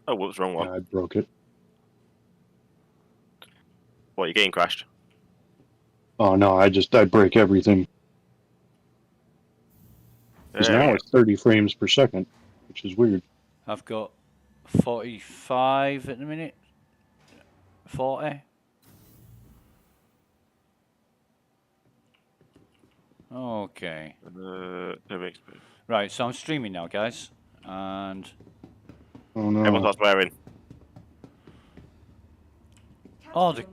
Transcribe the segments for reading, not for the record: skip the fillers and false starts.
Oh, what was wrong one? Yeah, I broke it. What, your game crashed? Oh no, I break everything. Because now it's 30 frames per second, which is weird. I've got 45 at the minute. 40. Okay. Right, so I'm streaming now, guys, and oh no, everyone starts swearing. Oh, the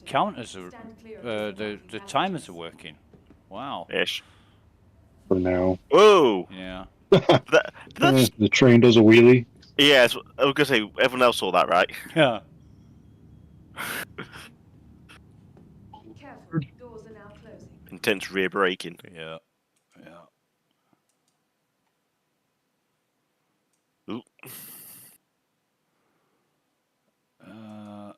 counters are, the timers are working. Wow. Ish. for now. Whoa! Yeah. That's... The train does a wheelie. Yeah, I was gonna say, everyone else saw that, right? Yeah. Careful, doors are now closing. Intense rear braking. Yeah. Yeah. Ooh. I'm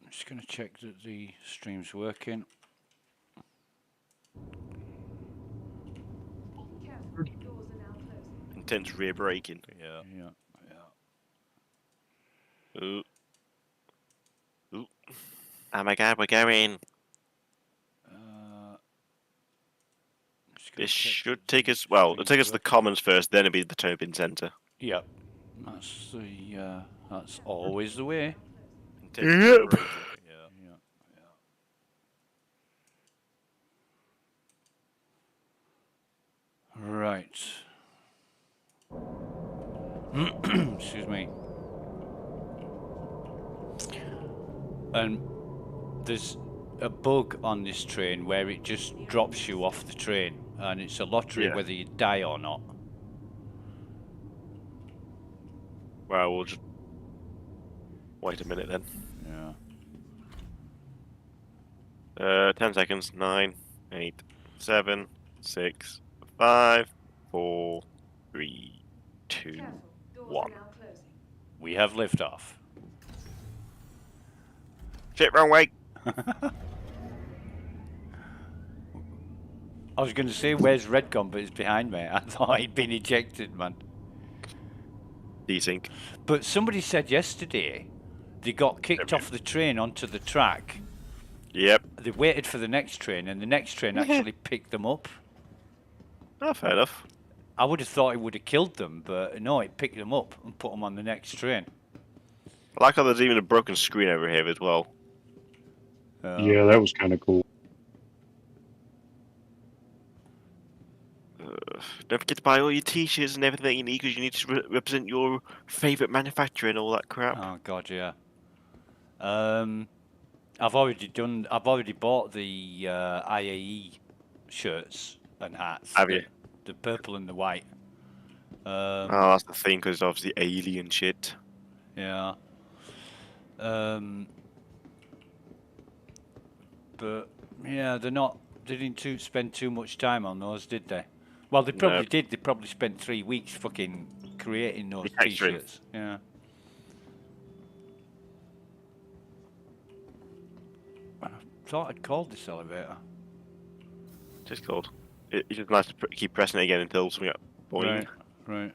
just gonna check that the stream's working. Careful, doors are now closing. Intense rear braking. Yeah. Yeah. Yeah. Ooh. Ooh. Oh my god, we're going. This should take us, well, it'll take us to the Commons first, then it'll be the Tobin Centre. Yep. That's the, that's always the way. Yep. Yeah. Right. Excuse me. And there's a bug on this train where it just drops you off the train, and it's a lottery whether you die or not. Well, we'll just wait a minute then. Yeah. 10 seconds. 9, 8, 7, 6, 5, 4, 3, 2, 1. We have liftoff. Shit, wrong way. I was going to say, where's Redcon, but it's behind me. I thought he'd been ejected, man. Desync. But somebody said yesterday they got kicked off the train onto the track. Yep. They waited for the next train, and the next train actually picked them up. Oh, fair enough. I would have thought it would have killed them, but no, it picked them up and put them on the next train. I like how there's even a broken screen over here as well. Yeah, that was kind of cool. Don't forget to buy all your t-shirts and everything you need, because you need to represent your favourite manufacturer and all that crap. Oh god, yeah. I've already bought the IAE shirts and hats. Have you? The purple and the white. Oh, that's the thing, because obviously alien shit. Yeah. But yeah, they didn't spend too much time on those, did they? Well, they probably did. They probably spent 3 weeks fucking creating those t-shirts. Yeah. I thought I'd called this elevator. Just called. It's just nice to keep pressing it again until something got boing. Right.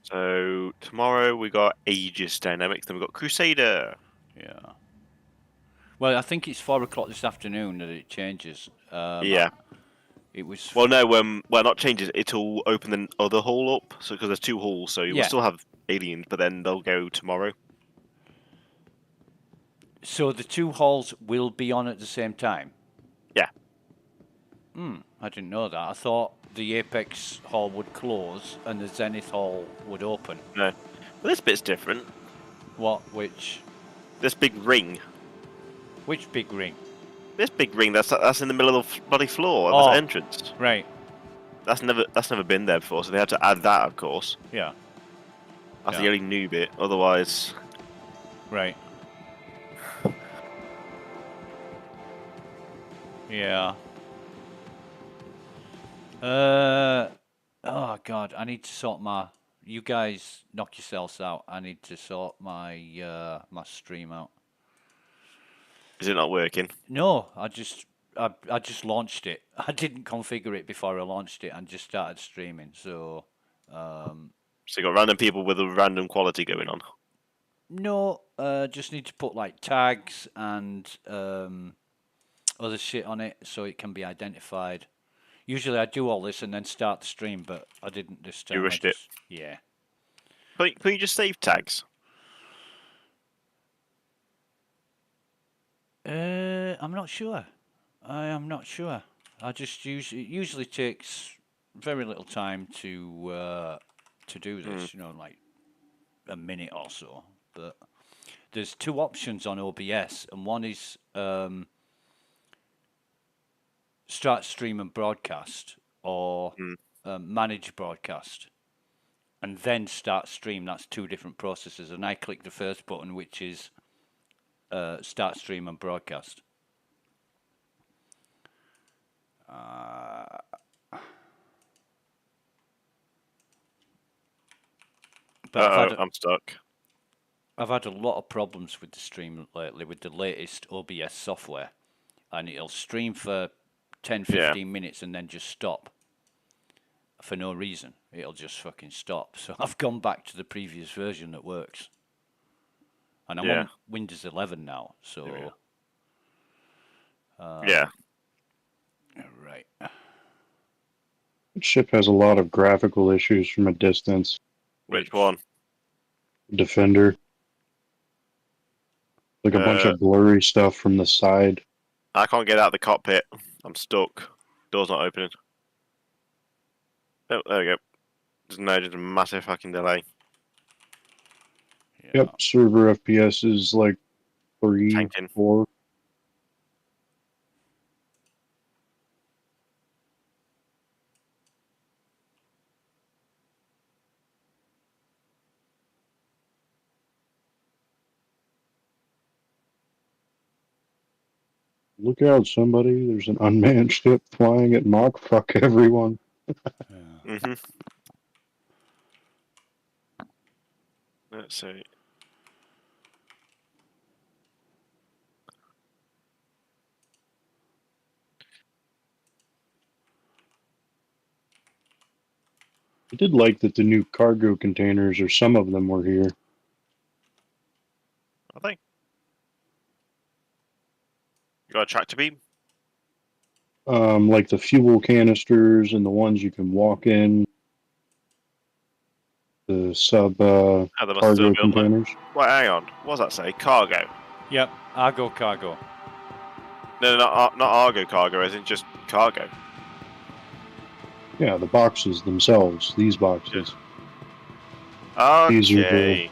So tomorrow we got Aegis Dynamics, then we got Crusader. Yeah. Well, I think it's 4 o'clock this afternoon that it changes. Yeah. It was. Well, no. Well, not changes. It'll open the other hall up. So because there's 2 halls, so you will still have aliens, but then they'll go tomorrow. So the 2 halls will be on at the same time? Yeah. I didn't know that. I thought the Apex hall would close and the Zenith hall would open. No. Well, this bit's different. What? Which? This big ring. Which big ring? This big ring that's in the middle of the bloody floor of the entrance. Right. That's never been there before, so they had to add that, of course. Yeah. That's the only new bit. Otherwise. Right. Yeah. Oh god, I need to sort my. You guys knock yourselves out. I need to sort my my stream out. Is it not working? No, I just I just launched it. I didn't configure it before I launched it and just started streaming. So, So you got random people with a random quality going on. no, just need to put like tags and other shit on it so it can be identified. Usually I do all this and then start the stream, but I didn't this time. You rushed it. Yeah. Can you just save tags? I'm not sure. I am not sure. I just it usually takes very little time to do this. You know, like a minute or so. But there's two options on OBS, and one is start stream and broadcast, or manage broadcast, and then start stream. That's two different processes. And I click the first button, which is start stream and broadcast. But I'm stuck. I've had a lot of problems with the stream lately with the latest OBS software, and it'll stream for 10-15 minutes and then just stop for no reason. It'll just fucking stop. So I've gone back to the previous version that works, and I'm on Windows 11 now. So Right. Right. The ship has a lot of graphical issues from a distance. Which one? Defender. Like a bunch of blurry stuff from the side. I can't get out of the cockpit. I'm stuck. Door's not opening. Oh, there we go. Just a massive fucking delay. Yeah. Yep, server FPS is like 3, Tanking. 4. Look out, somebody. There's an unmanned ship flying at Mach. Fuck everyone. Let's see. I did like that the new cargo containers, or some of them, were here. I think. You got a tractor beam? Like the fuel canisters and the ones you can walk in. The sub cargo containers. Wait, hang on. What does that say? Cargo? Yep, Argo cargo. No, not Argo cargo, as in just cargo. Yeah, the boxes themselves. These boxes. Okay. These are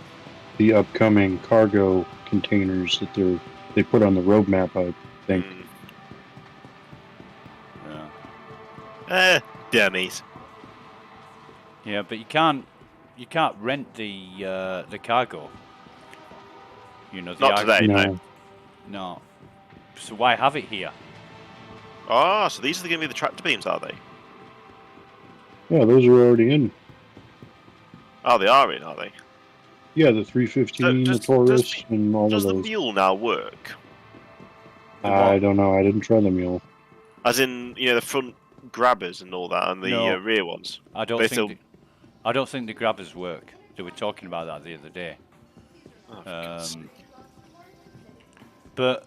the upcoming cargo containers that they put on the roadmap, I think. Yeah. Dummies. Yeah, but you can't rent the cargo. You know, the Not today, no. No. So why have it here? Ah, so these are going to be the tractor beams, are they? Yeah, those are already in. Oh, they are in, are they? Yeah, the 315, the Taurus, and all of those. Does the mule now work? I don't know. I didn't try the mule. As in, you know, the front grabbers and all that, and the rear ones. I don't think the grabbers work. They were talking about that the other day. But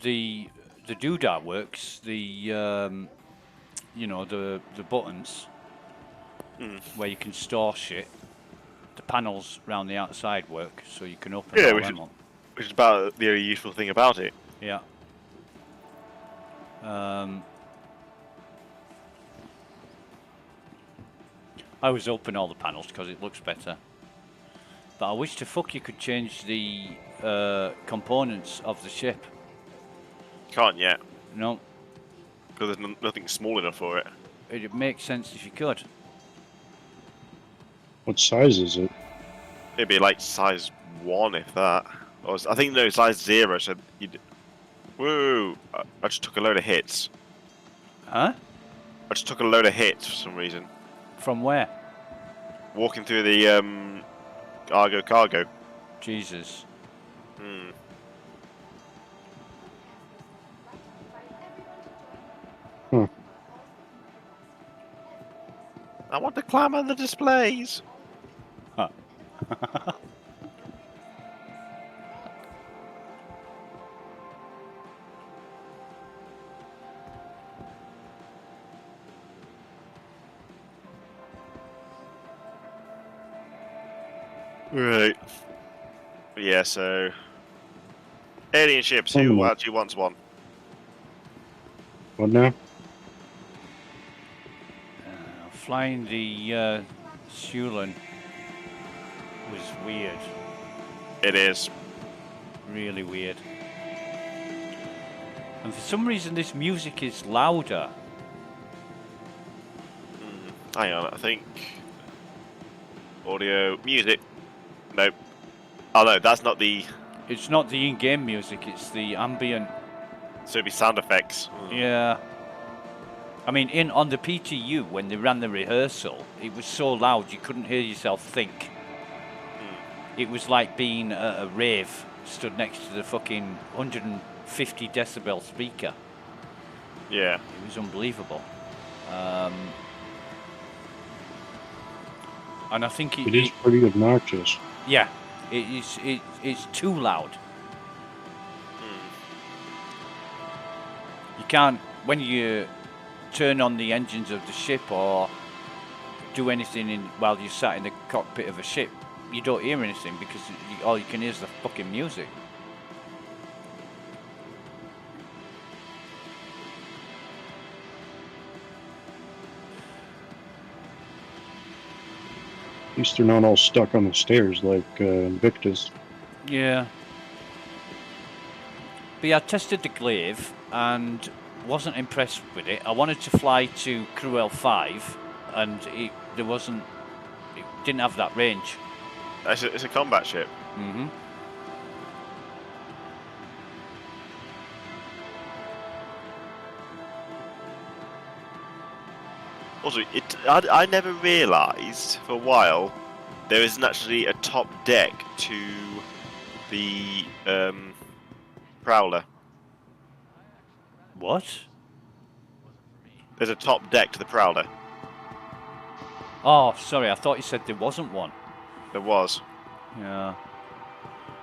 the doodah works. The you know, the buttons where you can store shit. The panels around the outside work, so you can open them up. Which is about the only useful thing about it. Yeah. I always open all the panels because it looks better. But I wish to fuck you could change the components of the ship. Can't yet. No. Because there's nothing small enough for it. It'd make sense if you could. What size is it? It'd be like size 1, if that. Or I think no, size 0. So you'd. Whoa! I just took a load of hits. Huh? I just took a load of hits for some reason. From where? Walking through the Argo cargo. Jesus. I want to climb on the displays. Huh. Right. Yeah, so... Alien ships, who actually wants one? What now? Flying the Sulan was weird. It is. Really weird. And for some reason this music is louder. Hang on, I think... Audio... Music. Nope. Oh no, that's not the... It's not the in-game music, it's the ambient. So it'd be sound effects. Yeah. I mean, on the PTU, when they ran the rehearsal, it was so loud you couldn't hear yourself think. It was like being at a rave, stood next to the fucking 150 decibel speaker. Yeah. It was unbelievable. And I think It is pretty obnoxious. Yeah, it's too loud. You can't, when you turn on the engines of the ship or do anything while you're sat in the cockpit of a ship, you don't hear anything because all you can hear is the fucking music. At least they're not all stuck on the stairs like Invictus. Yeah. But yeah, I tested the glaive and wasn't impressed with it. I wanted to fly to Cruel 5 and it didn't have that range. It's a combat ship. Mm-hmm. Also, I never realised for a while there isn't actually a top deck to the Prowler. What? There's a top deck to the Prowler. Oh, sorry, I thought you said there wasn't one. There was. Yeah.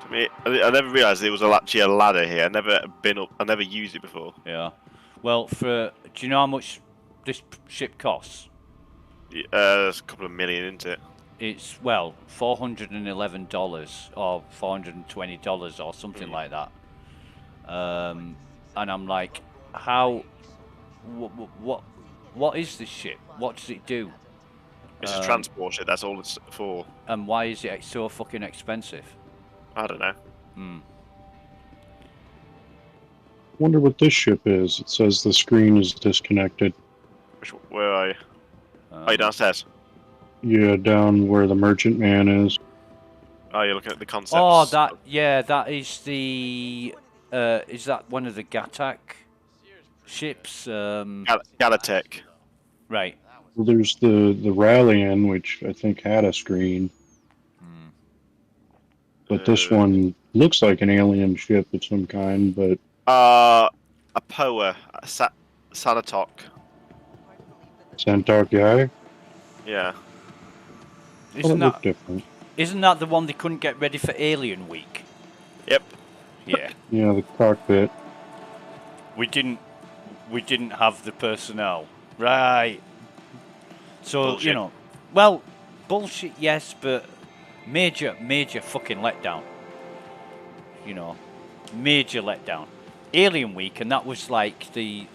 To me, I never realised there was actually a ladder here. I never used it before. Yeah. Well, do you know how much this ship costs? There's a couple of million, isn't it? It's, well, $411 or $420 or something like that. And I'm like, what is this ship? What does it do? It's a transport ship, that's all it's for. And why is it so fucking expensive? I don't know. Wonder what this ship is. It says the screen is disconnected. Where are you? Are you downstairs? Yeah, down where the merchantman is. Oh, you're looking at the concepts. Oh, that is the... is that one of the Gatak ships? Galatech. Right. Well, there's the Rallian, which I think had a screen. But this one looks like an alien ship of some kind, but... A POA, Sanatok. Santok guy? Yeah. Different. Isn't that the one they couldn't get ready for Alien Week? Yep. Yeah. Yeah, the cockpit. We didn't have the personnel. Right. So, Bullshit. you know, well, bullshit, yes, but major fucking letdown. You know, major letdown. Alien Week, and that was like the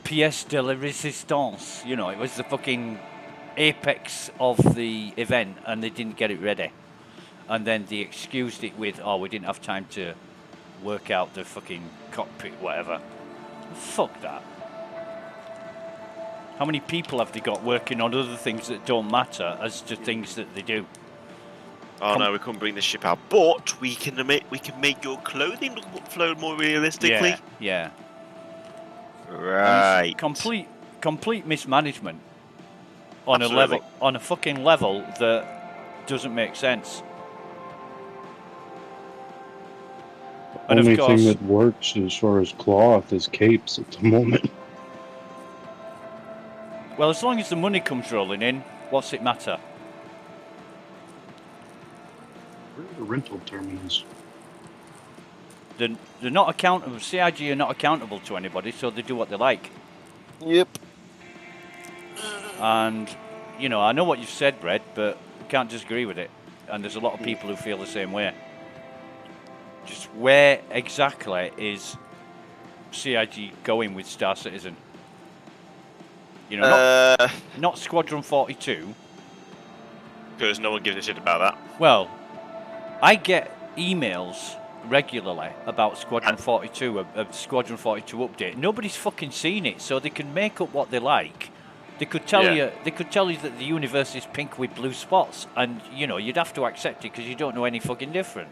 pièce de la résistance. You know, it was the fucking apex of the event, and they didn't get it ready. And then they excused it with, oh, we didn't have time to work out the fucking cockpit, whatever. Fuck that. How many people have they got working on other things that don't matter as to things that they do? Oh no, we couldn't bring the ship out, but we can make your clothing flow more realistically. Yeah. Right. Complete mismanagement on a fucking level that doesn't make sense. And Only of course, thing that works as far as cloth is capes at the moment. Well, as long as the money comes rolling in, what's it matter? Where are the rental terminals? They're not accountable. CIG are not accountable to anybody, so they do what they like. Yep. And, you know, I know what you've said, Red, but I can't disagree with it. And there's a lot of people who feel the same way. Just where exactly is CIG going with Star Citizen? You know, not Squadron 42. Because no one gives a shit about that. Well, I get emails regularly about Squadron 42, a Squadron 42 update. Nobody's fucking seen it, so they can make up what they like. They could tell you. They could tell you that the universe is pink with blue spots, and you know you'd have to accept it because you don't know any fucking different.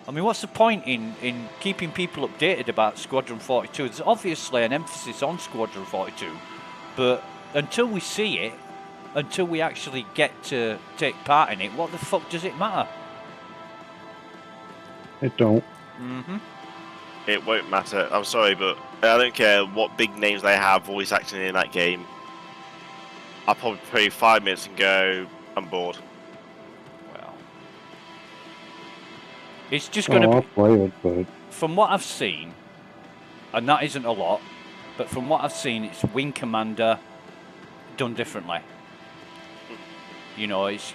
I mean, what's the point in keeping people updated about Squadron 42? There's obviously an emphasis on Squadron 42, but until we see it, until we actually get to take part in it, what the fuck does it matter? It don't. Mm-hmm. It won't matter. I'm sorry, but I don't care what big names they have voice acting in that game. I'll probably play 5 minutes and go, I'm bored. Well, it's just going to I'll be... play it, but... From what I've seen, and that isn't a lot, but from what I've seen, it's Wing Commander done differently. You know, it's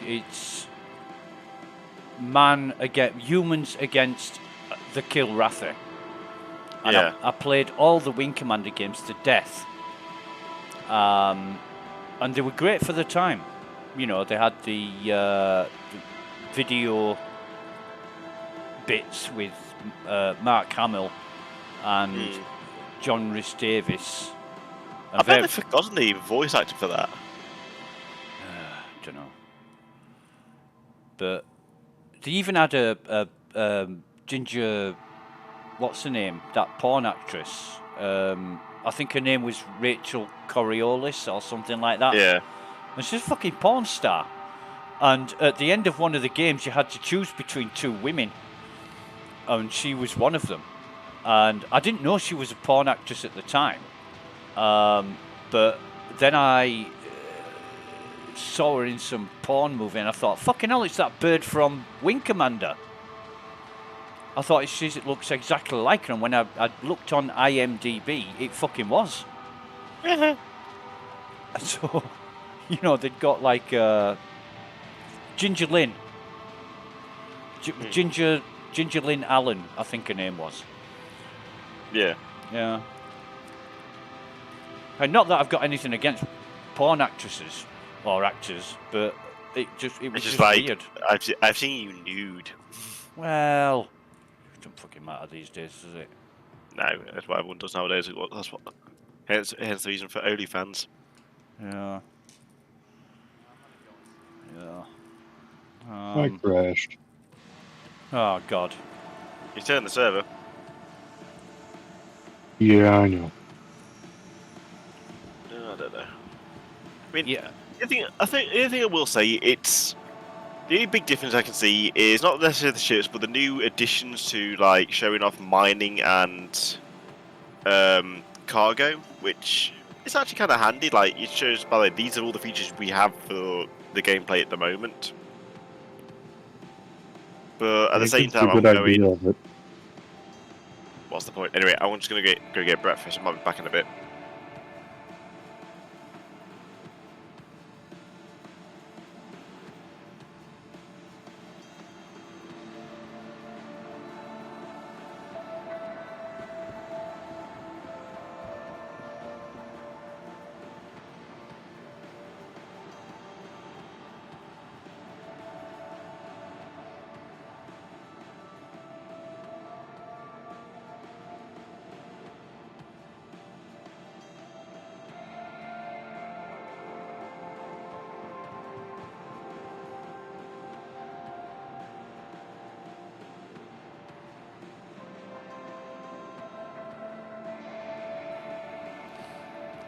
humans against the Kilrathi. And Yeah. I played all the Wing Commander games to death. And they were great for the time. You know, they had the video bits with Mark Hamill and John Rhys Davis. I bet they've forgotten the voice actor for that. Don't know. But they even had a ginger... What's her name? That porn actress. I think her name was Rachel Coriolis or something like that. Yeah. And she's a fucking porn star. And at the end of one of the games, you had to choose between two women. And she was one of them. And I didn't know she was a porn actress at the time. But then I saw her in some porn movie and I thought, fucking hell, it's that bird from Wing Commander. I thought it looks exactly like her, and when I looked on IMDb, it fucking was. And so, you know, they'd got like Ginger Lynn. Ginger Lynn Allen, I think her name was. Yeah. Yeah. And not that I've got anything against porn actresses or actors, but it was just like, weird. I've seen you nude. Well, it doesn't fucking matter these days, does it? No, that's what everyone does nowadays. That's what. Hence the reason for OnlyFans. Yeah. Yeah. I crashed. Oh, God. You turn the server. Yeah, I know. I don't know. I mean, Yeah. the only thing I will say, it's the only big difference I can see is not necessarily the ships, but the new additions to like showing off mining and cargo, which is actually kind of handy. Like it shows, by the way, these are all the features we have for the gameplay at the moment. But at the same time, I'm going. Of it. What's the point? Anyway, I'm just gonna go get breakfast. I might be back in a bit.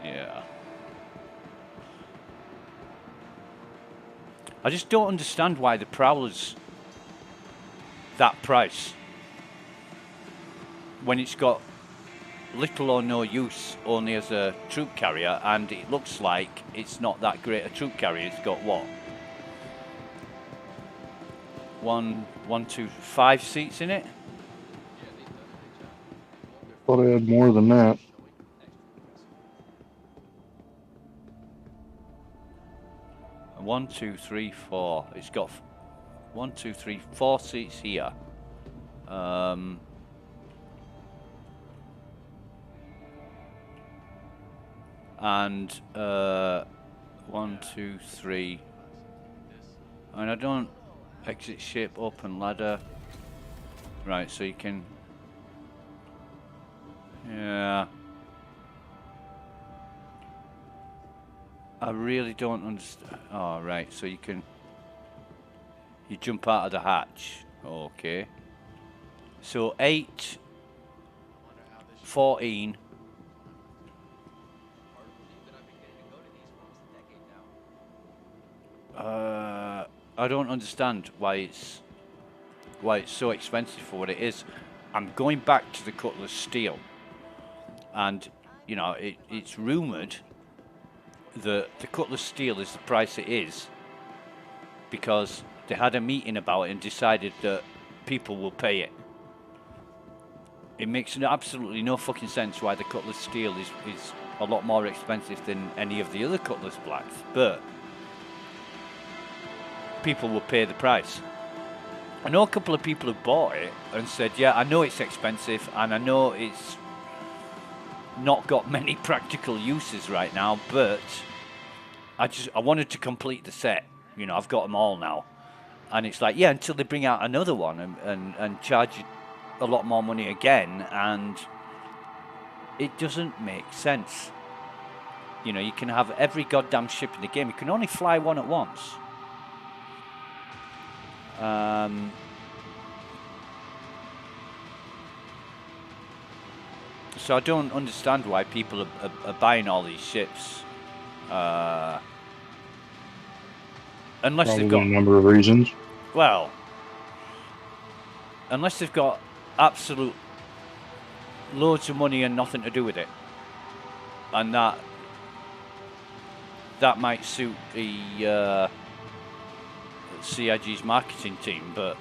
Yeah. I just don't understand why the Prowler's that price when it's got little or no use only as a troop carrier, and it looks like it's not that great a troop carrier. It's got what? 5 seats in it? Thought I had more than that. One, two, three, four. It's got 4 seats here. And 1, 2, 3. And I don't exit ship, open ladder. Right, so you can. Yeah. I really don't understand. Oh, right, so you jump out of the hatch. Okay. So 8, 14. I don't understand why it's so expensive for what it is. I'm going back to the Cutlass Steel, and you know it's rumored that the Cutlass Steel is the price it is because they had a meeting about it and decided that people will pay it. It makes absolutely no fucking sense why the Cutlass Steel is a lot more expensive than any of the other Cutlass Blacks, but people will pay the price. I know a couple of people who bought it and said, yeah, I know it's expensive and I know it's not got many practical uses right now, but I wanted to complete the set. You know, I've got them all now. And it's like, yeah, until they bring out another one and charge you a lot more money again, and it doesn't make sense. You know, you can have every goddamn ship in the game. You can only fly one at once. So I don't understand why people are buying all these ships. Unless Probably they've got a number of reasons. Well, unless they've got absolute loads of money and nothing to do with it. And that might suit the CIG's marketing team, but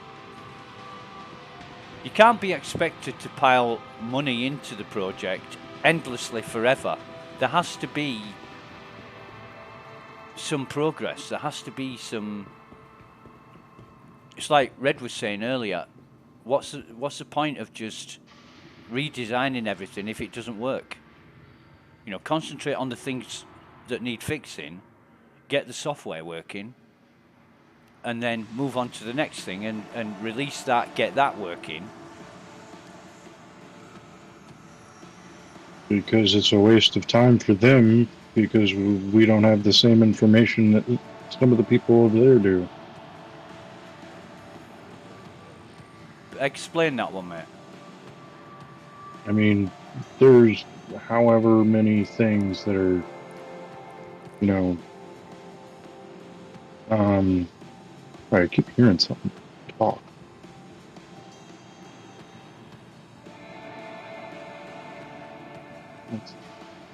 you can't be expected to pile money into the project endlessly forever. There has to be some progress. There has to be some. It's like Red was saying earlier. What's the point of just redesigning everything if it doesn't work? You know, concentrate on the things that need fixing, get the software working, and then move on to the next thing and release that, get that working. Because it's a waste of time for them, because we don't have the same information that some of the people over there do. Explain that one, mate. I mean, there's however many things that are, you know, sorry, I keep hearing something talk.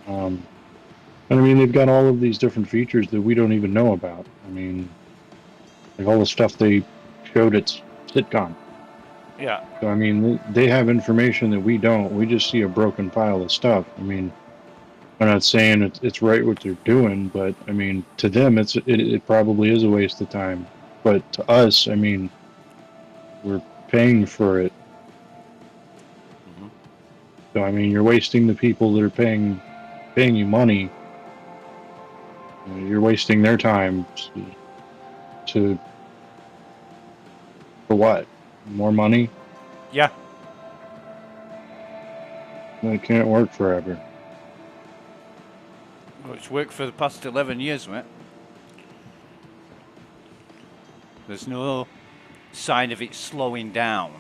And I mean, they've got all of these different features that we don't even know about. I mean, like all the stuff they showed at SitCon. Yeah. So, I mean, they have information that we don't. We just see a broken pile of stuff. I mean, I'm not saying it's right what they're doing, but I mean, to them, it probably is a waste of time. But to us, I mean, we're paying for it. Mm-hmm. So, I mean, you're wasting the people that are paying you money. You're wasting their time for what? More money? Yeah. It can't work forever. Well, it's worked for the past 11 years, mate. There's no sign of it slowing down.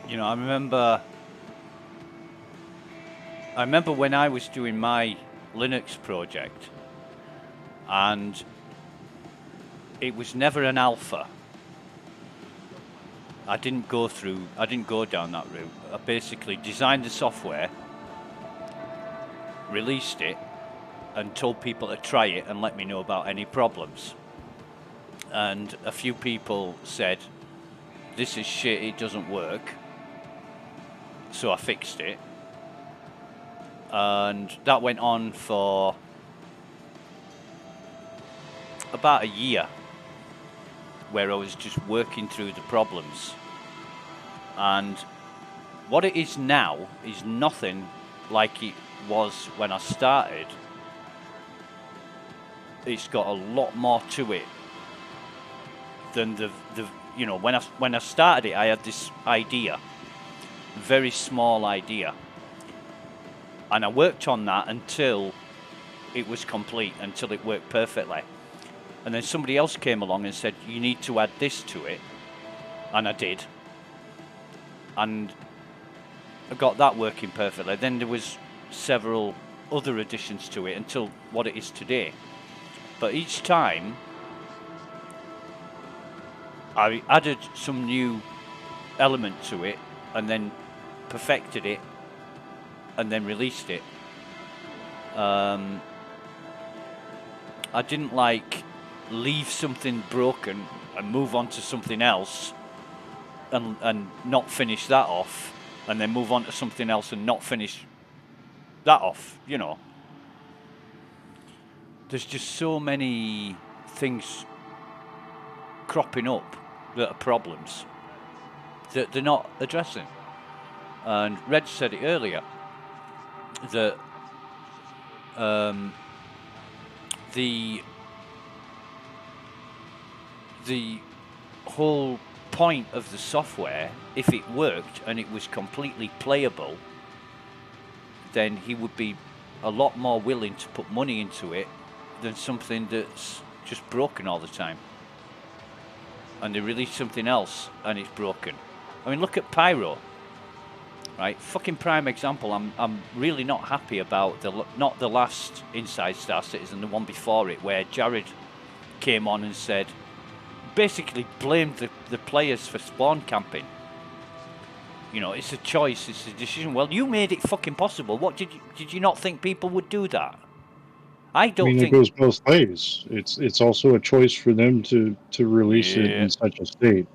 You know, I remember when I was doing my Linux project, and it was never an alpha. I didn't go down that route. I basically designed the software, released it, and told people to try it and let me know about any problems. And a few people said, this is shit, it doesn't work. So I fixed it. And that went on for about a year, where I was just working through the problems. And what it is now is nothing like it was when I started. It's got a lot more to it than the you know, when I started it, I had this idea, very small idea, and I worked on that until it was complete, until it worked perfectly. And then somebody else came along and said, you need to add this to it, and I did, and I got that working perfectly. Then there was several other additions to it until what it is today. But each time I added some new element to it, and then perfected it, and then released it. I didn't like leave something broken and move on to something else and not finish that off, and then move on to something else and not finish that off, you know. There's just so many things cropping up that are problems that they're not addressing. And Red said it earlier, that the whole point of the software, if it worked and it was completely playable, then he would be a lot more willing to put money into it than something that's just broken all the time. And they release something else and it's broken. I mean, look at Pyro, right? Fucking prime example. I'm really not happy about not the last Inside Star Citizen, the one before it, where Jared came on and said, basically blamed the players for spawn camping. You know, it's a choice, it's a decision. Well, you made it fucking possible. What did you not think people would do that? I mean, it goes both ways. It's also a choice for them to release it in such a state.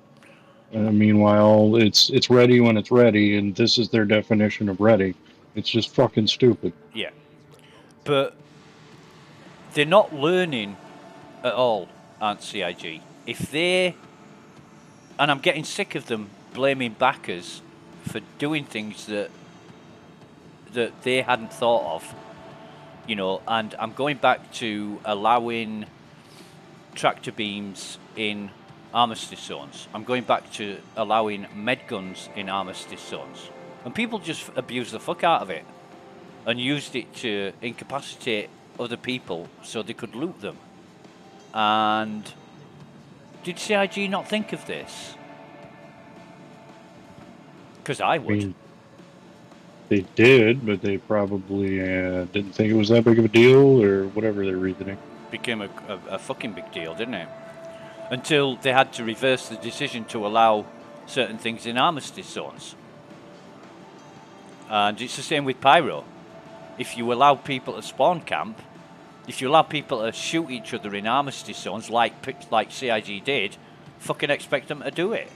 Meanwhile, it's ready when it's ready, and this is their definition of ready. It's just fucking stupid. Yeah, but they're not learning at all, aren't CIG? If they, and I'm getting sick of them blaming backers for doing things that they hadn't thought of. You know, and I'm going back to allowing tractor beams in armistice zones. I'm going back to allowing med guns in armistice zones. And people just abused the fuck out of it and used it to incapacitate other people so they could loot them. And did CIG not think of this? Because I would. I mean, they did, but they probably didn't think it was that big of a deal, or whatever their reasoning. Became a fucking big deal, didn't it? Until they had to reverse the decision to allow certain things in armistice zones. And it's the same with Pyro. If you allow people to spawn camp, if you allow people to shoot each other in armistice zones like CIG did, fucking expect them to do it.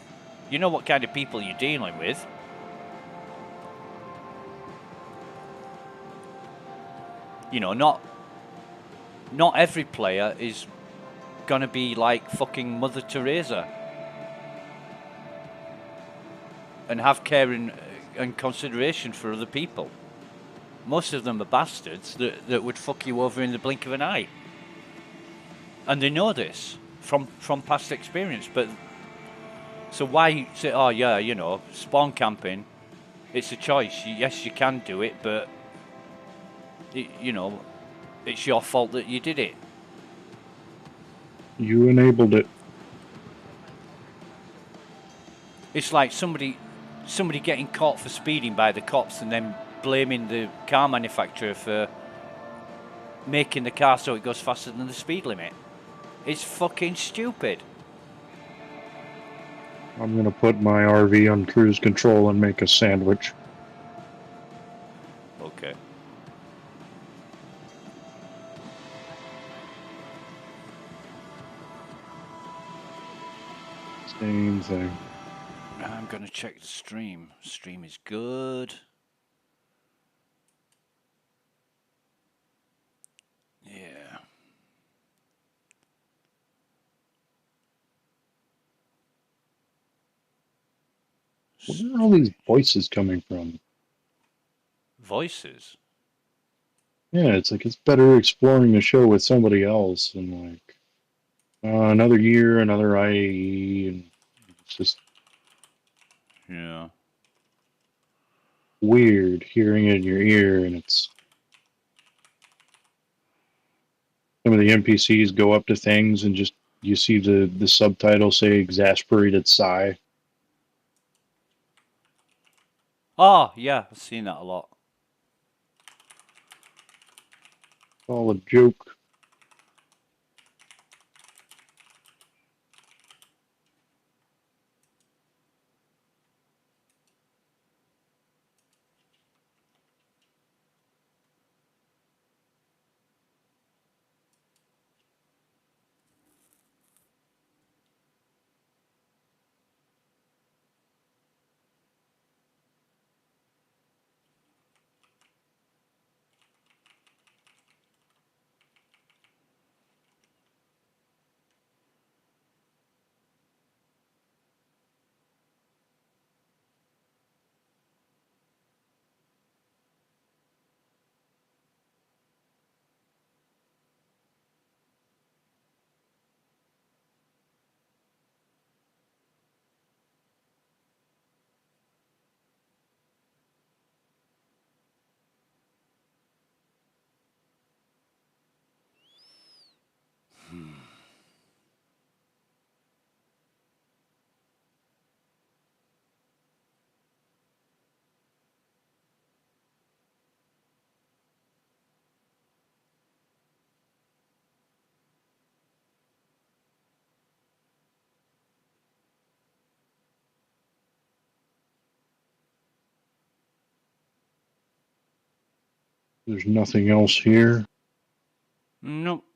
You know what kind of people you're dealing with. You know, not every player is gonna be like fucking Mother Teresa and have care and consideration for other people. Most of them are bastards that would fuck you over in the blink of an eye, and they know this from past experience. But so why say, oh yeah, you know, spawn camping, it's a choice. Yes, you can do it, but you know, it's your fault that you did it. You enabled it. It's like somebody getting caught for speeding by the cops and then blaming the car manufacturer for making the car so it goes faster than the speed limit. It's fucking stupid. I'm gonna put my RV on cruise control and make a sandwich. Okay. Same thing. I'm gonna check the stream. Stream is good. Yeah. Where are all these voices coming from? Voices? Yeah, it's like it's better exploring the show with somebody else and like another year, another IAE, and it's just Yeah. weird hearing it in your ear, and it's some of the NPCs go up to things and just you see the subtitle say exasperated sigh. Oh, yeah, I've seen that a lot. All a joke. There's nothing else here. Nope.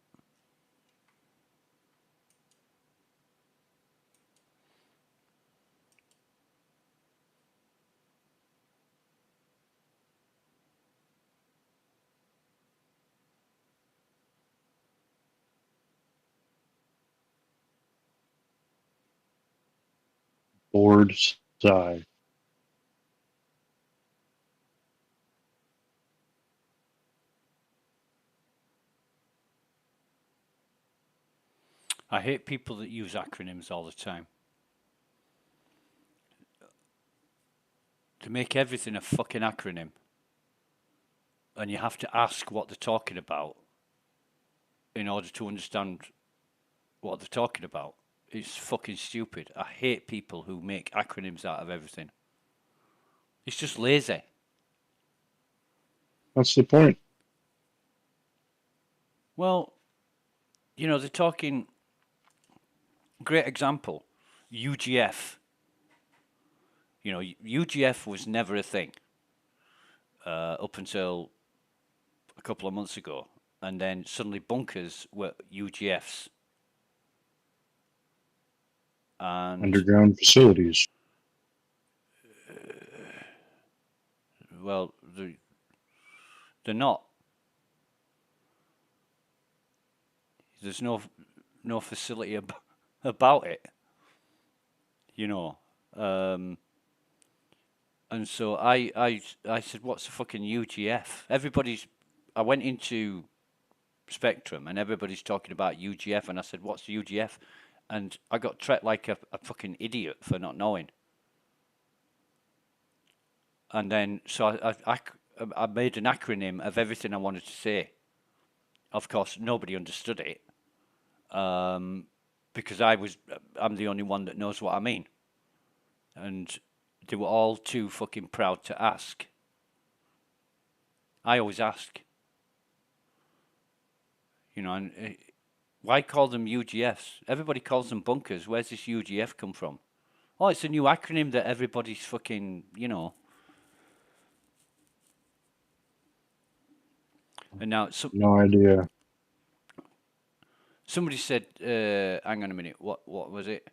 Bored sigh. I hate people that use acronyms all the time. To make everything a fucking acronym. And you have to ask what they're talking about in order to understand what they're talking about. It's fucking stupid. I hate people who make acronyms out of everything. It's just lazy. What's the point? Well, you know, they're talking. Great example, UGF. You know, UGF was never a thing up until a couple of months ago, and then suddenly bunkers were UGFs. And Underground facilities. well, they're not. There's no facility about it, you know. And so I said, what's a fucking UGF? I went into Spectrum and everybody's talking about UGF, and I said, what's UGF? And I got treated like a fucking idiot for not knowing. And then, so I made an acronym of everything I wanted to say. Of course, nobody understood it. Because I'm the only one that knows what I mean. And they were all too fucking proud to ask. I always ask. You know, and why call them UGFs? Everybody calls them bunkers. Where's this UGF come from? Oh, it's a new acronym that everybody's fucking, And now No idea. somebody said, hang on a minute, what was it?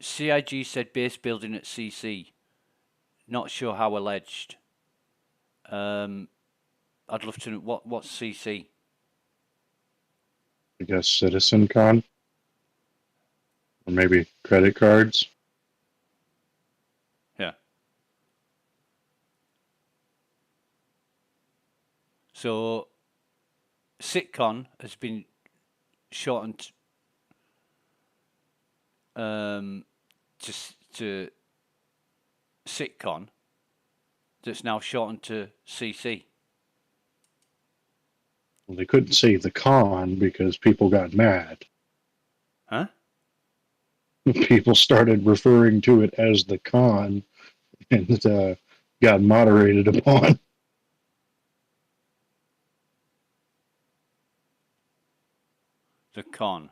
CIG said base building at CC. Not sure how alleged. I'd love to know what's CC. I guess CitizenCon, or maybe credit cards. Yeah. So, SitCon has been shortened to SitCon. That's now shortened to CC. Well, they couldn't say the con because people got mad. Huh? People started referring to it as the con and got moderated upon. The con.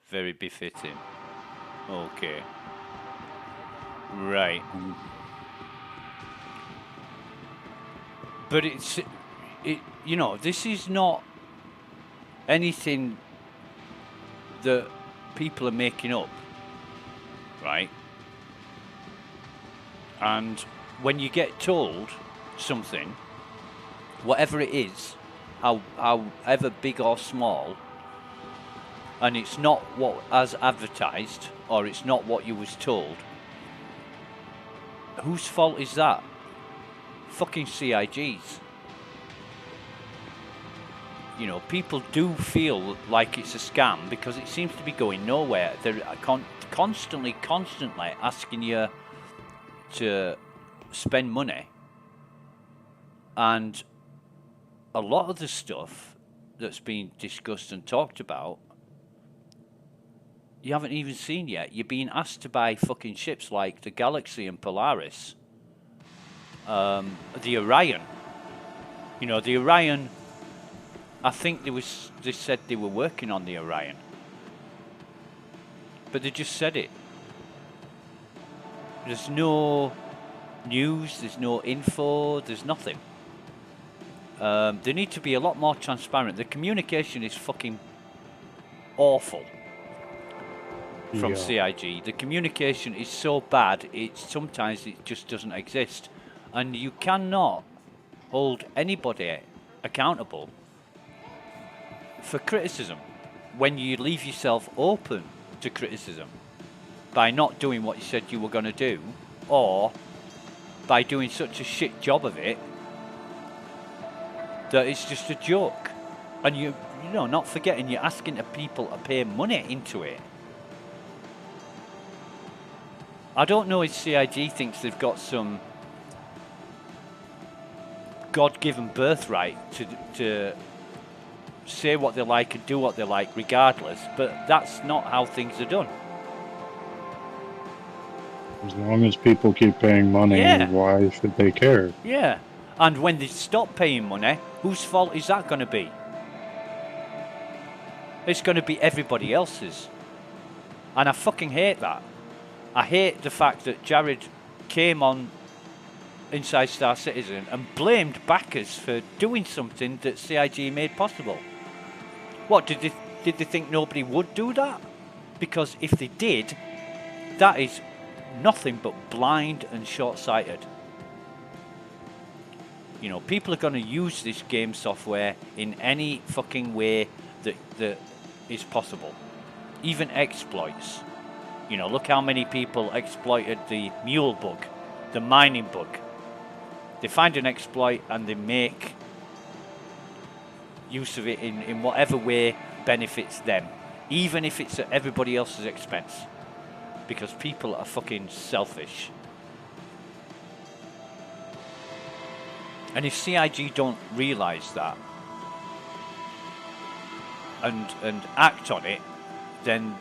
Very befitting. Okay. Right. But this is not anything that people are making up, right? And when you get told something, whatever it is, however big or small, and it's not what as advertised, or it's not what you was told, whose fault is that? Fucking CIG's. People do feel like it's a scam because it seems to be going nowhere. They're constantly asking you to spend money, and a lot of the stuff that's been discussed and talked about you haven't even seen yet. You're being asked to buy fucking ships like the Galaxy and Polaris, the Orion. The Orion, I think they said they were working on the Orion, but they just said it. There's no news, there's no info, there's nothing. They need to be a lot more transparent. The communication is fucking awful from CIG. The communication is so bad, sometimes it just doesn't exist. And you cannot hold anybody accountable for criticism when you leave yourself open to criticism by not doing what you said you were going to do, or by doing such a shit job of it that it's just a joke. And not forgetting you're asking the people to pay money into it. I don't know if CIG thinks they've got some God-given birthright to say what they like and do what they like regardless, but that's not how things are done. As long as people keep paying money, why should they care? Yeah. And when they stop paying money, whose fault is that going to be? It's going to be everybody else's. And I fucking hate that. I hate the fact that Jared came on Inside Star Citizen and blamed backers for doing something that CIG made possible. What, did they think nobody would do that? Because if they did, that is nothing but blind and short-sighted. People are going to use this game software in any fucking way that is possible. Even exploits. Look how many people exploited the mule bug, the mining bug. They find an exploit and they make use of it in whatever way benefits them, even if it's at everybody else's expense, because people are fucking selfish. And if CIG don't realise that and act on it, then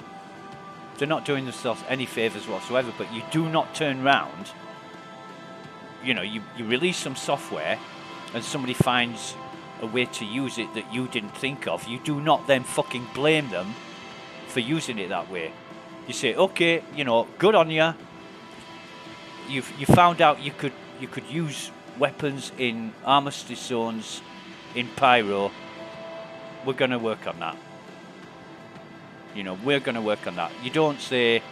they're not doing themselves any favours whatsoever. But you do not turn round. You release some software and somebody finds a way to use it that you didn't think of. You do not then fucking blame them for using it that way. You say, okay, you know, good on you. You found out you could use weapons in armistice zones in Pyro. We're going to work on that. You know, we're going to work on that. You don't say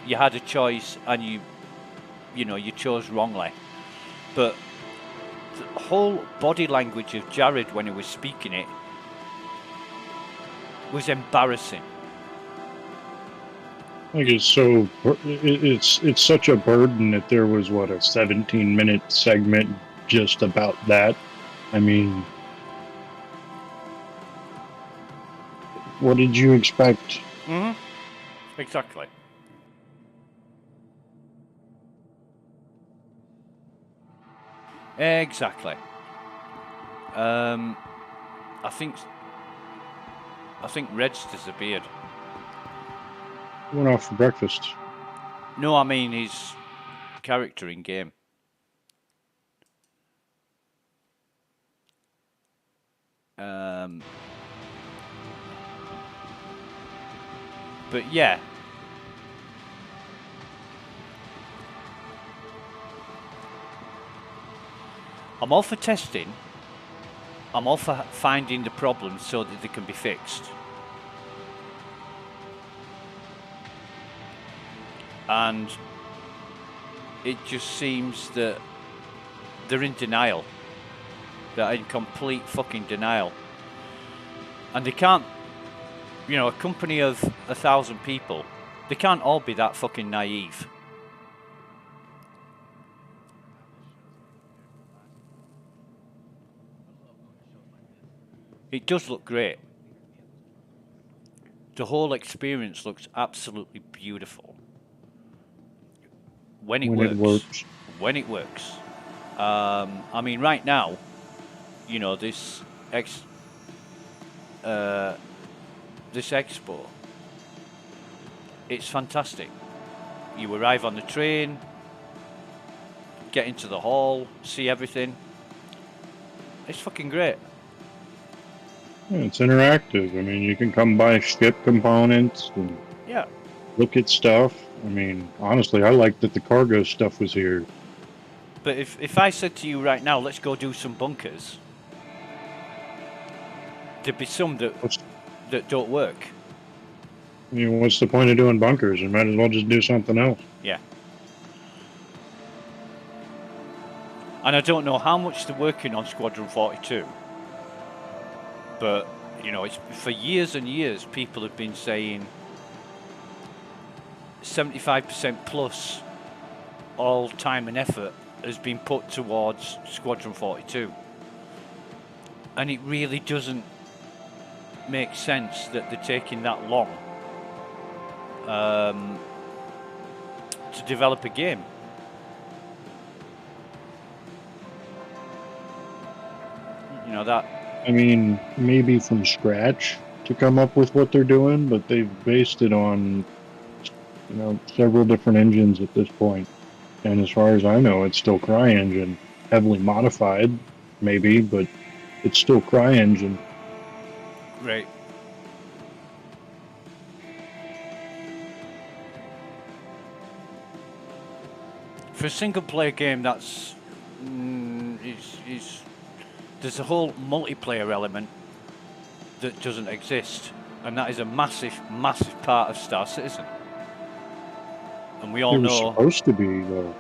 you had a choice and you chose wrongly. But the whole body language of Jared when he was speaking it was embarrassing. Like it's such a burden that there was a 17-minute segment just about that. I mean, what did you expect? Mm-hmm. Exactly. Exactly. I think Red's disappeared. Went off for breakfast. No, I mean his character in game. But yeah. I'm all for testing. I'm all for finding the problems so that they can be fixed. And it just seems that they're in denial. They're in complete fucking denial. And they can't, you know, a company of 1,000 people, they can't all be that fucking naive. It does look great. The whole experience looks absolutely beautiful. When it works. When it works. I mean, right now, you know, this expo, it's fantastic. You arrive on the train, get into the hall, see everything. It's fucking great. Yeah, it's interactive. I mean, you can come buy ship components and look at stuff. I mean, honestly, I like that the cargo stuff was here. But if I said to you right now, let's go do some bunkers, there'd be some that don't work. I mean, what's the point of doing bunkers? You might as well just do something else. Yeah. And I don't know how much they're working on Squadron 42. But, you know, it's for years and years, people have been saying 75% plus all time and effort has been put towards Squadron 42. And it really doesn't make sense that they're taking that long to develop a game. You know, that... I mean, maybe from scratch to come up with what they're doing, but they've based it on, you know, several different engines at this point. And as far as I know, it's still CryEngine, heavily modified, maybe, but it's still CryEngine. Right. For a single-player game, that's there's a whole multiplayer element that doesn't exist, and that is a massive, massive part of Star Citizen. And we all know. It was supposed to be, though.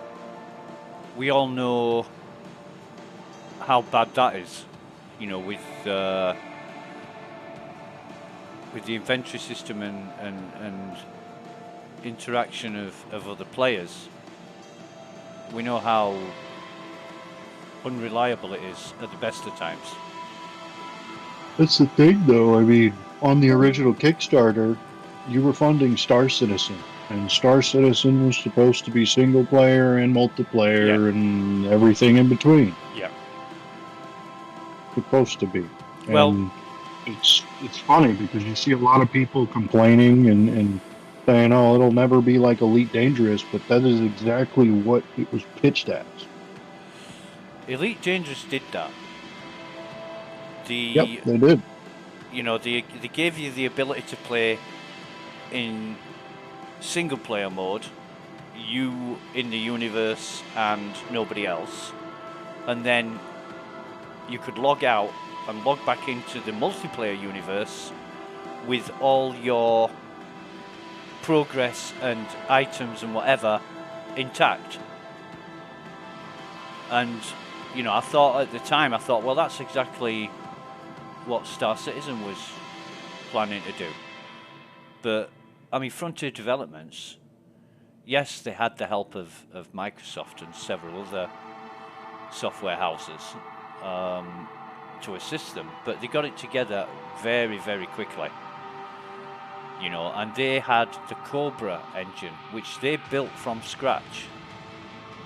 We all know how bad that is, you know, with the inventory system and interaction of other players. We know how unreliable it is at the best of times. That's the thing, though. I mean, on the original Kickstarter, you were funding Star Citizen, and Star Citizen was supposed to be single player and multiplayer and everything in between. Yeah. Supposed to be. Well, and it's funny because you see a lot of people complaining and saying, "Oh, it'll never be like Elite Dangerous," but that is exactly what it was pitched as. Elite Dangerous did that. Yep, they did. You know, they gave you the ability to play in single player mode, you in the universe and nobody else, and then you could log out and log back into the multiplayer universe with all your progress and items and whatever intact. And you know, I thought at the time, well, that's exactly what Star Citizen was planning to do. But I mean, Frontier Developments, yes, they had the help of Microsoft and several other software houses to assist them, but they got it together very, very quickly. You know, and they had the Cobra engine, which they built from scratch.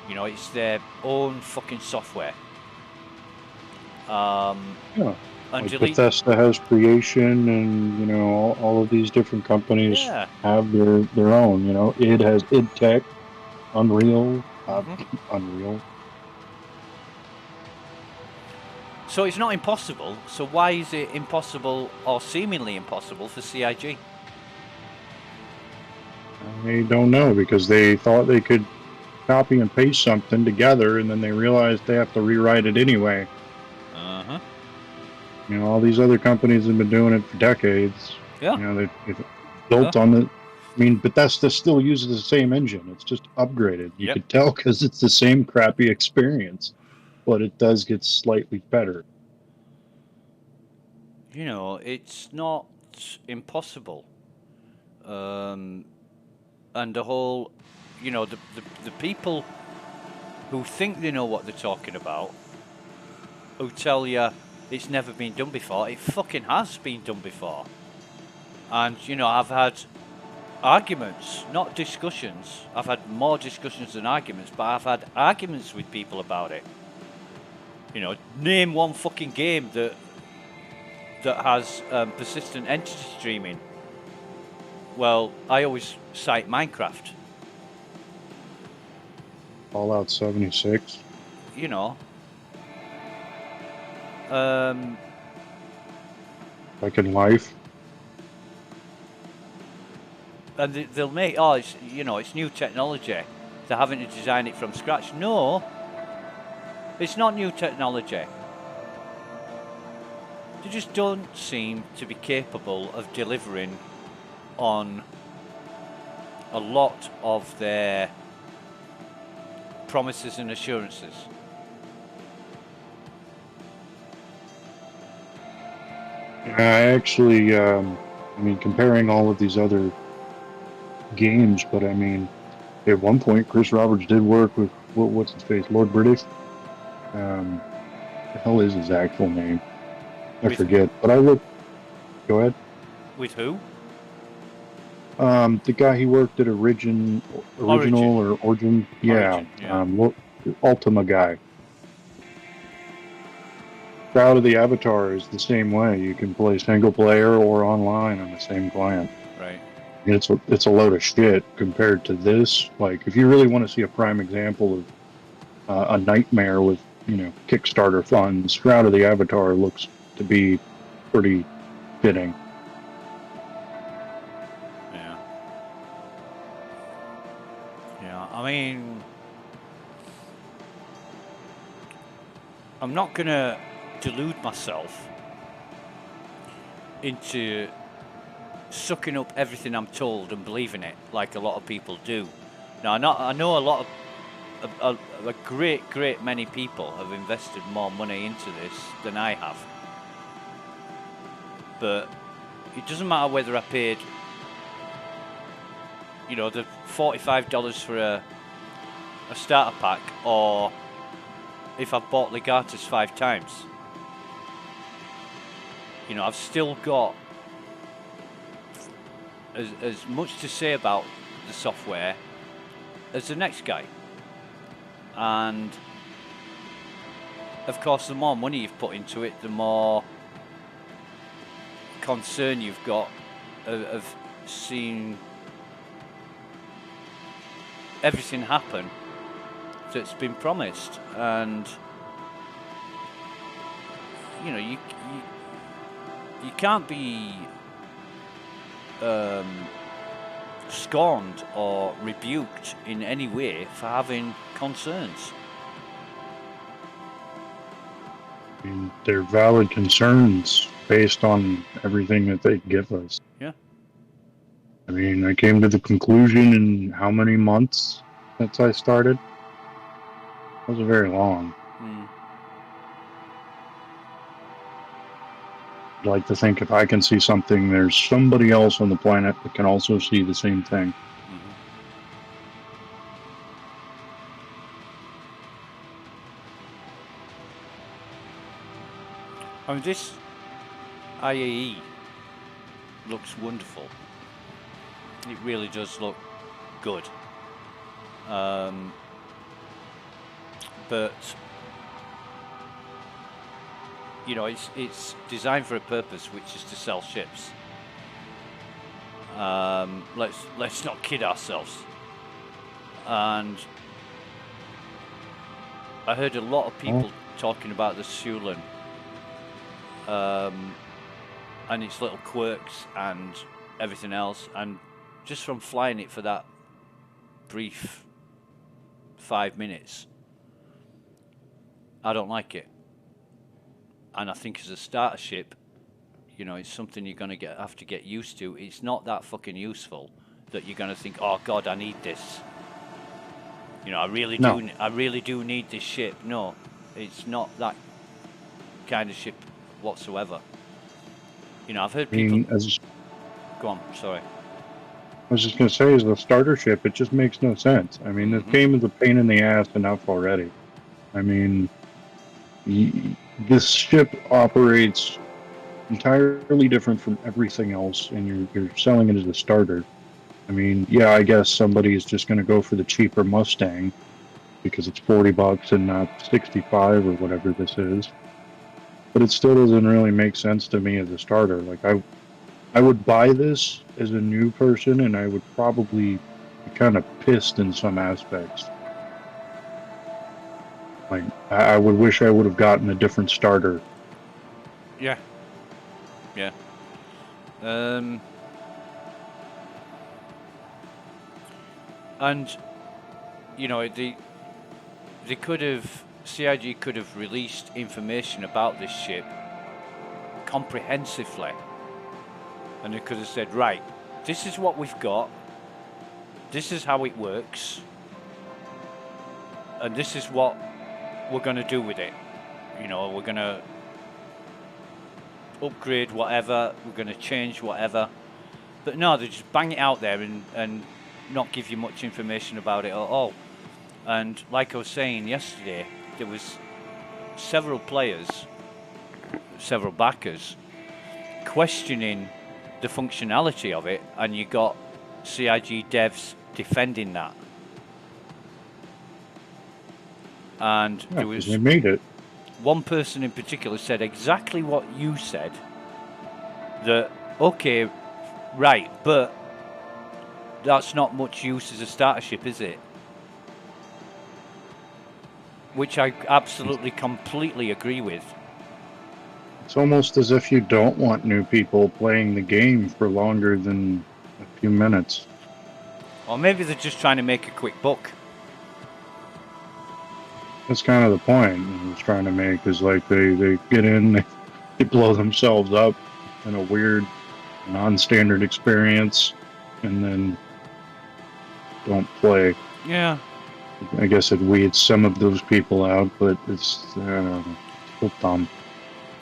You know, it's their own fucking software. Yeah. And Like delete. Bethesda has Creation, and you know all of these different companies Yeah. have their own. You know, id has id Tech, Unreal, Mhm. Unreal. So it's not impossible. So why is it impossible or seemingly impossible for CIG? I don't know, because they thought they could copy and paste something together, and then they realized they have to rewrite it anyway. Uh-huh. You know, all these other companies have been doing it for decades. Yeah. You know, they've built on the. I mean, Bethesda still uses the same engine. It's just upgraded. You Yep. could tell because it's the same crappy experience, but it does get slightly better. You know, it's not impossible. And the whole, you know, the people who think they know what they're talking about, who tell you it's never been done before, it fucking has been done before. And, you know, I've had arguments, not discussions. I've had more discussions than arguments, but I've had arguments with people about it. You know, name one fucking game that has persistent entity streaming. Well, I always cite Minecraft. Fallout 76. You know. Like in life. And they'll make, oh, it's, you know, it's new technology. They're having to design it from scratch. No, it's not new technology. They just don't seem to be capable of delivering on a lot of their promises and assurances. I actually, I mean, comparing all of these other games, but I mean, at one point, Chris Roberts did work with what's his face, Lord British. The hell is his actual name? I forget. But I look. Go ahead. With who? The guy he worked at Origin. Or Origin. Yeah. Origin, yeah. Ultima guy. Crowd of the Avatar is the same way. You can play single player or online on the same client. Right. It's a load of shit compared to this. Like, if you really want to see a prime example of a nightmare with, you know, Kickstarter funds, Crowd of the Avatar looks to be pretty fitting. Yeah. Yeah, I mean, I'm not gonna delude myself into sucking up everything I'm told and believing it like a lot of people do. Now, I know a lot of a great many people have invested more money into this than I have. But it doesn't matter whether I paid, you know, the $45 for a starter pack, or if I've bought Legatus 5 times. You know, I've still got as much to say about the software as the next guy. And of course, the more money you've put into it, the more concern you've got of seeing everything happen that's been promised. And you know, you can't be scorned or rebuked in any way for having concerns. I mean, they're valid concerns based on everything that they give us. Yeah. I mean, I came to the conclusion in how many months since I started? It wasn't very long. I'd like to think if I can see something, there's somebody else on the planet that can also see the same thing. I mean, this IAE looks wonderful. It really does look good. But you know, it's designed for a purpose, which is to sell ships. Let's not kid ourselves. And I heard a lot of people talking about the Sulan and its little quirks and everything else, and just from flying it for that brief 5 minutes, I don't like it. And I think as a starter ship, you know, it's something you're going to have to get used to. It's not that fucking useful that you're going to think, oh God, I need this. You know, I really do need this ship. No, it's not that kind of ship whatsoever. You know, I've heard people. Go on, sorry. I was just going to say, as a starter ship, it just makes no sense. I mean, this game is a pain in the ass enough already. I mean, this ship operates entirely different from everything else, and you're selling it as a starter. I mean, yeah, I guess somebody is just going to go for the cheaper Mustang because it's $40 and not 65 or whatever this is. But it still doesn't really make sense to me as a starter. Like, I would buy this as a new person, and I would probably be kind of pissed in some aspects. Like, I would wish I would have gotten a different starter. Yeah. Yeah. And, you know, they could have, CIG could have released information about this ship comprehensively. And they could have said, right, this is what we've got, this is how it works, and this is what we're going to do with it. You know, we're going to upgrade whatever, we're going to change whatever. But no, they just bang it out there and not give you much information about it at all. And like I was saying yesterday, there was several players, several backers, questioning the functionality of it, and you got CIG devs defending that. And there was they made it. One person in particular said exactly what you said, that okay, right, but that's not much use as a starter ship, is it? Which I absolutely completely agree with. It's almost as if you don't want new people playing the game for longer than a few minutes. Or maybe they're just trying to make a quick buck. That's kind of the point I was trying to make, is like they get in, they blow themselves up in a weird, non-standard experience, and then don't play. Yeah. I guess it weeds some of those people out, but it's, I don't know, still dumb.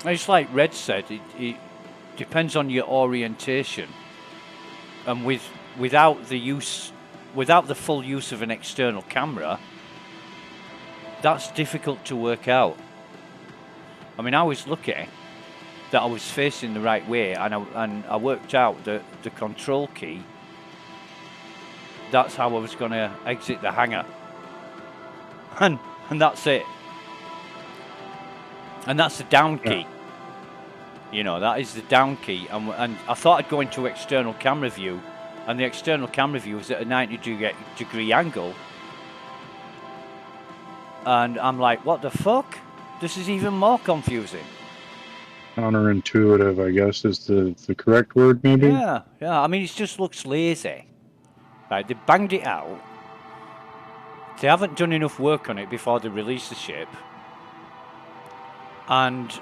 It's like Red said, it depends on your orientation, and without the full use of an external camera, that's difficult to work out. I mean, I was lucky that I was facing the right way, and I worked out that the control key, that's how I was going to exit the hangar, and that's it. And that's the down key. Yeah. You know, that is the down key. And I thought I'd go into external camera view, and the external camera view is at a 90-degree angle. And I'm like, what the fuck? This is even more confusing. Counterintuitive, I guess, is the correct word, maybe? Yeah. I mean, it just looks lazy. Right, they banged it out. They haven't done enough work on it before they release the ship. And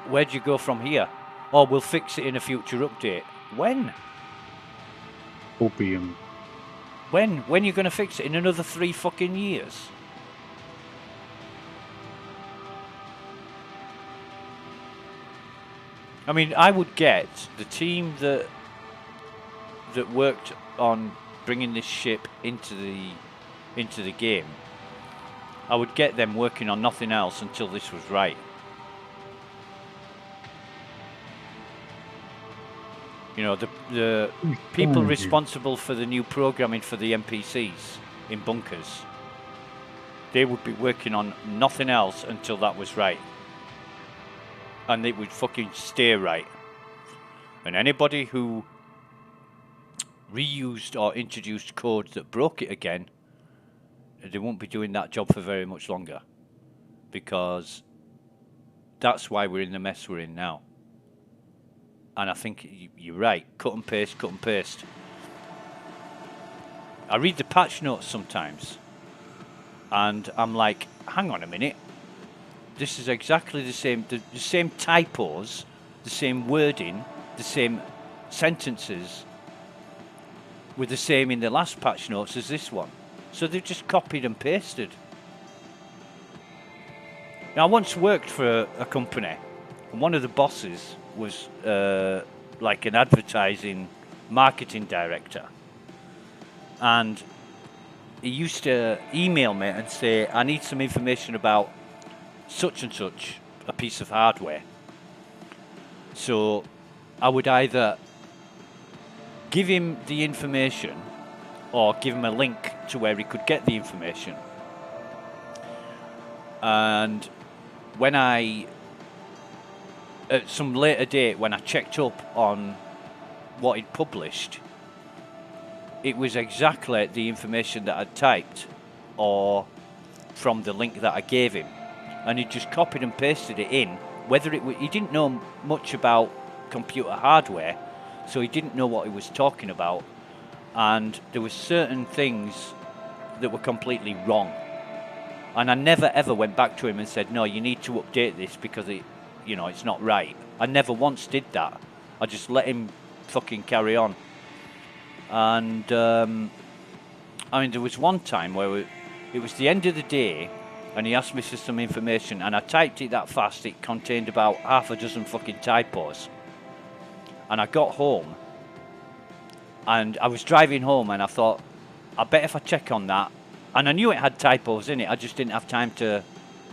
where do you go from here? Oh, we'll fix it in a future update. When? Opium. When? When are you going to fix it? In another 3 fucking years? I mean, I would get the team that worked on bringing this ship into the game. I would get them working on nothing else until this was right. You know, the people responsible for the new programming for the NPCs in bunkers, they would be working on nothing else until that was right. And it would fucking stay right. And anybody who reused or introduced code that broke it again, they won't be doing that job for very much longer. Because that's why we're in the mess we're in now. And I think you're right. Cut and paste, cut and paste. I read the patch notes sometimes. And I'm like, hang on a minute. This is exactly the same typos, the same wording, the same sentences were the same in the last patch notes as this one. So they've just copied and pasted. Now, I once worked for a company, and one of the bosses was like an advertising marketing director. And he used to email me and say, I need some information about such and such a piece of hardware. So I would either give him the information or give him a link to where he could get the information. And when I, at some later date, when I checked up on what he'd published, it was exactly the information that I'd typed or from the link that I gave him. And he just copied and pasted it in. Whether it he didn't know much about computer hardware, so he didn't know what he was talking about. And there were certain things that were completely wrong. And I never ever went back to him and said, no, you need to update this because it's not right. I never once did that. I just let him fucking carry on. And I mean, there was one time where it was the end of the day, and he asked me for some information, and I typed it that fast it contained about half a dozen fucking typos. And I got home, and I was driving home, and I thought, I bet if I check on that, and I knew it had typos in it, I just didn't have time to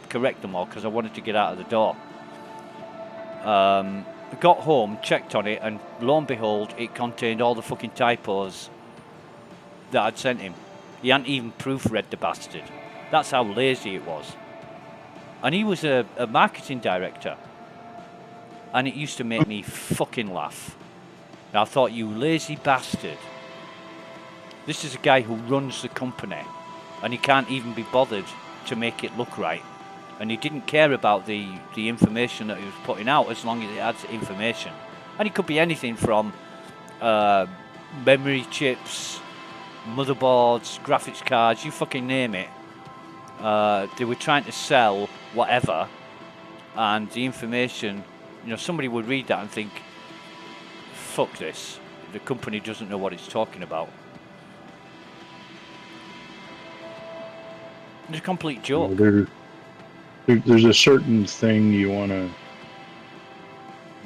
correct them all because I wanted to get out of the door. I got home, checked on it, and lo and behold, it contained all the fucking typos that I'd sent him. He hadn't even proofread the bastard. That's how lazy it was. And he was a marketing director. And it used to make me fucking laugh. And I thought, you lazy bastard. This is a guy who runs the company. And he can't even be bothered to make it look right. And he didn't care about the information that he was putting out as long as it had information. And it could be anything from memory chips, motherboards, graphics cards, you fucking name it. They were trying to sell whatever, and the information, somebody would read that and think, fuck this, the company doesn't know what it's talking about. It's a complete joke. There's a certain thing you want to,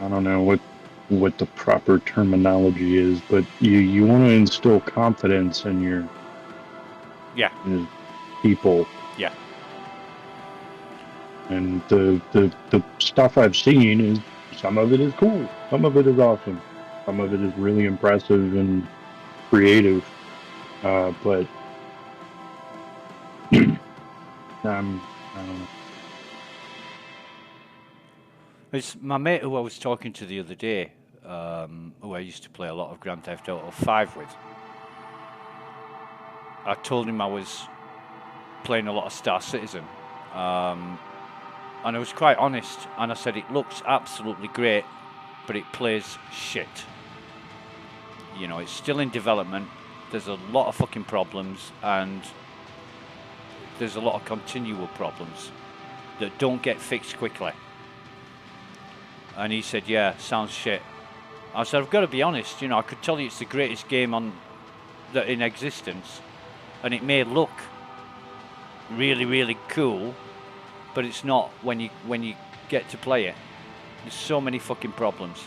I don't know what the proper terminology is, but you want to instill confidence in your people. Yeah. And the stuff I've seen is, some of it is cool, some of it is awesome, some of it is really impressive and creative, but I don't know. It's my mate who I was talking to the other day, who I used to play a lot of Grand Theft Auto 5 with. I told him I was playing a lot of Star Citizen, and I was quite honest, and I said it looks absolutely great, but it plays shit. It's still in development. There's a lot of fucking problems, and there's a lot of continual problems that don't get fixed quickly. And he said, yeah, sounds shit. I said, I've got to be honest, you know, I could tell you it's the greatest game in existence, and it may look really, really cool, but it's not when you get to play it. There's so many fucking problems.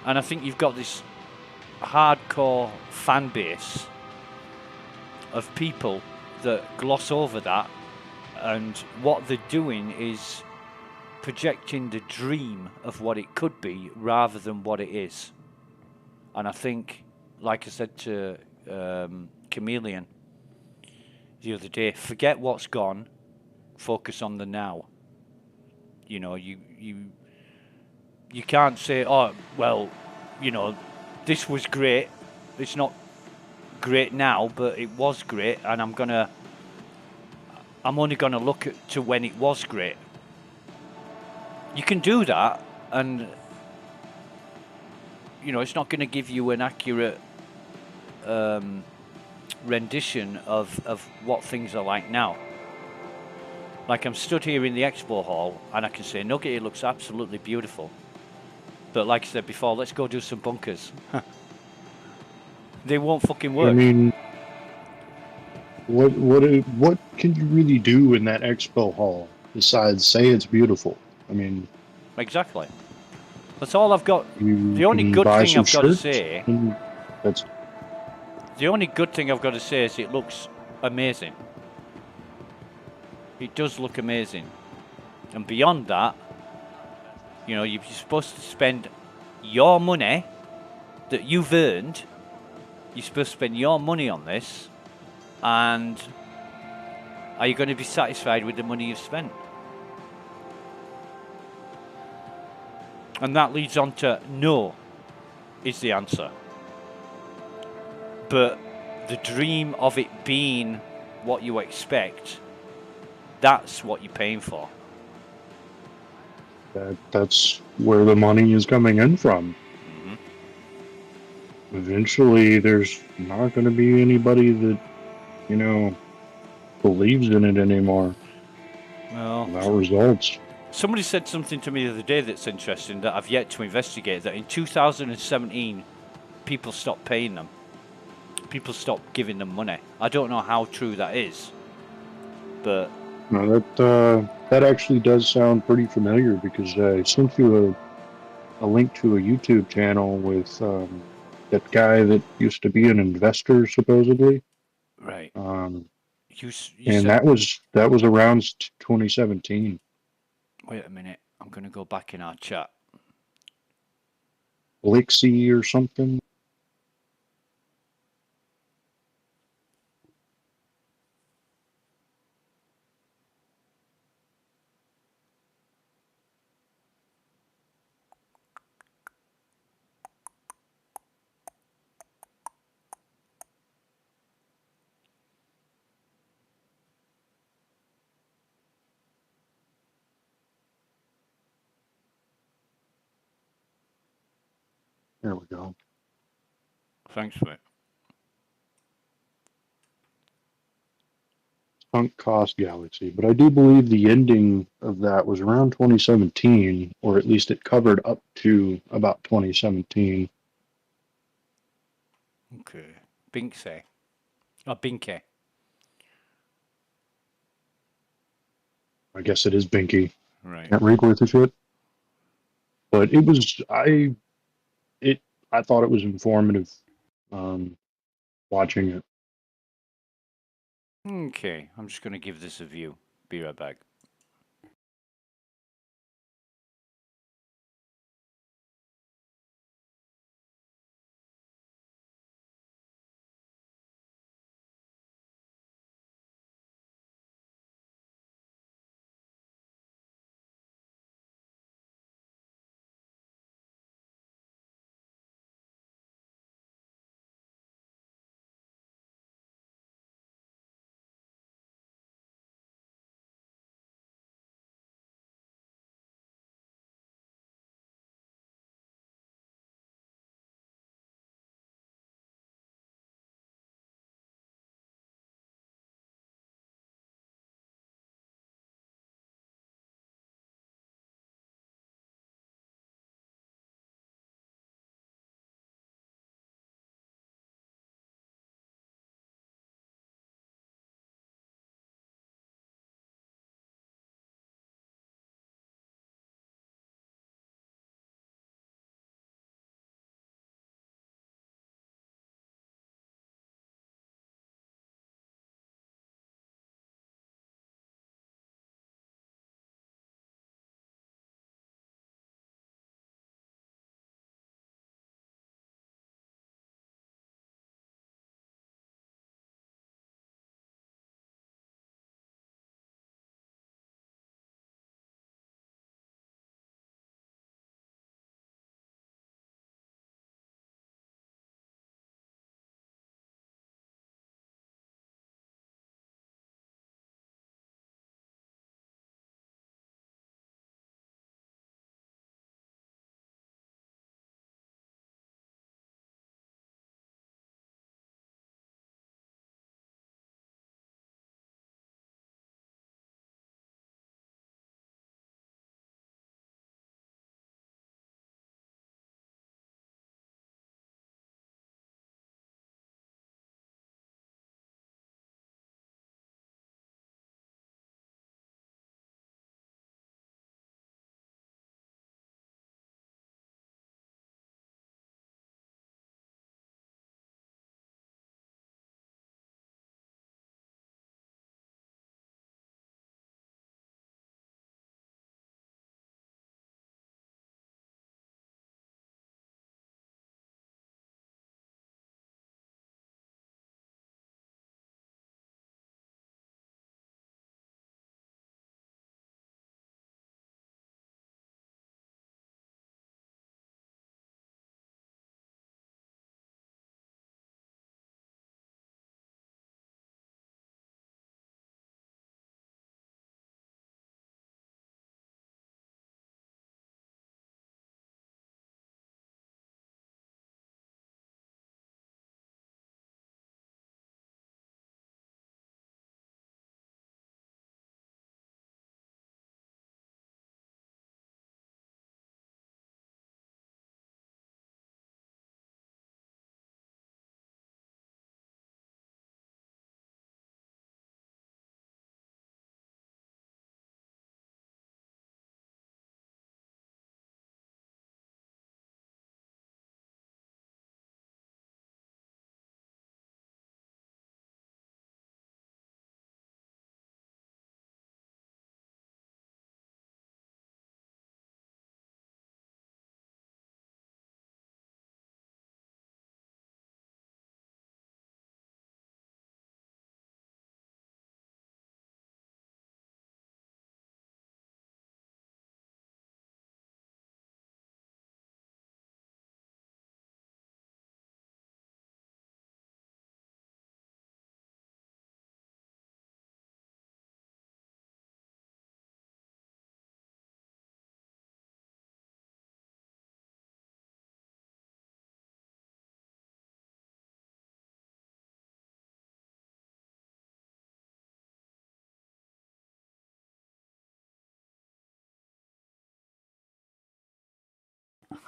And I think you've got this hardcore fan base of people that gloss over that, and what they're doing is projecting the dream of what it could be rather than what it is. And I think, like I said to Chameleon the other day, forget what's gone, focus on the now. You know, you can't say, oh, well, you know, this was great. It's not great now, but it was great, and I'm only gonna look to when it was great. You can do that, and you know, it's not going to give you an accurate rendition of what things are like now. Like, I'm stood here in the expo hall, and I can say, Nugget, it looks absolutely beautiful. But like I said before, let's go do some bunkers. They won't fucking work. I mean, what can you really do in that expo hall besides say it's beautiful? I mean, Exactly. That's all I've got. you The only can good buy thing some I've got to shirts, say, and that's the only good thing I've got to say is it looks amazing. It does look amazing. And beyond that, you know, you're supposed to spend your money that you've earned. You're supposed to spend your money on this, and are you going to be satisfied with the money you've spent? And that leads on to no is the answer. But the dream of it being what you expect, that's what you're paying for. that's where the money is coming in from. Mm-hmm. Eventually, there's not going to be anybody that, you know, believes in it anymore. Well, Without results. somebody said something to me the other day that's interesting that I've yet to investigate, that in 2017 people stopped paying them. People stopped giving them money. I don't know how true that is, but No, that actually does sound pretty familiar, because I sent you a link to a YouTube channel with that guy that used to be an investor supposedly. right. You And said, that was around 2017. wait a minute, I'm going to go back in our chat. Elixir or something. There we go. Thanks for it. Sunk cost galaxy. But I do believe the ending of that was around 2017, or at least it covered up to about 2017. Okay. Binksy. Oh, Binky. I guess it is Binky. Right. Can't read worth a shit. But it was I thought it was informative watching it. Okay. I'm just going to give this a view. Be right back.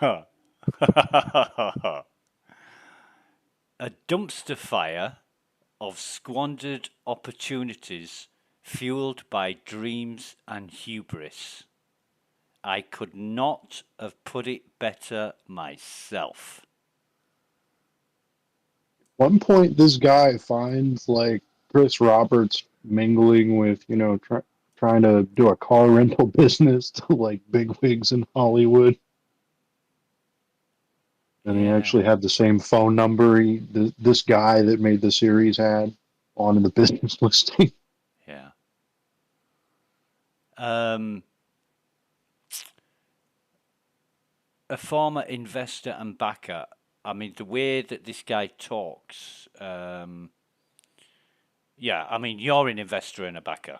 A dumpster fire of squandered opportunities fueled by dreams and hubris. I could not have put it better myself. One point, this guy finds like Chris Roberts mingling with, trying to do a car rental business to like bigwigs in Hollywood. And he actually had the same phone number this guy that made the series had on the business listing. Yeah. A former investor and backer. I mean, the way that this guy talks, yeah, I mean, you're an investor and a backer.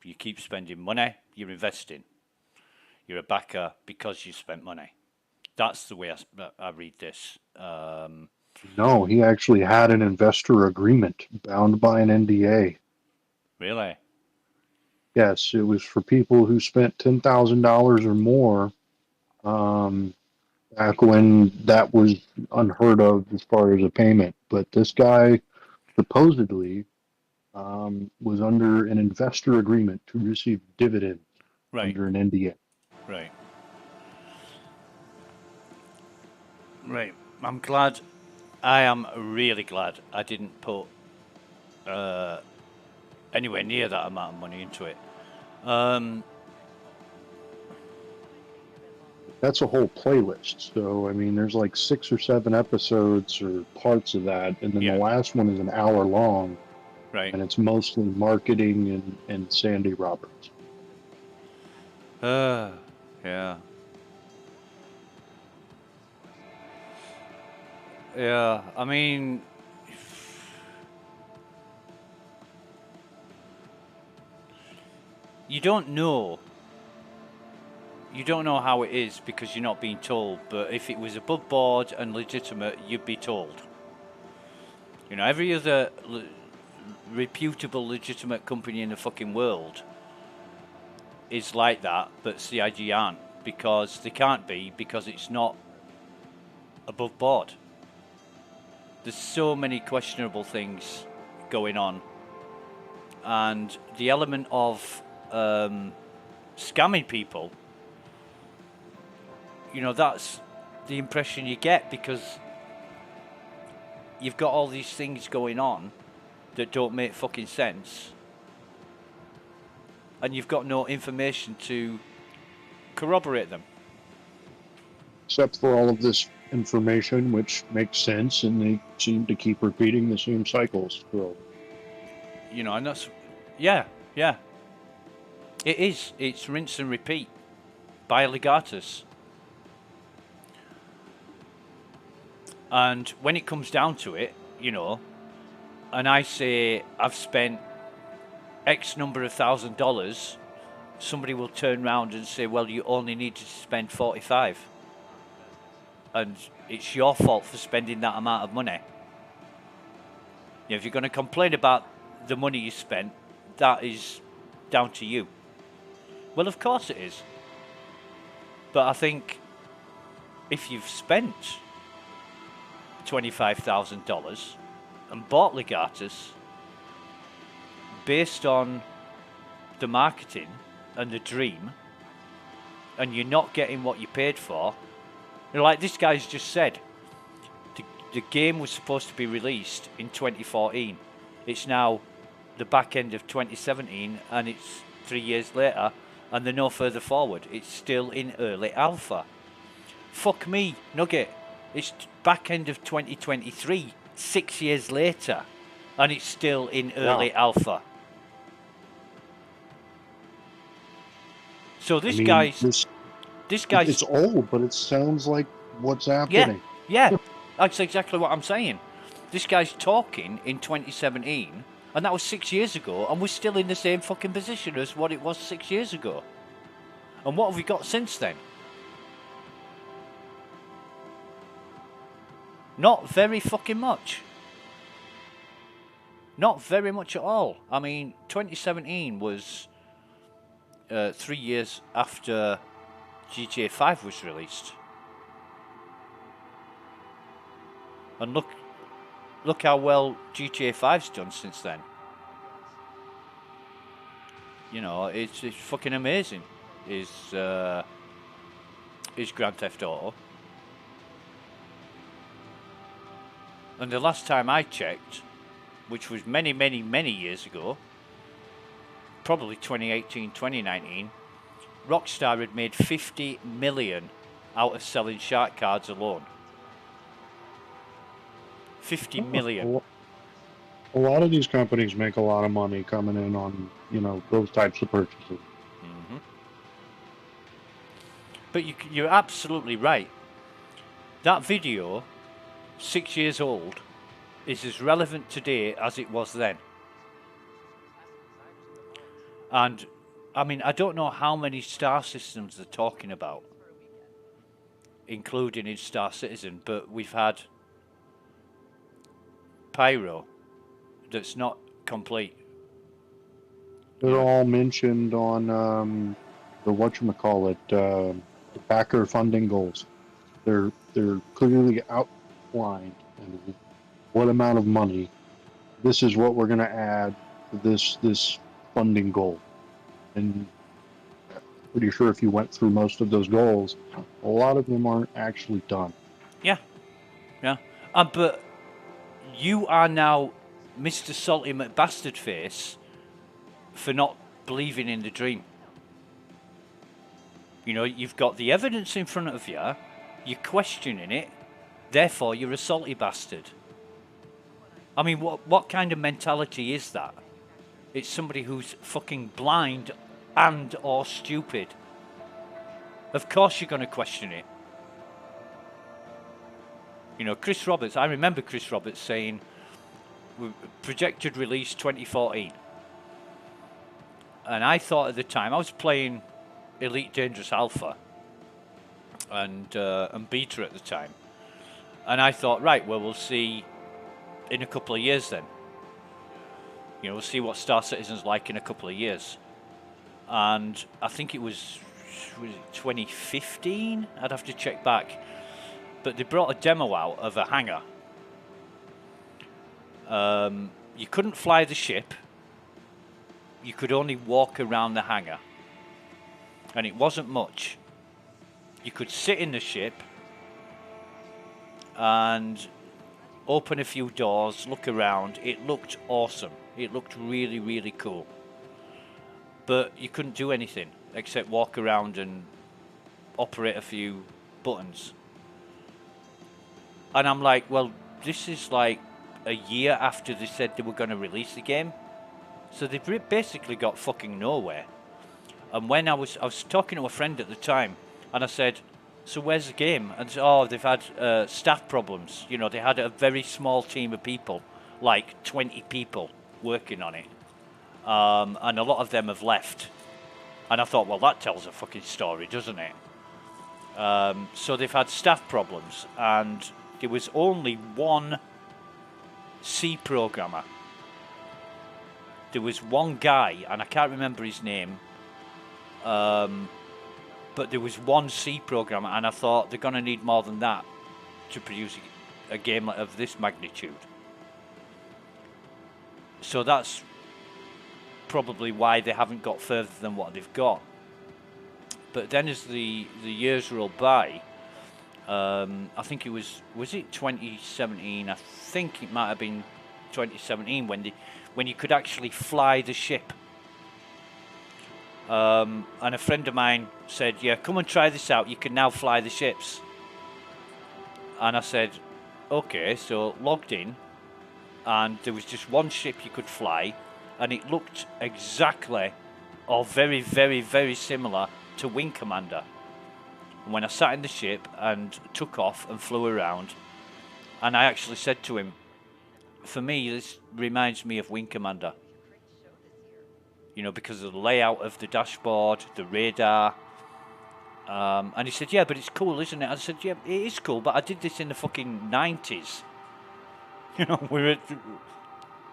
You keep spending money, you're investing. You're a backer because you spent money. That's the way I read this. No, he actually had an investor agreement bound by an NDA. Really? Yes, it was for people who spent $10,000 or more, back when that was unheard of as far as a payment. But this guy supposedly was under an investor agreement to receive dividends under an NDA. Right. Right. I'm glad. I am really glad I didn't put anywhere near that amount of money into it. That's a whole playlist. So, I mean, there's like 6 or 7 episodes or parts of that. And then the last one is an hour long. Right. And it's mostly marketing and Sandy Roberts. Yeah. Yeah, I mean, you don't know. You don't know how it is because you're not being told. But if it was above board and legitimate, you'd be told. You know, every other reputable, legitimate company in the fucking world is like that, but CIG aren't because they can't be because it's not above board. There's so many questionable things going on, and the element of scamming people, you know, that's the impression you get because you've got all these things going on that don't make fucking sense, and you've got no information to corroborate them. Except for all of this information, which makes sense, and they seem to keep repeating the same cycles. So, you know, and that's, yeah. It is. It's rinse and repeat by Legatus. And when it comes down to it, you know, and I say I've spent X number of $1,000, somebody will turn around and say, well, you only needed to spend 45. And it's your fault for spending that amount of money. You know, if you're going to complain about the money you spent, that is down to you. Well, of course it is. But I think if you've spent $25,000 and bought Legatus based on the marketing and the dream, and you're not getting what you paid for, you know, like this guy's just said, the game was supposed to be released in 2014. It's now the back end of 2017, and it's 3 years later, and they're no further forward. It's still in early alpha. Fuck me, Nugget. It's back end of 2023, 6 years later, and it's still in early alpha. So this guy's... It's old, but it sounds like what's happening. Yeah, that's exactly what I'm saying. This guy's talking in 2017, and that was 6 years ago, and we're still in the same fucking position as what it was 6 years ago. And what have we got since then? Not very fucking much. Not very much at all. I mean, 2017 was 3 years after GTA 5 was released. And look how well GTA 5's done since then. You know, it's fucking amazing. Is Grand Theft Auto. And the last time I checked, which was many, many, many years ago, probably 2018, 2019, Rockstar had made 50 million out of selling shark cards alone. 50 million. A lot of these companies make a lot of money coming in on, you know, those types of purchases. But you're absolutely right. That video, 6 years old, is as relevant today as it was then. And, I mean, I don't know how many star systems they're talking about, including in Star Citizen, but we've had Pyro that's not complete. They're all mentioned on the whatchamacallit, the backer funding goals. They're clearly outlined and what amount of money. This is what we're going to add to this funding goal. And I'm pretty sure if you went through most of those goals, a lot of them aren't actually done. Yeah. But you are now Mr. Salty McBastardface for not believing in the dream. You know, you've got the evidence in front of you, you're questioning it, therefore you're a salty bastard. I mean, what kind of mentality is that? It's somebody who's fucking blind and or stupid. Of course you're going to question it. You know, Chris Roberts, I remember Chris Roberts saying, projected release 2014. And I thought at the time, I was playing Elite Dangerous Alpha and Beta at the time. And I thought, right, well, we'll see in a couple of years then. You know, we'll see what Star Citizen's like in a couple of years. And I think it was 2015? I'd have to check back. But they brought a demo out of a hangar. You couldn't fly the ship. You could only walk around the hangar. And it wasn't much. You could sit in the ship and open a few doors, look around. It looked awesome. It looked really, really cool. But you couldn't do anything except walk around and operate a few buttons. And I'm like, well, this is like a year after they said they were going to release the game. So they've basically got fucking nowhere. And when I was talking to a friend at the time, and I said, so where's the game? And said, oh, they've had staff problems. You know, they had a very small team of people, like 20 people working on it. And a lot of them have left. And I thought, well, that tells a fucking story, doesn't it? So they've had staff problems, and there was only one C programmer. There was one guy, and I can't remember his name, but there was one C programmer, and I thought they're going to need more than that to produce a game of this magnitude. So that's probably why they haven't got further than what they've got. But then as the years rolled by, I think it was it 2017? I think it might have been 2017 when you could actually fly the ship. And a friend of mine said, yeah, come and try this out. You can now fly the ships. And I said, okay, so logged in, and there was just one ship you could fly, and it looked exactly or very, very, very similar to Wing Commander. And when I sat in the ship and took off and flew around, and I actually said to him, for me, this reminds me of Wing Commander. You know, because of the layout of the dashboard, the radar. And he said, yeah, but it's cool, isn't it? I said, yeah, it is cool, but I did this in the fucking 90s. You know, we're at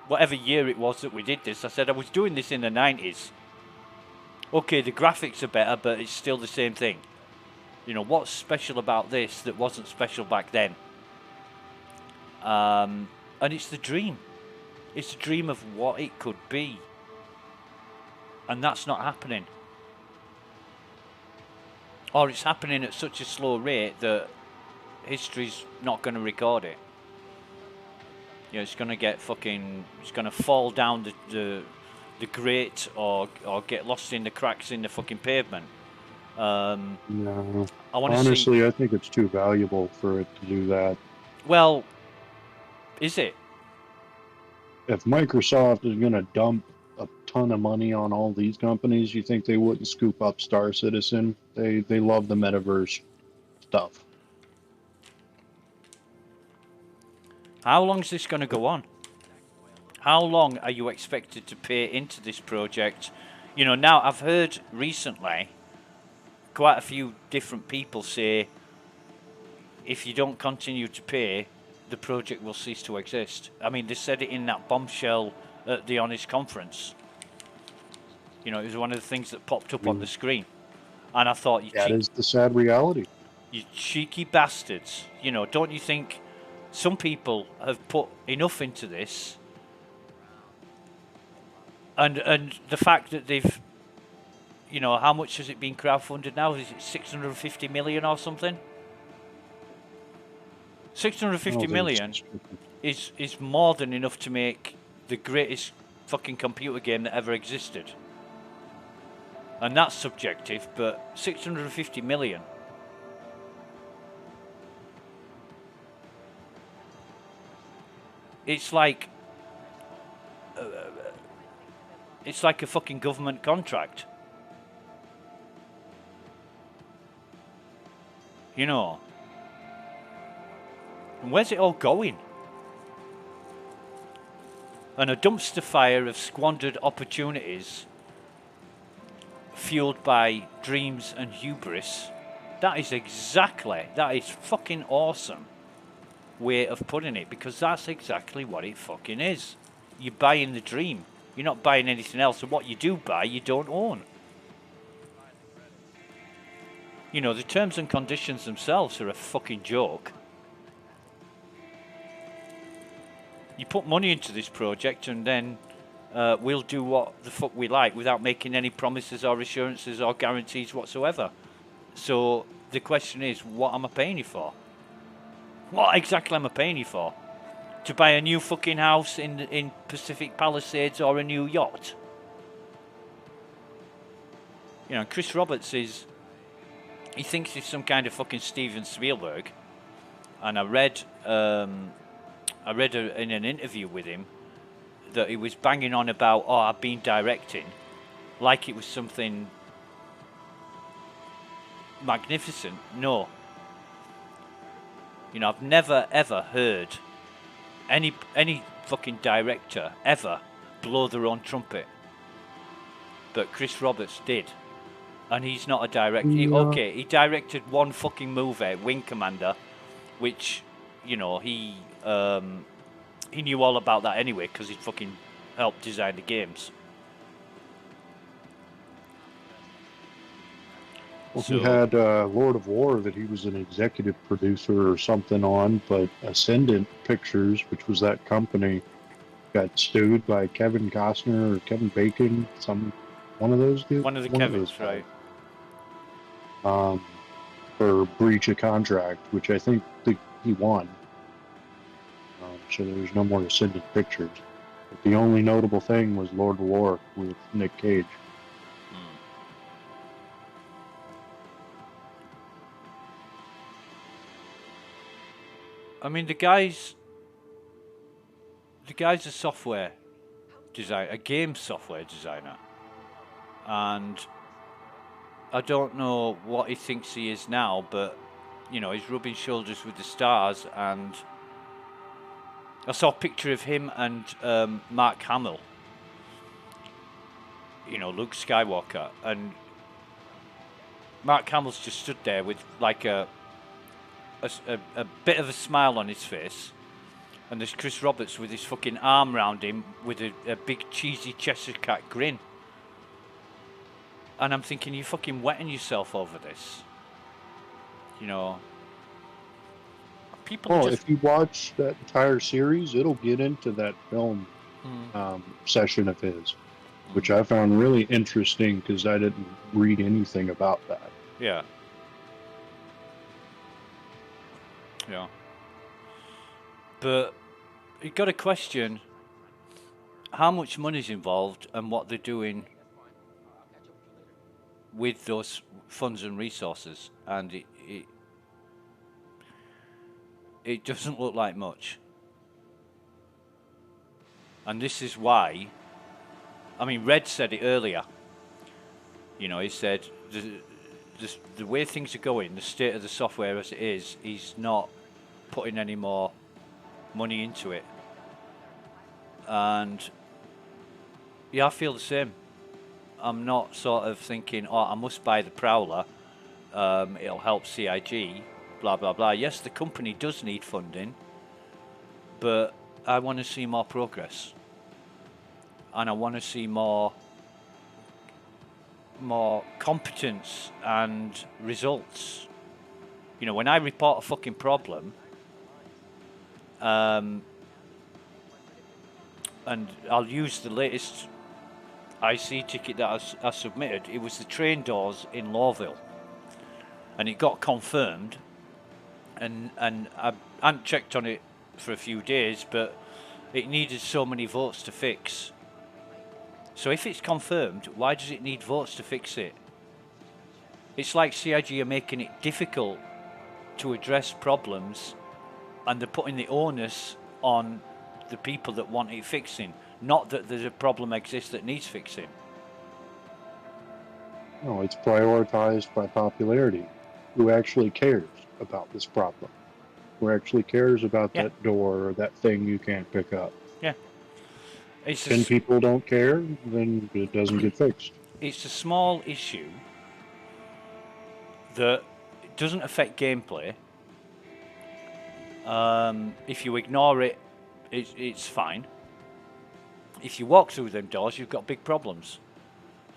whatever year it was that we did this. I said, I was doing this in the 90s. Okay, the graphics are better, but it's still the same thing. You know, what's special about this that wasn't special back then? And it's the dream. It's a dream of what it could be. And that's not happening. Or it's happening at such a slow rate that history's not going to record it. You know, it's going to get fucking... It's going to fall down the grate or get lost in the cracks in the fucking pavement. No. I want to see... Honestly, I think it's too valuable for it to do that. Well, is it? If Microsoft is going to dump a ton of money on all these companies, you think they wouldn't scoop up Star Citizen? They love the metaverse stuff. How long is this going to go on? How long are you expected to pay into this project? You know, now I've heard recently quite a few different people say if you don't continue to pay, the project will cease to exist. I mean, they said it in that bombshell at the Honest conference. You know, it was one of the things that popped up on the screen. And I thought, that is the sad reality. You cheeky bastards. You know, don't you think some people have put enough into this? And the fact that they've, you know, how much has it been crowdfunded now? Is it 650 million or something? 650 million is more than enough to make the greatest fucking computer game that ever existed. And that's subjective, but 650 million. It's like a fucking government contract. You know. And where's it all going? And a dumpster fire of squandered opportunities fueled by dreams and hubris. That is fucking awesome way of putting it, because that's exactly what it fucking is. You're buying the dream. You're not buying anything else, and what you do buy, you don't own. You know, the terms and conditions themselves are a fucking joke. You put money into this project and then we'll do what the fuck we like without making any promises or assurances or guarantees whatsoever. So the question is, what am I paying you for? What exactly am I paying you for? To buy a new fucking house in Pacific Palisades or a new yacht? You know, Chris Roberts is... He thinks he's some kind of fucking Steven Spielberg. And I read in an interview with him that he was banging on about, oh, I've been directing, like it was something magnificent. No. You know, I've never ever heard any fucking director ever blow their own trumpet. But Chris Roberts did. And he's not a director. Okay, he directed one fucking movie, Wing Commander, which, you know, he knew all about that anyway because he fucking helped design the games. Well, he had Lord of War that he was an executive producer or something on, but Ascendant Pictures, which was that company, got sued by Kevin Costner or Kevin Bacon, one of those dudes. One of the Kevins, right? For breach of contract, which I think he won. So there's no more Ascendant Pictures. But the only notable thing was Lord of War with Nick Cage. I mean, the guy's a software designer, a game software designer, and I don't know what he thinks he is now, but you know, he's rubbing shoulders with the stars. And I saw a picture of him and Mark Hamill, you know, Luke Skywalker, and Mark Hamill's just stood there with like a bit of a smile on his face, and there's Chris Roberts with his fucking arm round him with a big cheesy Cheshire Cat grin. And I'm thinking, you're fucking wetting yourself over this. You know. People are Well, just if you watch that entire series, it'll get into that film session of his, which I found really interesting because I didn't read anything about that. yeah. Yeah. But you got to question how much money's involved and what they're doing with those funds and resources, and it doesn't look like much. And this is why, I mean, Red said it earlier. You know, he said the way things are going, the state of the software as it is, he's not putting any more money into it. And yeah, I feel the same. I'm not sort of thinking, oh, I must buy the Prowler. It'll help CIG, blah, blah, blah. Yes, the company does need funding, but I want to see more progress. And I want to see more competence and results. You know, when I report a fucking problem, and I'll use the latest IC ticket that I submitted. It was the train doors in Lawville, and it got confirmed. And I hadn't checked on it for a few days, but it needed so many votes to fix. So if it's confirmed, why does it need votes to fix it? It's like CIG are making it difficult to address problems, and they're putting the onus on the people that want it fixing, not that there's a problem exists that needs fixing. No, it's prioritized by popularity. Who actually cares about this problem? Who actually cares about that door or that thing you can't pick up? Yeah. It's 10 people don't care, then it doesn't get fixed. It's a small issue that doesn't affect gameplay. If you ignore it, it's fine. If you walk through them doors, you've got big problems.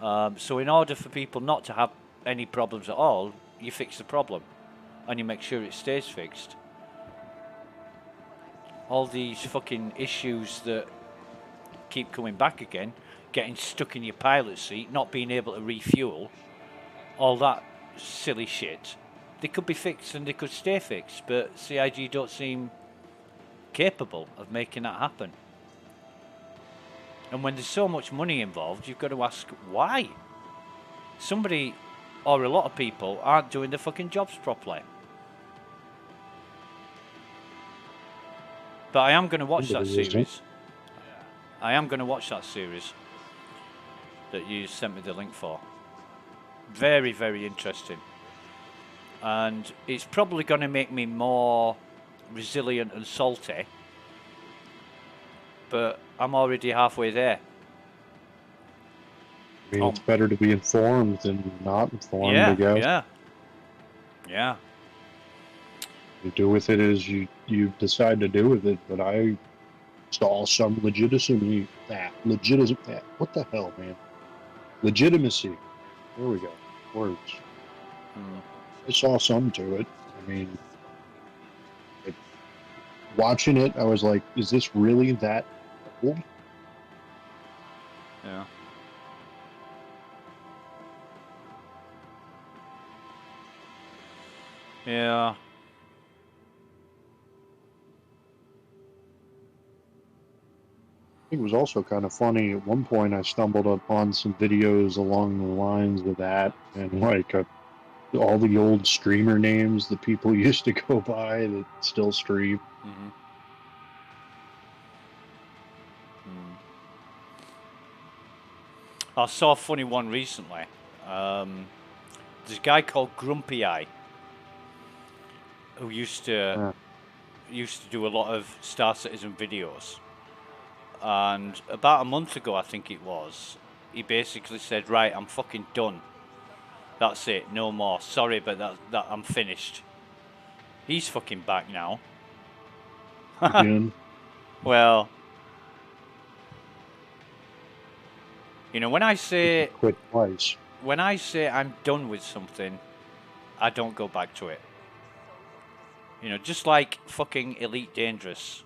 So in order for people not to have any problems at all, you fix the problem and you make sure it stays fixed. All these fucking issues that keep coming back again, getting stuck in your pilot seat, not being able to refuel, all that silly shit, they could be fixed and they could stay fixed, but CIG don't seem capable of making that happen. And when there's so much money involved, you've got to ask why. Somebody, or a lot of people, aren't doing their fucking jobs properly. But I am going to watch that series. I am going to watch that series that you sent me the link for. Very, very interesting. And it's probably going to make me more resilient and salty. But I'm already halfway there. I mean, it's better to be informed than not informed, I guess. Yeah. You do with it as you decide to do with it, but I saw some legitimacy. What the hell, man? Legitimacy. There we go. Words. I saw some to it. I mean, watching it, I was like, is this really that old? Yeah. Yeah. It was also kind of funny. At one point, I stumbled upon some videos along the lines of that, and like all the old streamer names that people used to go by that still stream. I saw a funny one recently. There's a guy called Grumpy Eye who used to do a lot of Star Citizen videos. And about a month ago, I think it was, he basically said, right, I'm fucking done. That's it, no more. Sorry, but that I'm finished. He's fucking back now. Again. Well, you know, when I say quit twice. When I say I'm done with something, I don't go back to it. You know, just like fucking Elite Dangerous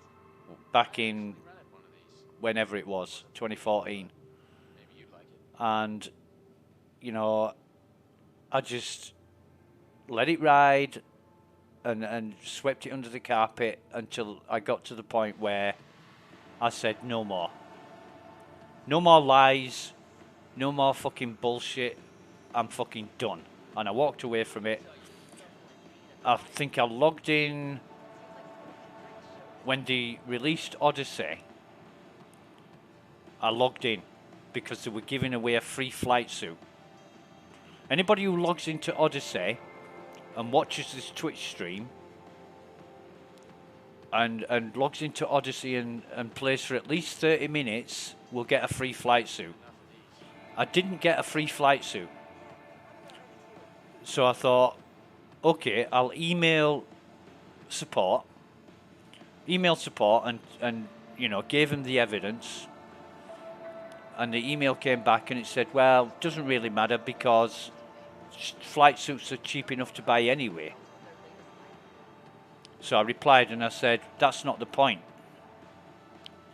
back in whenever it was, 2014. And, you know, I just let it ride and swept it under the carpet until I got to the point where I said no more. No more lies, no more fucking bullshit. I'm fucking done. And I walked away from it. I think I logged in when they released Odyssey. I logged in because they were giving away a free flight suit. Anybody who logs into Odyssey and watches this Twitch stream and logs into Odyssey and plays for at least 30 minutes will get a free flight suit. I didn't get a free flight suit. So I thought, okay, I'll email support and you know, gave him the evidence. And the email came back and it said, well, it doesn't really matter because flight suits are cheap enough to buy anyway. So I replied and I said, that's not the point.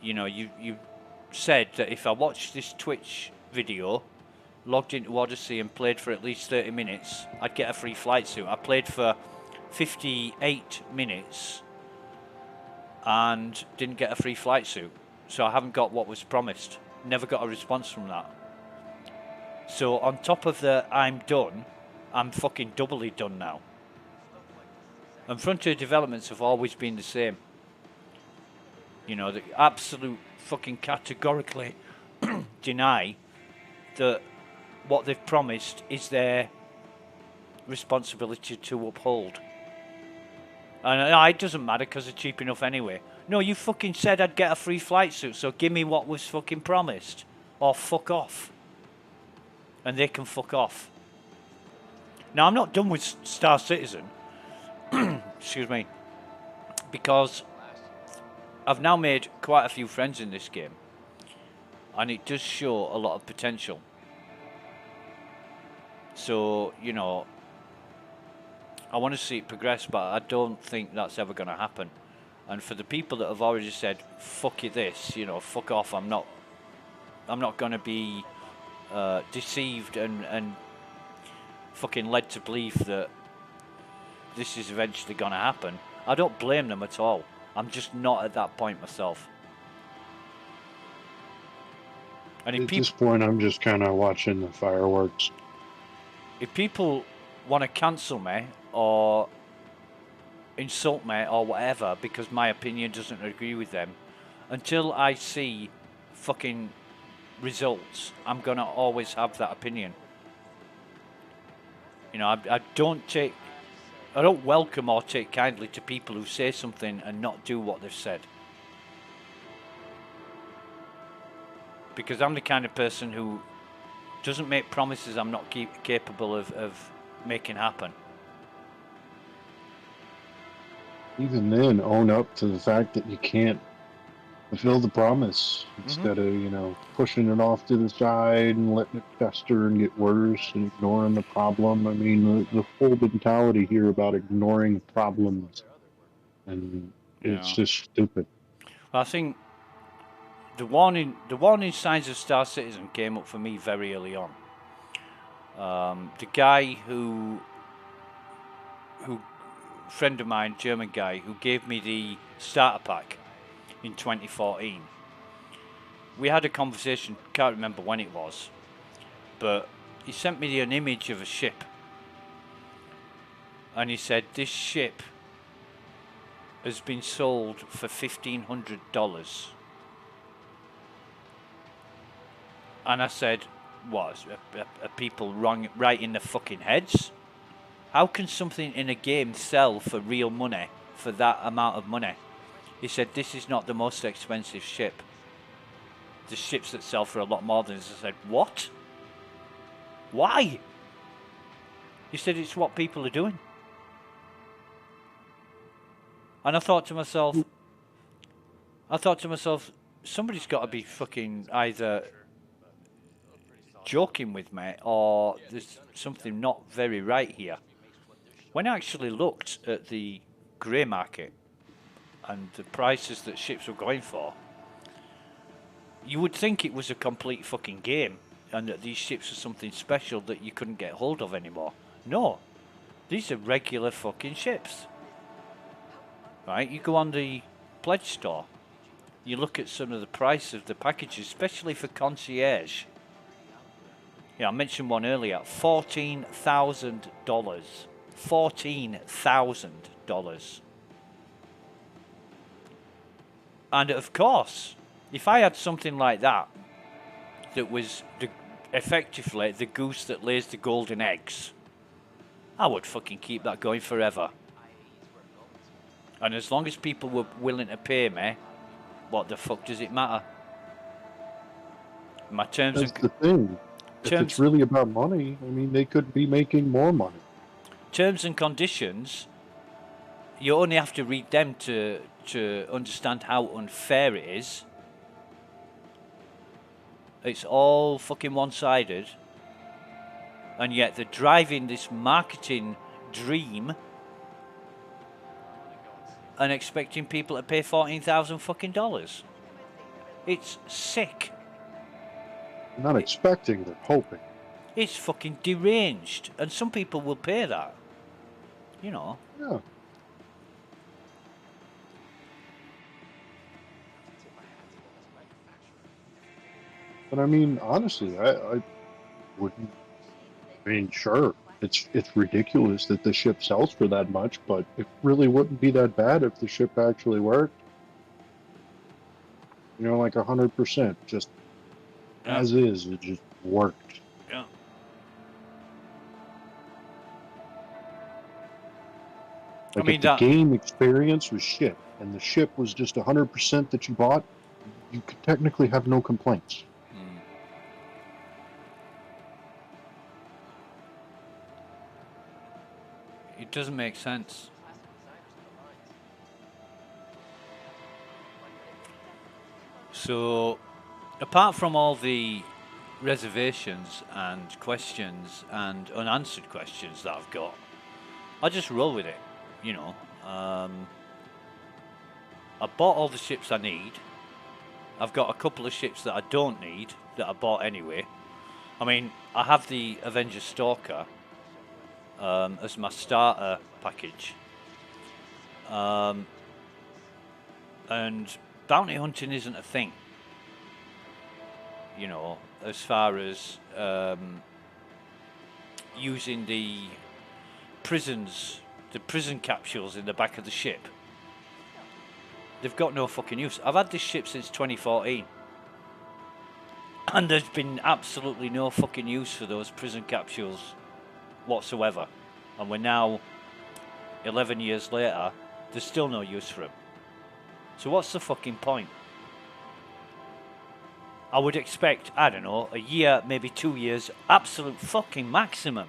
You know, you said that if I watched this Twitch video, logged into Odyssey and played for at least 30 minutes, I'd get a free flight suit. I played for 58 minutes and didn't get a free flight suit. So I haven't got what was promised. Never got a response from that. So on top of the I'm done, I'm fucking doubly done now. And Frontier Developments have always been the same. You know, they absolute fucking categorically deny that what they've promised is their responsibility to uphold. And it doesn't matter because they're cheap enough anyway. No, you fucking said I'd get a free flight suit, so give me what was fucking promised. Or fuck off. And they can fuck off. Now, I'm not done with Star Citizen. Excuse me. Because I've now made quite a few friends in this game. And it does show a lot of potential. So, you know, I want to see it progress, but I don't think that's ever going to happen. And for the people that have already said, fuck you this, you know, fuck off, I'm not going to be deceived and fucking led to believe that this is eventually going to happen. I don't blame them at all. I'm just not at that point myself. And if At this point, I'm just kind of watching the fireworks. If people want to cancel me or insult me or whatever because my opinion doesn't agree with them, until I see fucking results, I'm gonna always have that opinion. You know, I don't welcome or take kindly to people who say something and not do what they've said. Because I'm the kind of person who doesn't make promises I'm not capable of making happen. Even then, own up to the fact that you can't fulfill the promise instead of, you know, pushing it off to the side and letting it fester and get worse and ignoring the problem. I mean, the whole mentality here about ignoring problems, and it's just stupid. I think the warning signs of Star Citizen came up for me very early on. The guy who friend of mine, German guy, who gave me the starter pack in 2014. We had a conversation, can't remember when it was, but he sent me an image of a ship. And he said, this ship has been sold for $1,500. And I said, what, are people wrong, right in their fucking heads? How can something in a game sell for real money, for that amount of money? He said, this is not the most expensive ship. The ships that sell for a lot more than this. I said, what? Why? He said, it's what people are doing. And I thought to myself, somebody's got to be fucking either joking with me or there's something not very right here. When I actually looked at the grey market and the prices that ships were going for, you would think it was a complete fucking game and that these ships are something special that you couldn't get hold of anymore. No, these are regular fucking ships. Right, you go on the pledge store, you look at some of the price of the packages, especially for concierge. Yeah, I mentioned one earlier, $14,000. $14,000. And of course, if I had something like that, that was effectively the goose that lays the golden eggs, I would fucking keep that going forever. And as long as people were willing to pay me, what the fuck does it matter? My terms That's and the thing. If it's really about money, I mean, they could be making more money. terms and conditions, you only have to read them to understand how unfair it is. It's all fucking one-sided, and yet they're driving this marketing dream and expecting people to pay $14,000 fucking dollars. It's sick. They're not expecting, they're hoping. It's fucking deranged, and some people will pay that. You know. Yeah. But I mean, honestly, I wouldn't. I mean, sure, it's ridiculous that the ship sells for that much, but it really wouldn't be that bad if the ship actually worked. You know, like 100%, just as is, it just worked. Yeah. Like I mean, if the game experience was shit, and the ship was just 100% that you bought, you could technically have no complaints. It doesn't make sense. So, apart from all the reservations and questions and unanswered questions that I've got, I just roll with it, you know. I bought all the ships I need. I've got a couple of ships that I don't need that I bought anyway. I mean, I have the Avenger Stalker as my starter package. And bounty hunting isn't a thing. You know, as far as using the prison capsules in the back of the ship. They've got no fucking use. I've had this ship since 2014. And there's been absolutely no fucking use for those prison capsules whatsoever. And we're now 11 years later, there's still no use for them. So what's the fucking point? I would expect, I don't know, a year, maybe 2 years, absolute fucking maximum,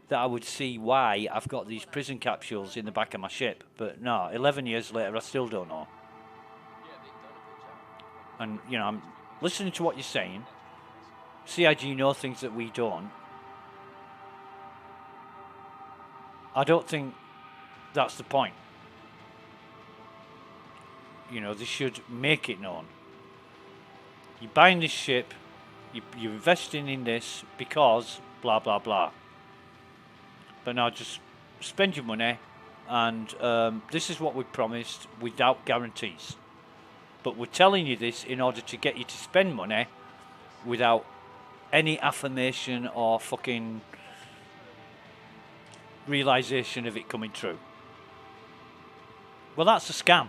that I would see why I've got these prison capsules in the back of my ship. But no, 11 years later, I still don't know. And, you know, I'm listening to what you're saying. CIG know things that we don't. I don't think that's the point. You know, they should make it known. You're buying this ship, you're investing in this because blah, blah, blah. But now just spend your money, and this is what we promised without guarantees. But we're telling you this in order to get you to spend money without any affirmation or fucking realization of it coming true. Well, that's a scam.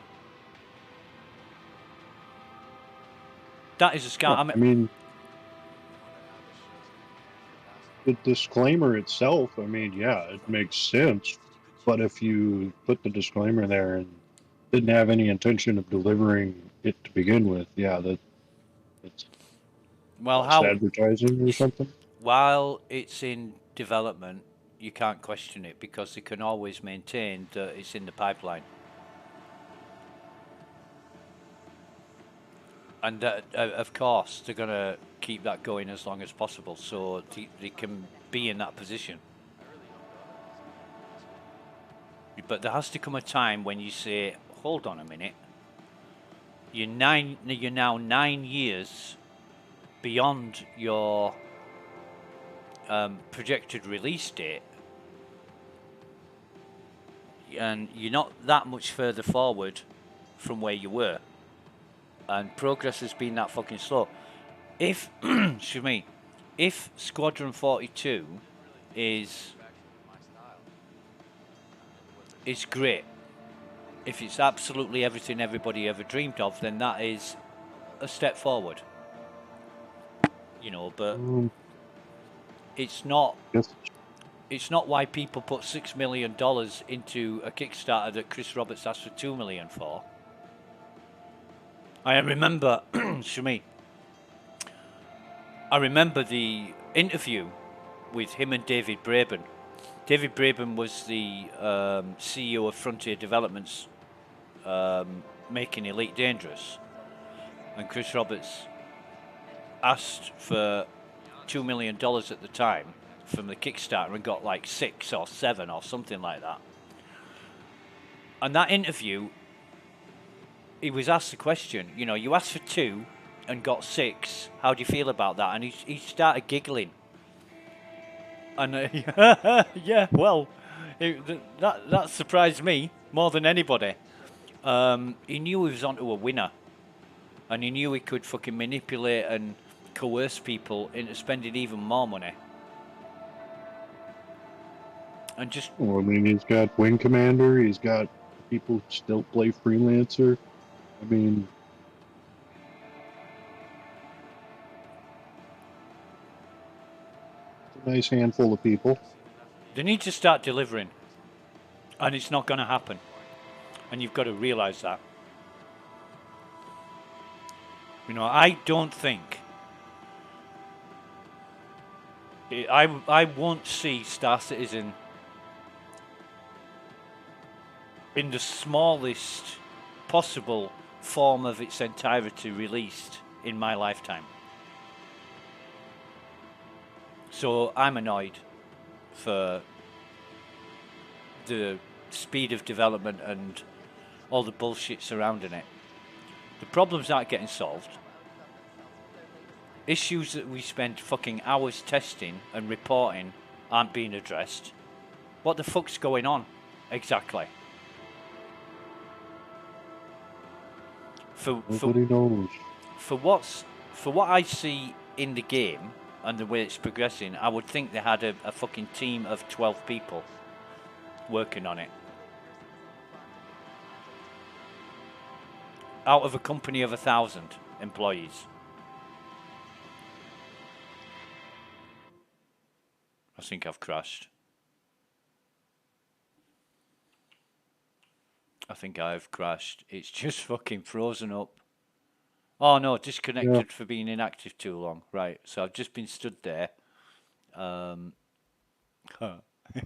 That is a scam. I mean, the disclaimer itself, I mean, yeah, it makes sense. But if you put the disclaimer there and didn't have any intention of delivering it to begin with, yeah, it's advertising or something. While it's in development, you can't question it because they can always maintain that it's in the pipeline. And of course, they're going to keep that going as long as possible so they can be in that position. But there has to come a time when you say, hold on a minute. You're now 9 years beyond your projected release date, and you're not that much further forward from where you were, and progress has been that fucking slow. If excuse me, if Squadron 42 is great, if it's absolutely everything everybody ever dreamed of, then that is a step forward, you know. But it's not. Yes. It's not why people put $6 million into a Kickstarter that Chris Roberts asked for $2 million for. I remember, Shami, I remember the interview with him and David Braben. David Braben was the CEO of Frontier Developments, making Elite Dangerous, and Chris Roberts asked for $2 million at the time from the Kickstarter and got like 6 or 7 or something like that. And that interview, he was asked the question, you know, you asked for 2 and got 6. How do you feel about that? And he started giggling. And yeah, well, that surprised me more than anybody. He knew he was onto a winner, and he knew he could fucking manipulate and coerce people into spending even more money. And just, Well, I mean, he's got Wing Commander. He's got people who still play Freelancer. I mean, it's a nice handful of people. they need to start delivering, and it's not going to happen. And you've got to realize that. You know, I don't think I won't see Star Citizen in the smallest possible form of its entirety released in my lifetime. So I'm annoyed for the speed of development and all the bullshit surrounding it. The problems aren't getting solved. Issues that we spend fucking hours testing and reporting aren't being addressed. What the fuck's going on exactly? Nobody knows. For what I see in the game and the way it's progressing, I would think they had a fucking team of 12 people working on it. Out of a company of 1,000 employees. I think I've crashed. I think I've crashed. It's just fucking frozen up. Oh no, disconnected for being inactive too long. Right, so I've just been stood there.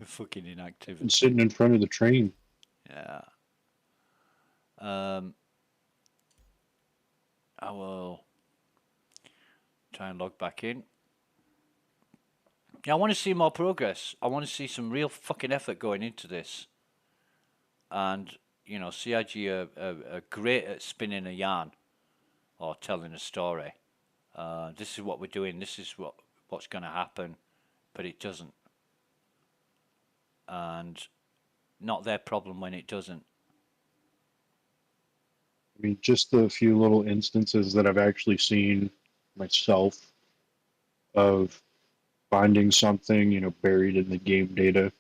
Fucking inactive. And sitting in front of the train. Yeah. I will try and log back in. Yeah, I want to see more progress. I want to see some real fucking effort going into this. And, you know, CIG are great at spinning a yarn or telling a story. This is what we're doing. This is what's going to happen. But it doesn't. And not their problem when it doesn't. I mean, just the few little instances that I've actually seen myself of finding something, you know, buried in the game data,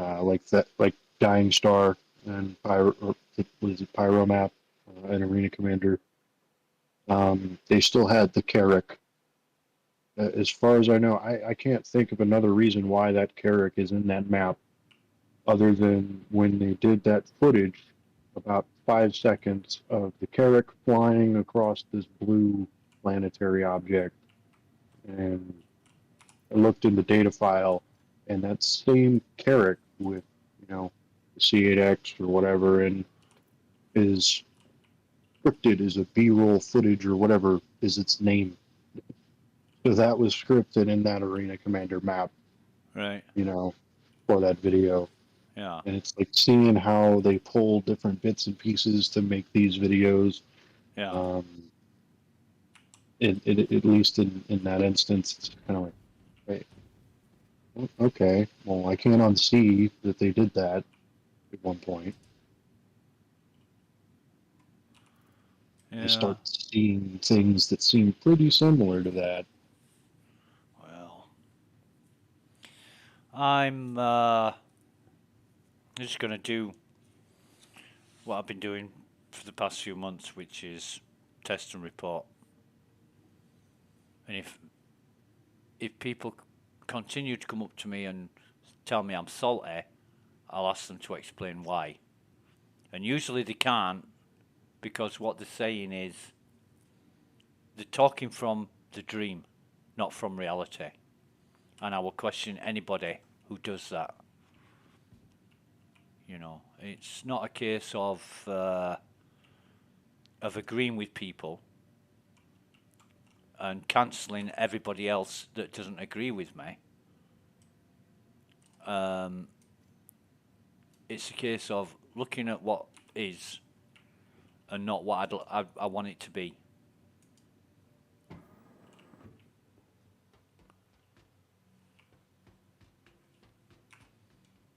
like Dying Star and Pyro Map and Arena Commander. They still had the Carrack. As far as I know, I can't think of another reason why that Carrack is in that map, other than when they did that footage, about 5 seconds of the Carrack flying across this blue planetary object, and I looked in the data file, and that same Carrack with, you know, the C8X or whatever, and is scripted as a B-roll footage or whatever is its name. So that was scripted in that Arena Commander map, Right. you know, for that video. Yeah. And it's like seeing how they pull different bits and pieces to make these videos. Yeah. At least in that instance, it's kind of like, wait, okay, well, I can't unsee that they did that at one point. I Yeah. start seeing things that seem pretty similar to that. Well, I'm just gonna do what I've been doing for the past few months, which is test and report. And if people continue to come up to me and tell me I'm salty, I'll ask them to explain why. And usually they can't, because what they're saying is they're talking from the dream, not from reality. And I will question anybody who does that. You know, it's not a case of agreeing with people and cancelling everybody else that doesn't agree with me. It's a case of looking at what is and not what I want it to be.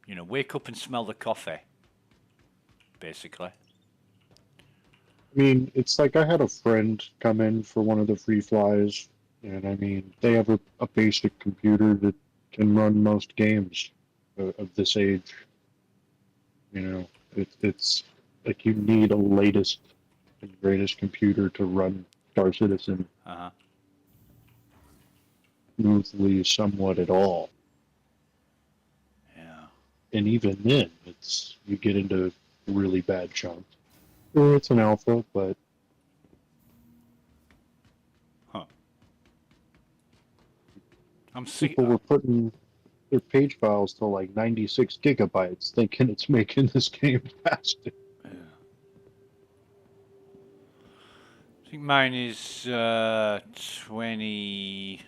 You know, wake up and smell the coffee, basically. I mean, it's like I had a friend come in for one of the free flies, and I mean, they have a basic computer that can run most games of this age. You know, it's like you need a latest and greatest computer to run Star Citizen Uh-huh. smoothly, somewhat at all. Yeah. And even then, it's you get into really bad chunks. Sure, it's an alpha, but Huh. I'm sick. people were putting their page files to like 96 gigabytes, thinking it's making this game faster. Yeah. I think mine is 20,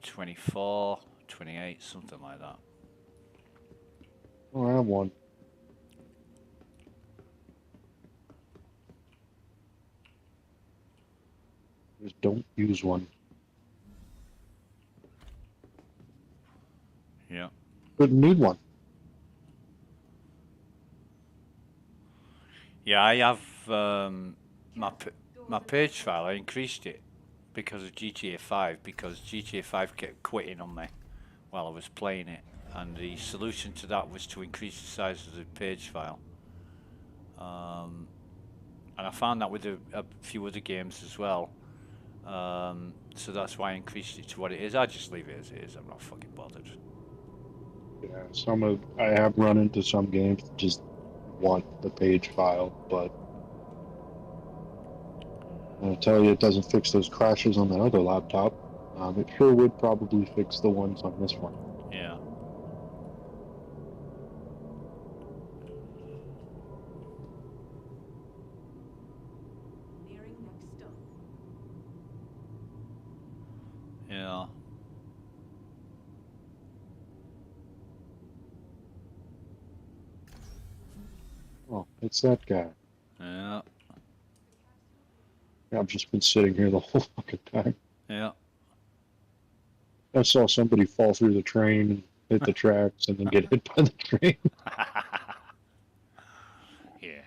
24, 28, something like that. Oh, I have one. Just don't use one. Yeah. Couldn't need one. Yeah, I have my page file. I increased it because of GTA 5, because GTA 5 kept quitting on me while I was playing it, and the solution to that was to increase the size of the page file. And I found that with a few other games as well. So that's why I increased it to what it is. I just leave it as it is. I'm not fucking bothered. Yeah, I have run into some games that just want the page file, but I'll tell you, it doesn't fix those crashes on the other laptop. It sure would probably fix the ones on this one. Yeah. Nearing next stop. Yeah. Oh, it's that guy. Yeah. I've just been sitting here the whole fucking time. Yeah. I saw somebody fall through the train and hit the tracks and then get hit by the train. Yeah.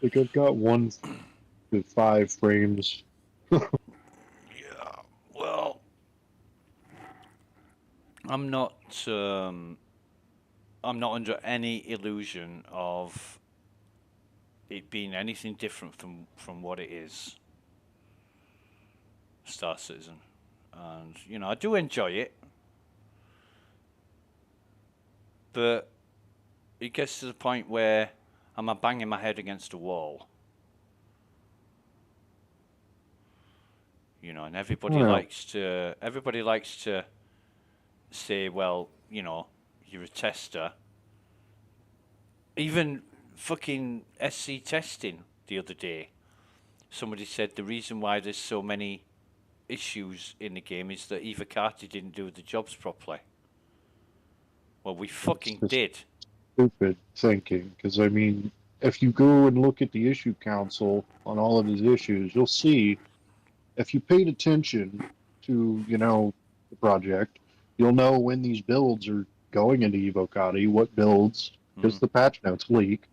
Like I've got 1 to 5 frames. Yeah. Well, I'm not under any illusion of it being anything different from what it is. Star Citizen. And you know, I do enjoy it. But it gets to the point where I'm banging my head against a wall. You know, and everybody Well, likes to say, well, you know, you're a tester. Even fucking SC testing the other day, somebody said the reason why there's so many issues in the game is that Eva Carty didn't do the jobs properly. Well, we fucking just did. stupid thinking. Because, I mean, if you go and look at the issue council on all of these issues, you'll see if you paid attention to, the project, you'll know when these builds are going into Evocati, what builds, because the patch notes leak.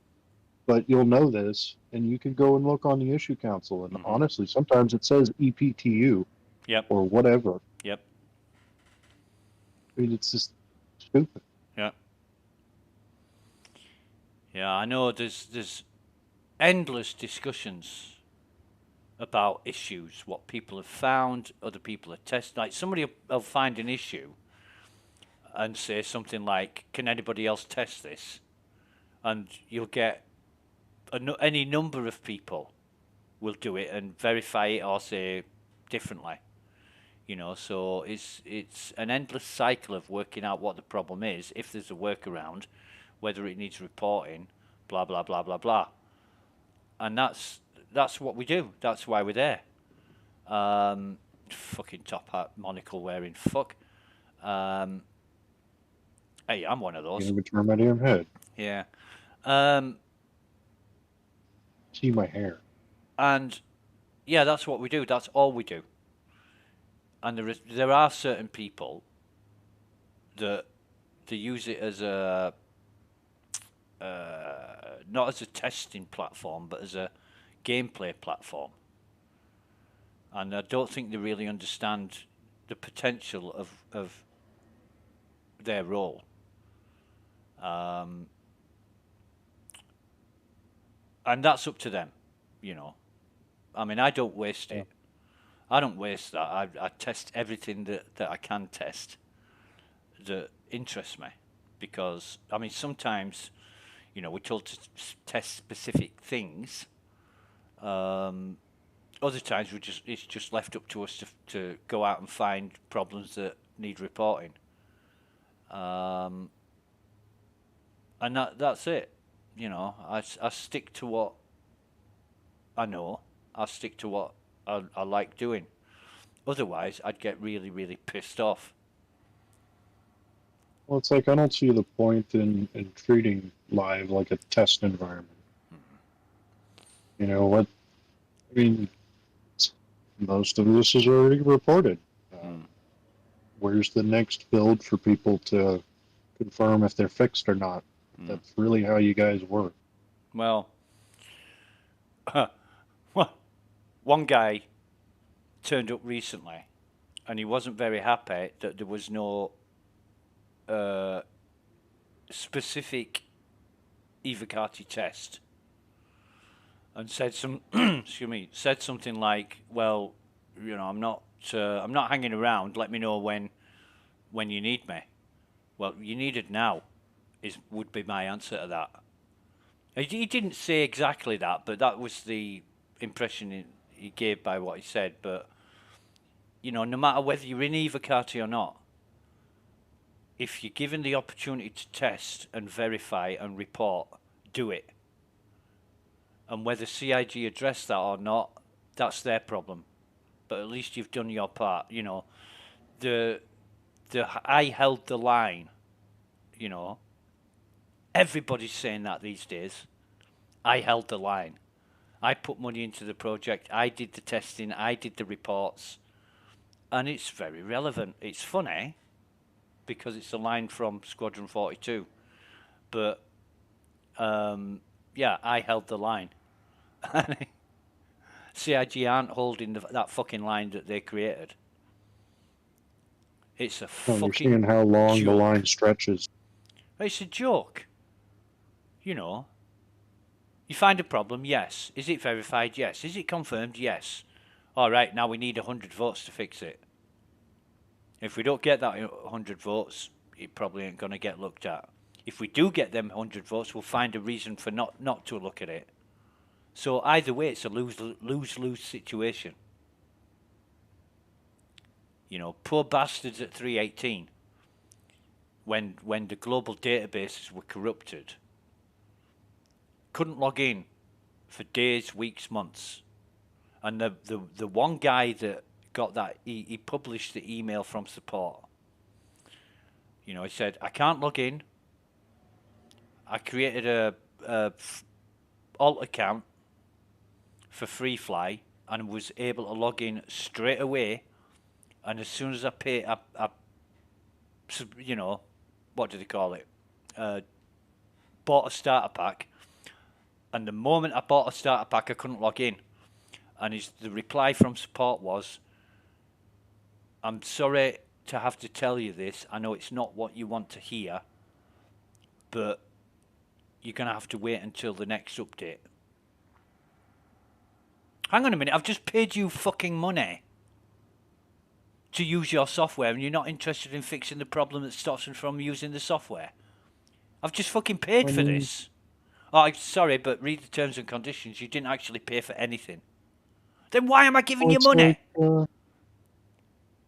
But you'll know this, and you can go and look on the issue council. And honestly, sometimes it says EPTU Yep. or whatever. Yep. I mean, it's just stupid. Yeah. Yeah, I know there's endless discussions about issues, what people have found, other people have tested. Like somebody will find an issue and say something like, "Can anybody else test this?" And you'll get any number of people will do it and verify it or say differently. So it's an endless cycle of working out what the problem is, if there's a workaround, whether it needs reporting, blah blah blah blah blah. And that's what we do. That's why we're there. Fucking top hat monocle wearing fuck. Hey, I'm one of those. You never turn my damn head. Yeah. See my hair. And yeah, that's what we do. That's all we do. And there are certain people that they use it as a not as a testing platform, but as a gameplay platform. And I don't think they really understand the potential of their role. And that's up to them, I mean, I don't waste it. I don't waste that. I test everything that I can test that interests me. Because, I mean, sometimes, we're told to test specific things. Other times it's just left up to us to go out and find problems that need reporting. And that's it. I stick to what I know. I stick to what I like doing. Otherwise, I'd get really, really pissed off. Well, it's like I don't see the point in treating live like a test environment. You know what? I mean, most of this is already reported. Where's the next build for people to confirm if they're fixed or not? That's really how you guys work. Well, one guy turned up recently, and he wasn't very happy that there was no specific Evocati test, and said said something like, "Well, I'm not hanging around. Let me know when you need me." Well, you needed now would be my answer to that. He didn't say exactly that, but that was the impression he gave by what he said. But no matter whether you're in Evocati or not, if you're given the opportunity to test and verify and report, do it. And whether CIG address that or not, that's their problem. But at least you've done your part. I held the line. Everybody's saying that these days. I held the line. I put money into the project. I did the testing. I did the reports. And it's very relevant. It's funny because it's a line from Squadron 42. But, yeah, I held the line. CIG aren't holding that fucking line that they created. It's a fucking understand how long joke. the line stretches. It's a joke. You find a problem, yes. Is it verified? Yes. Is it confirmed? Yes. All right, now we need 100 votes to fix it. If we don't get that 100 votes, it probably ain't going to get looked at. If we do get them 100 votes, we'll find a reason for not to look at it. So either way, it's a lose-lose situation. Poor bastards at 3.18, when the global databases were corrupted, couldn't log in for days, weeks, months. And the one guy that got that, he published the email from support. You know, he said, I can't log in. I created a alt account for FreeFly and was able to log in straight away. And as soon as I pay, you know, what do they call it? Bought a starter pack. And the moment I bought a starter pack, I couldn't log in. And the reply from support was, I'm sorry to have to tell you this. I know it's not what you want to hear, but you're going to have to wait until the next update. Hang on a minute, I've just paid you fucking money to use your software and you're not interested in fixing the problem that stops me from using the software. I've just fucking paid for this. Oh, I'm sorry, but read the terms and conditions. You didn't actually pay for anything. Then why am I giving you money? It's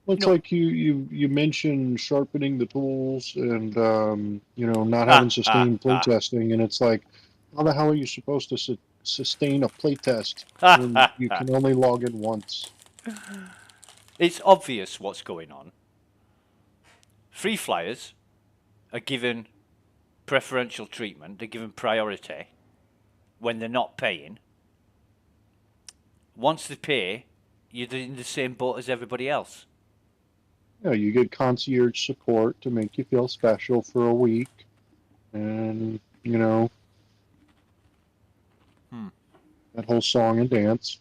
No. like you mentioned sharpening the tools and not having sustained playtesting, and it's like, how the hell are you supposed to sustain a playtest when you can only log in once? It's obvious what's going on. Free flyers are given preferential treatment. They're given priority when they're not paying. Once they pay, you're in the same boat as everybody else. Yeah, you get concierge support to make you feel special for a week, and that whole song and dance.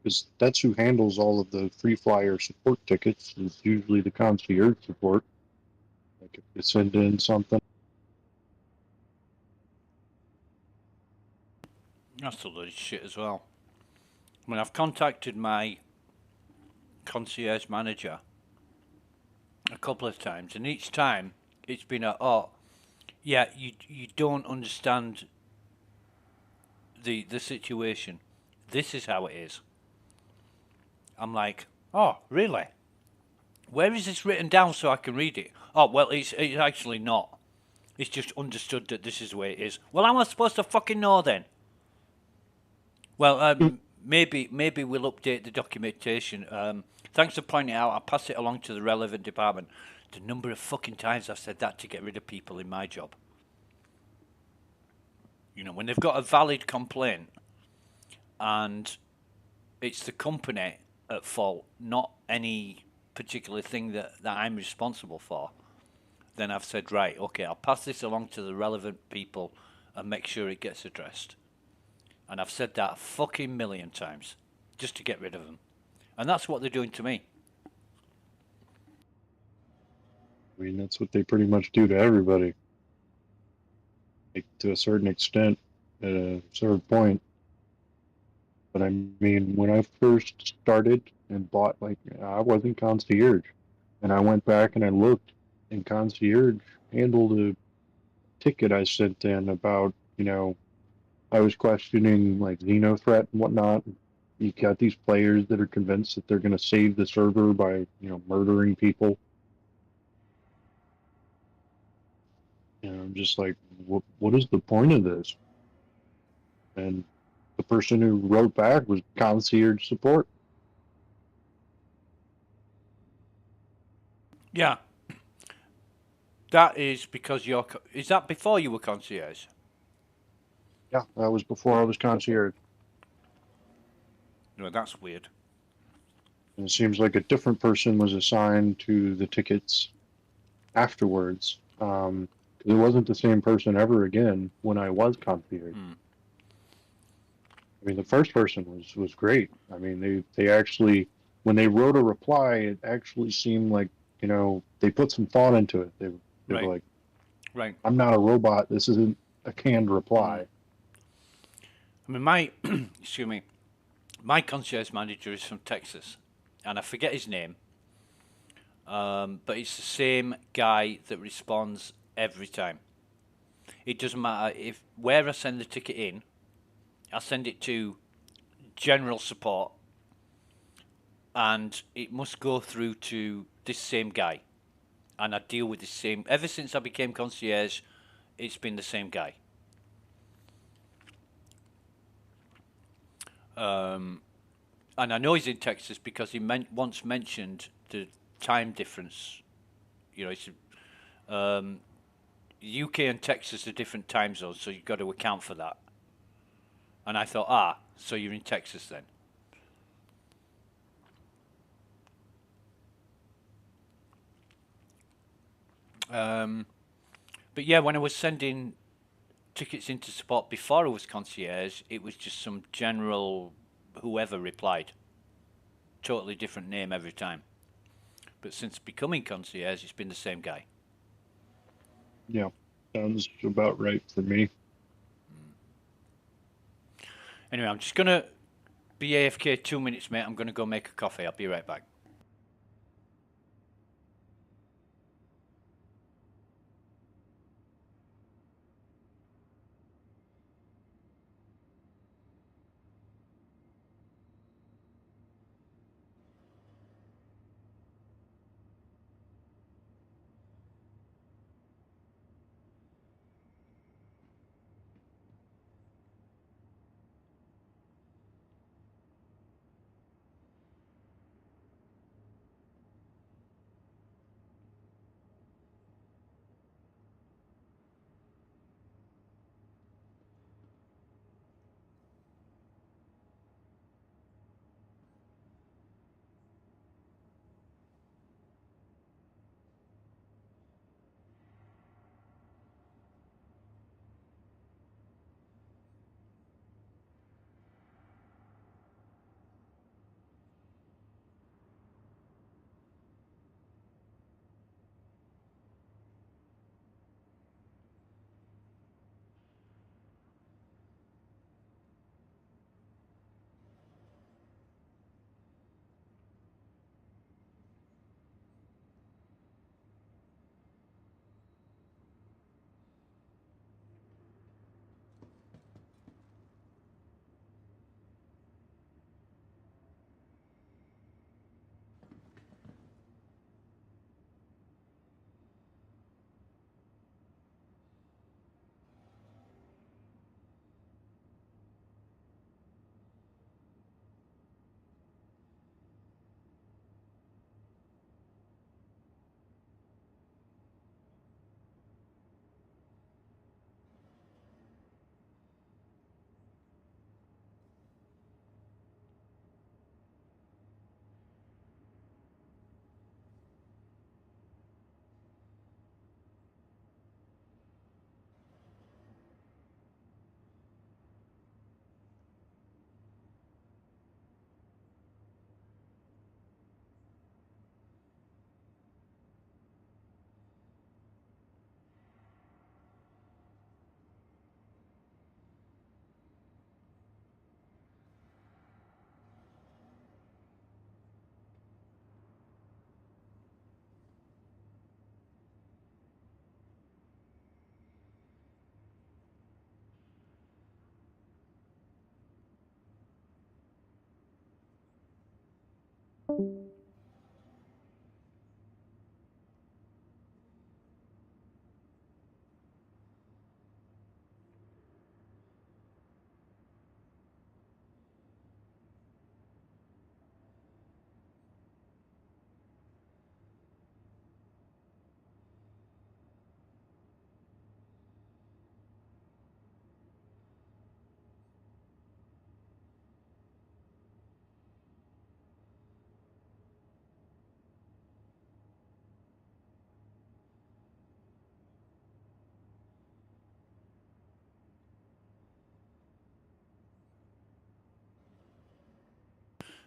Because that's who handles all of the free flyer support tickets. Is usually the concierge support. Like if you send in something. That's a load of shit as well. I mean, I've contacted my concierge manager a couple of times, and each time it's been you don't understand the situation. This is how it is. I'm like, oh, really? Where is this written down so I can read it? Oh, well, it's actually not. It's just understood that this is the way it is. Well, how am I supposed to fucking know then? Well, maybe we'll update the documentation. Thanks for pointing it out. I'll pass it along to the relevant department. The number of fucking times I've said that to get rid of people in my job. You know, when they've got a valid complaint and it's the company at fault, not any particular thing that I'm responsible for, then I've said, right, okay, I'll pass this along to the relevant people and make sure it gets addressed. And I've said that a fucking million times just to get rid of them. And that's what they're doing to me. I mean, that's what they pretty much do to everybody. Like, to a certain extent, at a certain point. But I mean, when I first started and bought, I wasn't concierge. And I went back and I looked, and concierge handled a ticket I sent in about, I was questioning like Xeno threat and whatnot. You got these players that are convinced that they're going to save the server by, murdering people. And I'm just like, what is the point of this? And the person who wrote back was concierge support. Yeah. That is because is that before you were concierge? Yeah, that was before I was concierge. No, that's weird. And it seems like a different person was assigned to the tickets afterwards. It wasn't the same person ever again when I was concierge. I mean, the first person was great. I mean, they actually, when they wrote a reply, it actually seemed like, they put some thought into it. They were like, right. I'm not a robot. This isn't a canned reply. I mean, excuse me, my concierge manager is from Texas, and I forget his name, but it's the same guy that responds every time. It doesn't matter where I send the ticket in, I send it to general support, and it must go through to this same guy, and I deal with the same. Ever since I became concierge, it's been the same guy. And I know he's in Texas because he once mentioned the time difference. You know, it's UK and Texas are different time zones, so you've got to account for that. And I thought, so you're in Texas then. But yeah, when I was sending tickets into support before I was concierge, it was just some general whoever replied. Totally different name every time. But since becoming concierge, it's been the same guy. Yeah, sounds about right for me. Anyway, I'm just going to be AFK 2 minutes, mate. I'm going to go make a coffee. I'll be right back.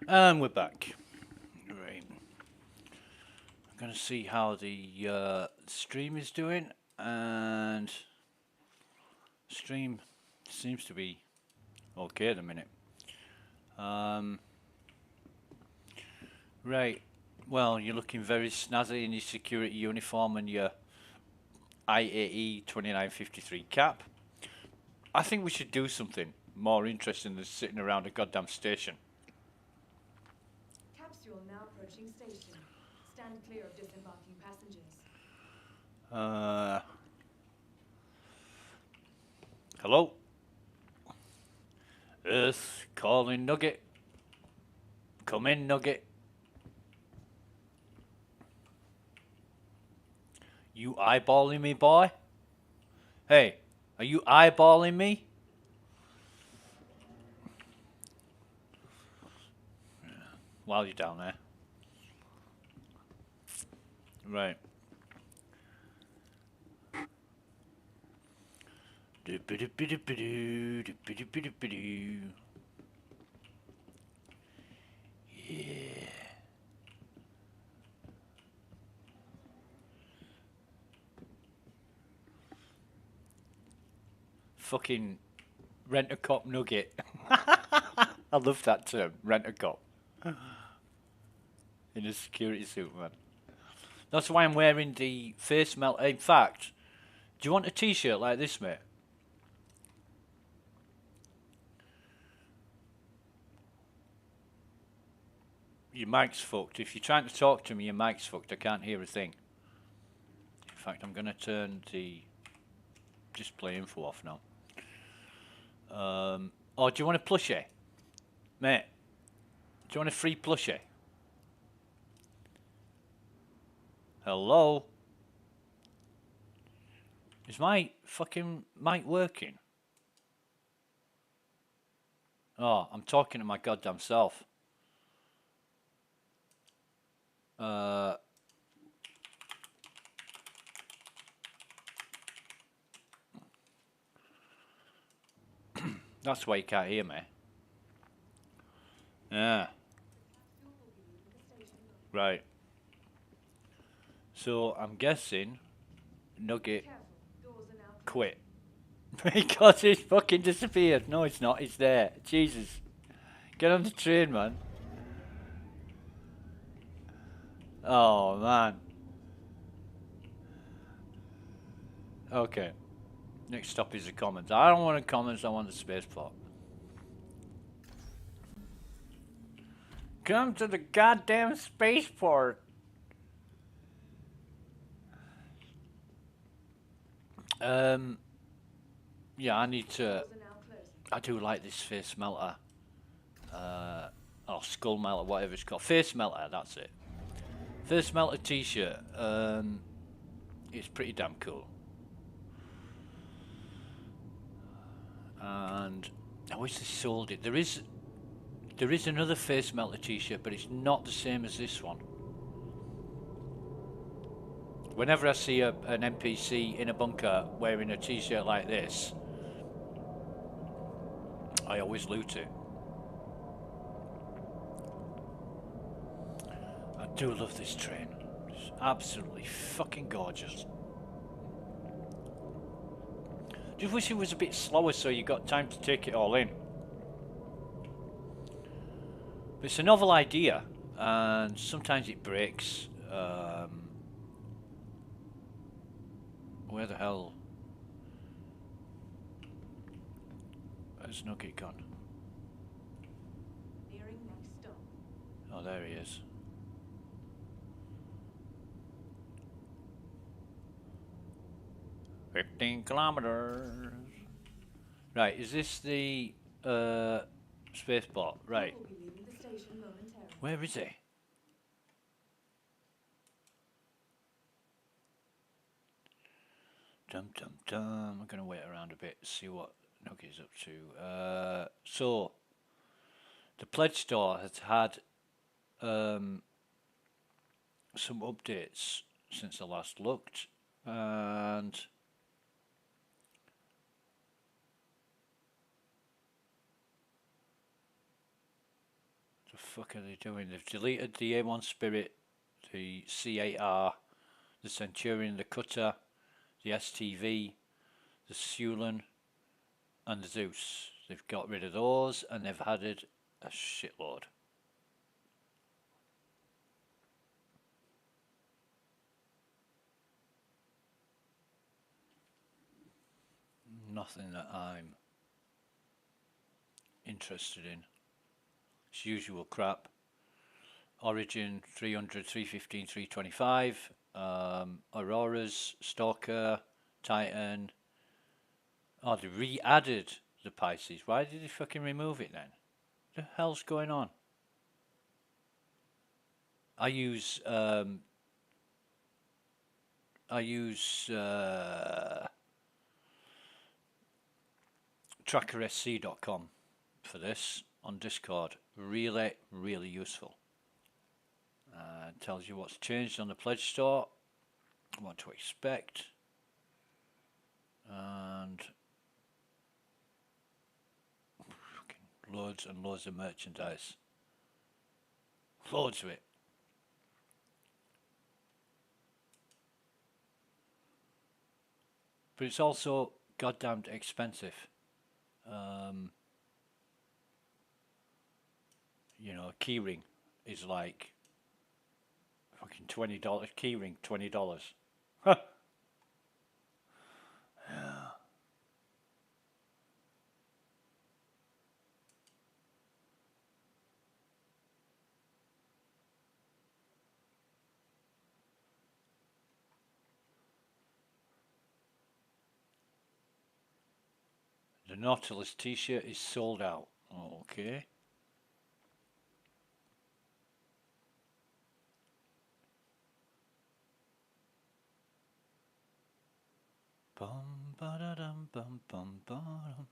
And we're back. Right. I'm going to see how the stream is doing. And stream seems to be okay at the minute. Right. Well, you're looking very snazzy in your security uniform and your IAE 2953 cap. I think we should do something more interesting than sitting around a goddamn station. Capsule now approaching station. Stand clear of disembarking passengers. Hello? Earth calling Nugget. Come in, Nugget. You eyeballing me, boy? Hey, are you eyeballing me? While you're down there. Right. Yeah. Fucking rent-a-cop nugget. I love that term, rent-a-cop. In a security suit, man. That's why I'm wearing the face melt. In fact, do you want a t-shirt like this, mate? Your mic's fucked. If you're trying to talk to me, your mic's fucked. I can't hear a thing. In fact, I'm going to turn the display info off now. Oh, do you want a plushie? Mate, do you want a free plushie? Hello? Is my fucking mic working? Oh, I'm talking to my goddamn self. That's why you can't hear me. Yeah. Right. So I'm guessing Nugget quit. Because it's fucking disappeared. No, it's not. It's there. Jesus. Get on the train, man. Oh, man. Okay. Next stop is the comments. I don't want the comments. I want the spaceport. Come to the goddamn spaceport. Yeah, I need to. I do like this face melter. Or skull melter, whatever it's called. Face melter, that's it. Face melter t-shirt. It's pretty damn cool. And I wish they sold it. There is another face melter t-shirt, but it's not the same as this one. Whenever I see an NPC in a bunker wearing a t-shirt like this, I always loot it. I do love this train. It's absolutely fucking gorgeous. Just wish it was a bit slower so you got time to take it all in. But it's a novel idea, and sometimes it breaks. Where the hell has Nugget gone? Nearing next stop. Oh, there he is. "15 kilometers. Right, is this the spaceport? Right. We'll be leaving the station momentarily. Where is he? Dum dum dum. I'm gonna wait around a bit, see what Nugget's up to. So the pledge store has had some updates since I last looked, and the fuck are they doing? They've deleted the A1 Spirit, the C8R, the Centurion, the Cutter, the STV, the Sulan, and the Zeus. They've got rid of those, and they've added a shitload. Nothing that I'm interested in. It's usual crap. Origin 300, 315, 325. Auroras, Stalker, Titan. Oh, they re-added the Pisces. Why did they fucking remove it then? What the hell's going on? I use I use trackersc.com for this on Discord. Really, really useful. Tells you what's changed on the pledge store, what to expect, and loads and loads of merchandise. Loads of it. But it's also goddamn expensive. You know, a keyring is like fucking $20. Keyring, $20. Huh. Yeah. The Nautilus t-shirt is sold out. Okay. Bum ba da dum bum bum bum.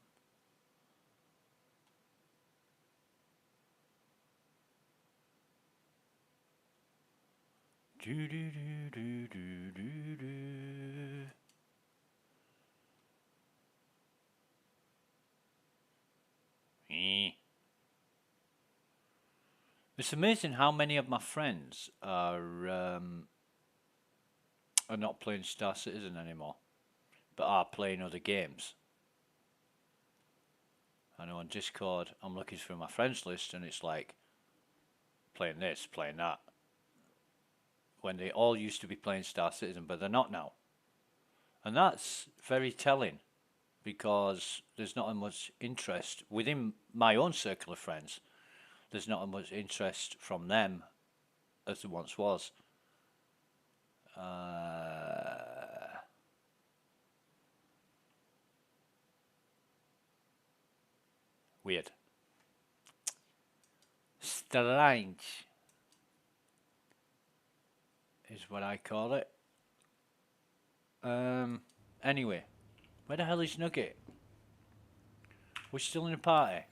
Do do do do do do do. It's amazing how many of my friends are not playing Star Citizen anymore, but are playing other games. I know on Discord, I'm looking through my friends list, and it's like playing this, playing that. When they all used to be playing Star Citizen, but they're not now. And that's very telling, because there's not as much interest within my own circle of friends. There's not as much interest from them as there once was. Weird. Strange is what I call it. Anyway, where the hell is Nugget? We're still in a party.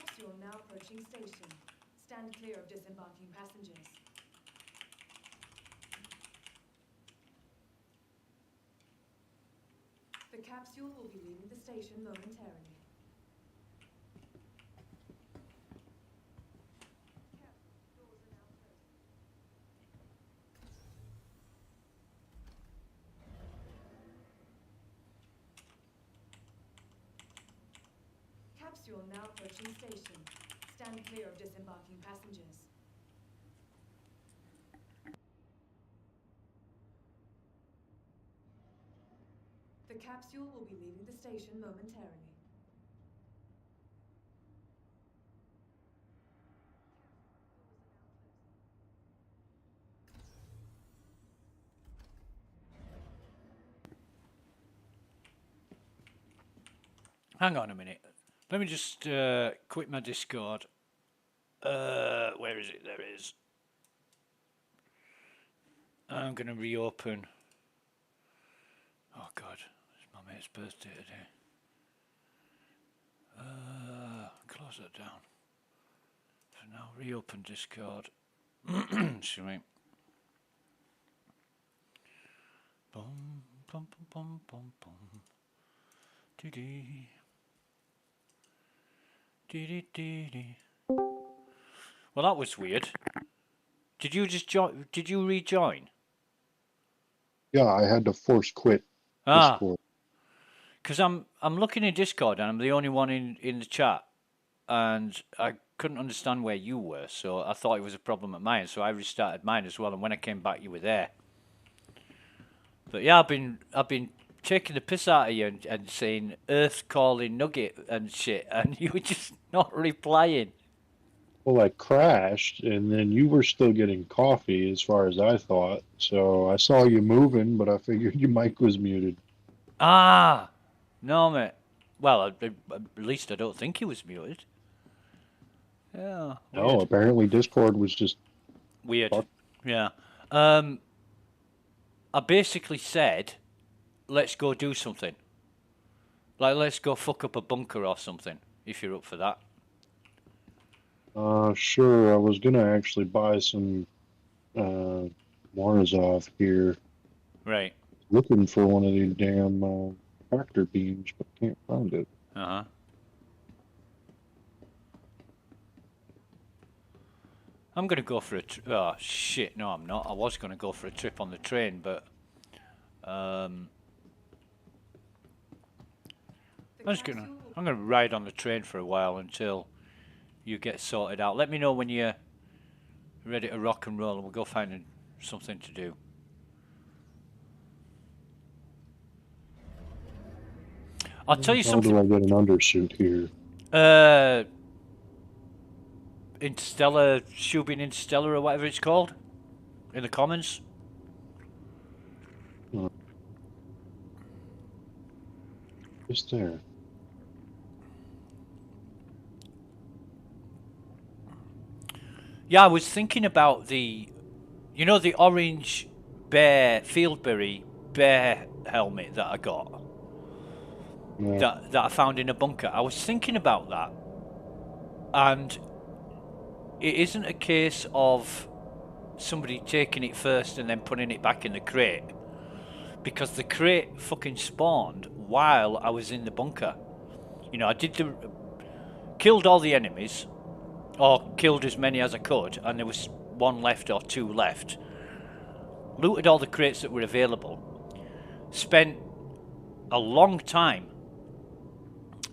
Capsule now approaching station. Stand clear of disembarking passengers. The capsule will be leaving the station momentarily. Capsule now approaching station. Stand clear of disembarking passengers. The capsule will be leaving the station momentarily. Hang on a minute. Let me just quit my Discord. Where is it? There it is. I'm going to reopen. Oh God, it's my mate's birthday today. Close that down. So now reopen Discord. Excuse me. Bum bum bum bum bum bum. Dee dee. Dee dee dee dee. Well, that was weird. Did you just join? Did you rejoin? Yeah, I had to force quit Ah, Discord. because I'm looking in Discord and I'm the only one in the chat, and I couldn't understand where you were, so I thought it was a problem at mine. So I restarted mine as well, and when I came back, you were there. But yeah, I've been taking the piss out of you and saying Earth calling Nugget and shit, and you were just not replying. Well, I crashed, and then you were still getting coffee, as far as I thought. So I saw you moving, but I figured your mic was muted. Ah, no, mate. Well, at least I don't think he was muted. Yeah, No, weird. apparently Discord was just Weird. fuck. Yeah. I basically said, let's go do something. Like, let's go fuck up a bunker or something, if you're up for that. Sure. I was gonna actually buy some Morozov here. Right. Looking for one of these damn tractor beams, but can't find it. Uh-huh. I'm going to go for a... oh, shit, no, I'm not. I was going to go for a trip on the train, but... I'm gonna ride on the train for a while until you get sorted out. Let me know when you're ready to rock and roll, and we'll go find something to do. I'll tell you something. How do I get an undersuit here? Interstellar, Shubin Interstellar, or whatever it's called, in the comments. Just there. Yeah, I was thinking about the, you know, the orange bear, Fieldberry bear helmet that I got. Yeah. That I found in a bunker. I was thinking about that. And it isn't a case of somebody taking it first and then putting it back in the crate. Because the crate fucking spawned while I was in the bunker. You know, I killed all the enemies. Or killed as many as I could, and there was one left or two left. Looted all the crates that were available. Spent a long time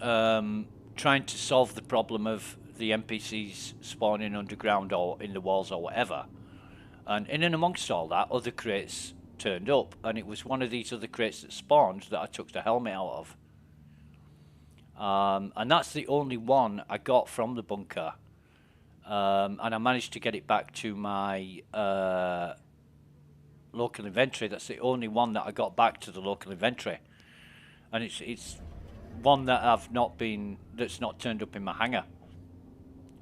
trying to solve the problem of the NPCs spawning underground or in the walls or whatever. And in and amongst all that, other crates turned up, and it was one of these other crates that spawned that I took the helmet out of. And that's the only one I got from the bunker. And I managed to get it back to my local inventory. That's the only one that I got back to the local inventory, and it's one that that's not turned up in my hangar.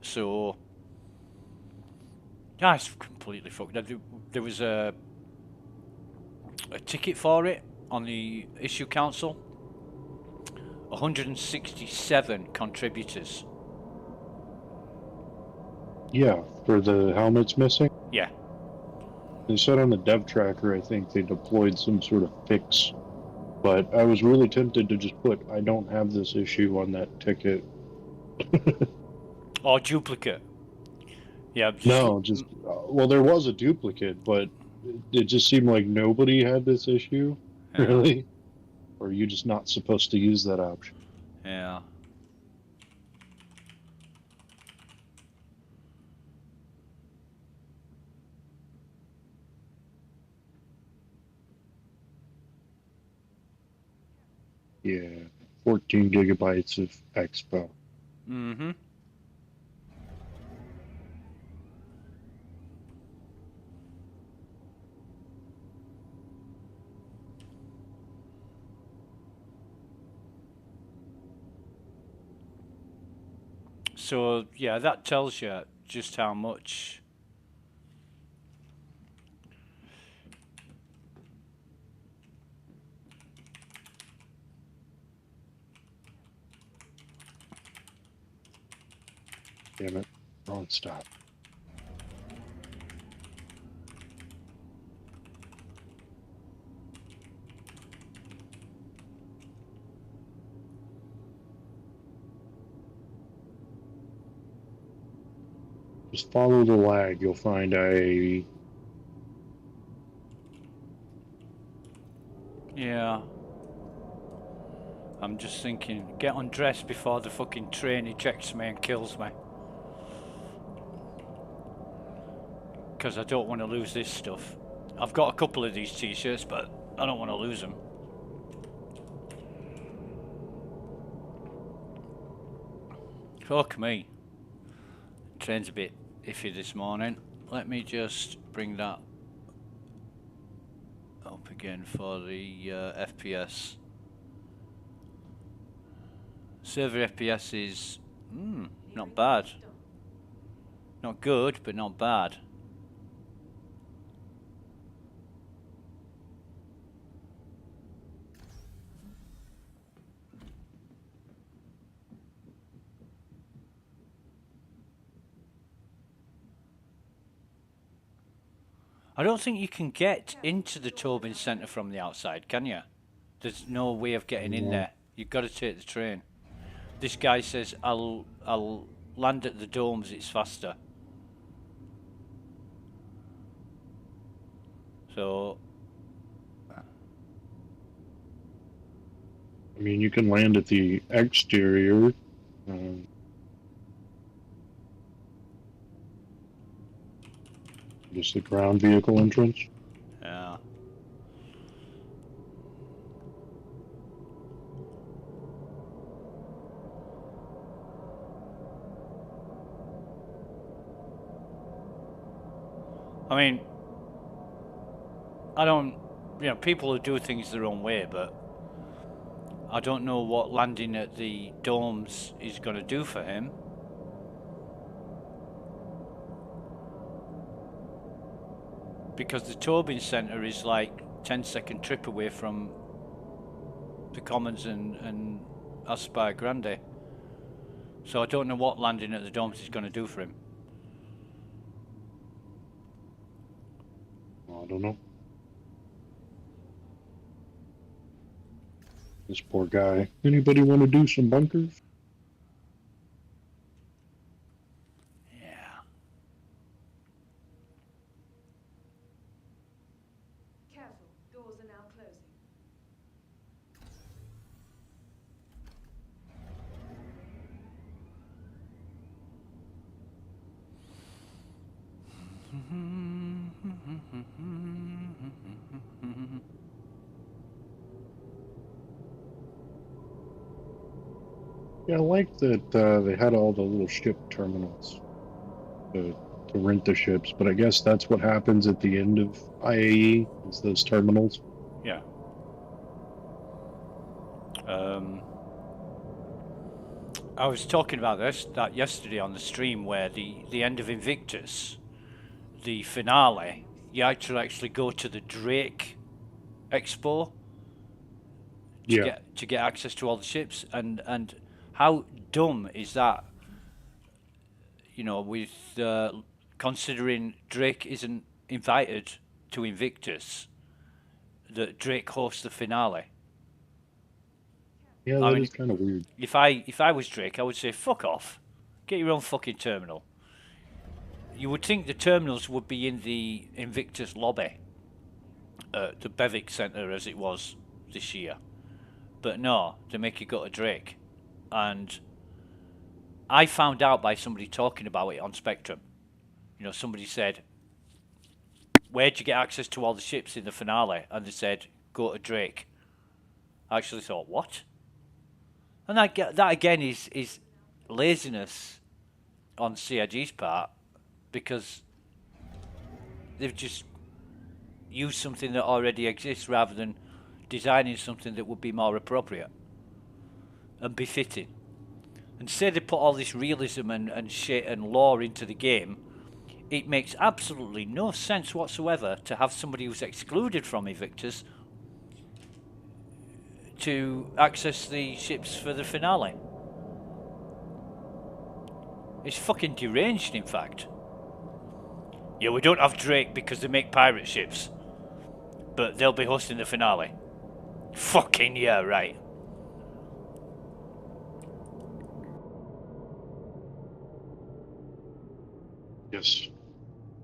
So yeah, it's completely fucked. There was a ticket for it on the issue council. 167 contributors. Yeah, for the helmets missing? Yeah. They said on the dev tracker, I think they deployed some sort of fix, but I was really tempted to just put, I don't have this issue on that ticket. Or duplicate. Yeah. No, just, well, there was a duplicate, but it just seemed like nobody had this issue, really? Or are you just not supposed to use that option? Yeah. Yeah, 14 gigabytes of expo. Mm-hmm. So, yeah, that tells you just how much... Damn it, wrong stop. Just follow the lag, you'll find IAE. Yeah. I'm just thinking, get undressed before the fucking train ejects me and kills me. Because I don't want to lose this stuff. I've got a couple of these t-shirts, but I don't want to lose them. Fuck me. Train's a bit iffy this morning. Let me just bring that up again for the FPS. Server FPS is not bad. Not good, but not bad. I don't think you can get into the Tobin Centre from the outside, can you? There's no way of getting in there. You've got to take the train. This guy says, I'll land at the domes, it's faster. So... I mean, you can land at the exterior. Just the ground vehicle entrance. Yeah. I mean, I don't, people who do things their own way, but I don't know what landing at the domes is going to do for him. Because the Tobin Centre is like 10-second trip away from the Commons and Aspire Grande. So I don't know what landing at the domes is going to do for him. I don't know. This poor guy. Anybody want to do some bunkers? Yeah. Careful, doors are now closing. Yeah, I like that they had all the little ship terminals to rent the ships, but I guess that's what happens at the end of IAE, is those terminals. Yeah. I was talking about that yesterday on the stream, where the end of Invictus, the finale, you actually go to the Drake Expo to get access to all the ships, and how dumb is that? With considering Drake isn't invited to Invictus, that Drake hosts the finale. Yeah, that is kind of weird. If I was Drake, I would say, fuck off. Get your own fucking terminal. You would think the terminals would be in the Invictus lobby, the Bevic Centre as it was this year. But no, they make you go to Drake. And I found out by somebody talking about it on Spectrum. Somebody said, where'd you get access to all the ships in the finale? And they said, go to Drake. I actually thought, what? And that again is laziness on CIG's part, because they've just used something that already exists rather than designing something that would be more appropriate and befitting. And say they put all this realism and shit and lore into the game, it makes absolutely no sense whatsoever to have somebody who's excluded from Invictus to access the ships for the finale. It's fucking deranged, in fact. Yeah, we don't have Drake because they make pirate ships, but they'll be hosting the finale. Fucking yeah, right. Yes.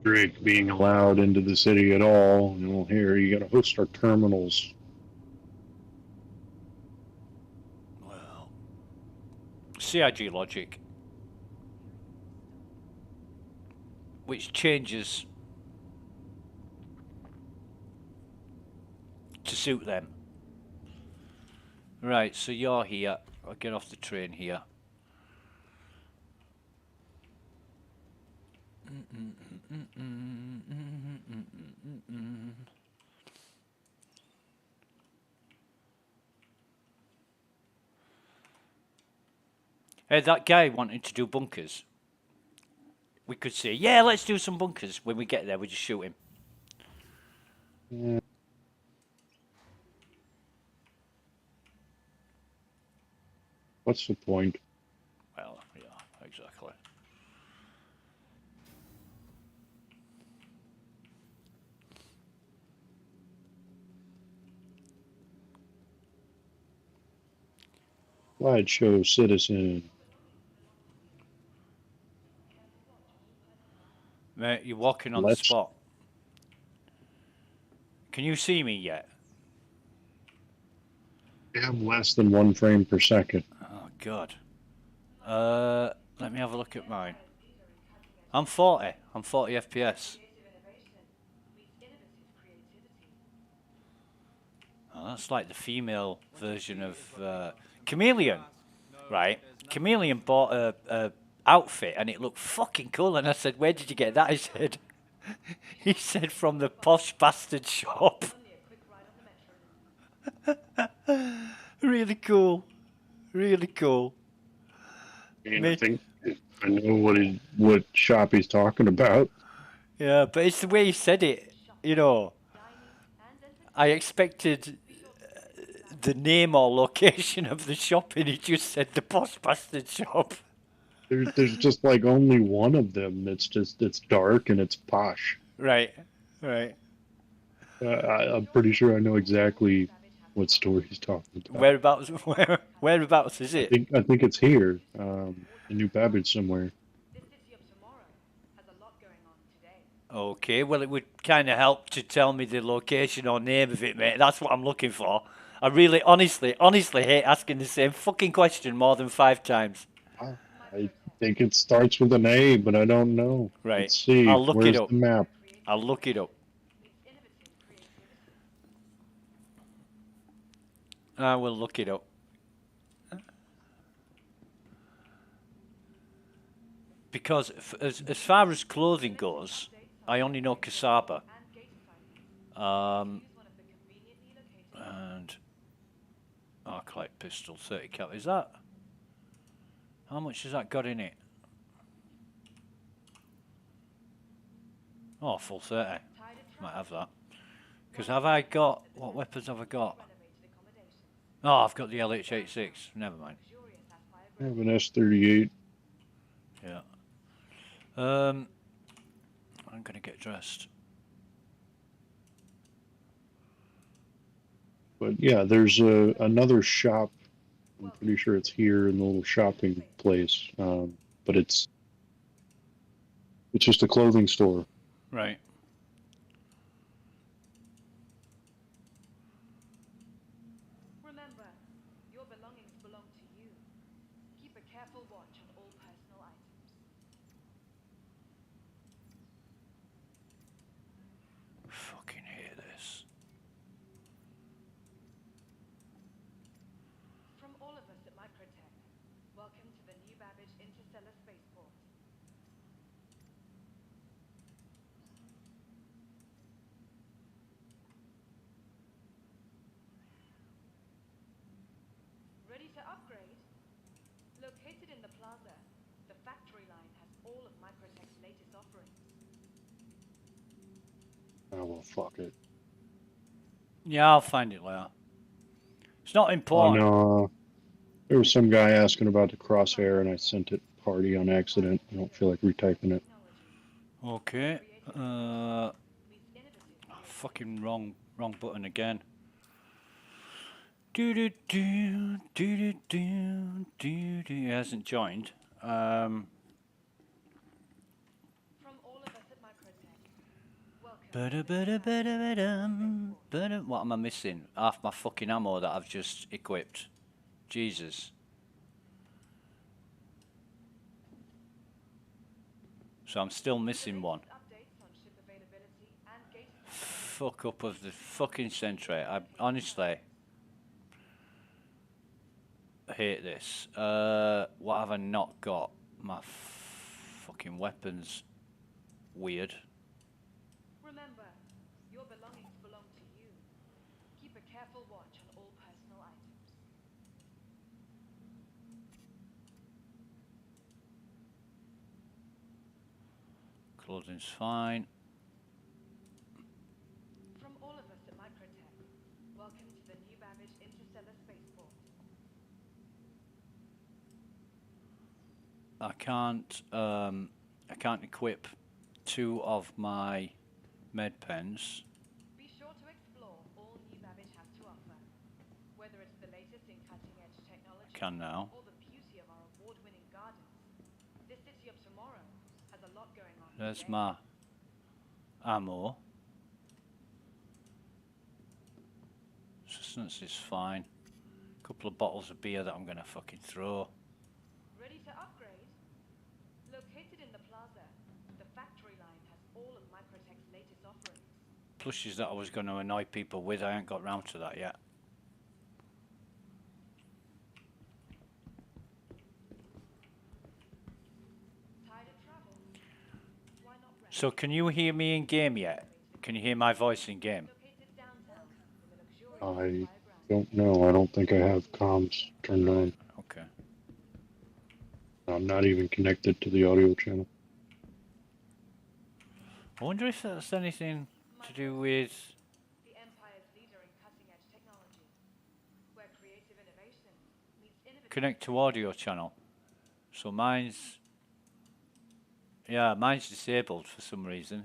Drake being allowed into the city at all. Here, you got to host our terminals. Well, CIG logic, which changes to suit them. Right, so you're here. I'll get off the train here. Hey, that guy wanting to do bunkers. We could say, yeah, let's do some bunkers. When we get there, we just shoot him. Yeah. What's the point? Well, yeah, exactly. Slideshow citizen. Mate, you're walking on the Let's. spot. Can you see me yet? Have less than 1 frame per second. Oh, God. Let me have a look at mine. I'm 40. I'm 40 FPS. Oh, that's like the female version of Chameleon, right? Chameleon bought a outfit and it looked fucking cool. And I said, "Where did you get that?" He said, "From the posh bastard shop." Really cool. Really cool. I think I know what shop he's talking about. Yeah, but it's the way he said it. You know, I expected the name or location of the shop, and he just said the posh bastard shop. There's just like only one of them that's it's dark and it's posh. Right, right. I'm pretty sure I know exactly what store he's talking about. Whereabouts is it? I think it's here, in New Babbage somewhere. Okay, well, it would kind of help to tell me the location or name of it, mate. That's what I'm looking for. I really, honestly hate asking the same fucking question more than 5 times. I think it starts with an A, but I don't know. Right. Let's see. I'll look Where's it up. the map? I'll look it up. I will look it up. Because as far as clothing goes, I only know Kasaba. And Arclight pistol, 30 cal. Is that? How much has that got in it? Oh, full 30. Might have that. Because have I got... What weapons have I got? Oh, I've got the LH86. Never mind. I have an S38. Yeah. I'm going to get dressed. But yeah, there's another shop. I'm pretty sure it's here in the little shopping place. But it's just a clothing store. Right. Remember, your belongings belong to you. Keep a careful watch on all personal items. Fucking hate this. From all of us at Microtech, welcome to the New Babbage Interstellar Spaceport. Ready to upgrade? Located in the plaza, the factory line has all of Microtech's latest offerings. Oh, well, fuck it. Yeah, I'll find it later. It's not Oh, important. no. There was some guy asking about the crosshair, and I sent it party on accident. I don't feel like retyping it. Okay. Fucking wrong button again. Do do do do do do do do. It hasn't joined. From all of us at Microtech, welcome. What am I missing? Half my fucking ammo that I've just equipped. Jesus. So I'm still missing one. Fuck up of the fucking sentry. I honestly hate this. What have I not got? My fucking weapons. weird. Remember, your belongings belong to you. Keep a careful watch on all personal items. Clothing's fine. From all of us at Microtech, welcome to the new Babbage Interstellar Spaceport. I can't equip 2 of my med pens. Be sure to explore all new Babbage has to offer. Whether it's the latest in cutting-edge technology I can now. or the beauty of our award-winning gardens, this city of tomorrow has a lot going on. There's today. my ammo. Sustenance is fine. A couple of bottles of beer that I'm gonna fucking throw. Ready to upgrade? Located in the plaza, the factory line has all of Microtech's latest offerings. Plushes that I was going to annoy people with. I ain't got round to that yet. Tired of travel? Why not rest? So can you hear me in game yet? Can you hear my voice in game? Located downtown in the luxurious I Fireground. don't know. I don't think I have comms turned on. Okay. I'm not even connected to the audio channel. I wonder if that's anything to do with... The Empire's leader in cutting-edge technology, where creative innovation meets innovative... Connect to audio channel. So mine's... Yeah, mine's disabled for some reason.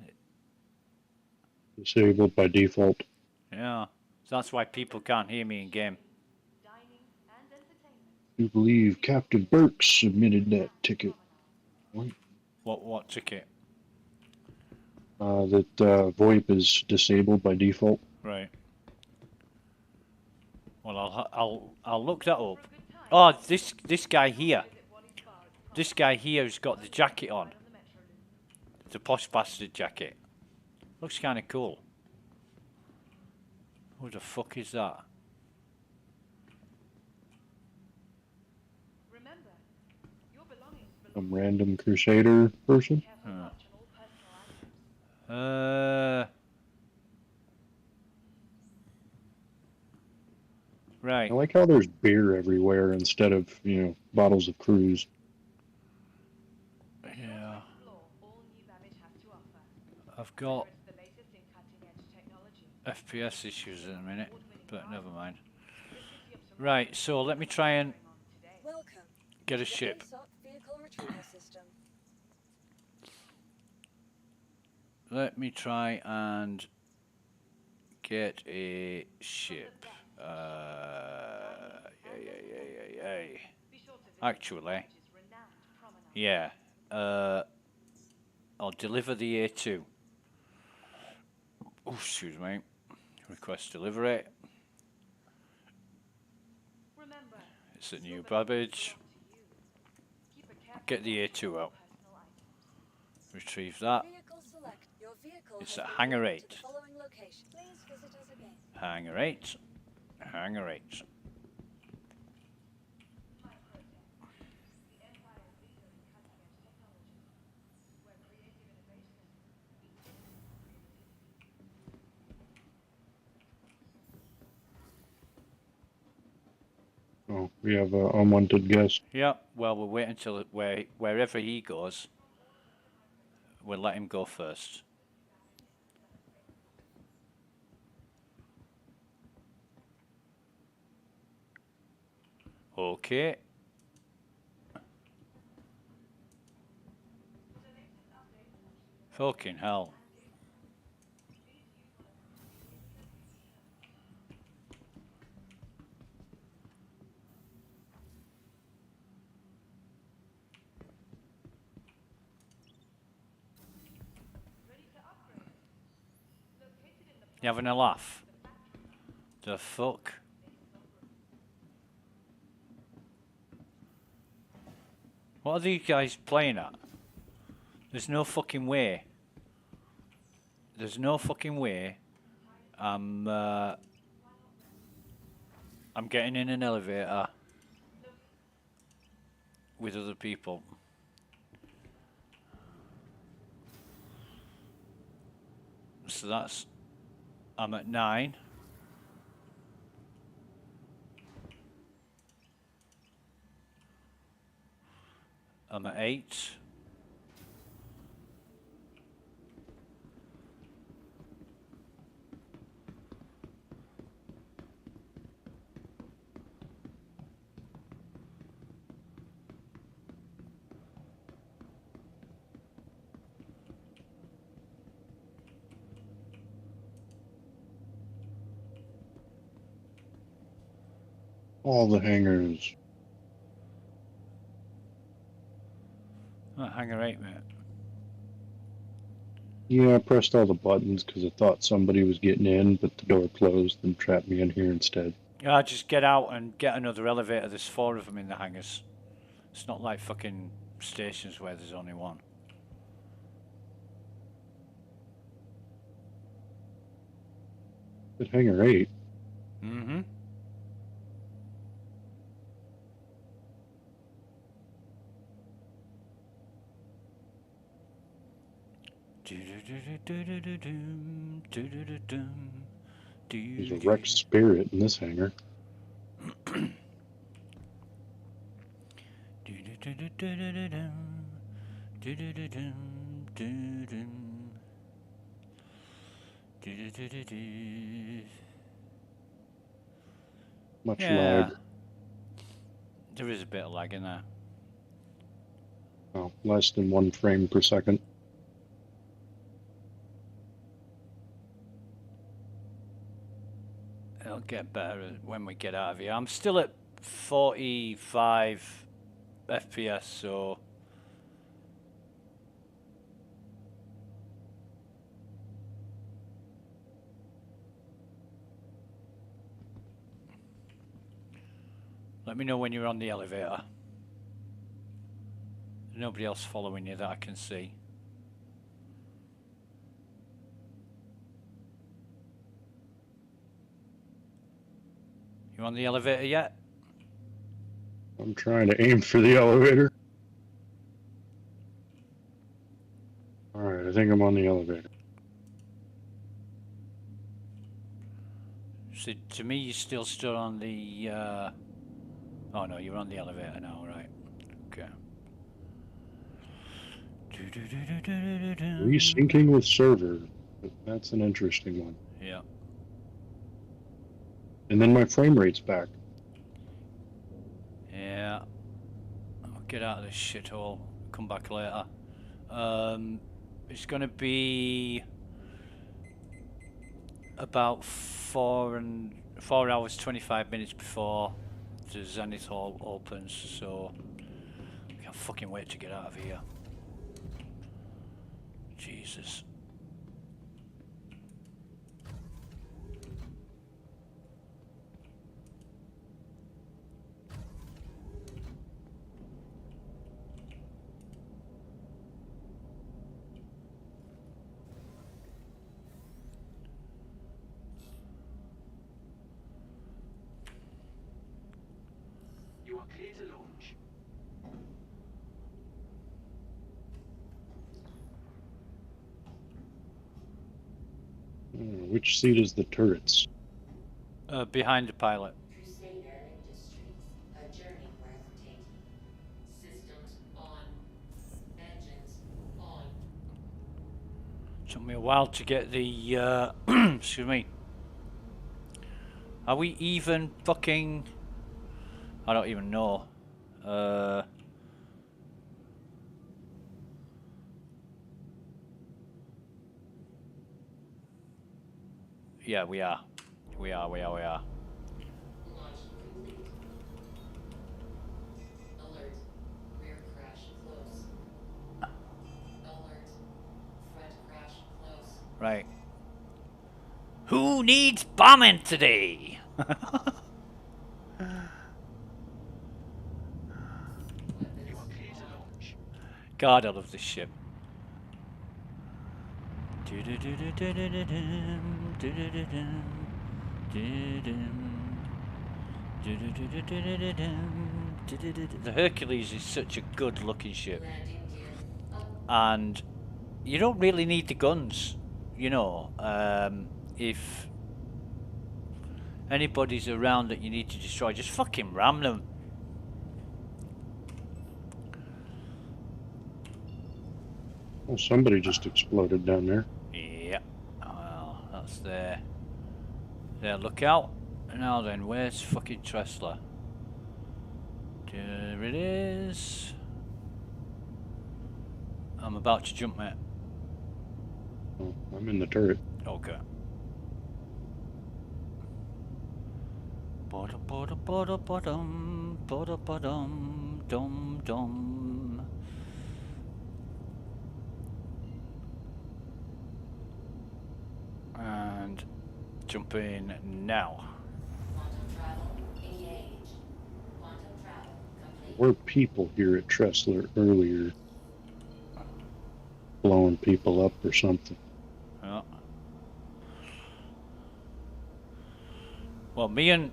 Disabled by default. Yeah. So that's why people can't hear me in game. dining and entertainment. I do believe Captain Burke submitted that ticket. What ticket? That VoIP is disabled by default. Right. Well, I'll look that up. For a good time, Oh, this guy here. visit Wally's bar as promised. This guy here's got the jacket on. Right on the Metro Loop. The posh bastard jacket. Looks kind of cool. Who the fuck is that? Remember, your belongings belong Some random Crusader person. careful watch on all personal items. Right. I like how there's beer everywhere instead of, bottles of cruise. Yeah. Explore all new Babbage has to offer. I've got Whether it's the latest in cutting-edge technology, FPS issues in a minute, but never mind. this city of tomorrow Right, so let me try and going on today. Welcome get a to the ship. ASOC vehicle retrieval system. Let me try and get a ship. Yay. Be sure to visit Actually, Babbage's renowned promenade. yeah. I'll deliver the A2. Oh, excuse me. Request delivery. Remember, It's a your new belongings Babbage. belong to you. Keep a careful Get the watch on A2 all out. personal items. Retrieve that. Vehicle select. Your vehicle It's has a been Hangar routed 8. to the following location. Please visit us again. Hangar 8. Hangar 8. Microtech, the Empire's leader in cutting-edge technology, where creative innovation meets creativity. Oh, we have an unwanted guest. Yeah, well, we'll wait until wherever he goes, we'll let him go first. Okay. Fucking hell. Ready to upgrade? Located in the You having a laugh? The fuck? What are these guys playing at? There's no fucking way. There's no fucking way. I'm getting in an elevator with other people. so that's... I'm at 9. I'm at 8. All the hangars. Hangar 8, mate. Yeah, I pressed all the buttons because I thought somebody was getting in, but the door closed and trapped me in here instead. Yeah, just get out and get another elevator. There's 4 of them in the hangars. It's not like fucking stations where there's only one. At hangar 8. Mm-hmm. There's a wrecked Spirit in this hangar. Much lag. There is a bit of lag in there. Oh, less than 1 frame per second. It'll get better when we get out of here. I'm still at 45 FPS, so... Let me know when you're on the elevator. There's nobody else following you that I can see. You on the elevator yet? I'm trying to aim for the elevator. Alright, I think I'm on the elevator. So to me, you still stood on the... Oh no, you're on the elevator now, right? Okay. Resyncing with server. That's an interesting one. Yeah. And then my frame rate's back. Yeah. I'll get out of this shithole. Come back later. It's going to be about 4 hours 25 minutes before the Zenith Hall opens, so I can't fucking wait to get out of here. Jesus. You are clear to launch. Which seat is the turrets? Behind the pilot. Crusader Industries, a journey worth taking. Systems on. Engines on. Took me a while to get the, excuse me. Are we even fucking... I don't even know. Yeah, we are. We are. Launch complete. Alert. Rear crash close. Alert. Front crash close. Right. Who needs bombing today? You are clear to launch. God, I love this ship. The Hercules is such a good looking ship. Landing gear up. And you don't really need the guns. you know, if anybody's around that you need to destroy, just fucking ram them. Well, somebody just exploded down there. Yeah. Well, that's their lookout. Now then, where's fucking Tressler? There it is. I'm about to jump, mate. Oh, I'm in the turret. Okay. Ba-da-ba-da-ba-da-ba-dum, ba-da-ba-dum, dum-dum. And jump in now. Quantum travel engaged. Quantum travel complete. There were people here at Tressler earlier blowing people up or something. Yeah. Well, me and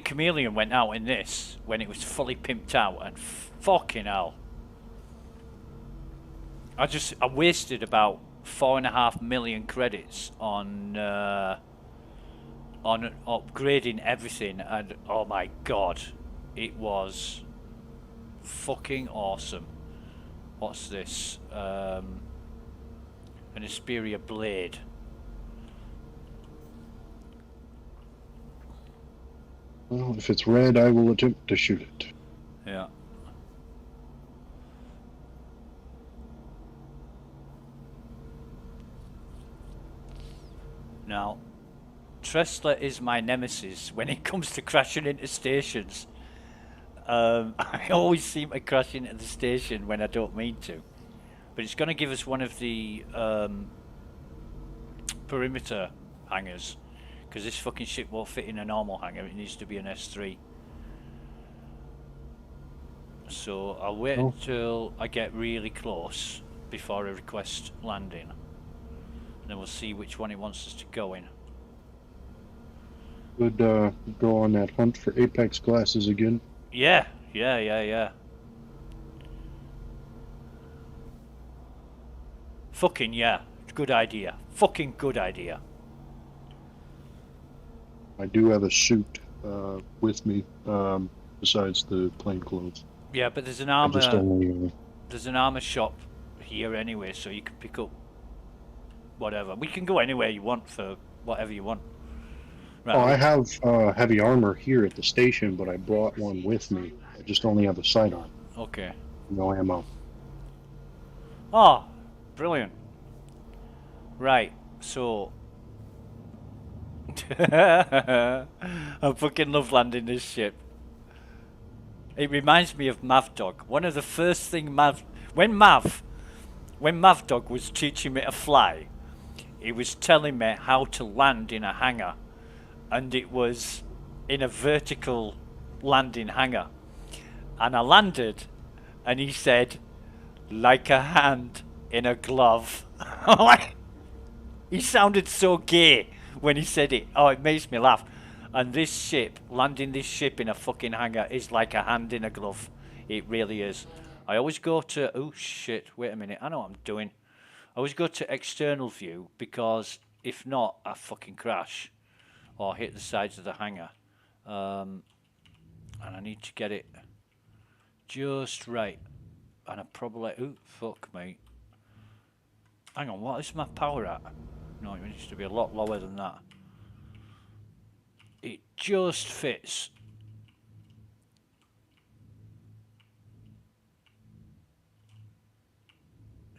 Chameleon went out in this when it was fully pimped out, and fucking hell, I wasted about 4.5 million credits on upgrading everything, and oh my god, it was fucking awesome. What's this? An Asperia blade. Well, if it's red, I will attempt to shoot it. Yeah. Now, Tressler is my nemesis when it comes to crashing into stations. I always seem to crash into the station when I don't mean to. But it's going to give us one of the perimeter hangars. Because this fucking ship won't fit in a normal hangar. It needs to be an S3. So I'll wait until I get really close before I request landing. And then we'll see which one it wants us to go in. Would go on that hunt for Apex classes again. Yeah. Fucking yeah. Good idea. Fucking good idea. I do have a suit with me, besides the plain clothes. Yeah, but there's an I just armor. only, There's an armor shop here anyway, so you can pick up whatever. We can go anywhere you want for whatever you want. Right. Oh, I have heavy armor here at the station, but I brought one with me. I just only have a sidearm. Okay. No ammo. Oh, brilliant. Right, so I fucking love landing this ship. It reminds me of Mavdog. One of the first thing when Mavdog was teaching me to fly, he was telling me how to land in a hangar, and it was in a vertical landing hangar. And I landed, and he said, like a hand in a glove. He sounded so gay when he said it. Oh, it makes me laugh. And this ship, landing this ship in a fucking hangar is like a hand in a glove. It really is. I always go to, oh shit, wait a minute, I know what I'm doing. I always go to external view, because if not, I fucking crash or hit the sides of the hangar. And I need to get it just right. And I probably, oh fuck me. Hang on, what is my power at? No, it needs to be a lot lower than that. It just fits.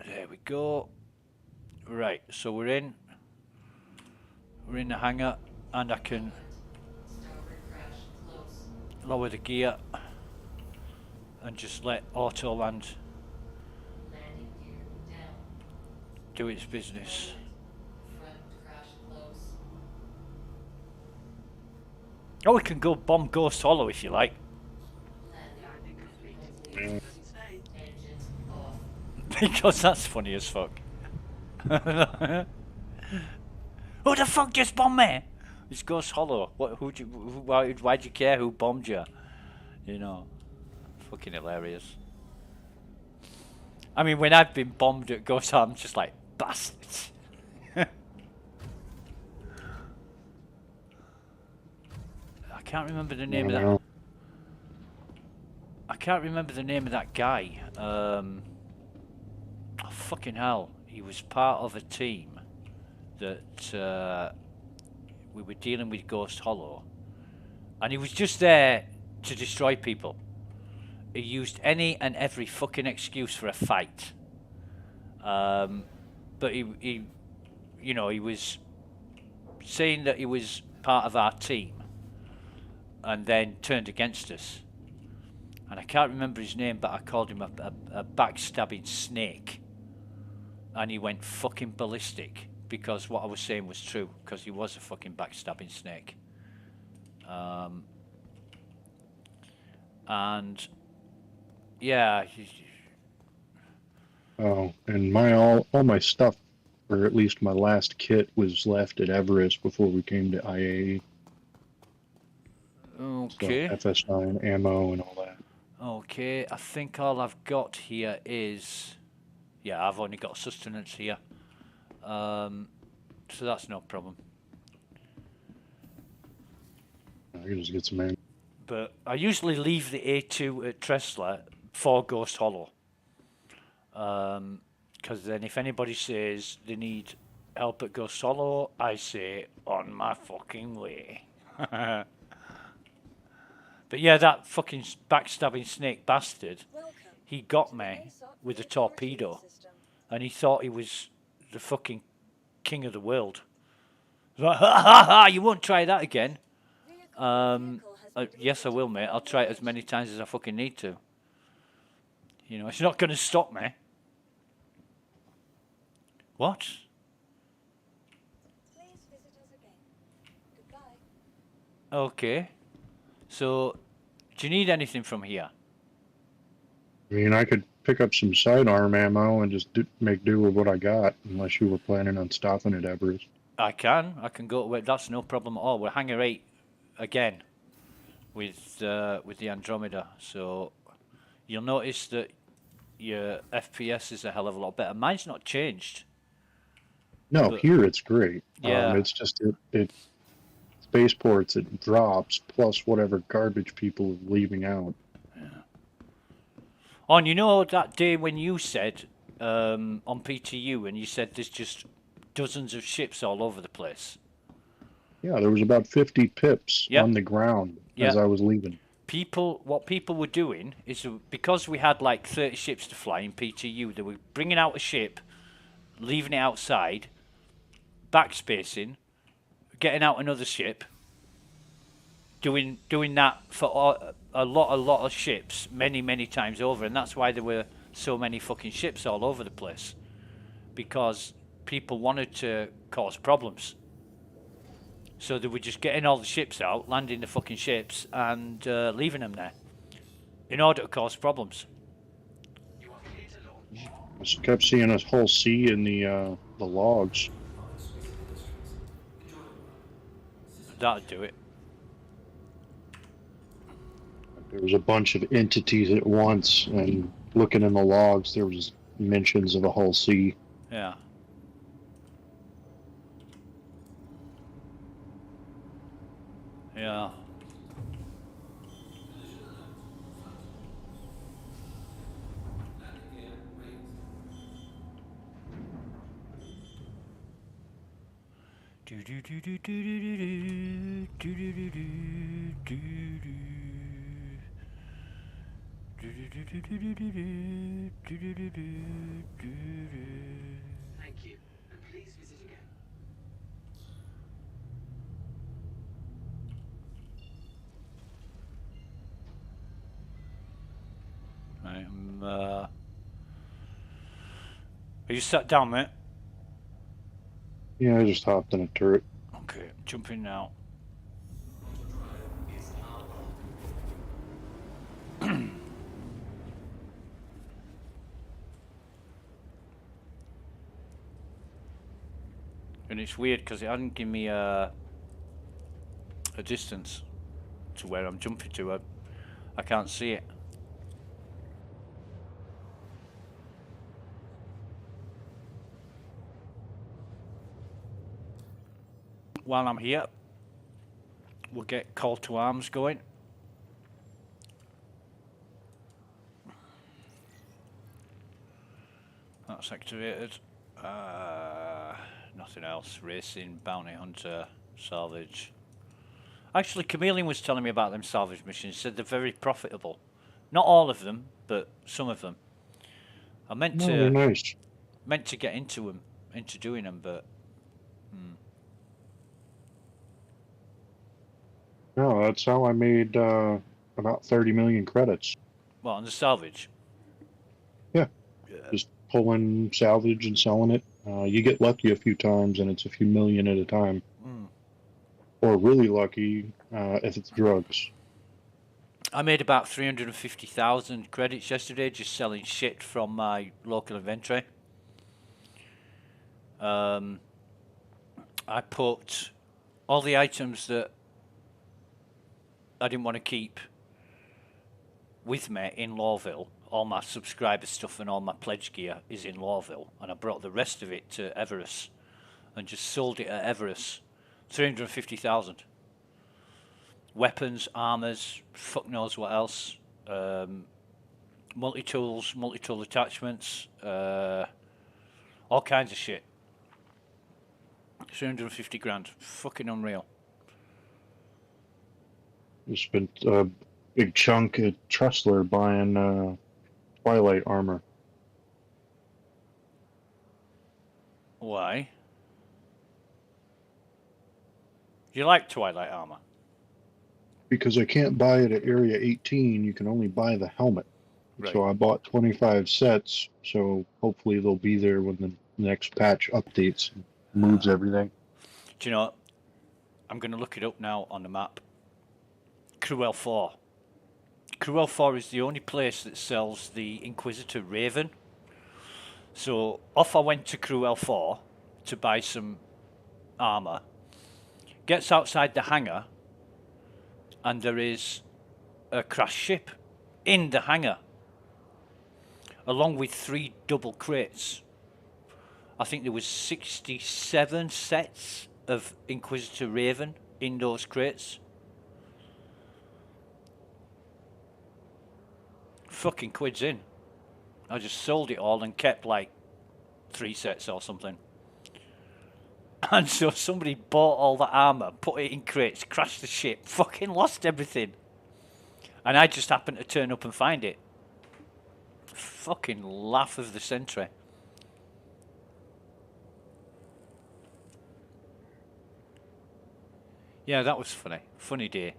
There we go. Right, so we're in the hangar, and I can lower the gear and just let auto land do its business. Oh, we can go bomb Ghost Hollow if you like. Because that's funny as fuck. Who the fuck just bombed me? It's Ghost Hollow. Why'd you care who bombed you? You know, fucking hilarious. I mean, when I've been bombed at Ghost Hollow, I'm just like, bastards. can't remember the I name don't of that. know. I can't remember the name of that guy. Oh, fucking hell. He was part of a team that we were dealing with Ghost Hollow. And he was just there to destroy people. He used any and every fucking excuse for a fight. But he, you know, he was saying that he was part of our team and then turned against us. And I can't remember his name, but I called him a backstabbing snake. And he went fucking ballistic because what I was saying was true, because he was a fucking backstabbing snake. And yeah, Oh, and all my stuff, or at least my last kit, was left at Everest before we came to IAE. okay. So FS9 ammo and all that. Okay, I think all I've got here is, yeah, I've only got sustenance here, so that's no problem. I can just get some ammo. But I usually leave the A2 at Tressler for Ghost Hollow, because then if anybody says they need help at Ghost Hollow, I say on my fucking way. But yeah, that fucking backstabbing snake bastard, Welcome he got to the me ASOC with a vehicle retrieval torpedo. system. And he thought he was the fucking king of the world. Like, ha ha ha, you won't try that again. Vehicle has been Yes, I delivered will, to mate. I'll Referral try it as Code. many times as I fucking need to. You know, it's not going to stop me. What? Please visit us again. Goodbye. Okay. So, do you need anything from here? I mean, I could pick up some sidearm ammo and just make do with what I got, unless you were planning on stopping at Everest. I can go to it. That's no problem at all. We're Hangar 8 again with the Andromeda. So, you'll notice that your FPS is a hell of a lot better. Mine's not changed. No, But- here it's great. Yeah. It's just it spaceports, it drops, plus whatever garbage people are leaving out. Oh, and you know that day when you said on PTU, and you said there's just dozens of ships all over the place. Yeah, there was about 50 pips Yep. on the ground as Yep. I was leaving. What people were doing is, because we had like 30 ships to fly in PTU, they were bringing out a ship, leaving it outside, backspacing, getting out another ship, doing that for a lot of ships many times over, and that's why there were so many fucking ships all over the place, because people wanted to cause problems. So they were just getting all the ships out, landing the fucking ships, and leaving them there in order to cause problems. You are clear to launch. I just kept seeing this whole sea in the logs. That'd do it. There was a bunch of entities at once, and looking in the logs, there was mentions of a whole sea. Yeah. Yeah. Thank you, and please visit again. Right, are you sat down, mate? Yeah, I just hopped in a turret. Okay, jump in now. And it's weird because it hadn't given me a distance to where I'm jumping to. I can't see it. While I'm here, we'll get call to arms going. That's activated. Nothing else. Racing, bounty hunter, salvage. Actually, Chameleon was telling me about them salvage missions. He said they're very profitable. Not all of them, but some of them. I meant They're nice. to get into them, into doing them, but No, that's how I made about 30 million credits. well, on the salvage. Yeah. Just pulling salvage and selling it. You get lucky a few times, and it's a few million at a time. Or really lucky if it's drugs. I made about 350,000 credits yesterday just selling shit from my local inventory. I put all the items that I didn't want to keep with me in Lawville. All my subscriber stuff and all my pledge gear is in Lawville, and I brought the rest of it to Everest and just sold it at Everest. 350,000. Weapons, armors, fuck knows what else. Multi-tools, multi-tool attachments, all kinds of shit. 350 grand. Fucking unreal. You spent a big chunk at Tressler buying Twilight armor. Why? You like Twilight armor? Because I can't buy it at Area 18, you can only buy the helmet. Right. So I bought 25 sets, so hopefully they'll be there when the next patch updates and moves everything. Do you know, I'm going to look it up now on the map. Cruel 4. Cruel 4 is the only place that sells the Inquisitor Raven. So off I went to Cruel 4 to buy some armor. Gets outside the hangar, and there is a crashed ship in the hangar, along with 3 double crates. I think there was 67 sets of Inquisitor Raven in those crates. Fucking quids in. I just sold it all and kept like 3 sets or something. And so somebody bought all the armor, put it in crates, crashed the ship, fucking lost everything. And I just happened to turn up and find it. Fucking laugh of the century. Yeah, that was funny. Funny day.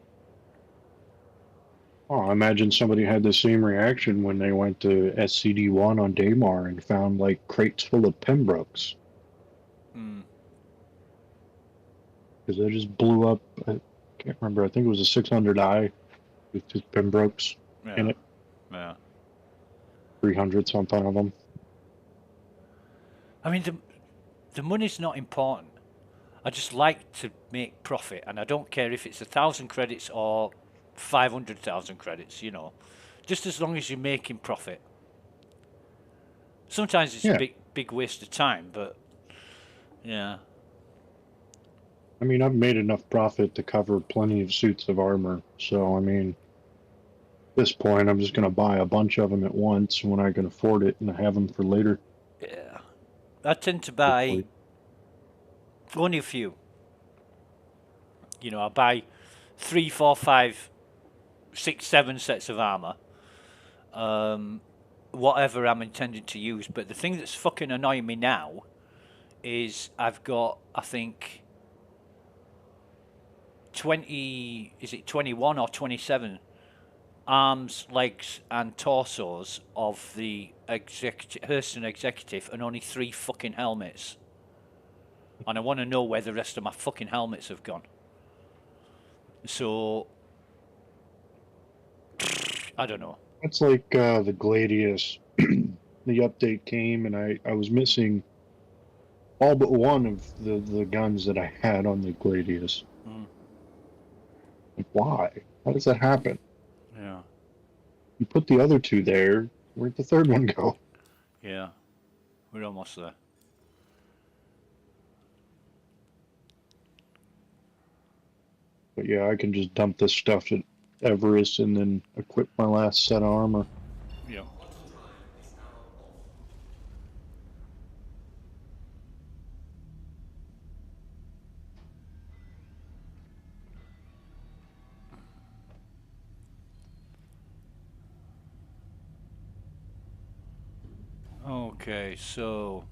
Oh, I imagine somebody had the same reaction when they went to SCD-1 on Daymar and found like crates full of Pembrokes. Because they just blew up, I can't remember, I think it was a 600i with just Pembrokes in it. Yeah. 300 something of them. I mean, the money's not important. I just like to make profit, and I don't care if it's 1,000 credits or 500,000 credits, you know. Just as long as you're making profit. Sometimes it's a big waste of time, but yeah. I mean, I've made enough profit to cover plenty of suits of armor, so I mean, at this point, I'm just going to buy a bunch of them at once when I can afford it and have them for later. Yeah. I tend to buy only a few. You know, I buy 3, 4, 5, 6, 7 sets of armor. Whatever I'm intending to use. But the thing that's fucking annoying me now is I've got, I think, 21 or 27 arms, legs, and torsos of the Hurston executive, and only 3 fucking helmets. And I want to know where the rest of my fucking helmets have gone. So, I don't know. It's like the Gladius. The update came, and I was missing all but one of the guns that I had on the Gladius. Like, why? How does that happen? Yeah. You put the other 2 there. Where'd the third one go? Yeah. We're almost there. But yeah, I can just dump this stuff at Everest and then equip my last set of armor. Yeah. Okay, so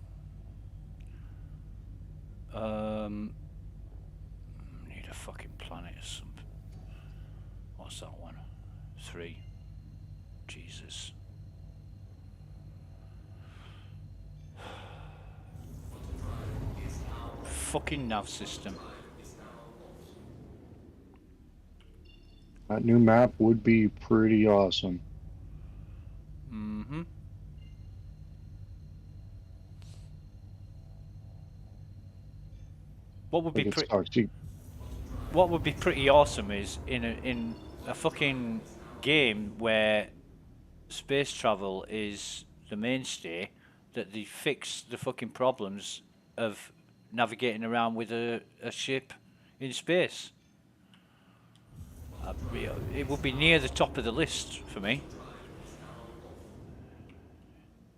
need a fucking planet or something. What's that one? 3. Jesus. Fucking nav system. That new map would be pretty awesome. Mm-hmm. What would be Like it's pretty toxic. What would be pretty awesome is in a fucking game where space travel is the mainstay, that they fix the fucking problems of navigating around with a ship in space. It would be near the top of the list for me.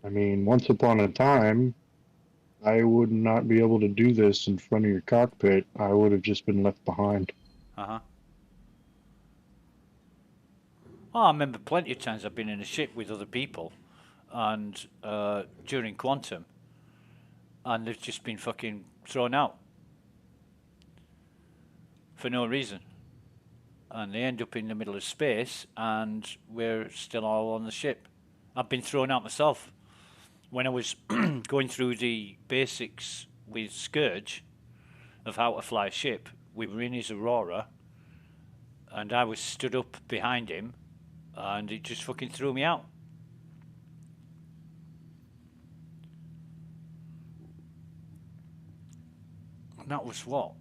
I mean, once upon a time, I would not be able to do this in front of your cockpit. I would have just been left behind. Uh-huh. Oh, I remember plenty of times I've been in a ship with other people, and during quantum, and they've just been fucking thrown out for no reason, and they end up in the middle of space, and we're still all on the ship. I've been thrown out myself when I was going through the basics with Scourge of how to fly a ship. We were in his Aurora, and I was stood up behind him, and it just fucking threw me out. And that was what?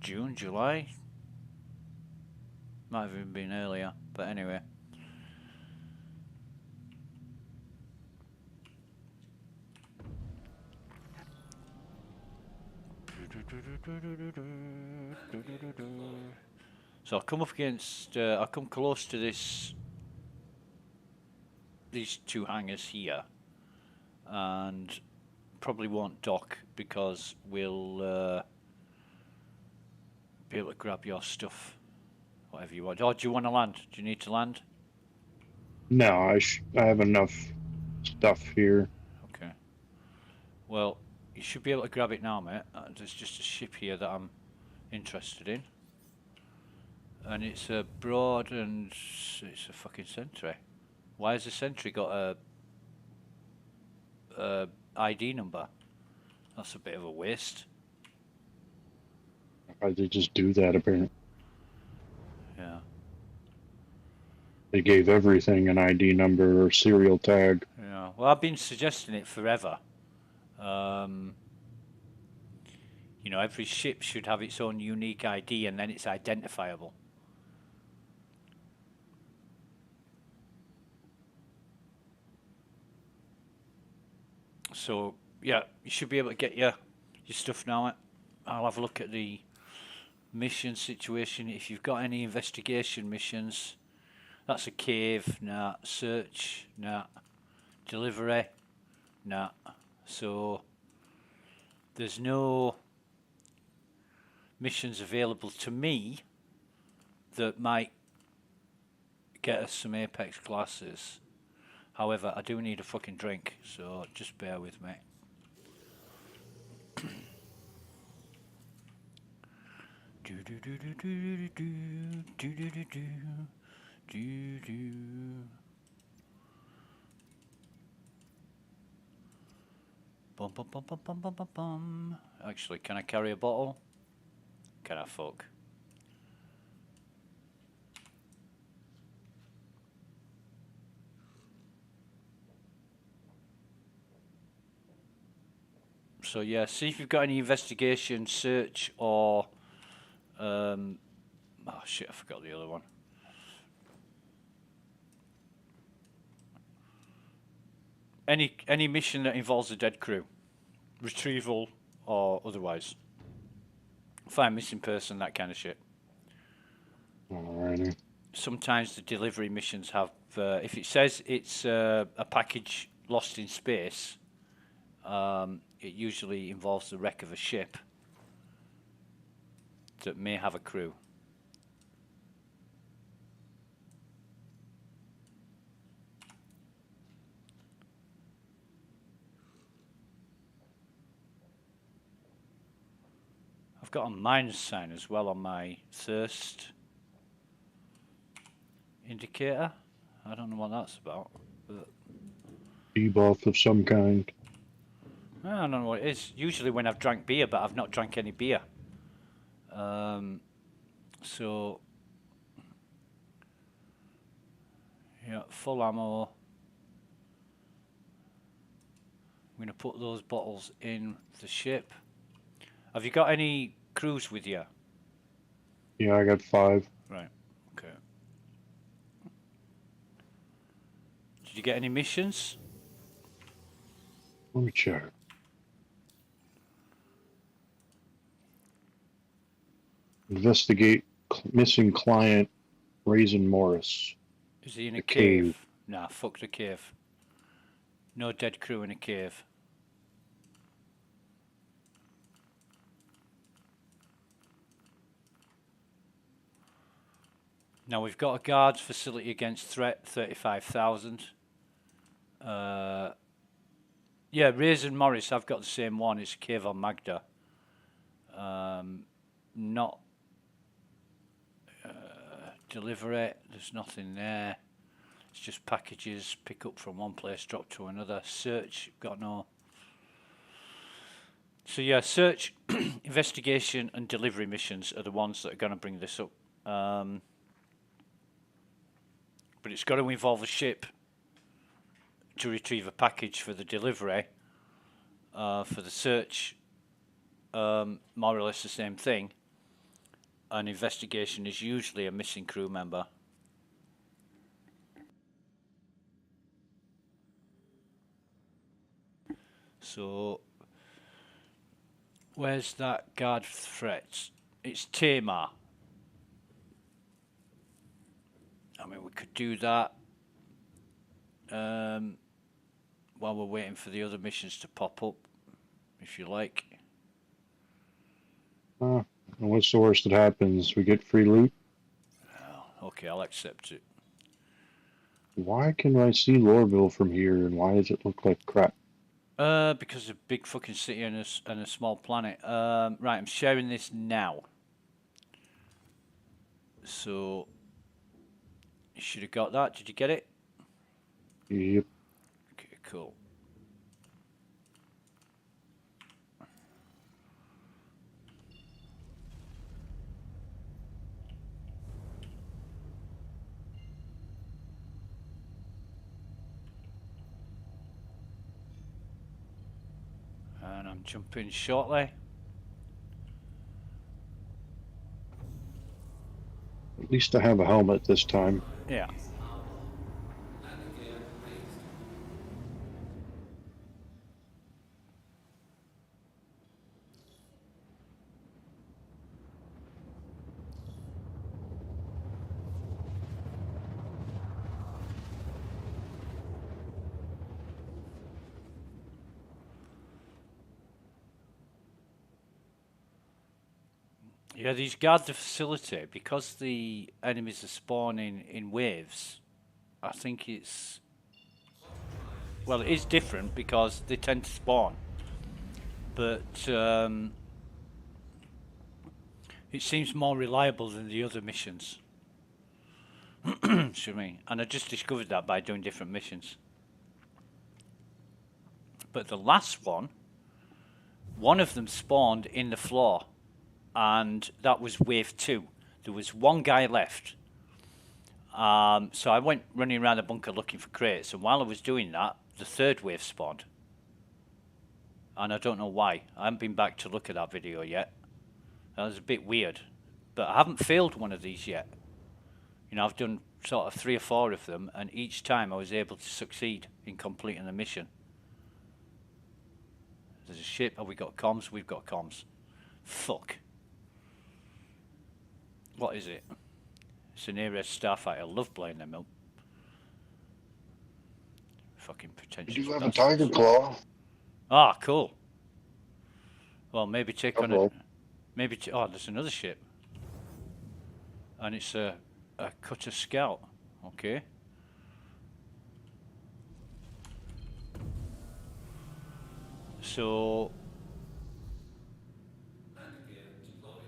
June, July? Might have even been earlier, but anyway. So I'll come up against, I'll come close to these two hangars here, and probably won't dock because we'll be able to grab your stuff, whatever you want. Oh, do you want to land? Do you need to land? No, I have enough stuff here. Okay. Well, you should be able to grab it now, mate. There's just a ship here that I'm interested in. And it's a broad and it's a fucking sentry. Why has the sentry got a ID number? That's a bit of a waste. They just do that apparently. Yeah. They gave everything an ID number or serial tag. Yeah. Well, I've been suggesting it forever. You know, every ship should have its own unique ID and then it's identifiable. So, yeah, you should be able to get your stuff now. I'll have a look at the mission situation. If you've got any investigation missions, that's a cave, nah. Search, nah. Delivery, nah. So, there's no missions available to me that might get us some Apex classes. However, I do need a fucking drink, so just bear with me. Do do do do do do do do do do do. Bum bum bum bum bum bum bum bum. Actually, can I carry a bottle? Can I fuck? So yeah, see if you've got any investigation, search, or oh shit, I forgot the other one. Any mission that involves a dead crew, retrieval or otherwise. Find missing person, that kind of shit. Alrighty. Sometimes the delivery missions have, if it says it's a package lost in space, it usually involves the wreck of a ship that may have a crew. I've got a minus sign as well on my thirst indicator. I don't know what that's about. But Debuff of some kind. I don't know what it is. Usually when I've drank beer, but I've not drank any beer. So, yeah, full ammo. I'm going to put those bottles in the ship. Have you got any crews with you? Yeah, I got 5. Right, okay. Did you get any missions? Let me check. Investigate missing client Raisin Morris. Is he in a The cave? cave. Nah, fuck the cave. No dead crew in a cave. Now we've got a guards facility against threat, 35,000. Yeah, Raisin Morris, I've got the same one. It's a cave on Magda. Not delivery, there's nothing there. It's just packages, pick up from one place, drop to another. Search, got no. So yeah, search, investigation and delivery missions are the ones that are going to bring this up. But it's got to involve a ship to retrieve a package for the delivery. For the search, more or less the same thing. An investigation is usually a missing crew member. So, where's that guard threat? It's Tamar. I mean, we could do that while we're waiting for the other missions to pop up, if you like. And what's the worst that happens? We get free loot? Oh, okay, I'll accept it. Why can I see Lorville from here, and why does it look like crap? Because it's a big fucking city and a small planet. Right, I'm sharing this now. So, you should have got that. Did you get it? Yep. Okay, cool. And I'm jumping shortly. At least I have a helmet this time. Yeah. Yeah, these guard the facility because the enemies are spawning in waves. I think it's, well, it is different because they tend to spawn, but it seems more reliable than the other missions. Excuse me. And I just discovered that by doing different missions. But the last one of them spawned in the floor. And that was wave 2. There was one guy left. So I went running around the bunker looking for crates. And while I was doing that, the third wave spawned. And I don't know why. I haven't been back to look at that video yet. That was a bit weird. But I haven't failed one of these yet. You know, I've done sort of 3 or 4 of them. And each time I was able to succeed in completing the mission. There's a ship. Oh, we got comms? We've got comms. Fuck. What is it? It's an area starfighter. I love blowing them up. Fucking We pretentious do have a bastards. Tiger Claw. Ah, cool. Well, maybe take on a... Uh-oh. Maybe... Oh, there's another ship. And it's a cutter scout. Okay. So... Landing gear deployed.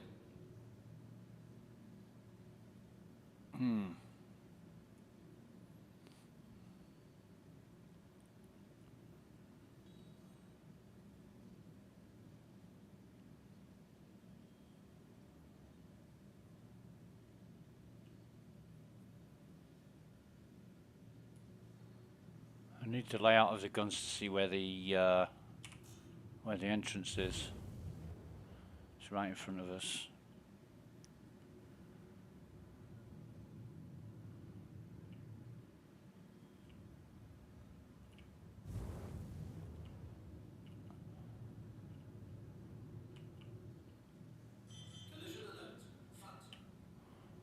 I need the layout of the guns to see where the entrance is. It's right in front of us.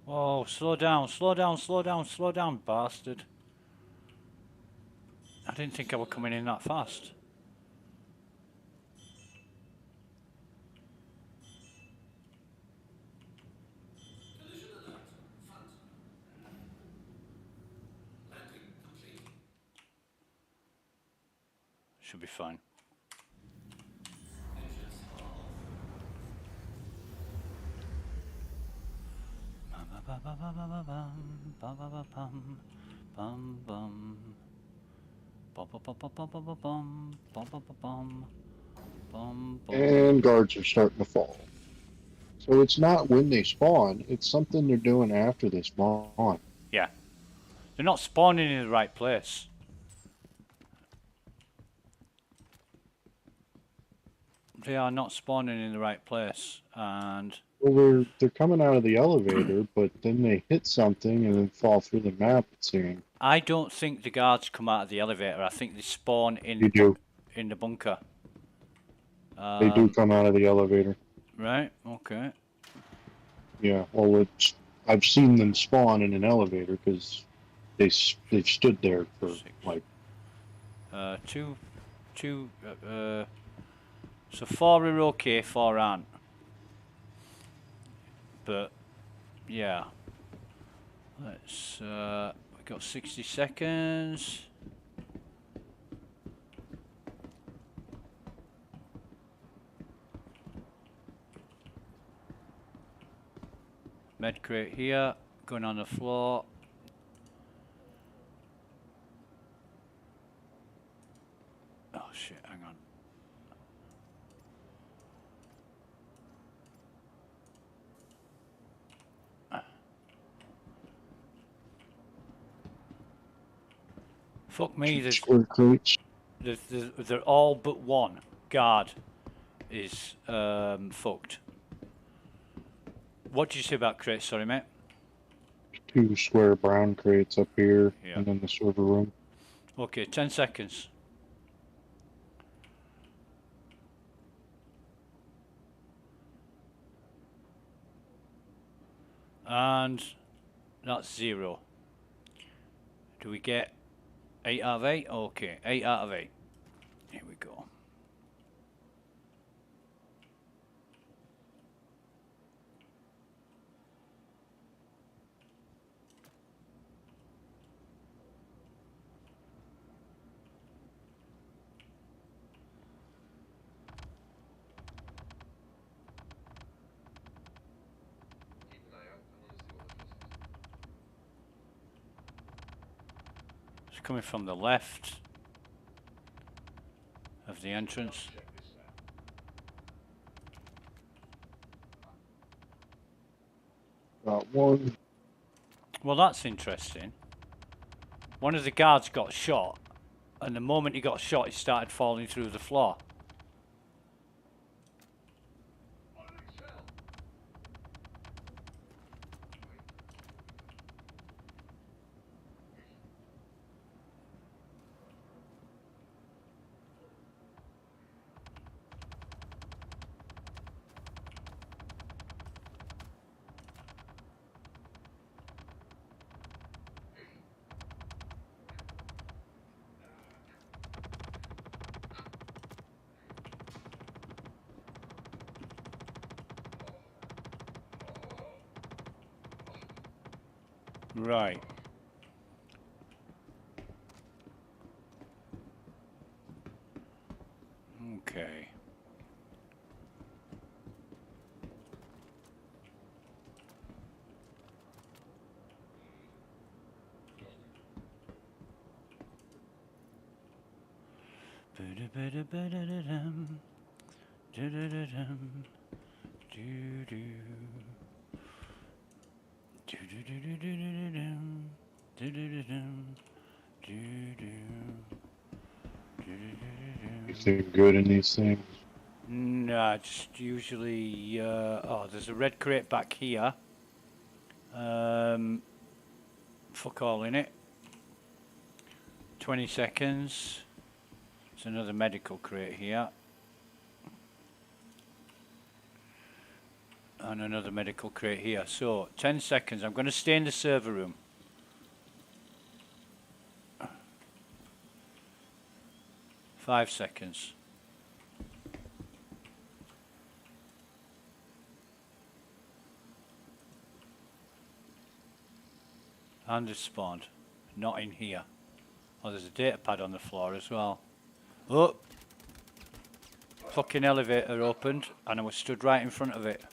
Oh, slow down, slow down, slow down, slow down, bastard. I didn't think I was coming in that fast. Should be fine. And guards are starting to fall. So it's not when they spawn, it's something they're doing after they spawn. Yeah. They're not spawning in the right place. They are not spawning in the right place, and Well, they're coming out of the elevator, but then they hit something and then fall through the map, it seems. I don't think the guards come out of the elevator. I think they spawn in They do. in the bunker. They do come out of the elevator. Right. Okay. Yeah, well, I've seen them spawn in an elevator because they've stood there for like... Two. So 4 are okay, 4 aren't. But yeah. Let's. We got 60 seconds. Med crate here, going on the floor. Oh shit, hang on. Fuck me, they're all but one guard is fucked. What did you say about crates, sorry mate? 2 square brown crates up here, Yeah. and then the server room. Okay, 10 seconds. And that's 0. Do we get 8 out of 8? Okay, 8 out of 8. Here we go. It's coming from the left of the entrance. Got one. Well, that's interesting. One of the guards got shot, and the moment he got shot, he started falling through the floor. Right. Okay. Ba-da-ba-da-ba-da-da-dum. Da-da-da-dum. Do-do. Do-do-do-do-do-do-dum. Do-do-do-dum. Do-do. Do-do-do-do-dum. Anything good in these things? Nah, just usually. Oh, there's a red crate back here. Fuck all in it. 20 seconds. There's another medical crate here. And another medical crate here. So, 10 seconds. I'm going to stay in the server room. Five seconds. And it's spawned. Not in here. Oh, there's a data pad on the floor as well. Oh! Fucking elevator opened and I was stood right in front of it.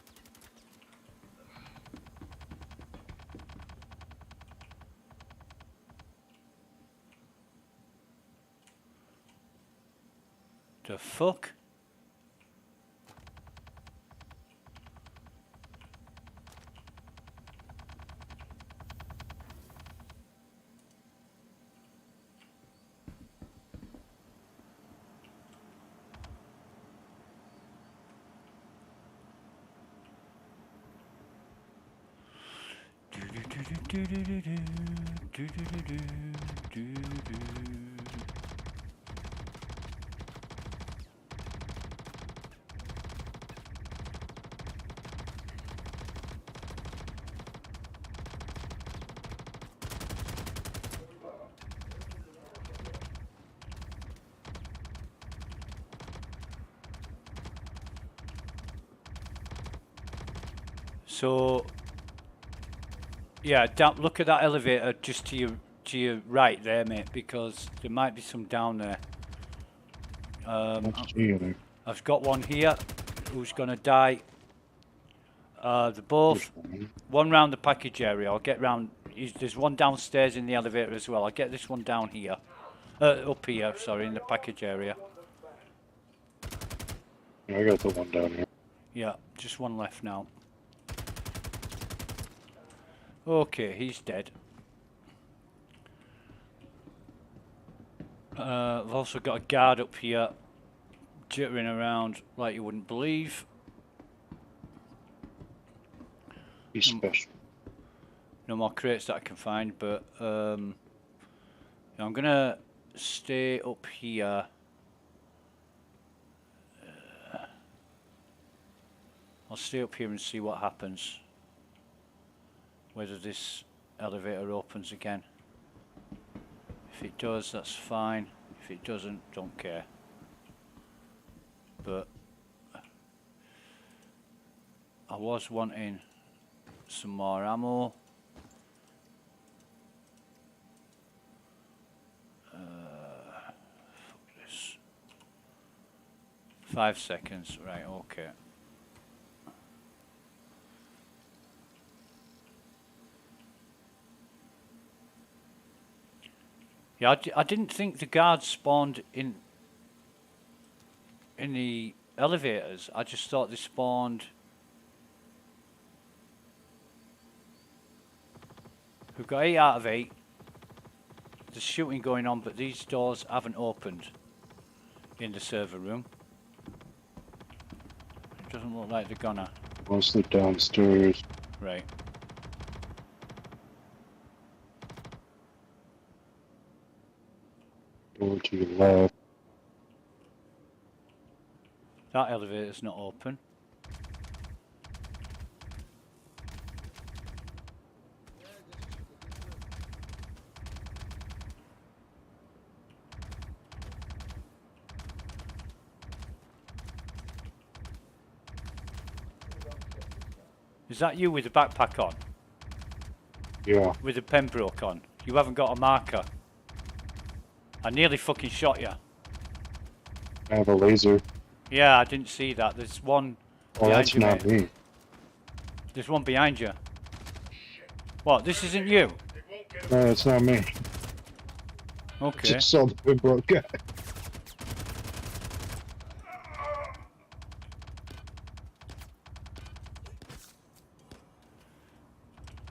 The fuck? So, yeah, look at that elevator just to your right there, mate, because there might be some down there. I've got one here who's gonna die. They're both one round the package area. I'll get round. There's one downstairs in the elevator as well. I'll get this one down here, up here. Sorry, in the package area. Yeah, I got the one down here. Yeah, just one left now. Okay, he's dead. I've also got a guard up here, jittering around like you wouldn't believe. He's special. No more crates that I can find, but I'm gonna stay up here. I'll stay up here and see what happens. Whether this elevator opens again. If it does, that's fine. If it doesn't, don't care. But I was wanting some more ammo. Fuck this. 5 seconds, right, okay. Yeah, I didn't think the guards spawned in the elevators. I just thought they spawned. We've got 8 out of 8. There's shooting going on, but these doors haven't opened in the server room. It doesn't look like they're gonna. Mostly downstairs. Right. Door to your left. That elevator's not open. Is that you with the backpack on? Yeah. With a Pembroke on. You haven't got a marker. I nearly fucking shot you. I have a laser. Yeah, I didn't see that. There's one Oh, behind that's you, not mate. me. There's one behind you. What, this isn't you? No, it's not me. Okay. Just saw the Pembroke guy.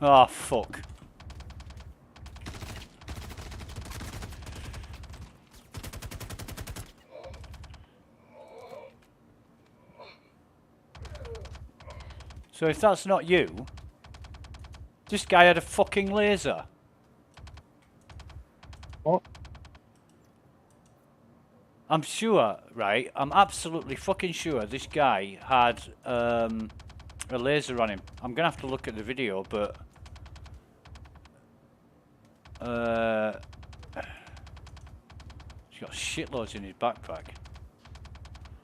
Oh, fuck. So if that's not you, this guy had a fucking laser. Oh, I'm sure, right? I'm absolutely fucking sure this guy had a laser on him. I'm gonna have to look at the video, but he's got shitloads in his backpack.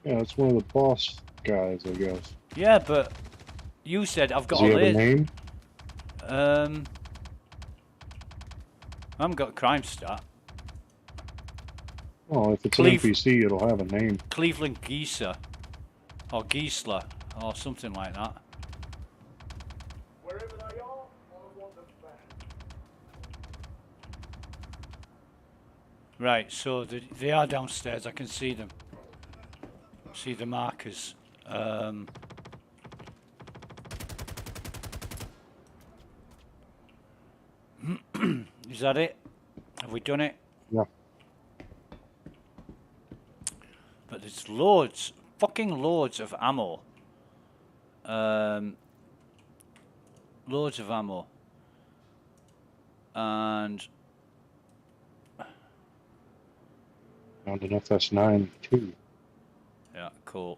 yeah, it's one of the boss guys, I guess. Yeah, but you said I've got Does he a have a laser. name? I haven't got a crime stat. Oh, if it's an NPC, it'll have a name. Cleveland Geeser. Or Geisler. Or something like that. Wherever they are, I want them back. Right, so they are downstairs. I can see them. See the markers. Is that it? Have we done it? Yeah. But there's loads, fucking loads of ammo. Loads of ammo. And Found an FS9 too. yeah, cool.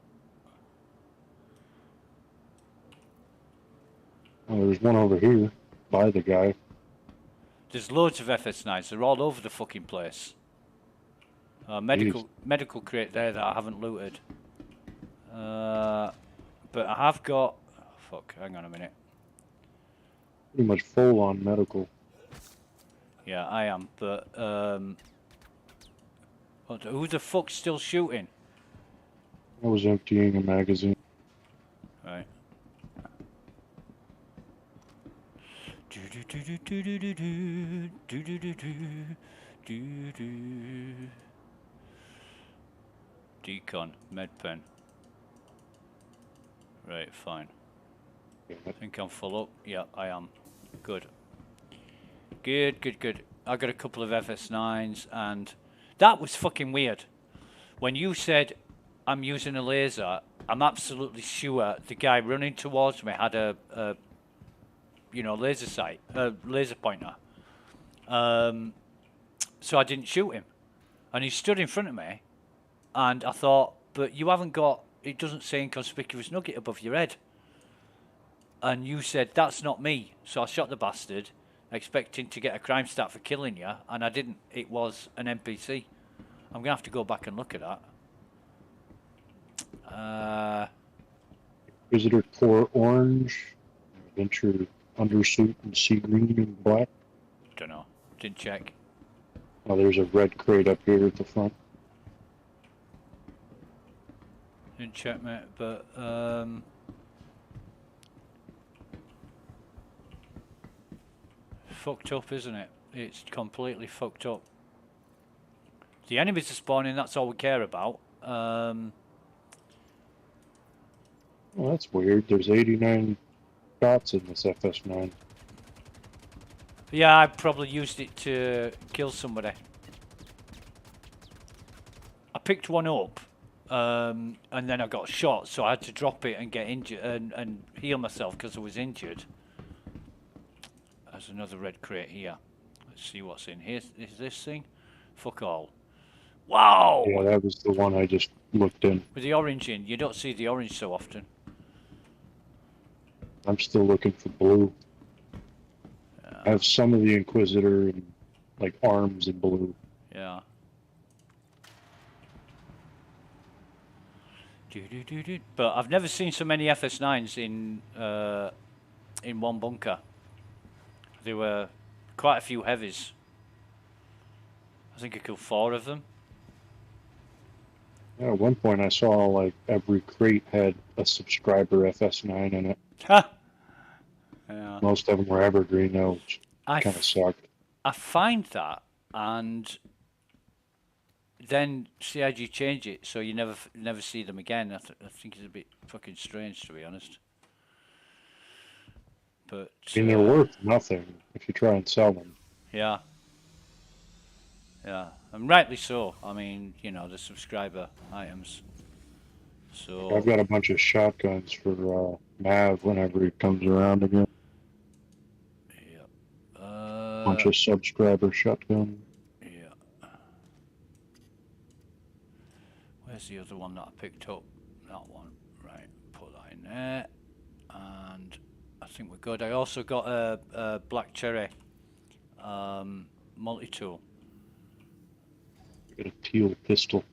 Oh, there's one over here by the guy. There's loads of FS9s. They're all over the fucking place. Medical crate there that I haven't looted. But I have got. Oh, fuck, hang on a minute. Pretty much full on medical. Yeah, I am. But who the fuck's still shooting? I was emptying a magazine. Right. Decon, medpen. Right, fine. I think I'm full up. Yeah, I am. Good. Good, good, good. I got a couple of FS9s, and that was fucking weird. When you said I'm using a laser, I'm absolutely sure the guy running towards me had a laser sight, laser pointer. So I didn't shoot him, and he stood in front of me, and I thought, but you haven't got. It doesn't say inconspicuous nugget above your head. And you said that's not me, so I shot the bastard, expecting to get a crime stat for killing you, and I didn't. It was an NPC. I'm gonna have to go back and look at that. Visitor core orange, adventure undersuit and sea green and black. Don't know. Didn't check. Oh, there's a red crate up here at the front. Didn't check, mate. But fucked up, isn't it? It's completely fucked up. The enemies are spawning. That's all we care about. Oh, that's weird. There's 89 shots in this FS9. Yeah, I probably used it to kill somebody. I picked one up, and then I got shot, so I had to drop it and get injured and heal myself because I was injured. There's another red crate here. Let's see what's in here. Is this thing? Fuck all. Wow! Yeah, that was the one I just looked in. With the orange in. You don't see the orange so often. I'm still looking for blue. I have some of the Inquisitor and like arms in blue. Yeah. But I've never seen so many FS9s in one bunker. There were quite a few heavies. I think I killed 4 of them. Yeah, at one point I saw like every crate had a subscriber FS9 in it. Ha! Yeah. Most of them were evergreen though, which kind of sucked. I find that, and then CIG change it so you never see them again. I think it's a bit fucking strange, to be honest. But I mean, they're worth nothing if you try and sell them. yeah, yeah, and rightly so. I mean, you know, the subscriber items. So I've got a bunch of shotguns for Mav whenever he comes around again. yeah, Bunch of subscriber shotguns. yeah. Where's the other one that I picked up? That one, right? Put that in there, and I think we're good. I also got a black cherry multi-tool. Got a teal pistol.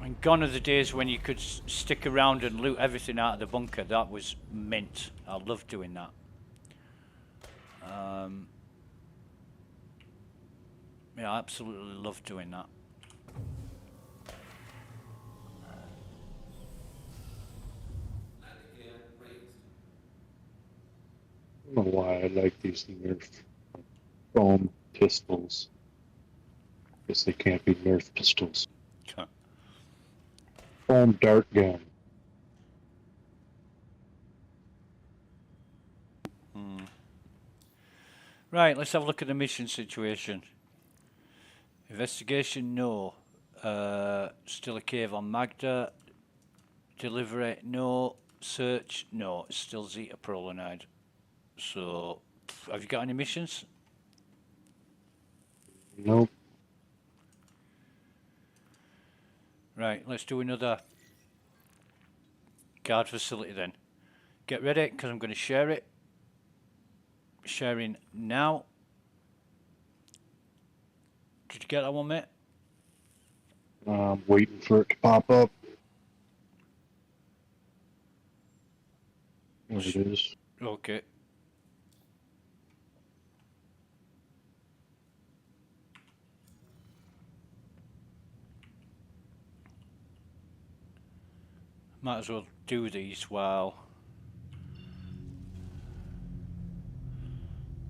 And gone are the days when you could stick around and loot everything out of the bunker. That was mint. I loved doing that. Yeah, I absolutely loved doing that. I don't know why I like these Nerf foam pistols. Guess they can't be Nerf pistols. Foam dart gun. Right, let's have a look at the mission situation. Investigation, no. Still a cave on Magda. Delivery, no. Search, no. It's still Zeta Prolinide. So, have you got any missions? Nope. Right, let's do another guard facility then. Get ready, because I'm going to share it. Sharing now. Did you get that one, mate? I'm waiting for it to pop up. There it is. Okay. Might as well do these while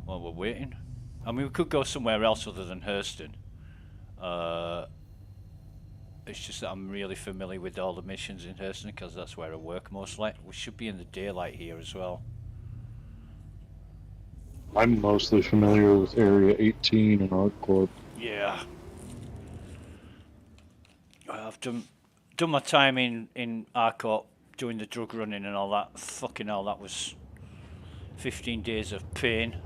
we're waiting. I mean, we could go somewhere else other than Hurston. It's just that I'm really familiar with all the missions in Hurston because that's where I work mostly. We should be in the daylight here as well. I'm mostly familiar with Area 18 and ArcCorp. Yeah. I've done my time in ARCOT doing the drug running and all that. Fucking hell, that was 15 days of pain.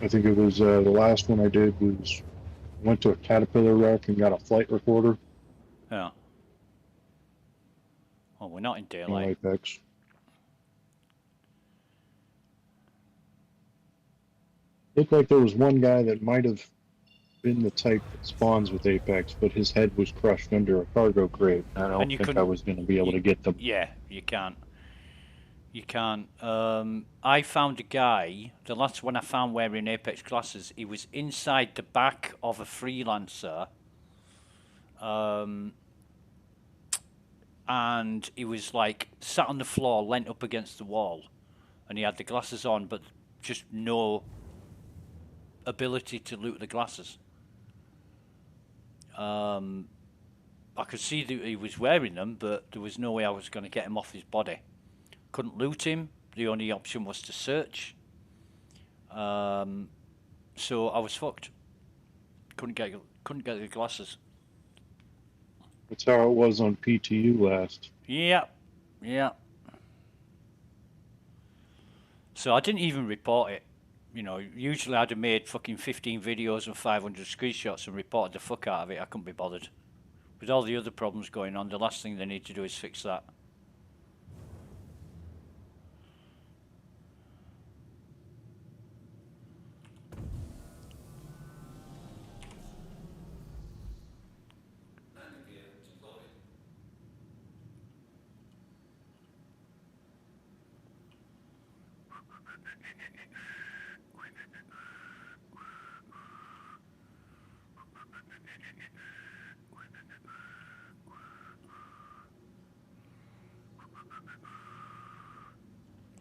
I think it was the last one I did was went to a Caterpillar wreck and got a flight recorder. Yeah. Well, we're not in No daylight. Apex. Looked like there was one guy that might have been the type that spawns with Apex, but his head was crushed under a cargo crate. I don't think I was going to be able to get them. Yeah, you can't. You can't. I found a guy, the last one I found wearing Apex glasses, he was inside the back of a freelancer. And he was like sat on the floor, leant up against the wall. And he had the glasses on, but just no ability to loot the glasses. I could see that he was wearing them, but there was no way I was going to get him off his body. Couldn't loot him. The only option was to search. So I was fucked. Couldn't get the glasses. That's how it was on PTU last. Yeah. So I didn't even report it. You know, usually I'd have made fucking 15 videos and 500 screenshots and reported the fuck out of it. I couldn't be bothered. With all the other problems going on, the last thing they need to do is fix that.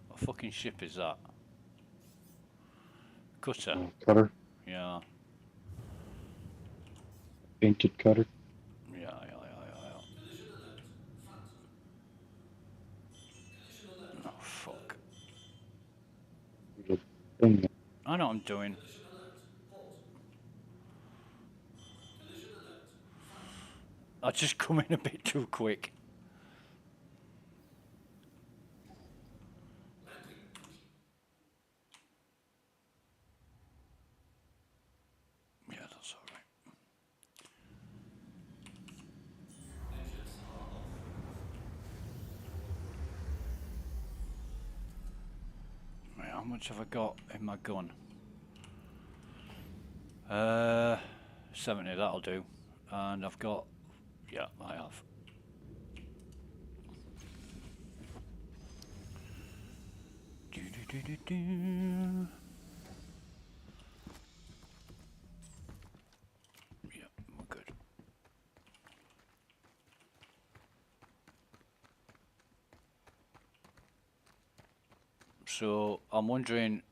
What fucking ship is that? Cutter. Cutter, Yeah. painted cutter. Yeah. Oh, fuck. There's a thing there. I know what I'm doing. I just come in a bit too quick. Yeah, that's alright. Right, how much have I got in my gun? 70, that'll do. And I've got... Yeah, I have. Do. Yeah, we're good. So, I'm wondering...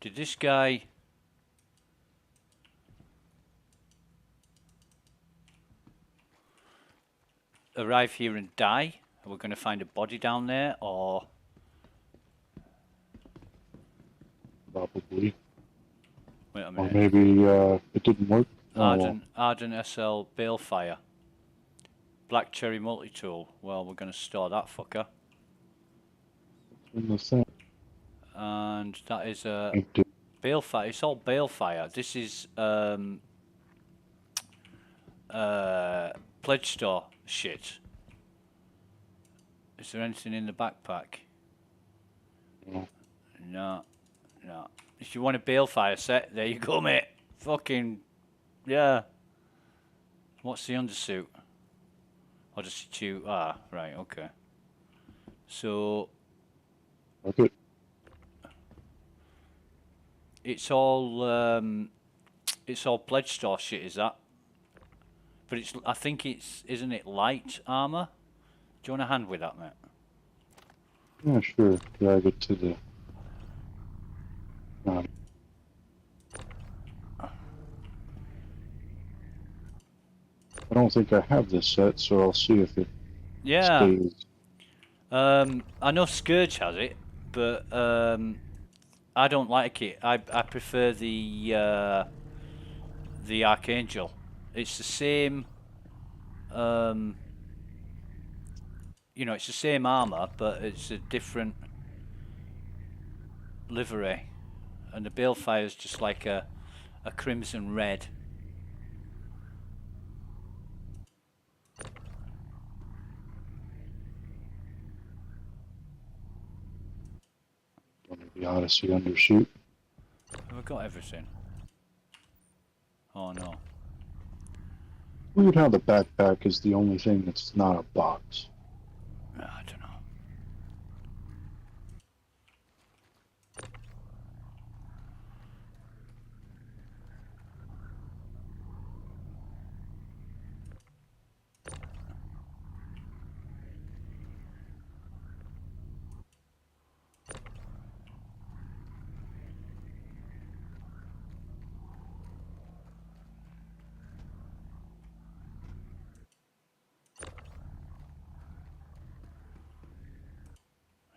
Did this guy... arrive here and die? Are we going to find a body down there, or... Probably. Wait a Or minute. maybe it didn't work. Oh, well. Arden SL Balefire. Black Cherry Multi-Tool. Well, we're going to store that fucker. In the same. And that is a Empty. Balefire. It's all Balefire. This is pledge store shit. Is there anything in the backpack? No. No. If you want a Balefire set, there you go, mate. Fucking, yeah. What's the undersuit? Or just a tube? Ah, right, okay. So, Okay. it's all pledge store shit, is that? But it's, I think it's, isn't it light armor? Do you want a hand with that, mate? Yeah, sure. Drag it to the. I don't think I have this set, so I'll see if it stays. I know Scourge has it, but I don't like it. I prefer the Archangel. It's the same. You know, it's the same armor, but it's a different livery, and the Balefire is just like a crimson red. The Odyssey undershoot. Have I got everything? Oh no. Weird how the backpack is the only thing that's not a box. I don't know.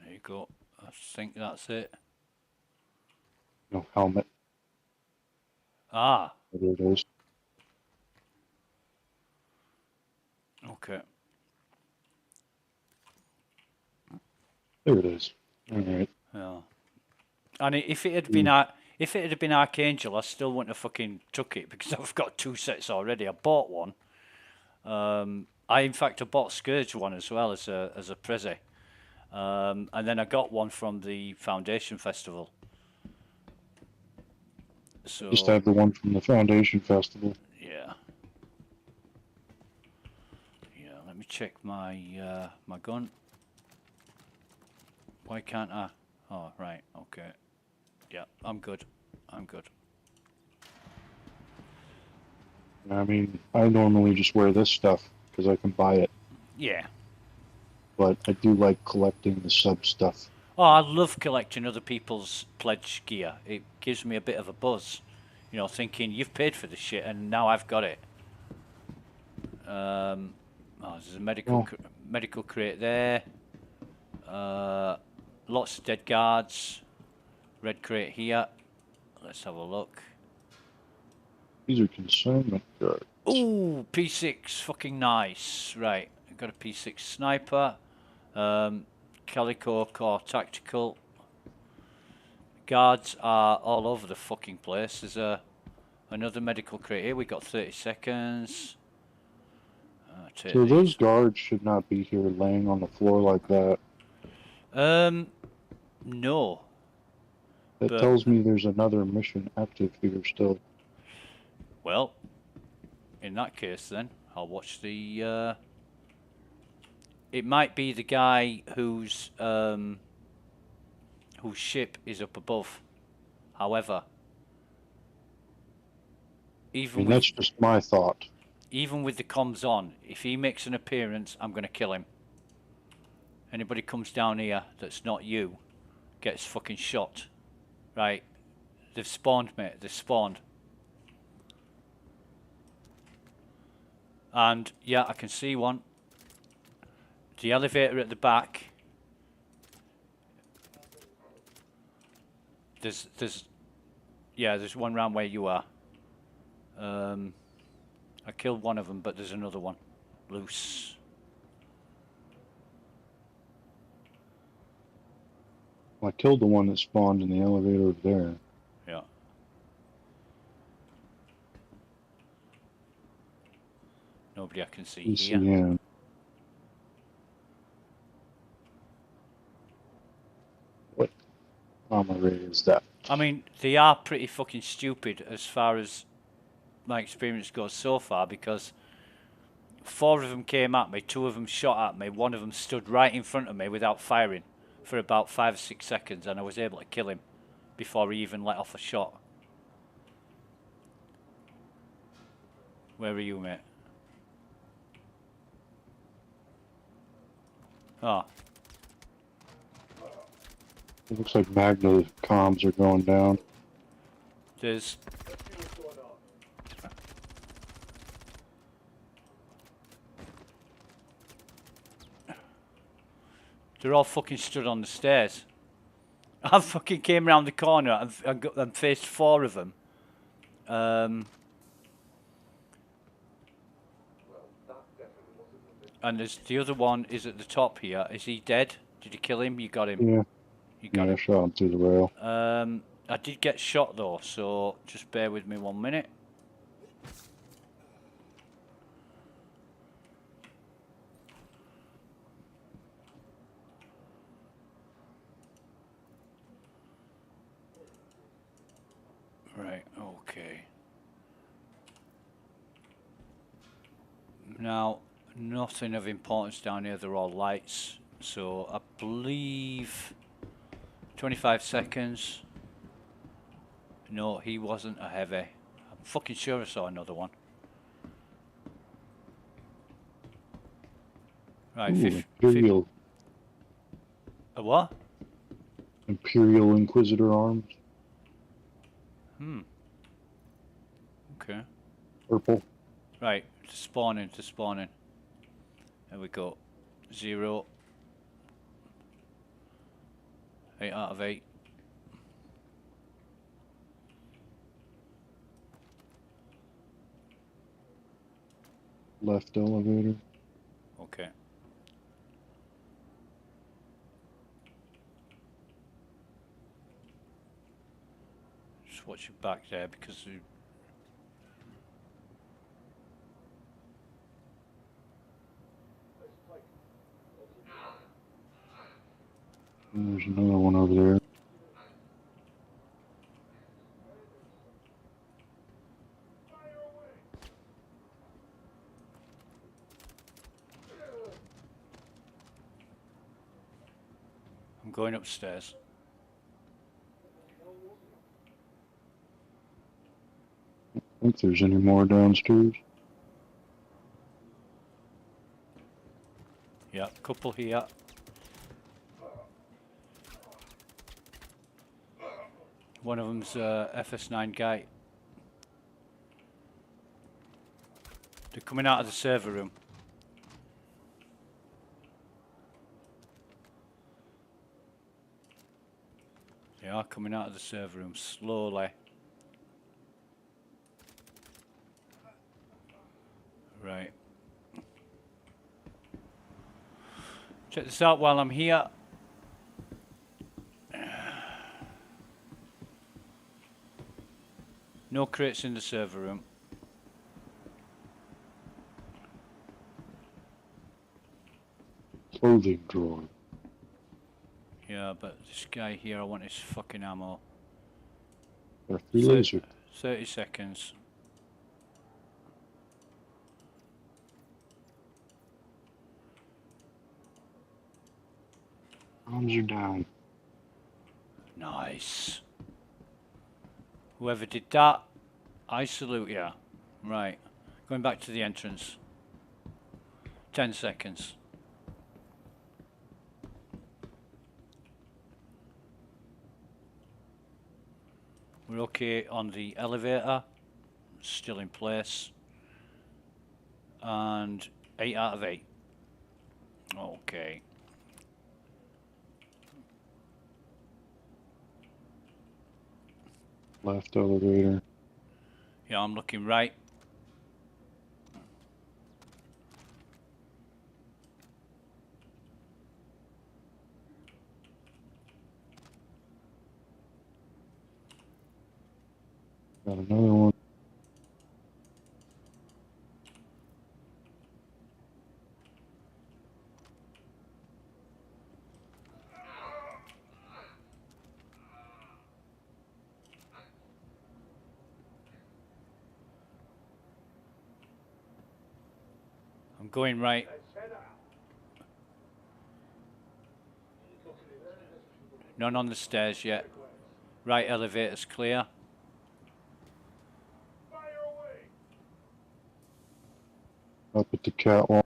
There you go. I think that's it. No helmet. Ah, There it is. okay. There it is. All right. Yeah. And if it had been Archangel, I still wouldn't have fucking took it because I've got 2 sets already. I bought one. I bought Scourge one as well as a Prezi. And then I got one from the Foundation Festival. So Just have the one from the Foundation Festival. yeah. Yeah, let me check my my gun. Why can't I? Oh, right, okay. Yeah, I'm good. I'm good. I mean, I normally just wear this stuff because I can buy it, Yeah. but I do like collecting the sub stuff. Oh, I love collecting other people's pledge gear. It gives me a bit of a buzz. You know, thinking, you've paid for this shit and now I've got it. Oh, there's a medical crate there. Lots of dead guards. Red crate here. Let's have a look. These are consignment guards. Ooh, P6, fucking nice. Right, I've got a P6 sniper. Calico Core Tactical. Guards are all over the fucking place. There's another medical crate here. We got 30 seconds. So those guards should not be here laying on the floor like that. No. That tells me there's another mission active here still. Well, in that case then, I'll watch the, it might be the guy whose ship is up above. However, That's just my thought. Even with the comms on, if he makes an appearance, I'm going to kill him. Anybody comes down here that's not you, gets fucking shot. Right? They've spawned, mate. They've spawned. And, yeah, I can see one. The elevator at the back. There's one round where you are. I killed one of them, but there's another one loose. Well, I killed the one that spawned in the elevator there. Yeah. Nobody I can see here. Yeah. What armor rate is that? I mean, they are pretty fucking stupid as far as my experience goes so far, because 4 of them came at me, 2 of them shot at me, 1 of them stood right in front of me without firing for about 5 or 6 seconds, and I was able to kill him before he even let off a shot. Where are you, mate? Oh. It looks like Magna comms are going down. There's... They're all fucking stood on the stairs. I fucking came around the corner and faced 4 of them. And there's the other one is at the top here. Is he dead? Did you kill him? You got him. Yeah. You got him. I shot him through the rail. I did get shot though, so just bear with me 1 minute. Right, okay. Now, nothing of importance down here, they're all lights. So I believe 25 seconds. No, he wasn't a heavy. I'm fucking sure I saw another one. Right, Ooh, Imperial. A what? Imperial Inquisitor arms. Okay. Purple. Right, to spawning. There we go. 0. 8 out of 8. Left elevator. Okay. Just watch your back there because There's another one over there. I'm going upstairs. think there's any more downstairs. Yeah, couple here. One of them's FS9 guy. They're coming out of the server room. They are coming out of the server room slowly. Right. Check this out while I'm here. No crates in the server room. Clothing drawer. Yeah, but this guy here, I want his fucking ammo. There are 3 lasers. 30 seconds. Arms are down. Nice. Whoever did that, I salute you. Right. Going back to the entrance. 10 seconds. We're okay on the elevator. Still in place. And 8 out of 8. Okay. Left elevator. Yeah, I'm looking right. Got another one. I'm going right. None on the stairs yet. Right elevator's clear. Up at the catwalk.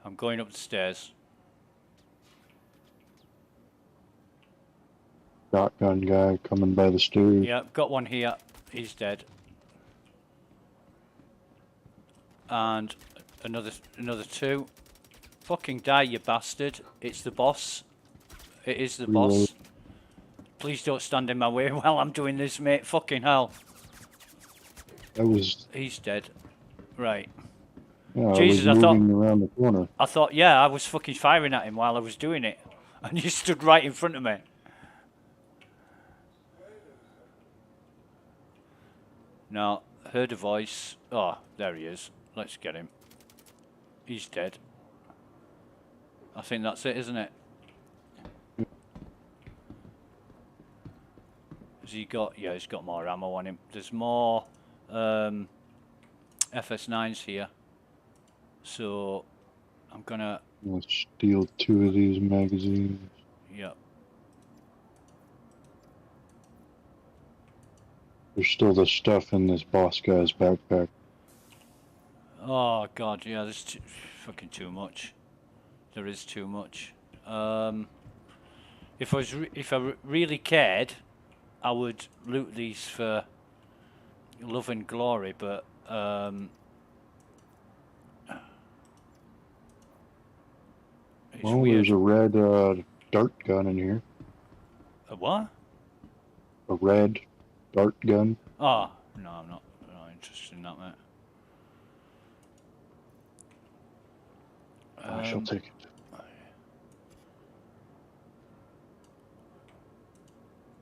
I'm going up the stairs. Shotgun guy coming by the stairs. Yeah, got one here. He's dead. And another 2. Fucking die, you bastard. It's the boss. It is the boss. Please don't stand in my way while I'm doing this, mate. Fucking hell. That was. He's dead. Right. Yeah, Jesus, I was I thought. moving around the corner. I thought, yeah, I was fucking firing at him while I was doing it. And you stood right in front of me. Now, heard a voice. Oh, there he is. Let's get him. He's dead. I think that's it, isn't it? Has he got... Yeah, he's got more ammo on him. There's more FS9s here. So, I'm gonna... Let's steal 2 of these magazines. Yep. There's still the stuff in this boss guy's backpack. Oh, God, yeah, there's fucking too much. There is too much. If I really cared, I would loot these for love and glory, but it's Well, weird. there's a red dart gun in here. A what? A red dart gun. Oh, no, I'm not interested in that, mate. I shall take it.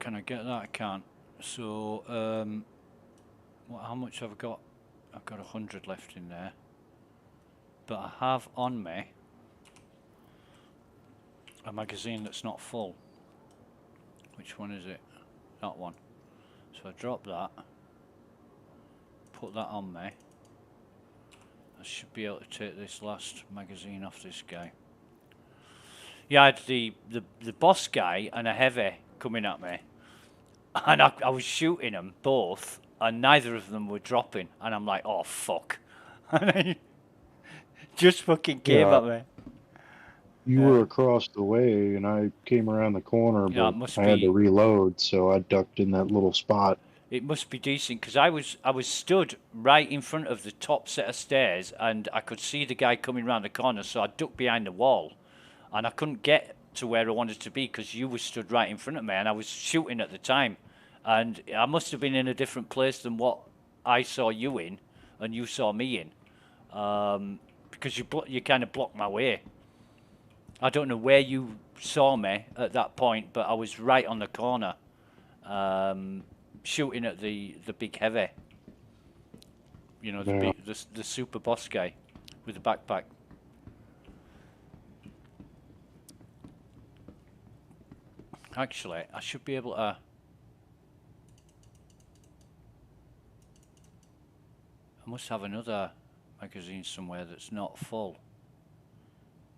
Can I get that? I can't. So, how much have I got? I've got 100 left in there. But I have on me a magazine that's not full. Which one is it? That one. So I drop that. Put that on me. I should be able to take this last magazine off this guy. Yeah, I had the boss guy and a heavy coming at me. And I was shooting them both, and neither of them were dropping, and I'm like, oh fuck, and he just fucking came Yeah. at me. You Yeah. were across the way, and I came around the corner, Yeah, it but must I had to be. reload, so I ducked in that little spot. It must be decent because I was stood right in front of the top set of stairs, and I could see the guy coming round the corner, so I ducked behind the wall, and I couldn't get to where I wanted to be because you were stood right in front of me, and I was shooting at the time, and I must have been in a different place than what I saw you in, and you saw me in, because you kind of blocked my way. I don't know where you saw me at that point, but I was right on the corner. Shooting at the big heavy, you know, Yeah. the super boss guy with the backpack. Actually, I should be able to. I must have another magazine somewhere that's not full.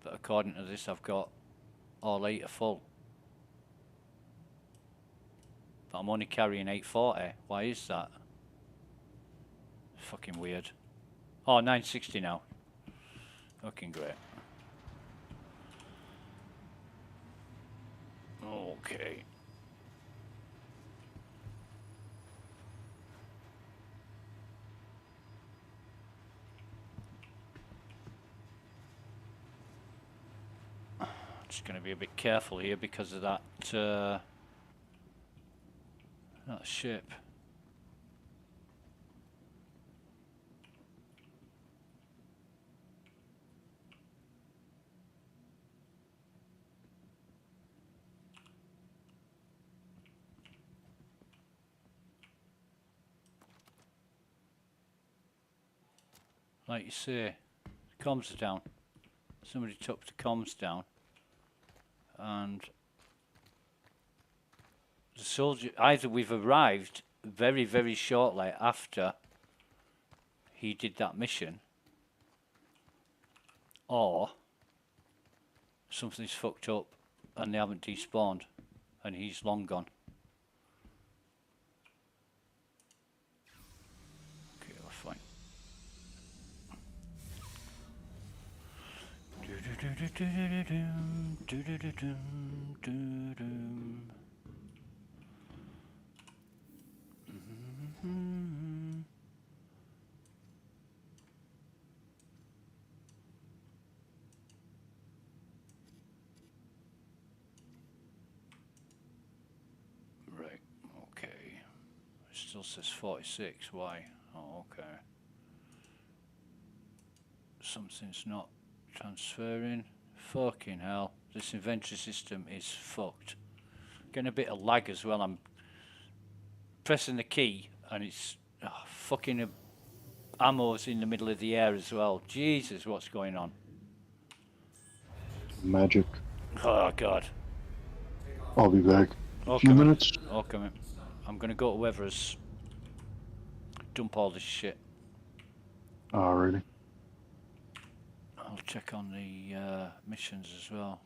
But according to this, I've got all 8 are full. But I'm only carrying 840. Why is that? Fucking weird. Oh, 960 now. Fucking great. Okay. Just going to be a bit careful here because of that that ship. Like you say, comms are down. Somebody took the comms down, and the soldier, either we've arrived very, very shortly after he did that mission, or something's fucked up and they haven't despawned and he's long gone. Okay, that's fine. Right, okay. It still says 46, why? Oh, okay. Something's not transferring. Fucking hell. This inventory system is fucked. Getting a bit of lag as well. I'm pressing the key and it's fucking ammo's in the middle of the air as well. Jesus, what's going on? Magic. Oh, God. I'll be back in a few Okay, minutes. okay, mate. I'm going to go to whoever's dump all this shit. Alrighty. I'll check on the missions as well.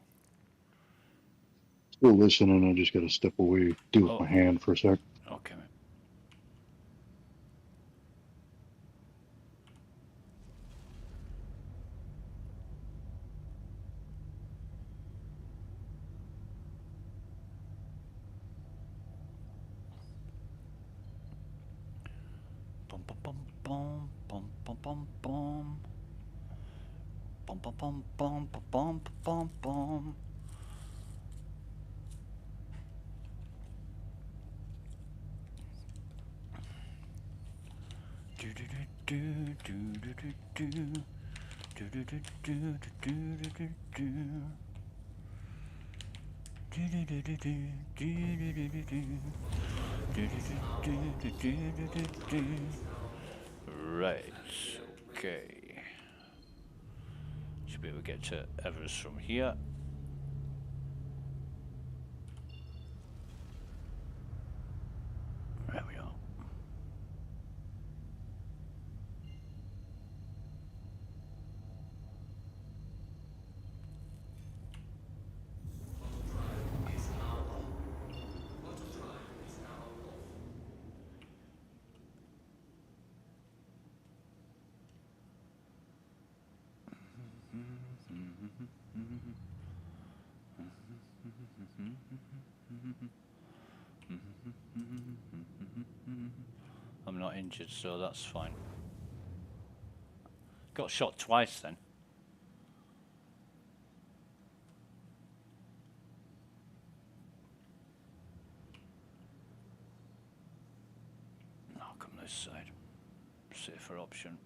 Still listening. I just got to step away, do with my hand for a sec. Okay, mate. Bum bum bum bum bum bum bum bum bum bum bum bum bum bum bum. Do do do do do do do do do do do do do do. Right, okay. Should be able to get to Everest from here. There we are. I'm not injured, so that's fine. Got shot twice then. I'll come this side. Safer option.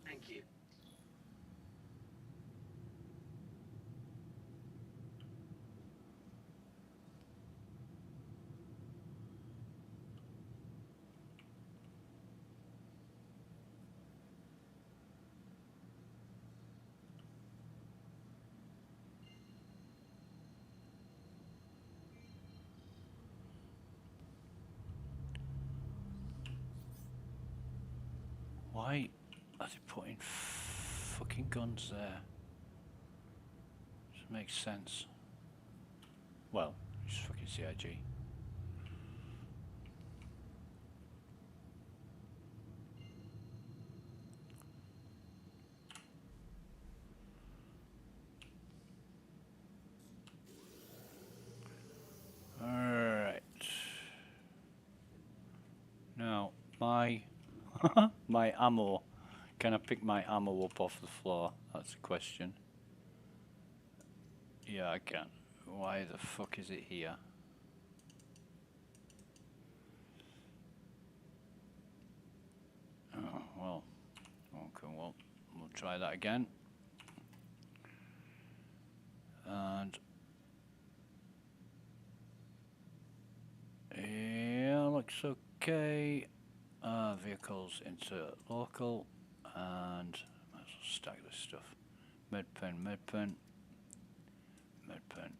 Thank you. Why are they putting fucking guns there? Doesn't make sense. Well, it's fucking CIG. Alright. Now, my my ammo. Can I pick my ammo up off the floor? That's the question. Yeah, I can. Why the fuck is it here? Oh, well. Okay, well, we'll try that again. And yeah, looks okay. Vehicles into local, and let's stack this stuff. Medpen, medpen, medpen.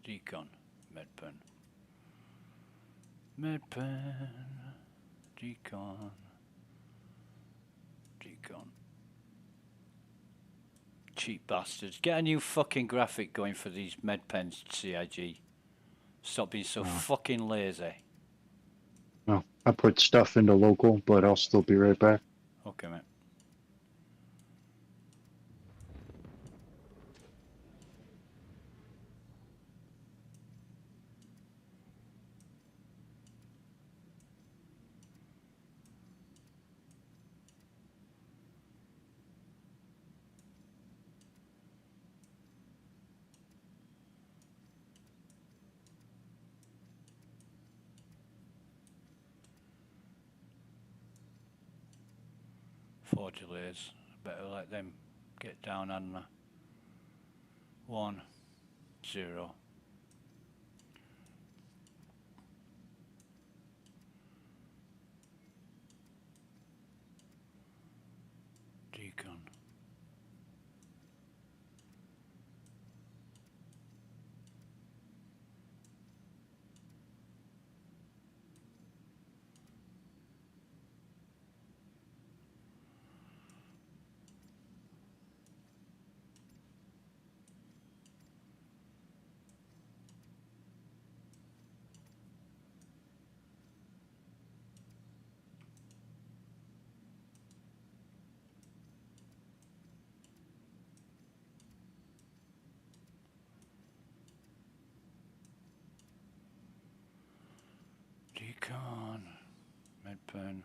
Decon, medpen. Medpen, decon, decon. Cheap bastards. Get a new fucking graphic going for these medpens, CIG. Stop being so fucking lazy. Well, I put stuff into local, but I'll still be right back. Okay, mate. Four delays. Better let them get down on 1, 0. Decon. Decon. Medpen.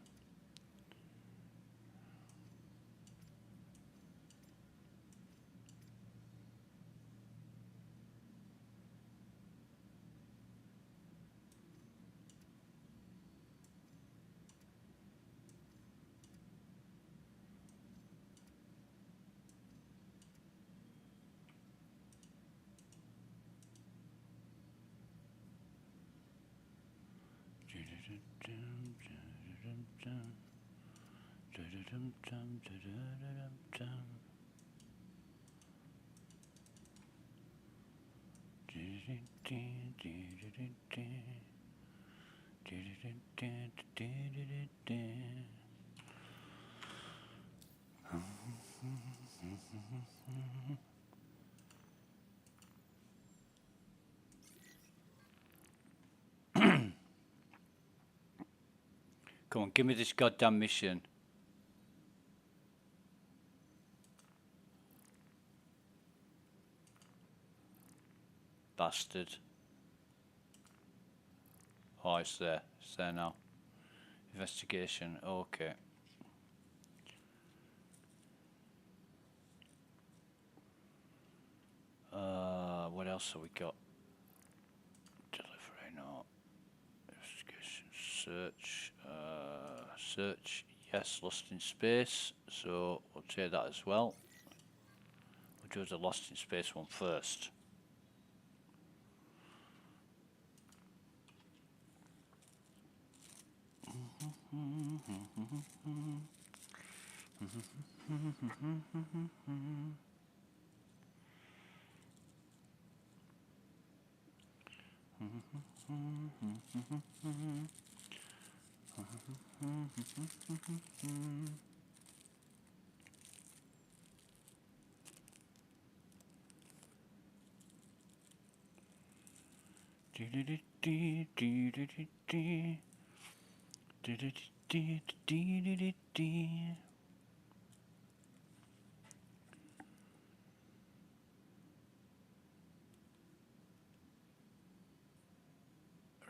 Come on, give me this goddamn mission. Bastard. Oh, it's there. It's there now. Investigation. Okay. What else have we got? Delivery, no. Investigation, search. Search, yes, lost in space. So we'll take that as well. We'll do the lost in space one first.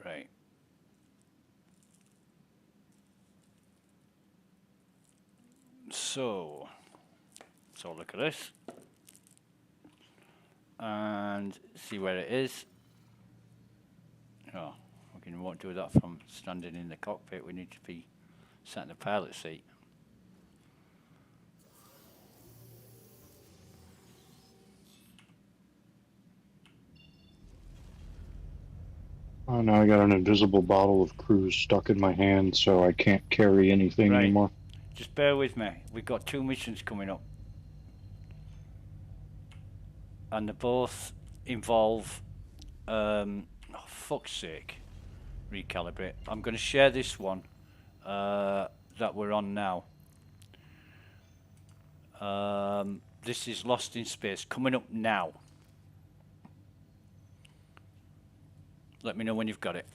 Right. So look at this and see where it is. Oh, we won't do that from standing in the cockpit. We need to be sat in the pilot seat. Oh, now I got an invisible bottle of cruise stuck in my hand, so I can't carry anything Right. anymore. Just bear with me. We've got 2 missions coming up. And they both involve, oh, fuck's sake, recalibrate. I'm going to share this one that we're on now. This is Lost in Space, coming up now. Let me know when you've got it.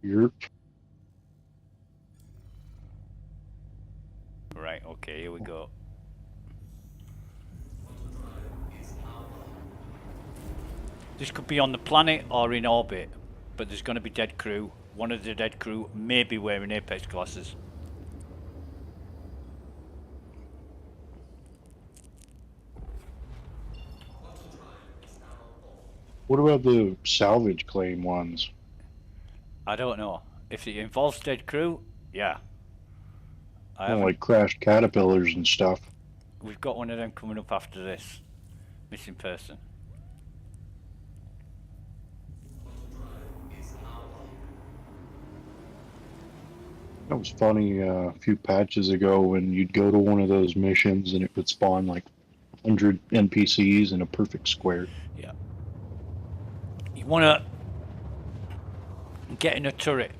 Yep. Right, okay, here we go. This could be on the planet or in orbit, but there's going to be dead crew. One of the dead crew may be wearing Apex glasses. What about the salvage claim ones? I don't know. If it involves dead crew, yeah. Like crashed caterpillars and stuff. We've got one of them coming up after this. Missing person. That was funny a few patches ago when you'd go to one of those missions and it would spawn like 100 NPCs in a perfect square. Yeah. You want to get in a turret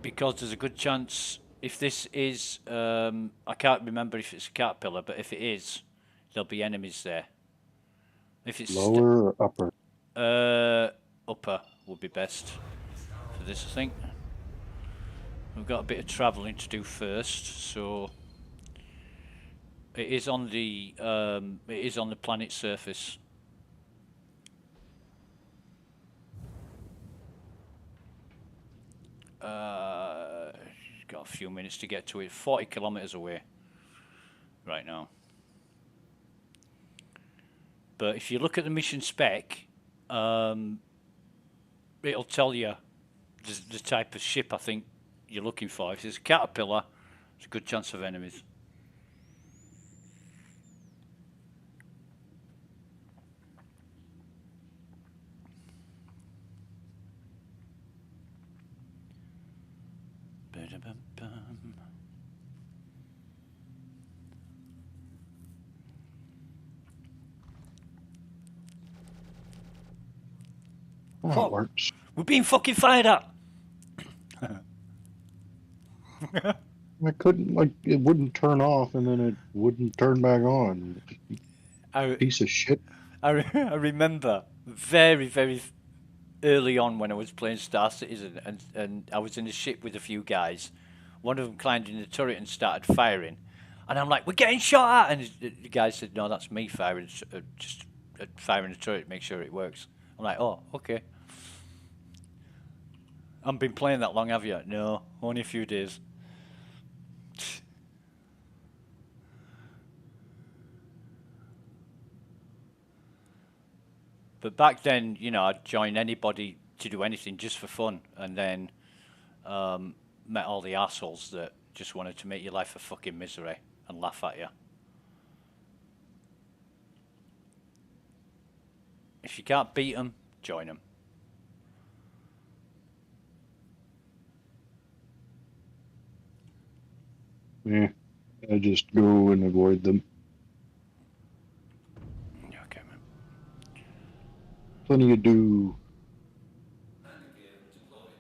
because there's a good chance if this is, I can't remember if it's a caterpillar, but if it is, there'll be enemies there. If it's lower or upper? Upper would be best for this, I think. We've got a bit of travelling to do first, so it is on the planet's surface. Got a few minutes to get to it. 40 kilometers away right now. But if you look at the mission spec, it'll tell you the type of ship I think you're looking for. If it's a caterpillar, there's a good chance of enemies. Oh, it works. We're being fucking fired at. I couldn't, like, it wouldn't turn off and then it wouldn't turn back on. Piece of shit. I remember very, very early on when I was playing Star Citizen, and I was in a ship with a few guys. One of them climbed in the turret and started firing, and I'm like, "We're getting shot at!" And the guy said, "No, that's me firing, just firing the turret to make sure it works." I'm like, "Oh, okay." I haven't been playing that long, have you? No, only a few days. But back then, you know, I'd join anybody to do anything just for fun, and then met all the assholes that just wanted to make your life a fucking misery and laugh at you. If you can't beat them, join them. Yeah, I just go and avoid them. Okay, man. Plenty to do.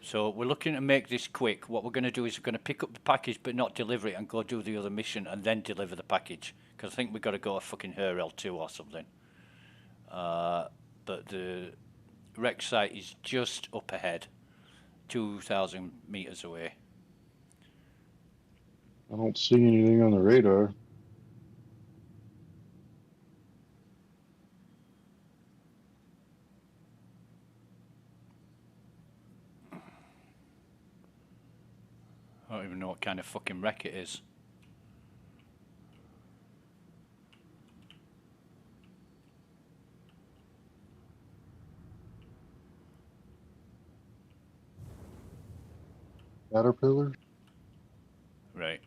So we're looking to make this quick. What we're going to do is we're going to pick up the package but not deliver it and go do the other mission and then deliver the package. Because I think we've got to go a fucking Referral 2 or something. But the wreck site is just up ahead, 2,000 meters away. I don't see anything on the radar. I don't even know what kind of fucking wreck it is. Caterpillar? Right.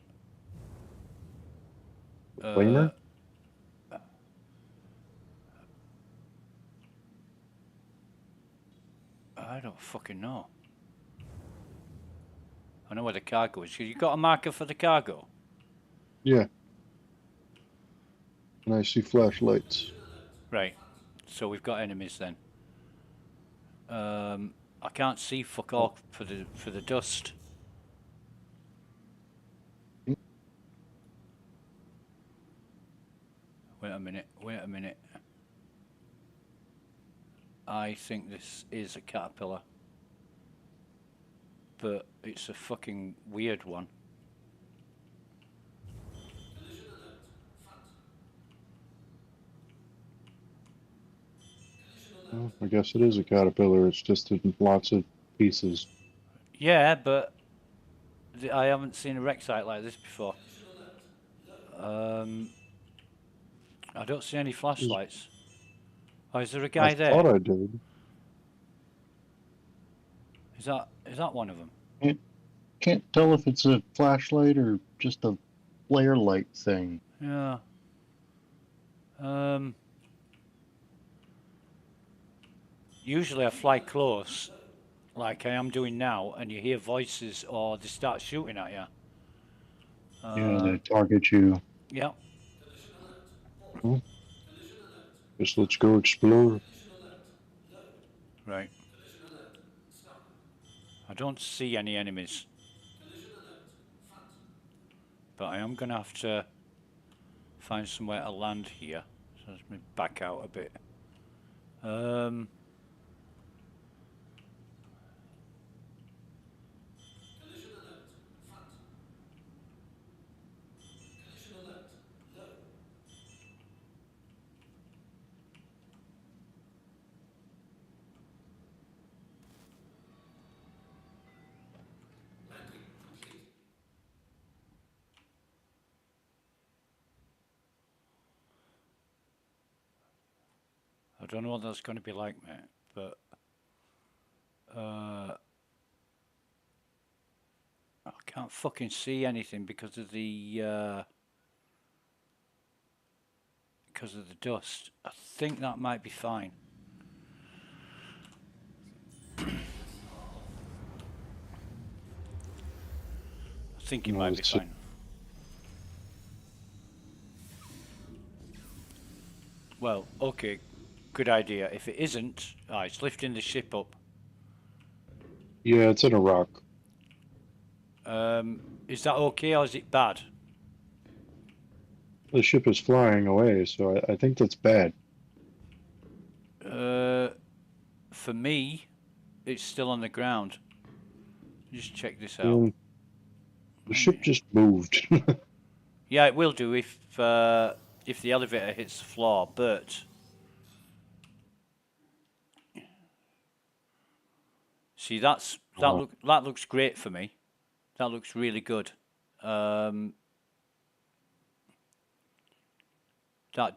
Flamer? I don't fucking know. I know where the cargo is. You got a marker for the cargo? Yeah. And I see flashlights. Right. So we've got enemies then. I can't see fuck all for the dust. Wait a minute. I think this is a caterpillar. But it's a fucking weird one. Well, I guess it is a caterpillar. It's just in lots of pieces. Yeah, but I haven't seen a wreck site like this before. I don't see any flashlights. Oh, is there a guy there? I thought I did. Is that one of them? Can't tell if it's a flashlight or just a flare light thing. Yeah. Usually I fly close, like I am doing now, and you hear voices or they start shooting at you. Yeah, they target you. Yeah. Well, guess let's go explore. Right. I don't see any enemies. But I am going to have to find somewhere to land here. So let me back out a bit. I don't know what that's going to be like, mate, but I can't fucking see anything because of the dust. I think that might be fine. I think it might be fine. Well, okay, good idea. If it isn't, it's lifting the ship up. Yeah, it's in a rock. Is that okay or is it bad? The ship is flying away, so I think that's bad. For me, it's still on the ground. Just check this out. The ship just moved. Yeah, it will do if the elevator hits the floor, but see that looks great for me. That looks really good. That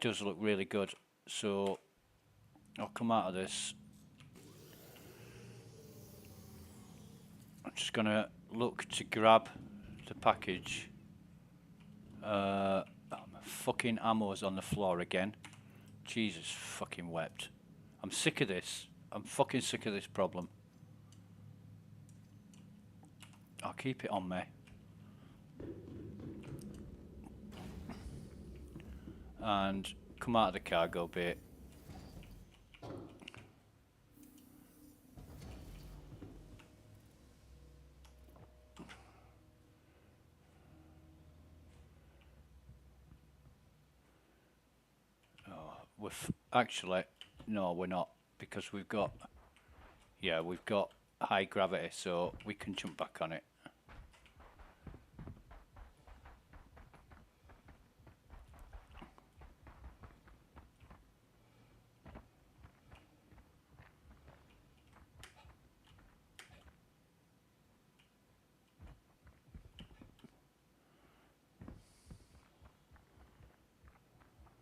does look really good. So I'll come out of this. I'm just gonna look to grab the package. Fucking ammo's on the floor again. Jesus fucking wept. I'm sick of this. I'm fucking sick of this problem. I'll keep it on me. And come out of the cargo bay. Actually, no, we're not, because we've got high gravity, so we can jump back on it.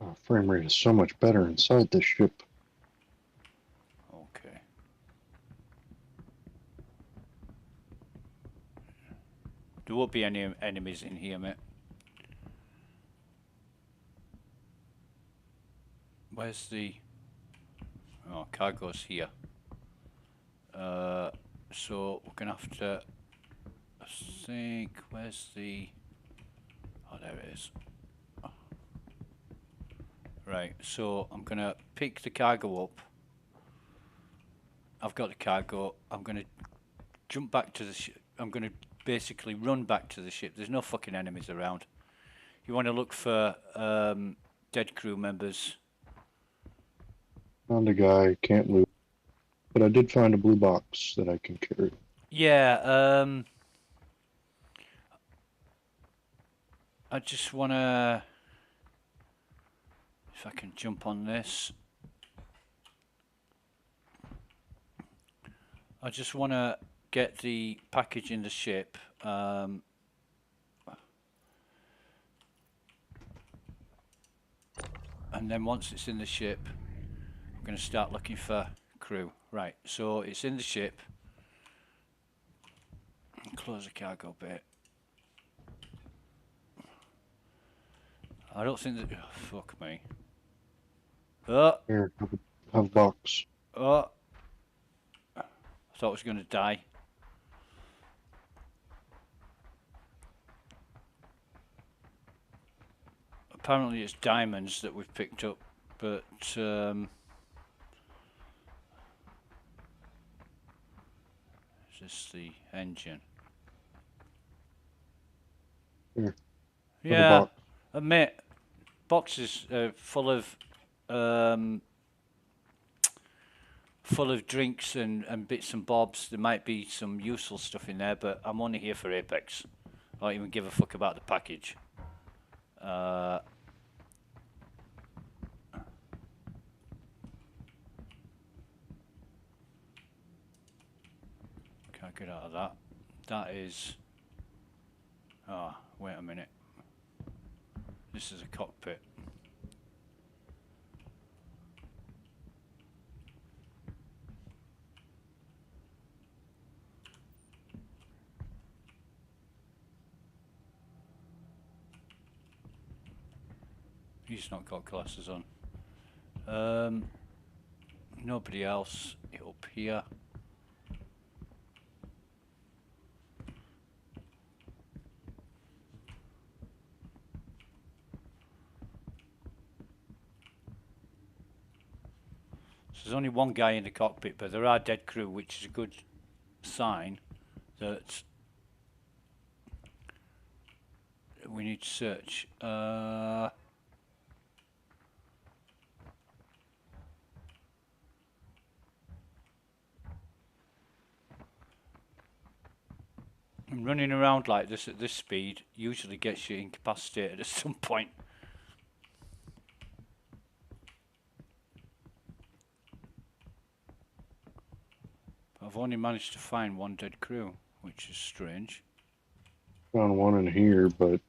Oh, frame rate is so much better inside this ship. Okay. There won't be any enemies in here, mate. Where's the... Oh, cargo's here. So we're gonna have to... I think... Where's the... Oh, there it is. Right, so I'm gonna pick the cargo up. I've got the cargo. I'm gonna jump back to the ship. I'm gonna basically run back to the ship. There's no fucking enemies around. You want to look for dead crew members. Found a guy, can't loot. But I did find a blue box that I can carry. Yeah, I just want to... If I can jump on this. I just want to get the package in the ship. And then once it's in the ship, I'm going to start looking for crew. Right, so it's in the ship. Close the cargo bay. I don't think that... Oh, fuck me. Oh! Here, have a box. Oh! I thought I was going to die. Apparently it's diamonds that we've picked up, but... is this the engine? Here. Yeah, mate, boxes full of drinks and bits and bobs. There might be some useful stuff in there, but I'm only here for Apex. I don't even give a fuck about the package. Can't get out of that. That is... Oh, wait a minute. This is a cockpit. He's not got glasses on. Nobody else up here. So there's only one guy in the cockpit, but there are dead crew, which is a good sign that we need to search. And running around like this at this speed usually gets you incapacitated at some point. I've only managed to find one dead crew, which is strange. Found one in here, but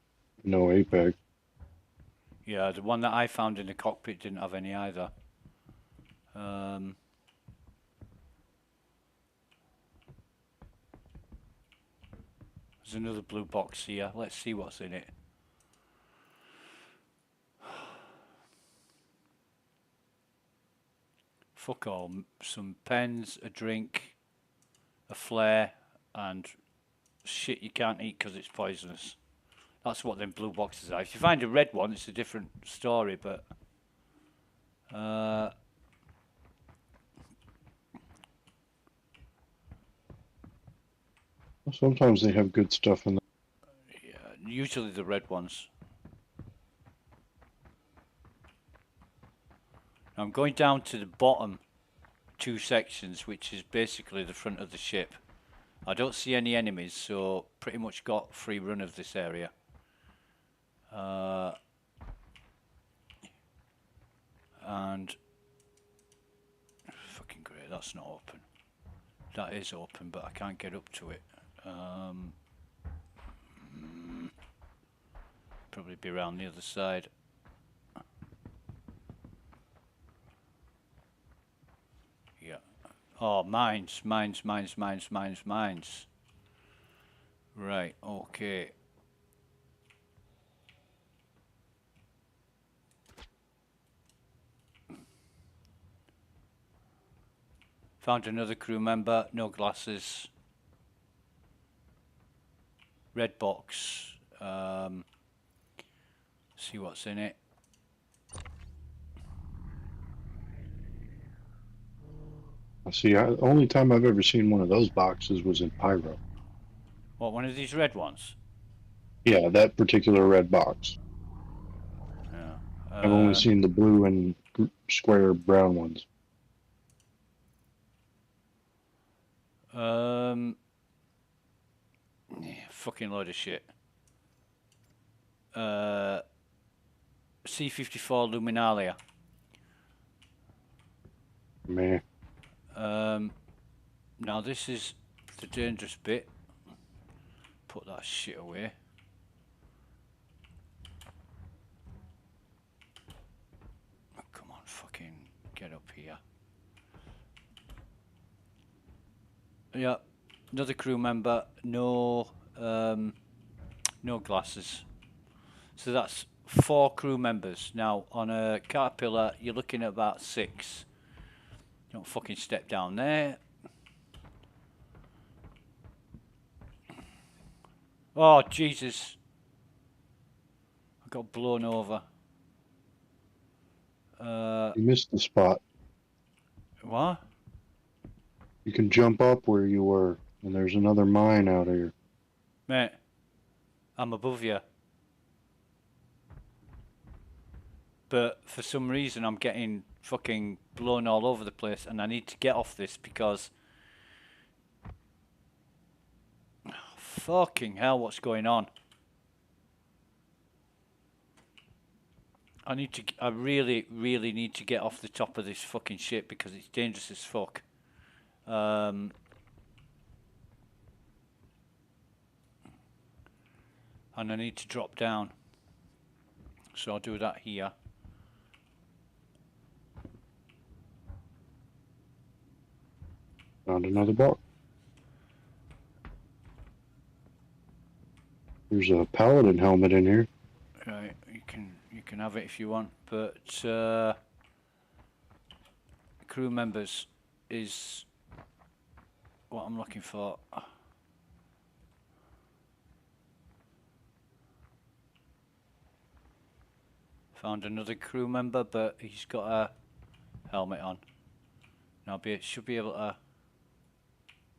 no Apex. Yeah, the one that I found in the cockpit didn't have any either. There's another blue box here. Let's see what's in it. Fuck all. Some pens, a drink, a flare, and shit you can't eat because it's poisonous. That's what them blue boxes are. If you find a red one, it's a different story, but... Sometimes they have good stuff in there. yeah, usually the red ones. I'm going down to the bottom 2 sections, which is basically the front of the ship. I don't see any enemies, so pretty much got free run of this area. And fucking great, that's not open. That is open, but I can't get up to it. Probably be around the other side. Yeah. Oh, mines. Right, okay. Found another crew member, no glasses. Red box. See what's in it. See, the only time I've ever seen one of those boxes was in Pyro. What, one of these red ones? Yeah, that particular red box. Yeah. I've only seen the blue and square brown ones. Yeah, fucking load of shit. C-54 Luminalia. Meh. Now this is the dangerous bit. Put that shit away. Oh, come on, fucking get up here. Yeah, another crew member. No, no glasses. So that's 4 crew members. Now on a Caterpillar, you're looking at about 6. Don't fucking step down there. Oh, Jesus. I got blown over. You missed the spot. What? You can jump up where you were, and there's another mine out here. Mate, I'm above you. But for some reason, I'm getting fucking blown all over the place, and I need to get off this because... Fucking hell, what's going on? I really, really need to get off the top of this fucking ship because it's dangerous as fuck. And I need to drop down. So I'll do that here. Found another box. There's a paladin helmet in here. Right, you can have it if you want, but crew members is what I'm looking for. Found another crew member, but he's got a helmet on. Now should be able to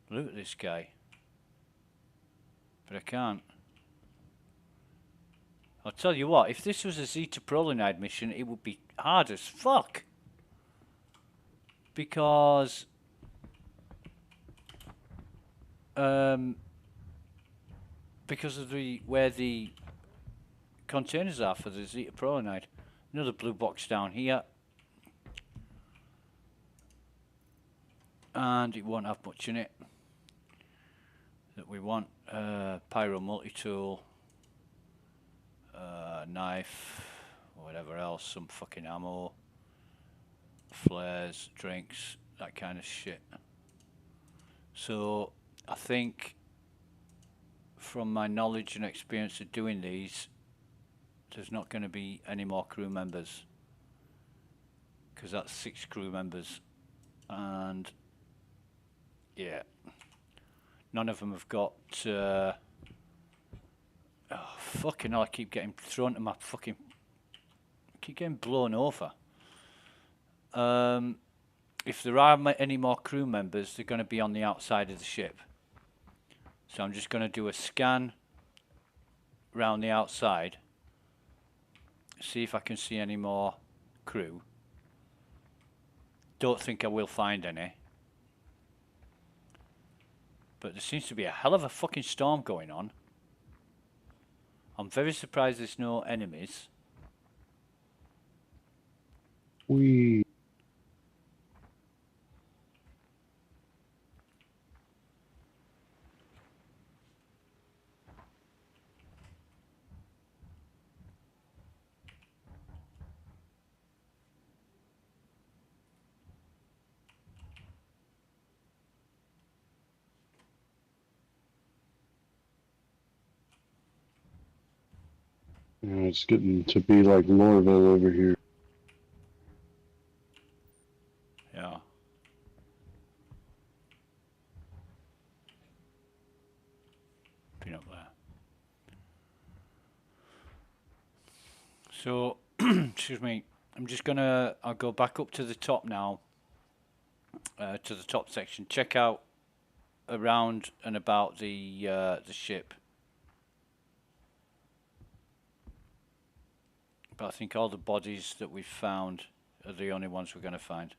loot this guy, but I can't. I'll tell you what, if this was a Zeta Prolinide mission, it would be hard as fuck. Because because of the where the containers are for the Zeta Prolinide. Another blue box down here. And it won't have much in it that we want. Pyro multi-tool, knife, whatever else, some fucking ammo, flares, drinks, that kind of shit. So I think from my knowledge and experience of doing these, there's not going to be any more crew members, because that's 6 crew members, and yeah, none of them have got oh fucking hell, I keep getting thrown to my fucking, I keep getting blown over. If there are any more crew members, they're going to be on the outside of the ship. So I'm just going to do a scan round the outside, see if I can see any more crew. Don't think I will find any. But there seems to be a hell of a fucking storm going on. I'm very surprised there's no enemies. We. It's getting to be like Lorville over here. Yeah. Been up there. So, excuse me, I'll go back up to the top now, to the top section, check out around and about the ship. But I think all the bodies that we've found are the only ones we're going to find.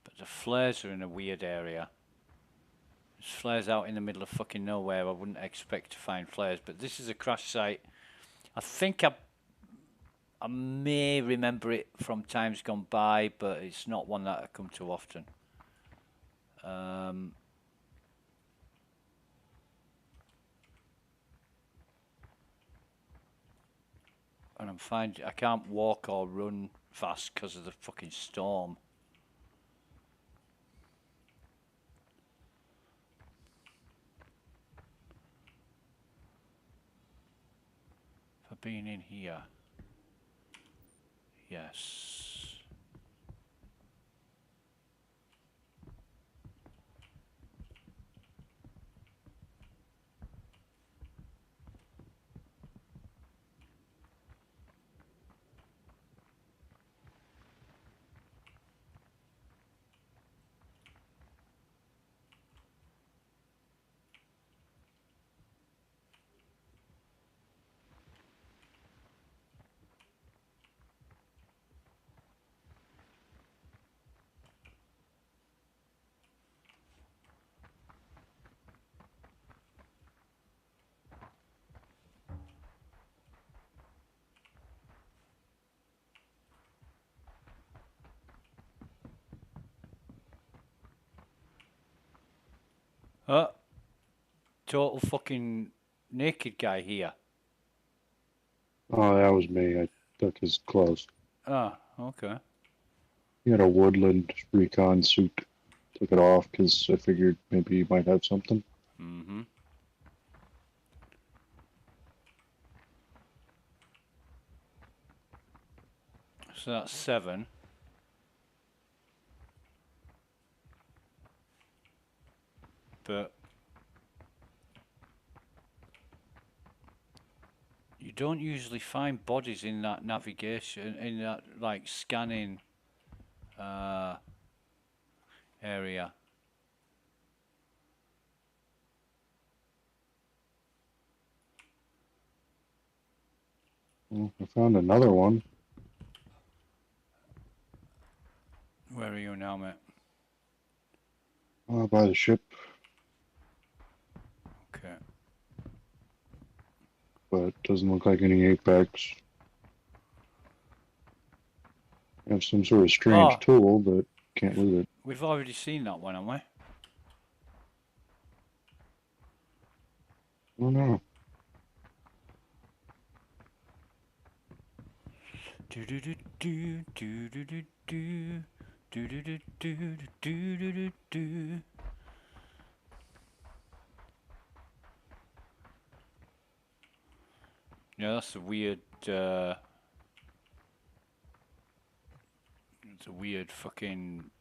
But the flares are in a weird area. There's flares out in the middle of fucking nowhere. I wouldn't expect to find flares, but this is a crash site. I think I may remember it from times gone by, but it's not one that I come to often. And I can't walk or run fast because of the fucking storm. For being in here. Yes. Total fucking naked guy here. Oh, that was me. I took his clothes. Ah, okay. He had a woodland recon suit. Took it off because I figured maybe he might have something. Mm-hmm. So that's 7. But you don't usually find bodies in that navigation, in that like scanning area. Well, I found another one. Where are you now, mate? By the ship, Okay. but doesn't look like any apex. Have some sort of strange Oh. tool, but can't loot it. We've already seen that one, haven't we? Oh no. Do do do do do do do do do do do do do do do do. Yeah, that's a weird. It's a weird fucking.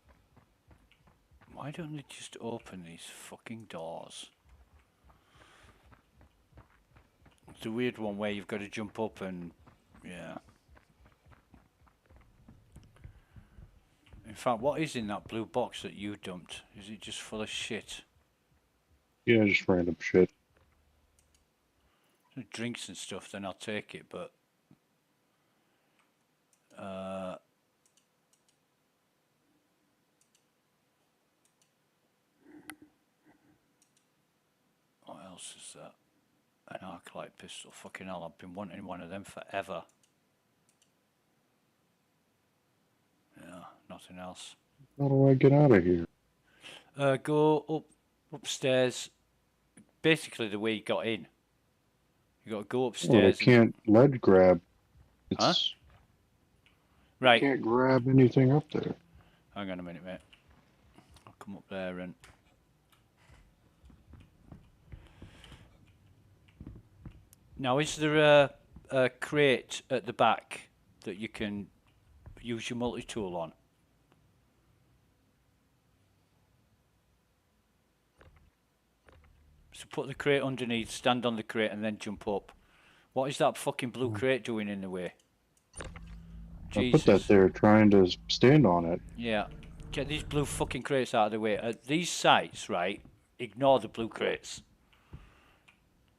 Why don't they just open these fucking doors? It's a weird one where you've got to jump up and. Yeah. In fact, what is in that blue box that you dumped? Is it just full of shit? Yeah, just random shit. Drinks and stuff, then I'll take it, but. What else is that? An arclight pistol. Fucking hell, I've been wanting one of them forever. Yeah, nothing else. How do I get out of here? Go upstairs. Basically, the way you got in. You got to go Oh, I upstairs. can't ledge grab. It's, Huh? Right. I can't grab anything up there. Hang on a minute, mate. I'll come up there and. Now, is there a crate at the back that you can use your multi-tool on? So put the crate underneath, stand on the crate, and then jump up. What is that fucking blue crate doing in the way? Jesus. I put that there trying to stand on it. Yeah. Get these blue fucking crates out of the way. At these sites, right, ignore the blue crates.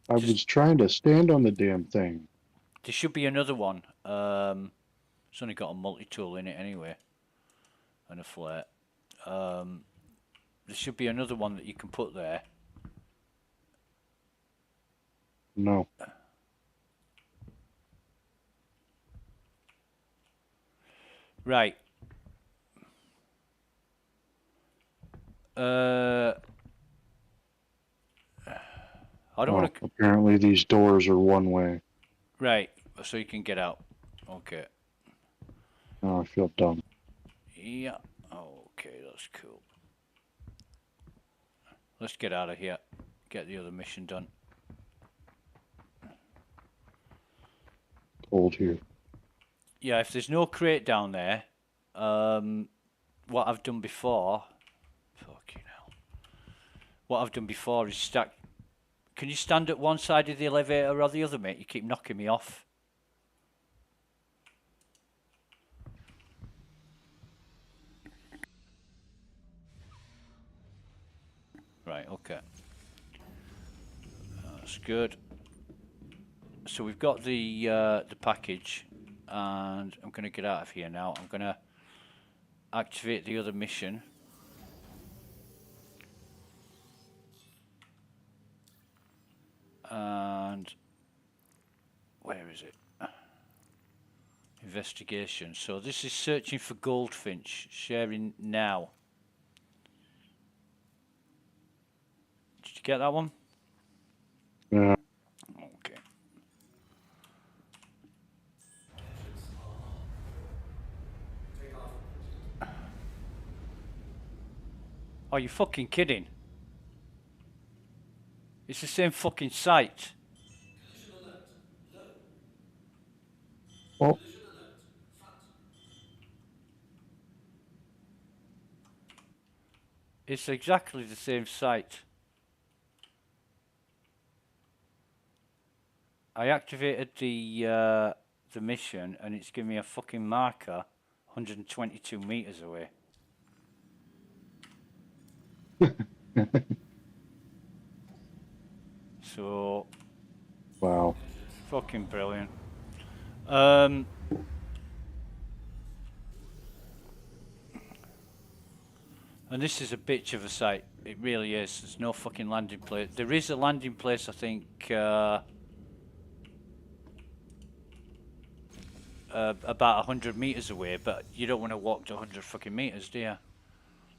I was trying to stand on the damn thing. There should be another one. It's only got a multi-tool in it anyway. And a flare. There should be another one that you can put there. No. Right. I don't want to. Apparently these doors are one way. Right, so you can get out. Okay. Oh, I feel dumb. Yeah. Okay, that's cool. Let's get out of here. Get the other mission done. Cold here. Yeah, if there's no crate down there, what I've done before. Fucking hell. What I've done before is stack. Can you stand at one side of the elevator or the other, mate? You keep knocking me off. Right, okay. That's good. So we've got the package, and I'm going to get out of here now. I'm going to activate the other mission. And where is it? Investigation. So this is searching for goldfinch. Sharing now. Did you get that one? Yeah. Okay. Are you fucking kidding? It's the same fucking site. Well, It's exactly the same site. I activated the mission, and it's giving me a fucking marker 122 meters away. So, wow. fucking brilliant. And this is a bitch of a site. It really is. There's no fucking landing place. There is a landing place, I think, about 100 meters away, but you don't want to walk to 100 fucking meters, do you?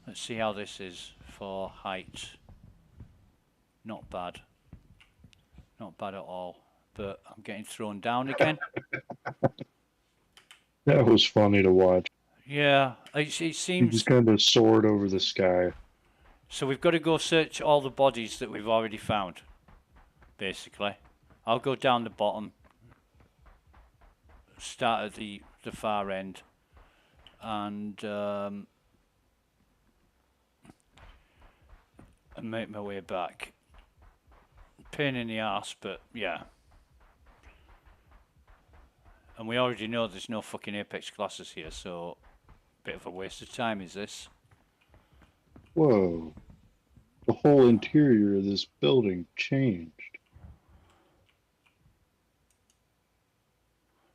Let's see how this is for height. Not bad. Not bad at all. But I'm getting thrown down again. That was funny to watch. Yeah, it He seems... just kind of soared over the sky. So we've got to go search all the bodies that we've already found, basically. I'll go down the bottom, start at the far end, and make my way back. Pain in the arse, but yeah. And we already know there's no fucking Apex classes here, so bit of a waste of time is this. Whoa. The whole interior of this building changed.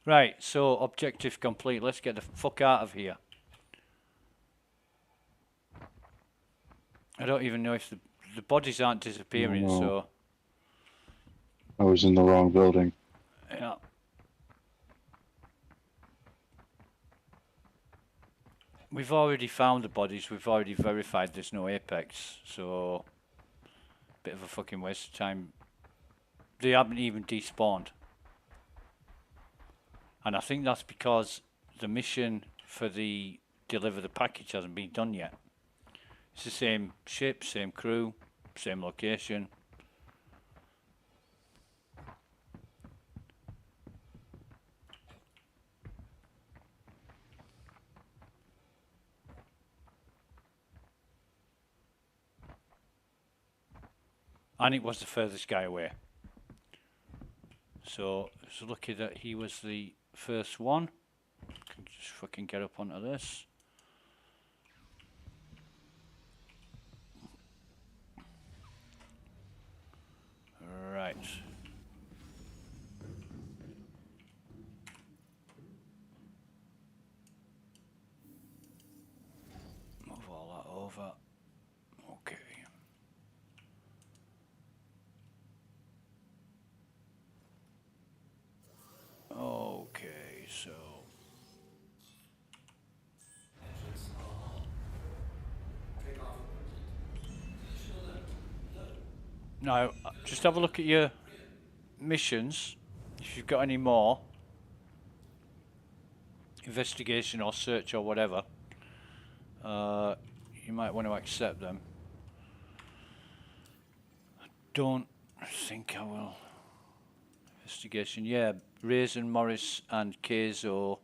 Right, so objective complete. Let's get the fuck out of here. I don't even know if the bodies aren't disappearing, No. so... I was in the wrong building. Yeah. We've already found the bodies, we've already verified there's no Apex, so... Bit of a fucking waste of time. They haven't even despawned. And I think that's because the mission for the deliver the package hasn't been done yet. It's the same ship, same crew, same location. And it was the furthest guy away. So it's lucky that he was the first one. Can just fucking get up onto this. Right. Move all that over. Okay. Okay, so now just have a look at your missions. If you've got any more investigation or search or whatever, you might want to accept them. I don't think I will. Investigation, yeah. Raisin, Morris, and Keizo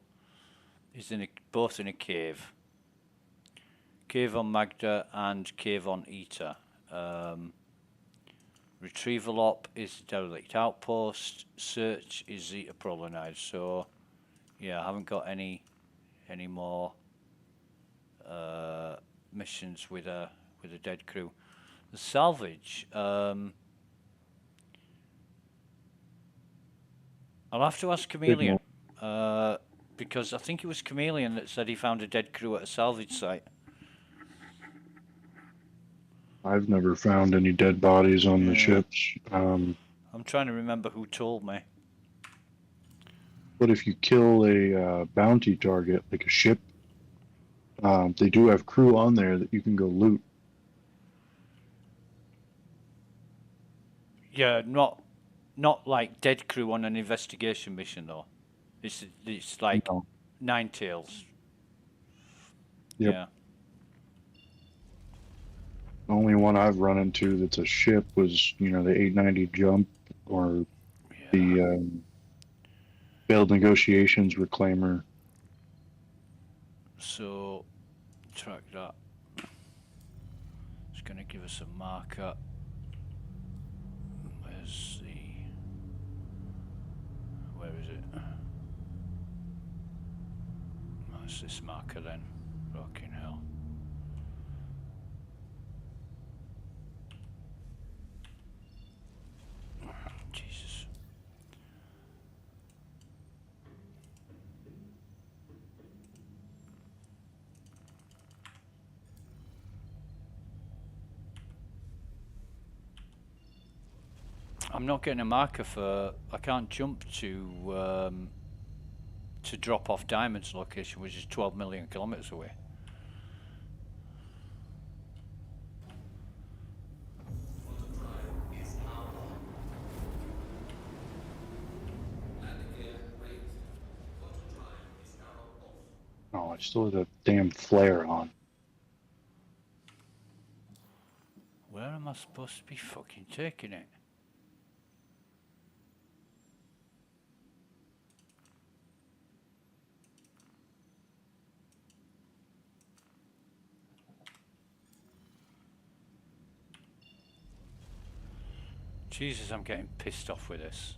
is both in a cave. Cave on Magda and cave on Eta. Retrieval op is derelict outpost. Search is Zeta Prolonide. So, yeah, I haven't got any more missions with a dead crew. The salvage. I'll have to ask Chameleon, because I think it was Chameleon that said he found a dead crew at a salvage site. I've never found any dead bodies on the ships. I'm trying to remember who told me. But if you kill a bounty target, like a ship, they do have crew on there that you can go loot. Yeah, not like dead crew on an investigation mission though. It's like No. Nine Tails. Yep. Yeah. The only one I've run into that's a ship was, the 890 Jump or the failed negotiations reclaimer. So, track that. It's going to give us a marker. Where is it? That's this marker then. Fucking hell. Jesus. I'm not getting a marker for. I can't jump to drop off Diamond's location, which is 12 million kilometers away. Oh, I still have that damn flare on. Where am I supposed to be fucking taking it? Jesus, I'm getting pissed off with this.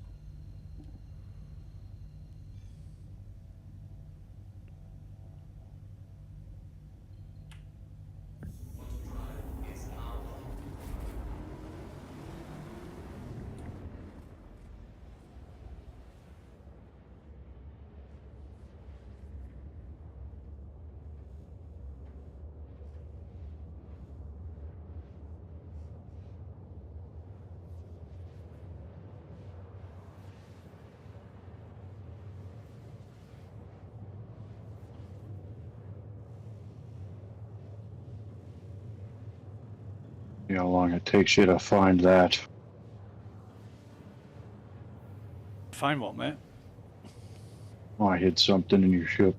You know how long it takes you to find that. Find what, mate? Oh, I hid something in your ship.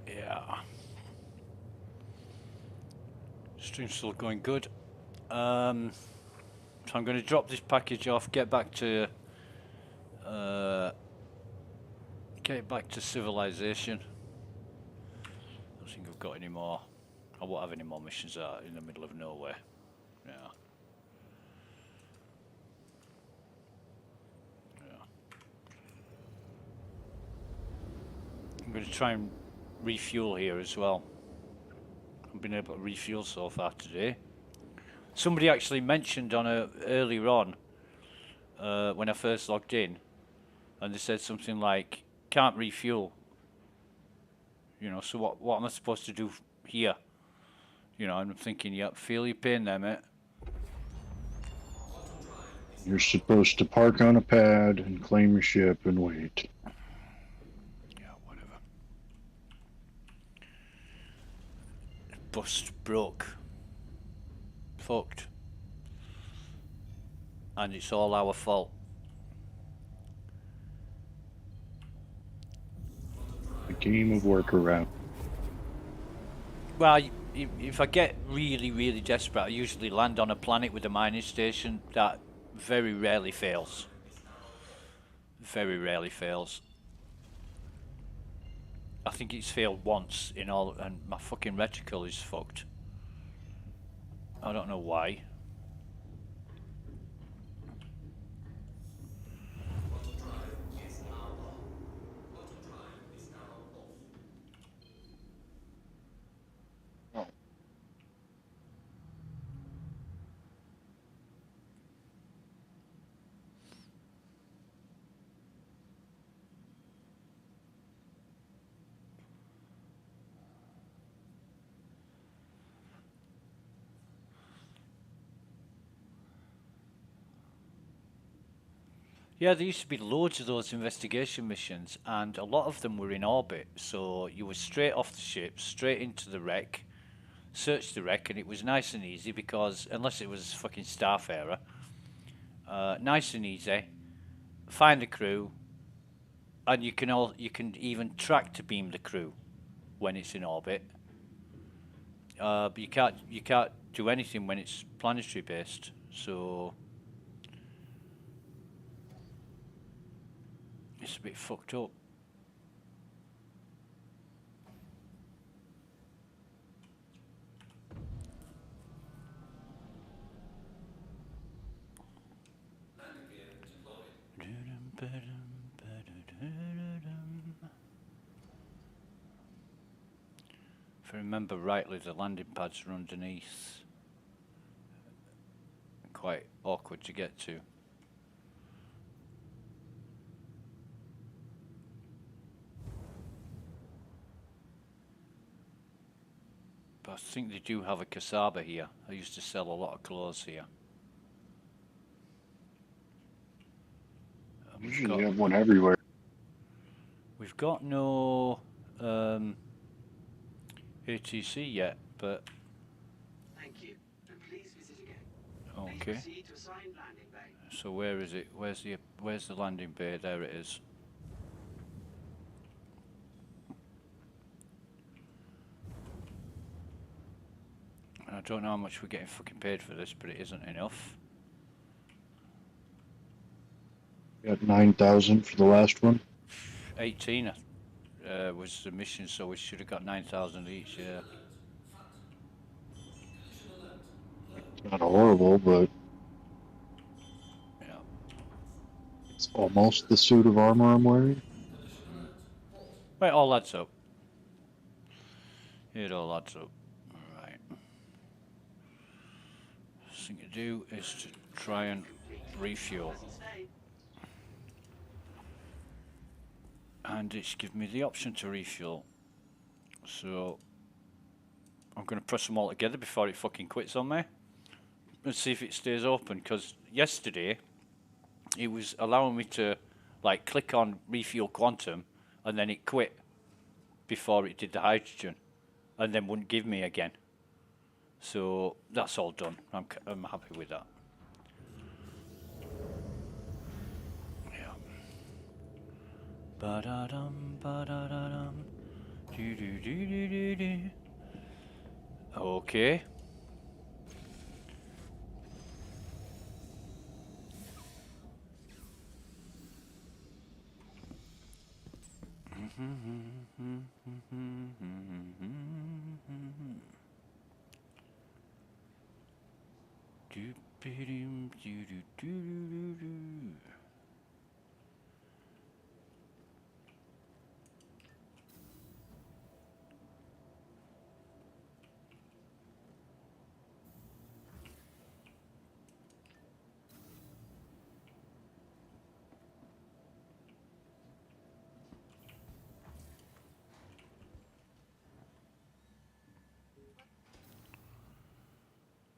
Yeah. Stream's still going good. So I'm going to drop this package off, get back to civilization. I don't think I've got any more. I won't have any more missions out in the middle of nowhere. Yeah. I'm going to try and refuel here as well. I've been able to refuel so far today. Somebody actually mentioned on earlier on when I first logged in, and they said something like, "Can't refuel." You know, so what am I supposed to do here? You know, I'm thinking, yeah, feel your pain there, mate. You're supposed to park on a pad and claim your ship and wait. Yeah, whatever. Bust broke. Fucked. And it's all our fault. A game of workaround. Well, if I get really, really desperate, I usually land on a planet with a mining station. That very rarely fails. Very rarely fails. I think it's failed once in all, and my fucking reticle is fucked. I don't know why. Yeah, there used to be loads of those investigation missions, and a lot of them were in orbit. So you were straight off the ship, straight into the wreck, search the wreck, and it was nice and easy because, unless it was fucking Starfarer, nice and easy. Find the crew, and you can even track to beam the crew when it's in orbit. But you can't do anything when it's planetary based. So it's a bit fucked up. If I remember rightly, the landing pads are underneath. Quite awkward to get to. But I think they do have a Kasaba here. I used to sell a lot of clothes here. And Usually have one everywhere. we've got no ATC yet, but Thank you. And please visit again. Please okay. proceed to assigned landing bay. So where is it? Where's the landing bay? There it is. I don't know how much we're getting fucking paid for this, but it isn't enough. Got 9,000 for the last one. 18 was the mission, so we should have got 9,000 each. Yeah. It's not horrible, but Yeah. it's almost the suit of armor I'm wearing. Well, it all adds up. It all adds up. Right. First thing to do is to try and refuel. And it's given me the option to refuel. So I'm going to press them all together before it fucking quits on me. And see if it stays open, because yesterday it was allowing me to like click on refuel quantum and then it quit before it did the hydrogen and then wouldn't give me again. So that's all done. I'm happy with that. Yeah. Ba-da-dum, ba-da-da-dum. Do-do-do-do-do-do. Okay.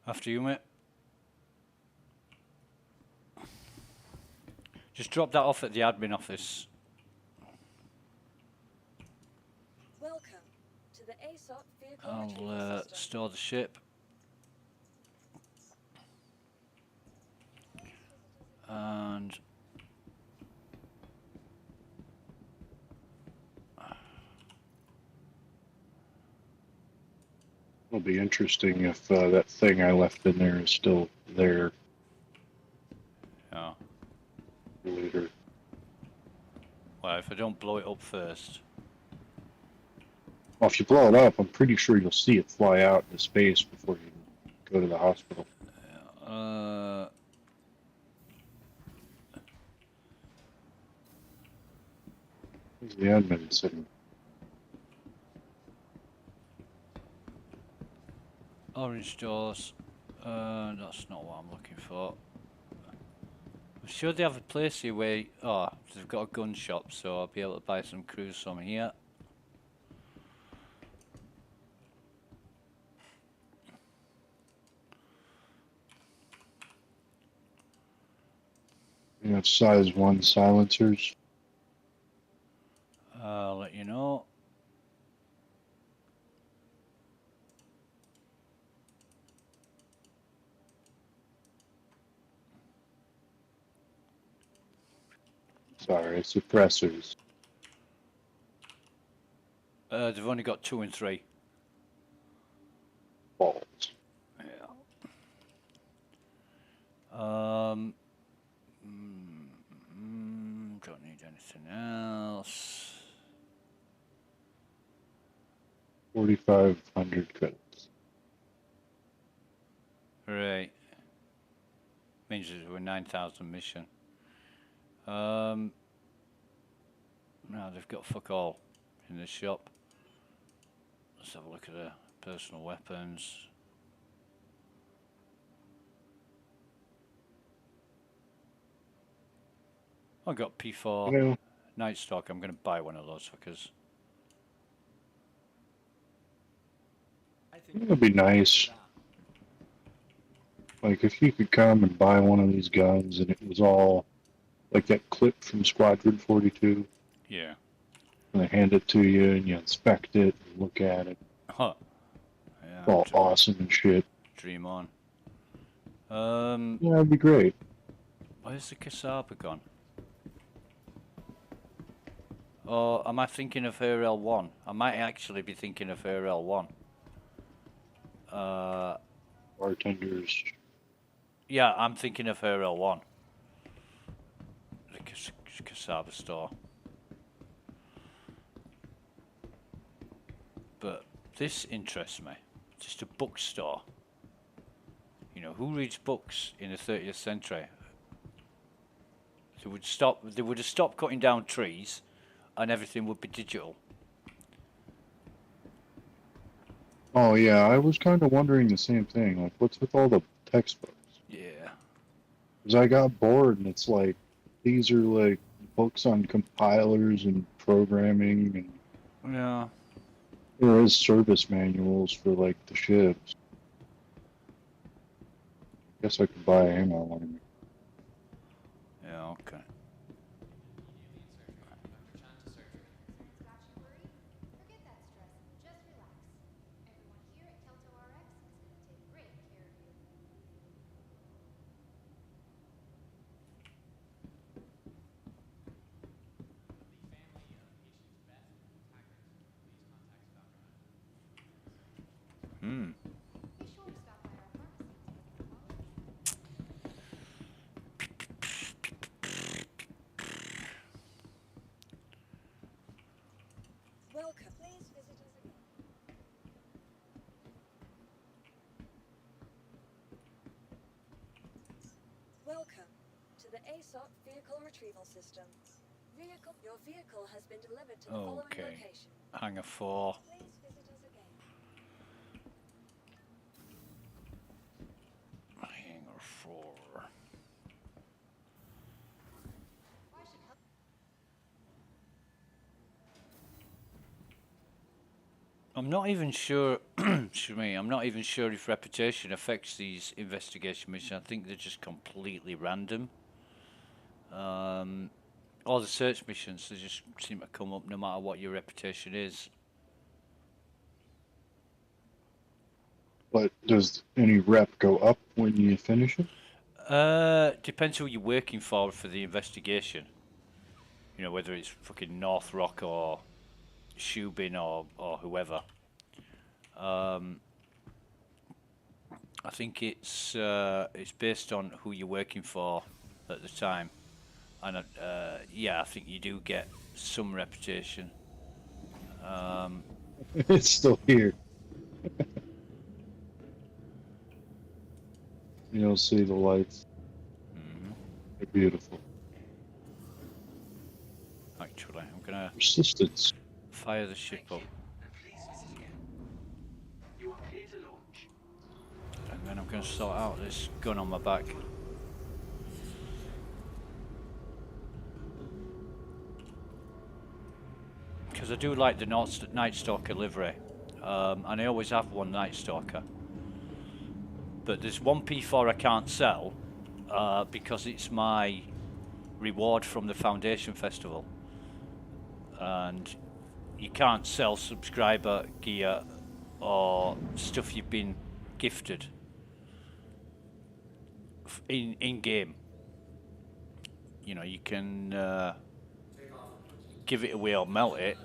After you, mate. Just drop that off at the admin office. Welcome to the ASOP vehicle I'll retrieval system. store the ship. And It'll be interesting if that thing I left in there is still there yeah. later. Well, if I don't blow it up first. Well, if you blow it up, I'm pretty sure you'll see it fly out into space before you go to the hospital. Where's the admin sitting? Orange doors. That's not what I'm looking for. I'm sure they have a place here where, they've got a gun shop, so I'll be able to buy some crews from here. You got size 1 silencers. I'll let you know. Sorry, suppressors. They've only got 2 and 3. Balls. Yeah. Don't need anything else. 4,500 credits. Right. Means there's a 9,000 mission. No, they've got fuck all in this shop. Let's have a look at the personal weapons. I got P4 Yeah, Night Stalker. I'm going to buy one of those fuckers. it'd be nice. Like if you could come and buy one of these guns and it was all like that clip from Squadron 42, Yeah. and they hand it to you and you inspect it and look at it. Huh. Yeah. It's all awesome and shit. Dream on. Yeah, that'd be great. Where's the Kasaba gone? Or am I thinking of her L1? I might actually be thinking of her L1. Bartenders. Yeah, I'm thinking of her L1. The Kasaba store. But this interests me. Just a bookstore. You know, who reads books in the 30th century? They would have stopped cutting down trees and everything would be digital. Oh yeah, I was kind of wondering the same thing. Like, what's with all the textbooks? Yeah. Because I got bored, and it's like these are like books on compilers and programming, and Yeah. there is service manuals for like the ships. Guess I could buy ammo on Yeah, okay. Hmm. Welcome. Please visit us again. Welcome to the ASOP Vehicle Retrieval System. Your vehicle has been delivered to the following Okay. location. Hangar 4. Please visit us again. Hangar 4. I'm not even sure, excuse me, I'm not even sure if reputation affects these investigation missions. I think they're just completely random. All the search missions, they just seem to come up no matter what your reputation is. But does any rep go up when you finish it? Depends who you're working for the investigation. You know, whether it's fucking North Rock or Shubin or whoever. I think it's based on who you're working for at the time, and yeah, I think you do get some reputation. It's still here. You'll see the lights. They're beautiful. Actually, I'm gonna Persistence. fire the ship up, And please visit again. You are clear to launch. and then I'm gonna sort out this gun on my back. Because I do like the Night Stalker livery, and I always have one Night Stalker. But there's one P4 I can't sell because it's my reward from the Foundation Festival, and you can't sell subscriber gear or stuff you've been gifted in game. You know, you can give it away or melt it,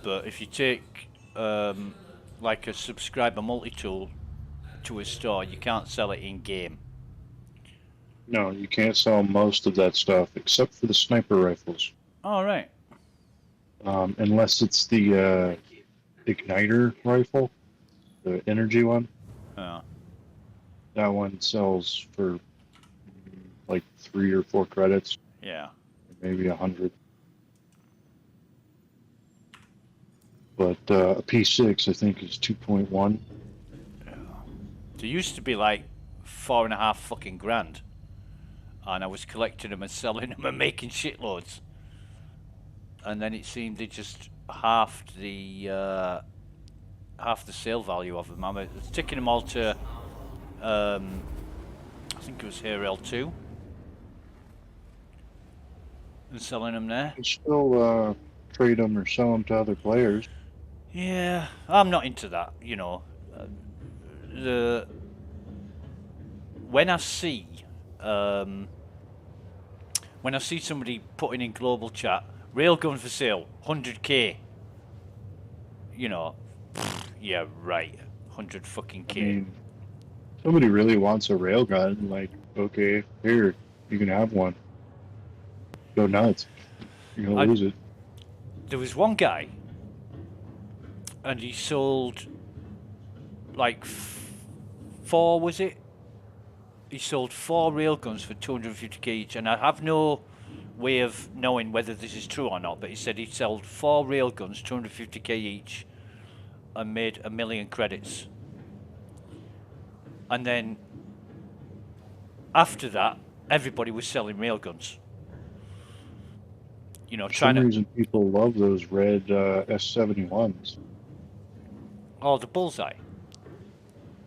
but if you take like a subscriber multi-tool to a store, you can't sell it in game. No, you can't sell most of that stuff except for the sniper rifles. All right. Unless it's the igniter rifle, the energy one. Yeah. That one sells for like 3 or 4 credits, Yeah. maybe 100. But a P6, I think, is 2.1. There used to be like 4.5 fucking grand, and I was collecting them and selling them and making shitloads. And then it seemed they just halved the sale value of them. I was taking them all to, I think it was HRL2, and selling them there. You can still trade them or sell them to other players. Yeah, I'm not into that. You know, when I see somebody putting in global chat, railgun for sale, 100k. You know, yeah, right, 100 fucking I k. mean, somebody really wants a railgun, like, okay, here, you can have one. Go nuts. You're going to lose it. There was one guy, and he sold like 4, was it? He sold 4 railguns for 250k each, and I have no way of knowing whether this is true or not, but he said he sold 4 railguns, 250k each, and made 1 million credits. And then after that, everybody was selling railguns. You know, For some reason, people love those red S71s. Oh, the bullseye.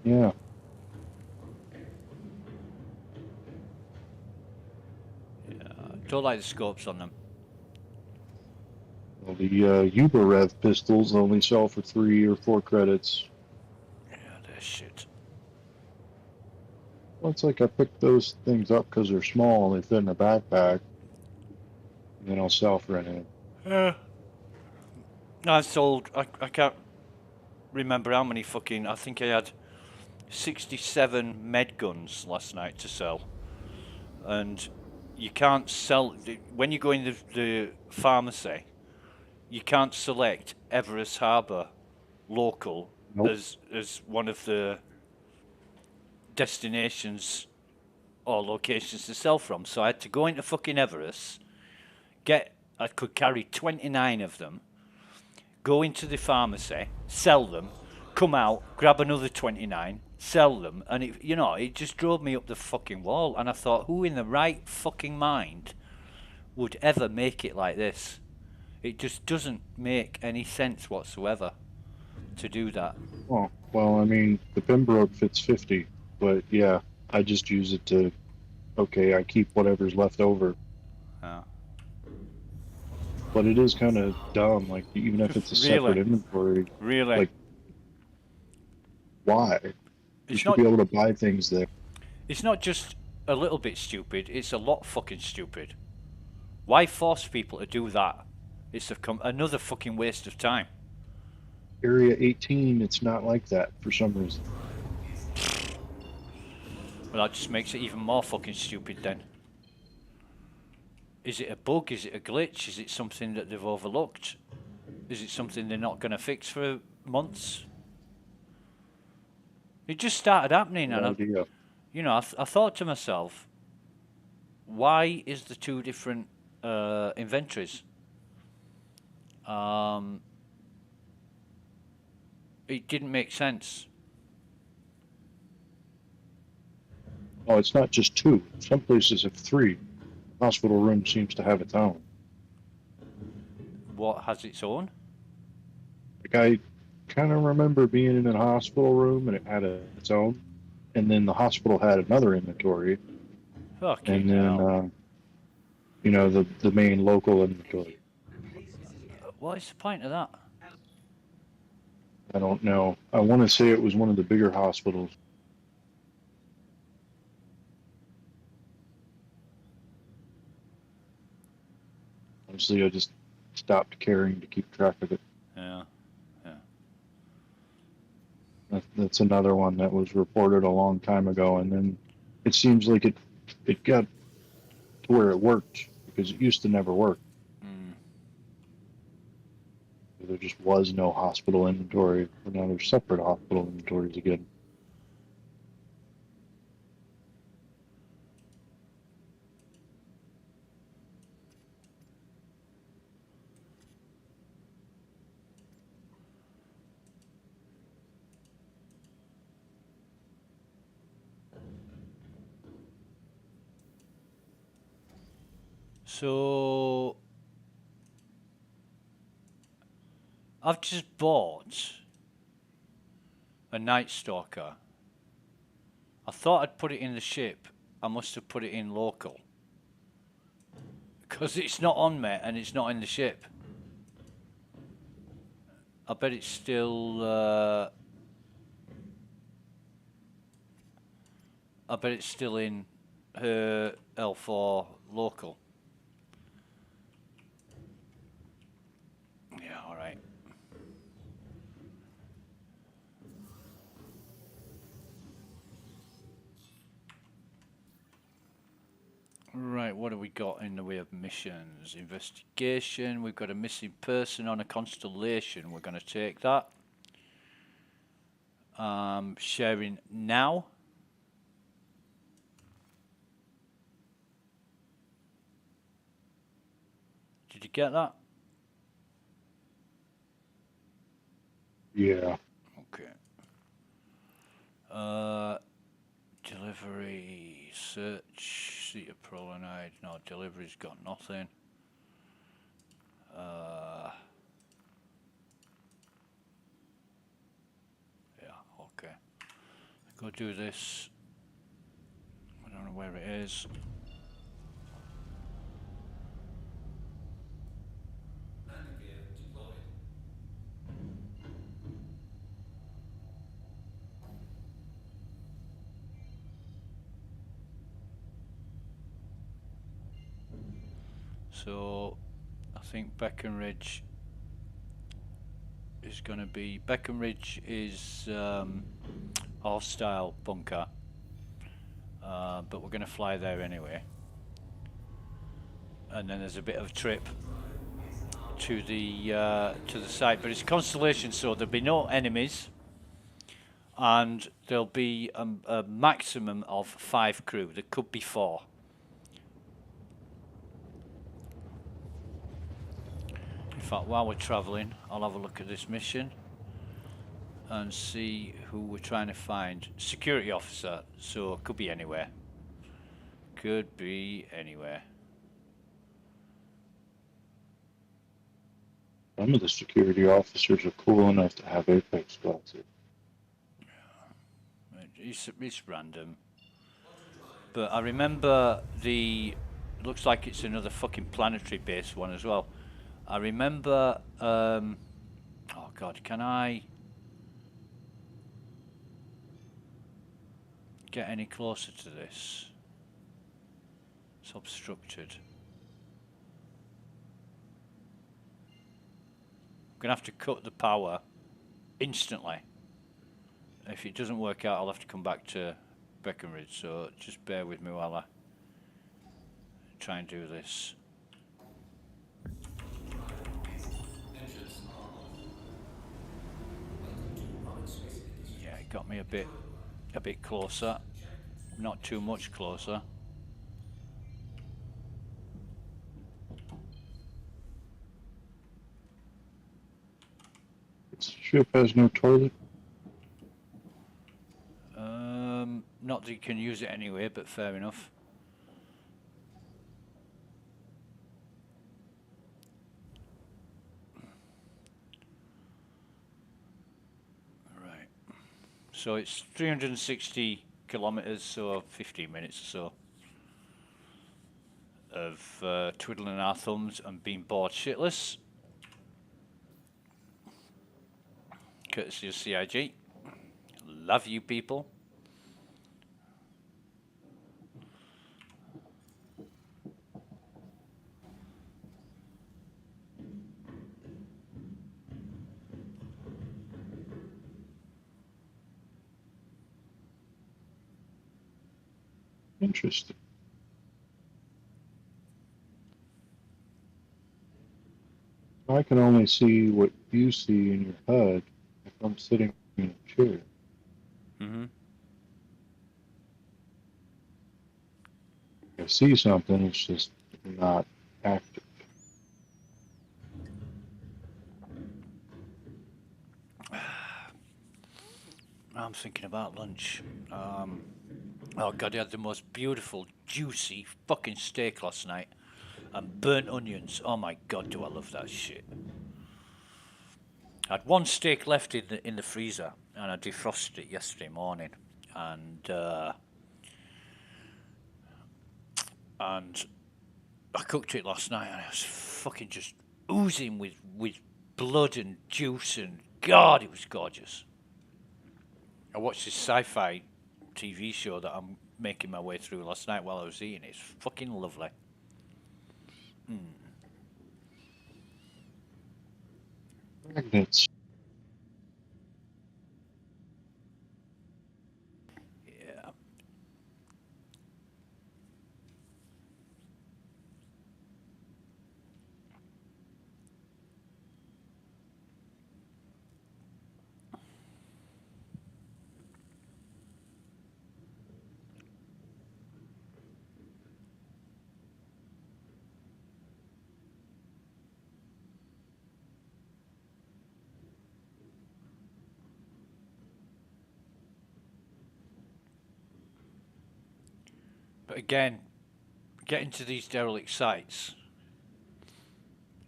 Yeah. Don't like the scopes on them. Well, the Uberev pistols only sell for 3 or 4 credits. Yeah, they're shit. Well, it's like I picked those things up because they're small and they fit in a backpack. And then I'll sell for anything. I sold, I can't remember how many fucking, I think I had 67 med guns last night to sell. And you can't sell, when you go in the pharmacy, you can't select Everest Harbour local as one of the destinations or locations to sell from. So I had to go into fucking Everest, I could carry 29 of them, go into the pharmacy, sell them, come out, grab another 29, sell them, and it just drove me up the fucking wall. And I thought, who in the right fucking mind would ever make it like this? It just doesn't make any sense whatsoever to do that. Oh, well, I mean, the Pembroke fits 50, but yeah, I just use it to, okay, I keep whatever's left over. Yeah. But it is kind of dumb, like, even if it's a separate inventory. Really? Like, why? You should be able to buy things there. It's not just a little bit stupid, it's a lot fucking stupid. Why force people to do that? It's another fucking waste of time. Area 18, it's not like that for some reason. Well, that just makes it even more fucking stupid then. Is it a bug? Is it a glitch? Is it something that they've overlooked? Is it something they're not going to fix for months? It just started happening, and I thought to myself, why is there 2 different inventories? It didn't make sense. Oh, it's not just 2. Some places have 3. Hospital room seems to have its own. What has its own? Like, I kind of remember being in a hospital room and it had its own. And then the hospital had another inventory. Fucking and then, the main local inventory. What is the point of that? I don't know. I want to say it was one of the bigger hospitals. Honestly, I just stopped caring to keep track of it. Yeah. That's another one that was reported a long time ago, and then it seems like it got to where it worked, because it used to never work. There just was no hospital inventory, but now there's separate hospital inventories again. So I've just bought a Night Stalker. I thought I'd put it in the ship. I must have put it in local. Because it's not on me and it's not in the ship. I bet it's still... I bet it's still in her L4 local. Yeah, alright. Right, what have we got in the way of missions? Investigation, we've got a missing person on a constellation. We're going to take that. Sharing now. Did you get that? Yeah. Okay. Delivery, search, seat of Prolinide. No, delivery's got nothing. Yeah, okay. Go do this. I don't know where it is. So, I think Breckenridge is going to be... Breckenridge is hostile bunker. But we're going to fly there anyway. And then there's a bit of a trip to the site. But it's Constellation, so there'll be no enemies. And there'll be a maximum of 5 crew. There could be 4. In fact, while we're travelling, I'll have a look at this mission and see who we're trying to find. Security officer, so it could be anywhere. Could be anywhere. Some of the security officers are cool enough to have Apex glasses. It's random. But I remember looks like it's another fucking planetary based one as well. I remember, oh god, can I get any closer to this? It's obstructed. I'm gonna have to cut the power instantly. If it doesn't work out, I'll have to come back to Breckenridge, so just bear with me while I try and do this. Yeah, it got me a bit closer. Not too much closer. This ship has no toilet. Not that you can use it anyway, but fair enough. Right. So it's 360 kilometers, so 15 minutes or so of twiddling our thumbs and being bored shitless. Courtesy of CIG. Love you people. Interesting. I can only see what you see in your HUD if I'm sitting in a chair. Mm-hmm. I see something, it's just not active. I'm thinking about lunch. Oh god, I had the most beautiful, juicy fucking steak last night. And burnt onions. Oh my god, do I love that shit. I had one steak left in the freezer, and I defrosted it yesterday morning, and I cooked it last night, and it was fucking just oozing with blood and juice, and God, it was gorgeous. I watched this sci-fi TV show that I'm making my way through last night while I was eating it. It's fucking lovely. Magnets. Yeah. But again, getting to these derelict sites,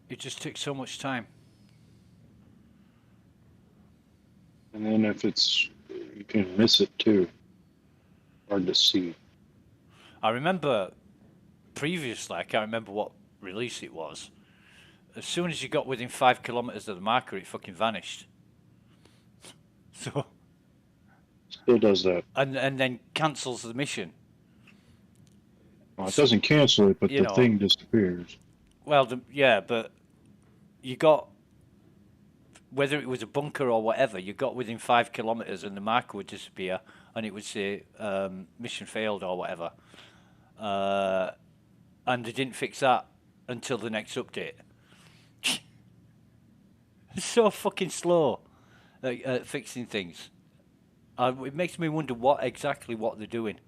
it just takes so much time. And then if it's, you can miss it too. Hard to see. I remember previously, I can't remember what release it was. As soon as you got within 5 kilometers of the marker, it fucking vanished. So. Still does that. And then cancels the mission. Well, it doesn't cancel it, but You the know, thing disappears. Well, yeah, but you got, whether it was a bunker or whatever, you got within 5 kilometers and the marker would disappear, and it would say mission failed or whatever. And they didn't fix that until the next update. It's so fucking slow at fixing things. It makes me wonder what they're doing.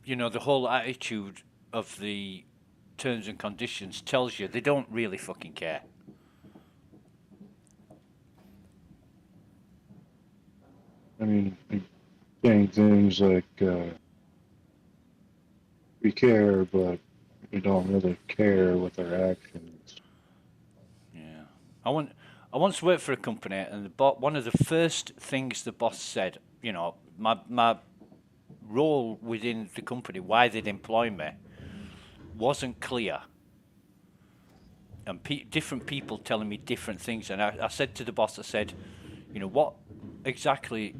You know, the whole attitude of the terms and conditions tells you they don't really fucking care. I mean, saying things like, we care, but we don't really care with our actions. Yeah. I once worked for a company, and one of the first things the boss said, you know, my role within the company, why they'd employ me, wasn't clear. And different people telling me different things. And I said to the boss, I said, you know, what exactly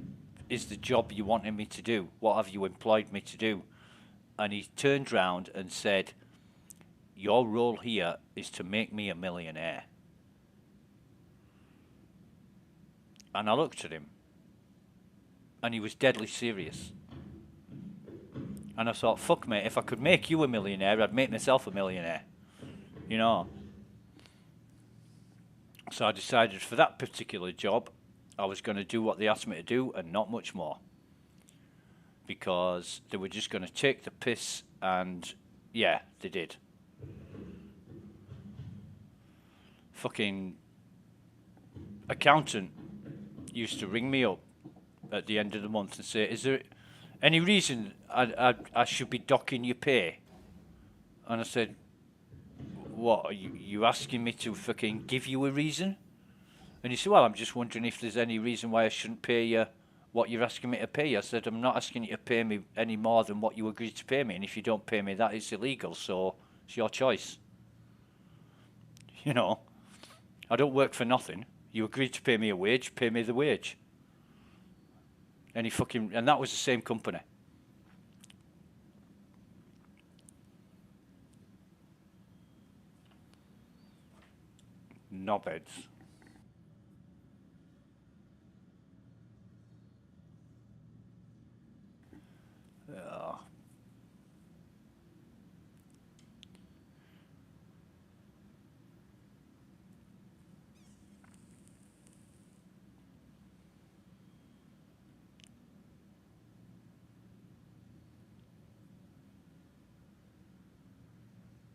is the job you wanted me to do? What have you employed me to do? And he turned round and said, your role here is to make me a millionaire. And I looked at him, and he was deadly serious. And I thought, fuck mate, if I could make you a millionaire, I'd make myself a millionaire. You know? So I decided for that particular job, I was going to do what they asked me to do and not much more. Because they were just going to take the piss, and yeah, they did. Fucking accountant used to ring me up at the end of the month and say, is there any reason I should be docking your pay? And I said, what, are you asking me to fucking give you a reason? And he said, well, I'm just wondering if there's any reason why I shouldn't pay you what you're asking me to pay you. I said, I'm not asking you to pay me any more than what you agreed to pay me, and if you don't pay me, that is illegal, so it's your choice. You know, I don't work for nothing. You agreed to pay me a wage, pay me the wage. And that was the same company. Knobheads.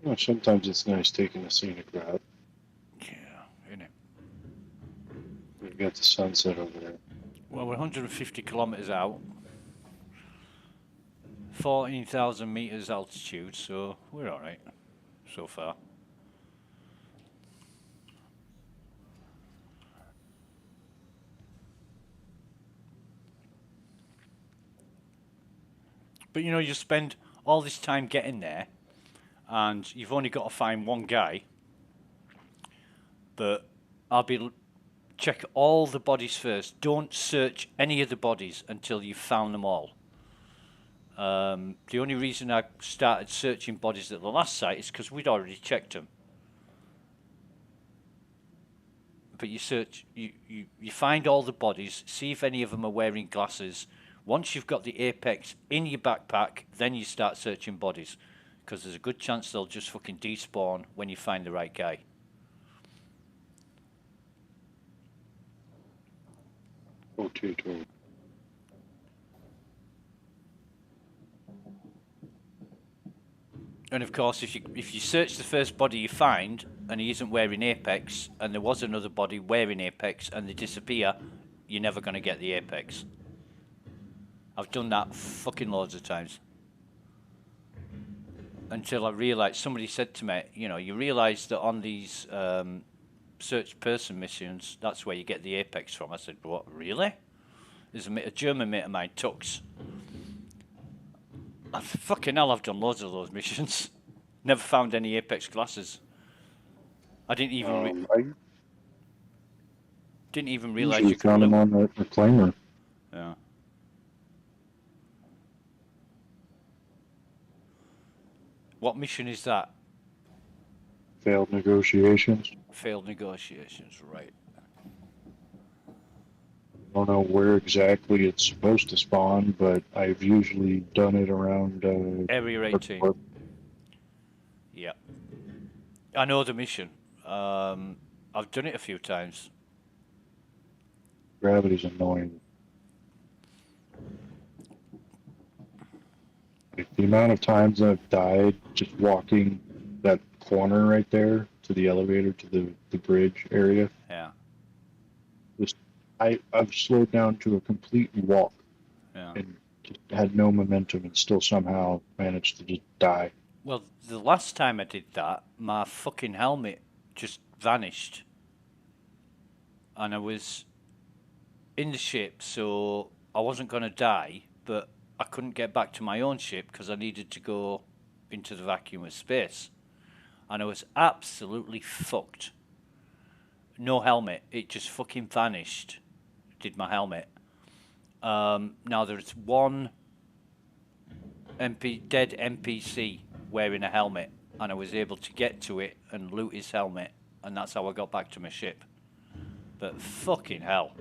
You know, sometimes it's nice taking a scenic route. Yeah. You got the sunset over there. Well, we're 150 kilometers out, 14,000 meters altitude, so we're all right so far. But you know, you spend all this time getting there, and you've only got to find one guy. But check all the bodies first. Don't search any of the bodies until you've found them all. The only reason I started searching bodies at the last site is because we'd already checked them. But you search, you find all the bodies, see if any of them are wearing glasses. Once you've got the apex in your backpack, then you start searching bodies, because there's a good chance they'll just fucking despawn when you find the right guy. Oh, 212. And of course, if you search the first body you find and he isn't wearing apex, and there was another body wearing apex and they disappear, you're never going to get the apex. I've done that fucking loads of times. Until I realised, somebody said to me, you know, you realise that on these search person missions, that's where you get the apex from. I said, what, really? There's a German mate of mine, Tux. Fucking hell, I've done loads of those missions. Never found any apex glasses. I didn't even realise Usually you could found loot. them on the reclaimer. Yeah. What mission is that? Failed negotiations. Failed negotiations, right. I don't know where exactly it's supposed to spawn, but I've usually done it around Area 18. Yeah. I know the mission. I've done it a few times. Gravity's annoying. Like, the amount of times I've died just walking that corner right there to the elevator to the bridge area. Yeah. Just I've slowed down to a complete walk. Yeah. And just had no momentum and still somehow managed to just die. Well, the last time I did that, my fucking helmet just vanished. And I was in the ship, so I wasn't going to die, but I couldn't get back to my own ship because I needed to go into the vacuum of space. And I was absolutely fucked. No helmet. It just fucking vanished. Did my helmet. Now there's one dead NPC wearing a helmet, and I was able to get to it and loot his helmet, and that's how I got back to my ship. But fucking hell.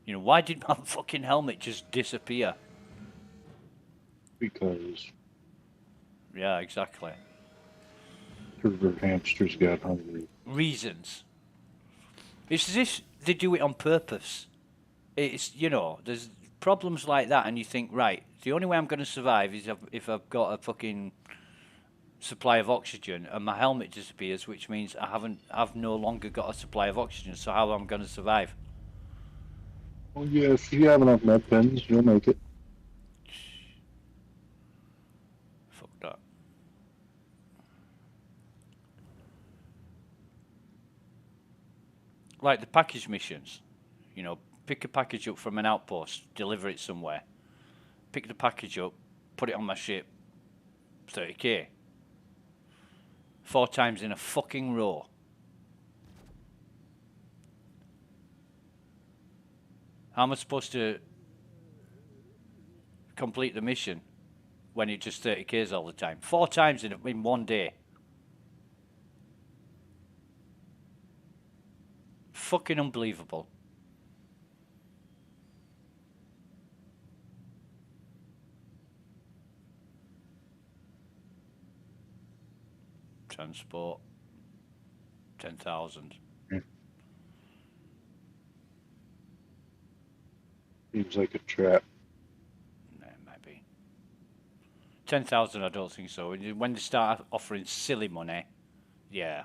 You know, why did my fucking helmet just disappear? Because Yeah, exactly. her hamsters got hungry. Reasons. It's as if they do it on purpose. It's, you know, there's problems like that, and you think, right, the only way I'm going to survive is if I've got a fucking supply of oxygen, and my helmet disappears, which means I've no longer got a supply of oxygen. So how am I going to survive? Well, yeah, if you have enough med pens, you'll make it. Fuck that. Like the package missions, you know, pick a package up from an outpost, deliver it somewhere. Pick the package up, put it on my ship, 30k. 4 times in a fucking row. How am I supposed to complete the mission when it just 30k's all the time? 4 times in one day. Fucking unbelievable. Transport 10,000. Seems like a trap. No, it might be 10,000. I don't think so. When they start offering silly money, yeah.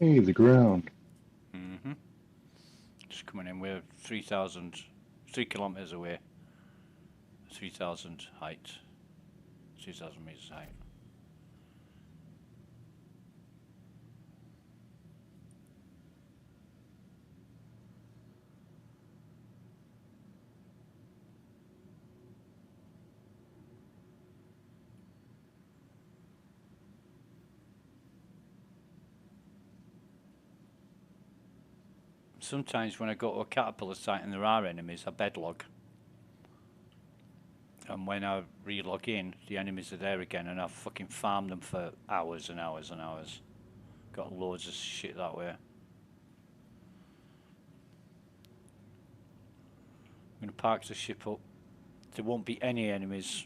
Hey, the ground. Mm-hmm. Just coming in. We're 3 kilometers away. 3,000 height. 3,000 meters height. Sometimes when I go to a caterpillar site and there are enemies, I bedlog. And when I re-log in, the enemies are there again, and I've fucking farmed them for hours and hours and hours. Got loads of shit that way. I'm going to park the ship up. There won't be any enemies.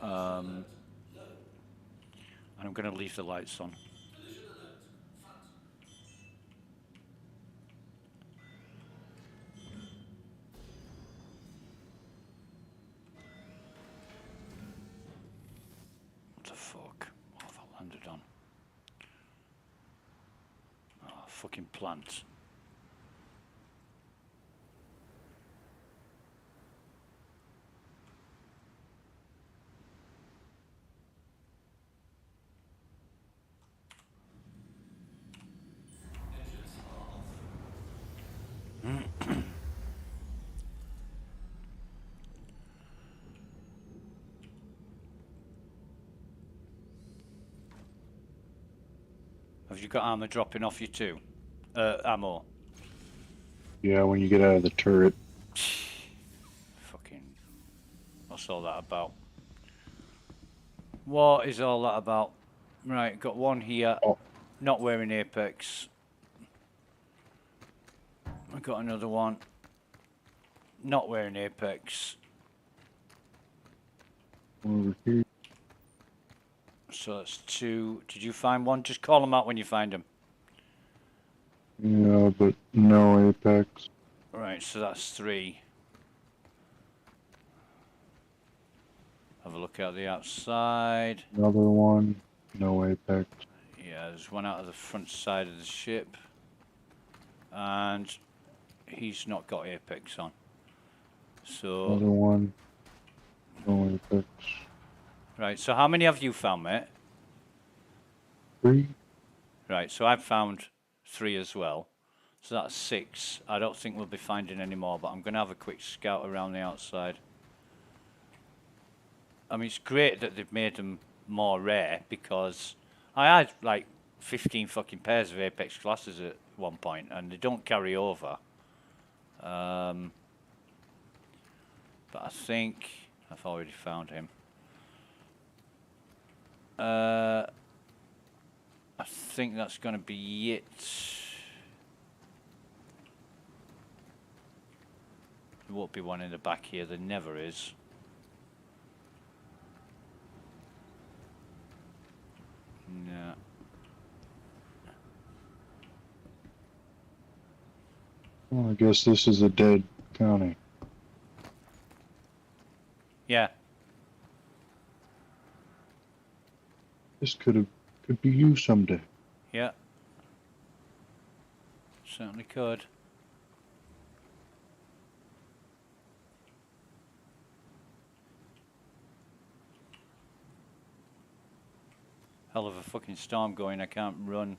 And I'm going to leave the lights on. What the fuck? What have I landed on? Oh, fucking plant. Have you got armor dropping off you too? Ammo. Yeah, when you get out of the turret. Fucking. What's all that about? What is all that about? Right, got one here. Oh. Not wearing Apex. I got another one. Not wearing Apex. Over here. So that's 2. Did you find one? Just call them out when you find them. Yeah, but no Apex. Right, so that's 3. Have a look out the outside. Another one. No Apex. Yeah, there's one out of the front side of the ship. And he's not got Apex on. So... Another one. No Apex. Right, so how many have you found, mate? 3. Right, so I've found 3 as well. So that's 6. I don't think we'll be finding any more, but I'm going to have a quick scout around the outside. I mean, it's great that they've made them more rare, because I had like 15 fucking pairs of Apex classes at one point, and they don't carry over. But I think I've already found him. I think that's going to be it. There won't be one in the back here. There never is. No. Well, I guess this is a dead county. Yeah. This could be you someday. Yeah. Certainly could. Hell of a fucking storm going. I can't run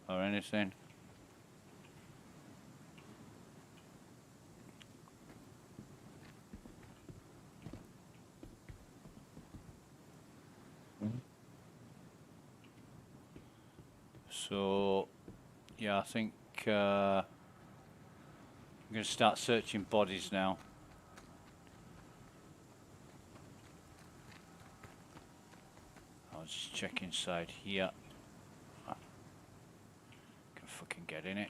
or anything. So, yeah, I think I'm going to start searching bodies now. I'll just check inside here. Can fucking get in it.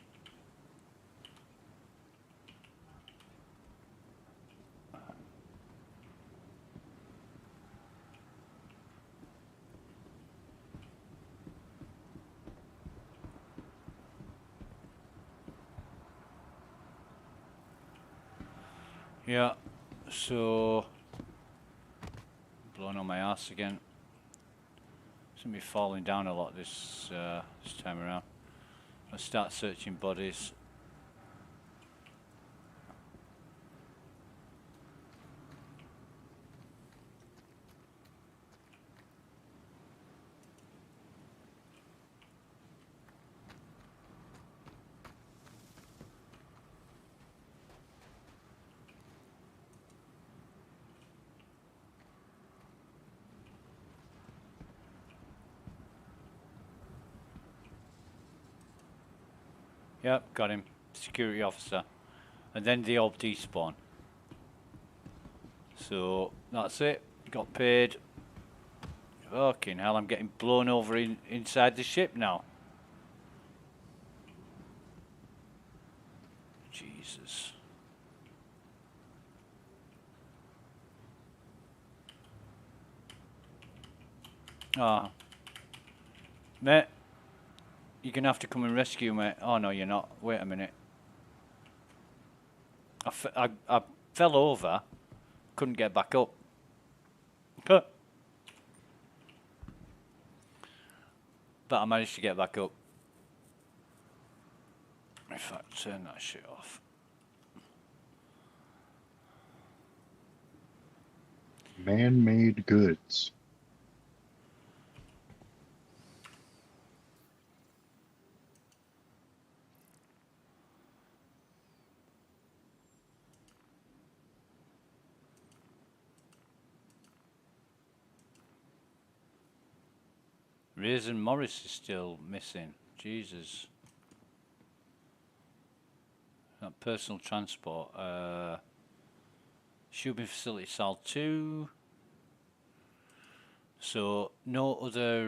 Yeah, so blowing on my ass again. Seem to be falling down a lot this time around. I'll start searching bodies. Yep, got him. Security officer. And then the orb despawn. So that's it. Got paid. Fucking hell, I'm getting blown over inside the ship now. Jesus. Ah. Mate. You're going to have to come and rescue me. Oh, no, you're not. Wait a minute. I fell over. Couldn't get back up. But I managed to get back up. In fact, turn that shit off. Man-made goods. Raisin Morris is still missing. Jesus. That personal transport. Shubin facility Sal 2. So no other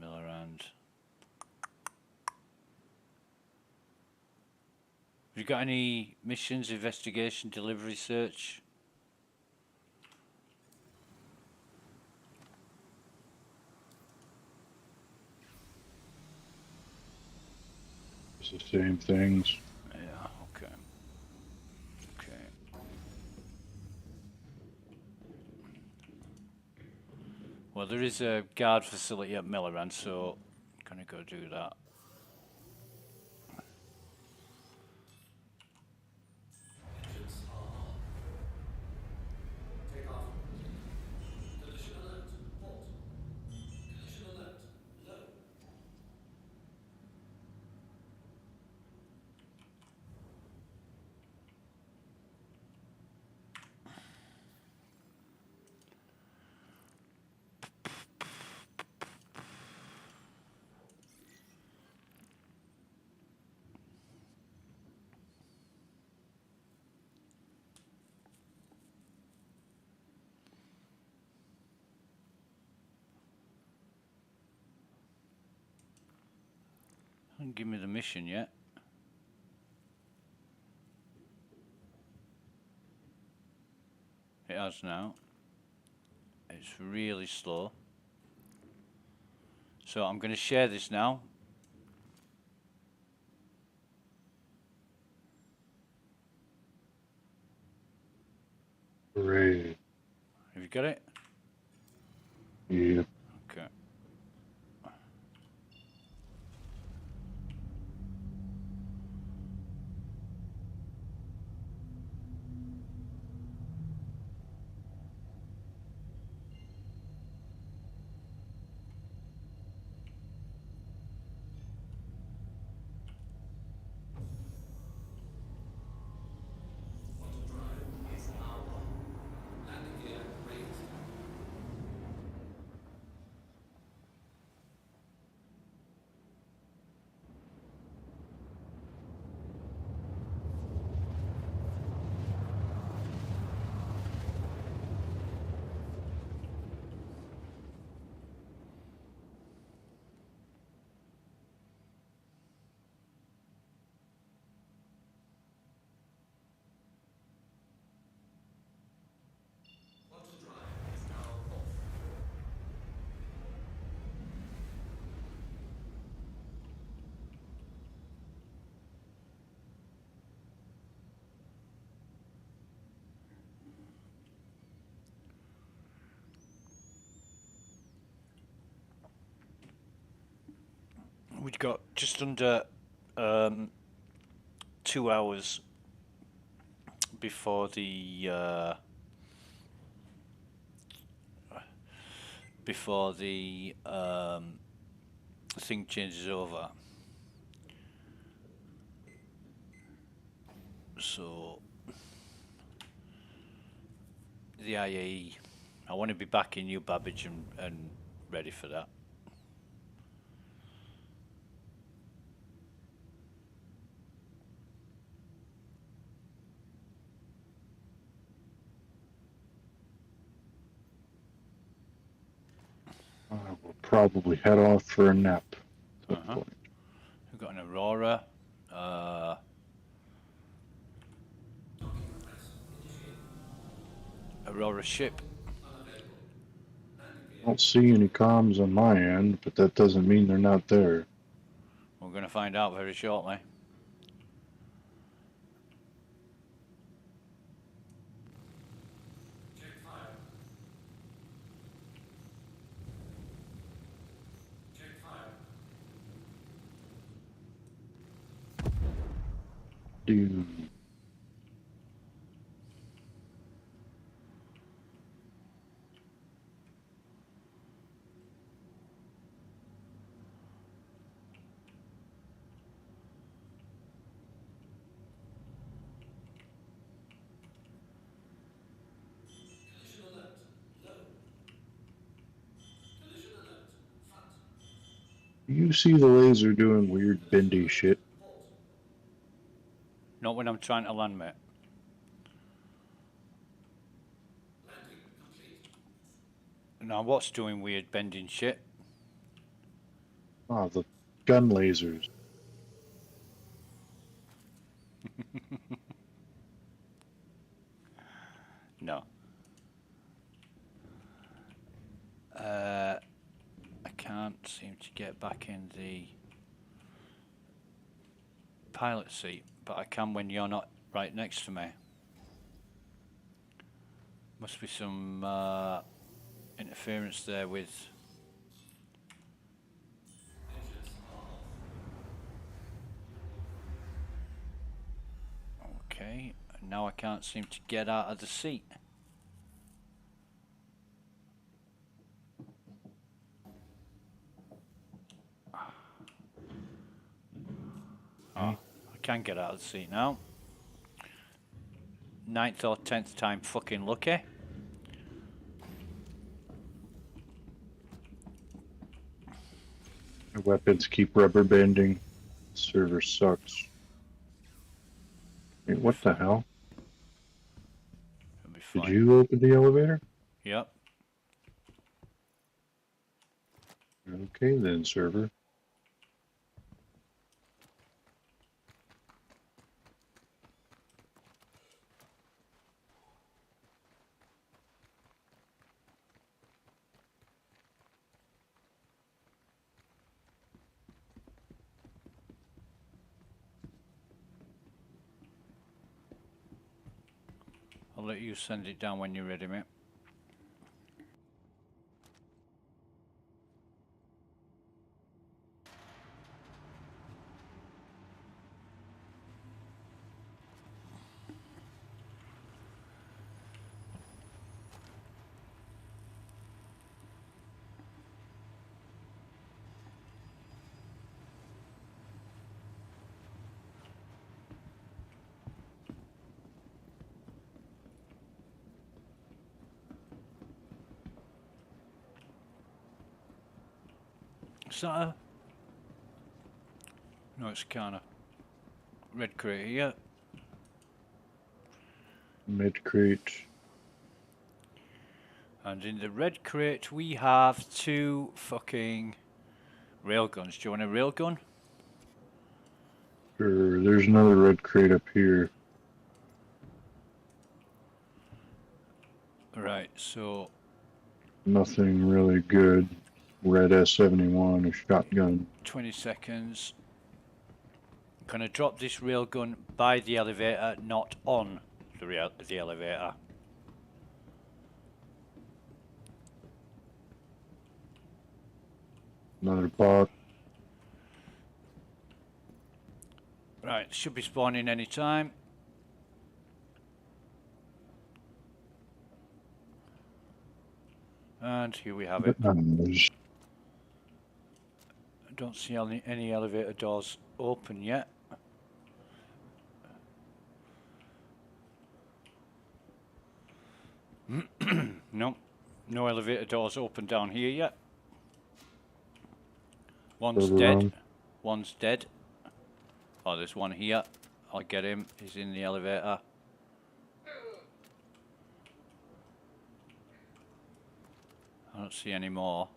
Millerand. Have you got any missions, investigation, delivery, search? It's the same things. Yeah, okay. Okay. Well, there is a guard facility at Millerand, so I'm gonna go do that. Hasn't given me the mission yet. It has now. It's really slow. So I'm going to share this now. Great. Have you got it? Yeah. Okay. We've got just under 2 hours before the thing changes over. So the IAE, I want to be back in New Babbage and ready for that. I will probably head off for a nap. At some point. We've got an Aurora. Aurora ship. I don't see any comms on my end, but that doesn't mean they're not there. We're going to find out very shortly. Dude. You see the laser doing weird bendy shit? Not when I'm trying to land, mate. Now, what's doing weird bending shit? Ah, the gun lasers. No. I can't seem to get back in the pilot seat, but I can when you're not right next to me. Must be some interference there with... Okay, and now I can't seem to get out of the seat. Oh, I can get out of the seat now. 9th or 10th time fucking lucky. The weapons keep rubber banding. Server sucks. Hey, what the hell? It'll be Did fine. you open the elevator? Yep. Okay then, server. I'll let you send it down when you're ready, mate. Is that a... No, it's kind of red crate here. Mid crate. And in the red crate we have 2 fucking railguns. Do you want a railgun? Sure, there's another red crate up here. Right, so... Nothing really good. Red S71, a shotgun. 20 seconds. I'm gonna drop this railgun by the elevator, not on the elevator. Another bot. Right, should be spawning any time. And here we have it. I don't see any elevator doors open yet. No, no elevator doors open down here yet. One's dead. One's dead. Oh, there's one here. I'll get him. He's in the elevator. I don't see any more.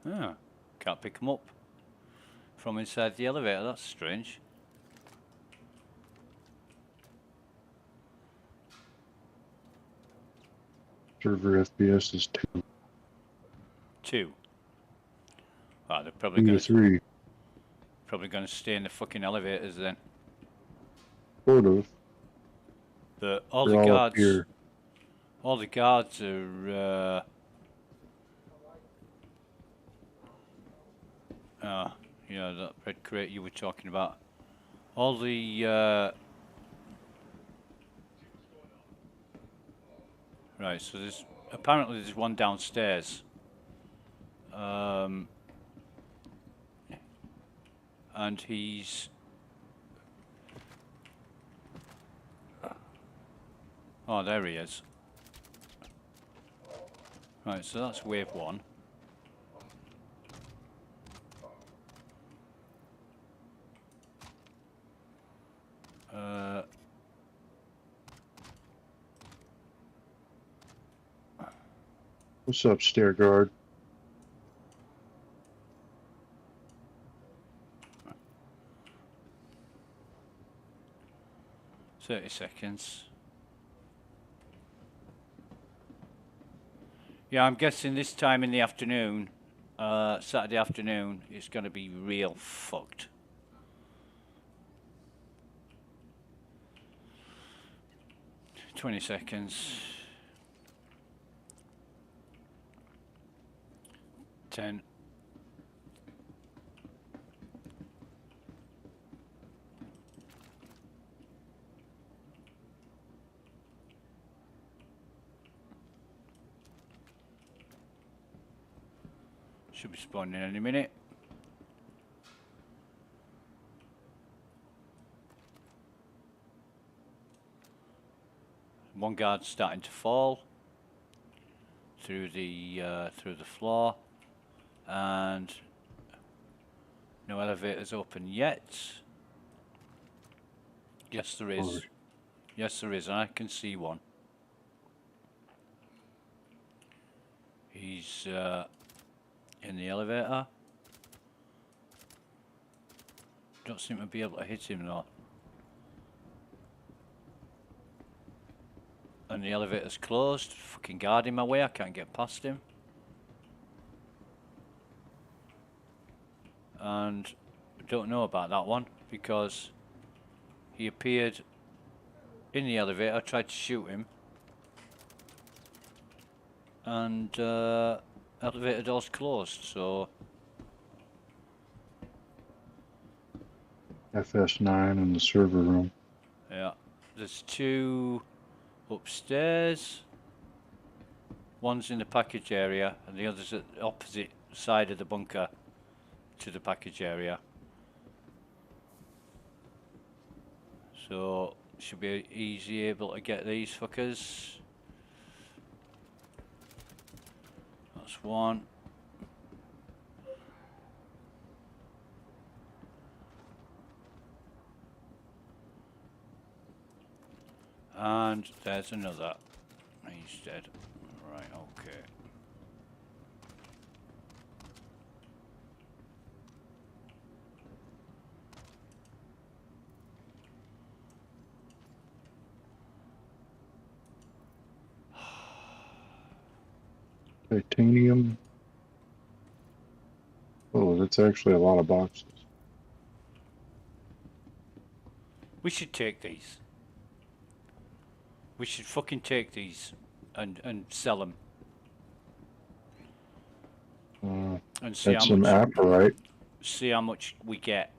Ah, can't pick him up from inside the elevator. That's strange. Server FPS is 2. 2. Ah, they're probably 2 going to 3. Probably going to stay in the fucking elevators then. Sort of. But all They're the all up guards, here. all the guards are. Yeah, that red crate you were talking about. All the. Right, so apparently there's one downstairs. And he's. Oh, there he is. Right, so that's wave 1. What's up, stair guard? "30 seconds. Yeah, I'm guessing this time in the afternoon, Saturday afternoon, it's going to be real fucked. "20 seconds. 10. Should be spawning any minute. One guard's starting to fall through the floor, and no elevators open yet. Yes, there is. Yes, there is. I can see one. He's in the elevator. Don't seem to be able to hit him though. And the elevator's closed. Fucking guard in my way. I can't get past him. And I don't know about that one because he appeared in the elevator. I tried to shoot him. And elevator door's closed, so... FS9 in the server room. Yeah. There's 2 upstairs. One's in the package area, and the other's at the opposite side of the bunker to the package area. So, should be easy able to get these fuckers. That's one. And there's another. He's dead. Right, okay. Titanium. Oh, that's actually a lot of boxes. We should take these. We should fucking take these and sell them and see That's how some much we get.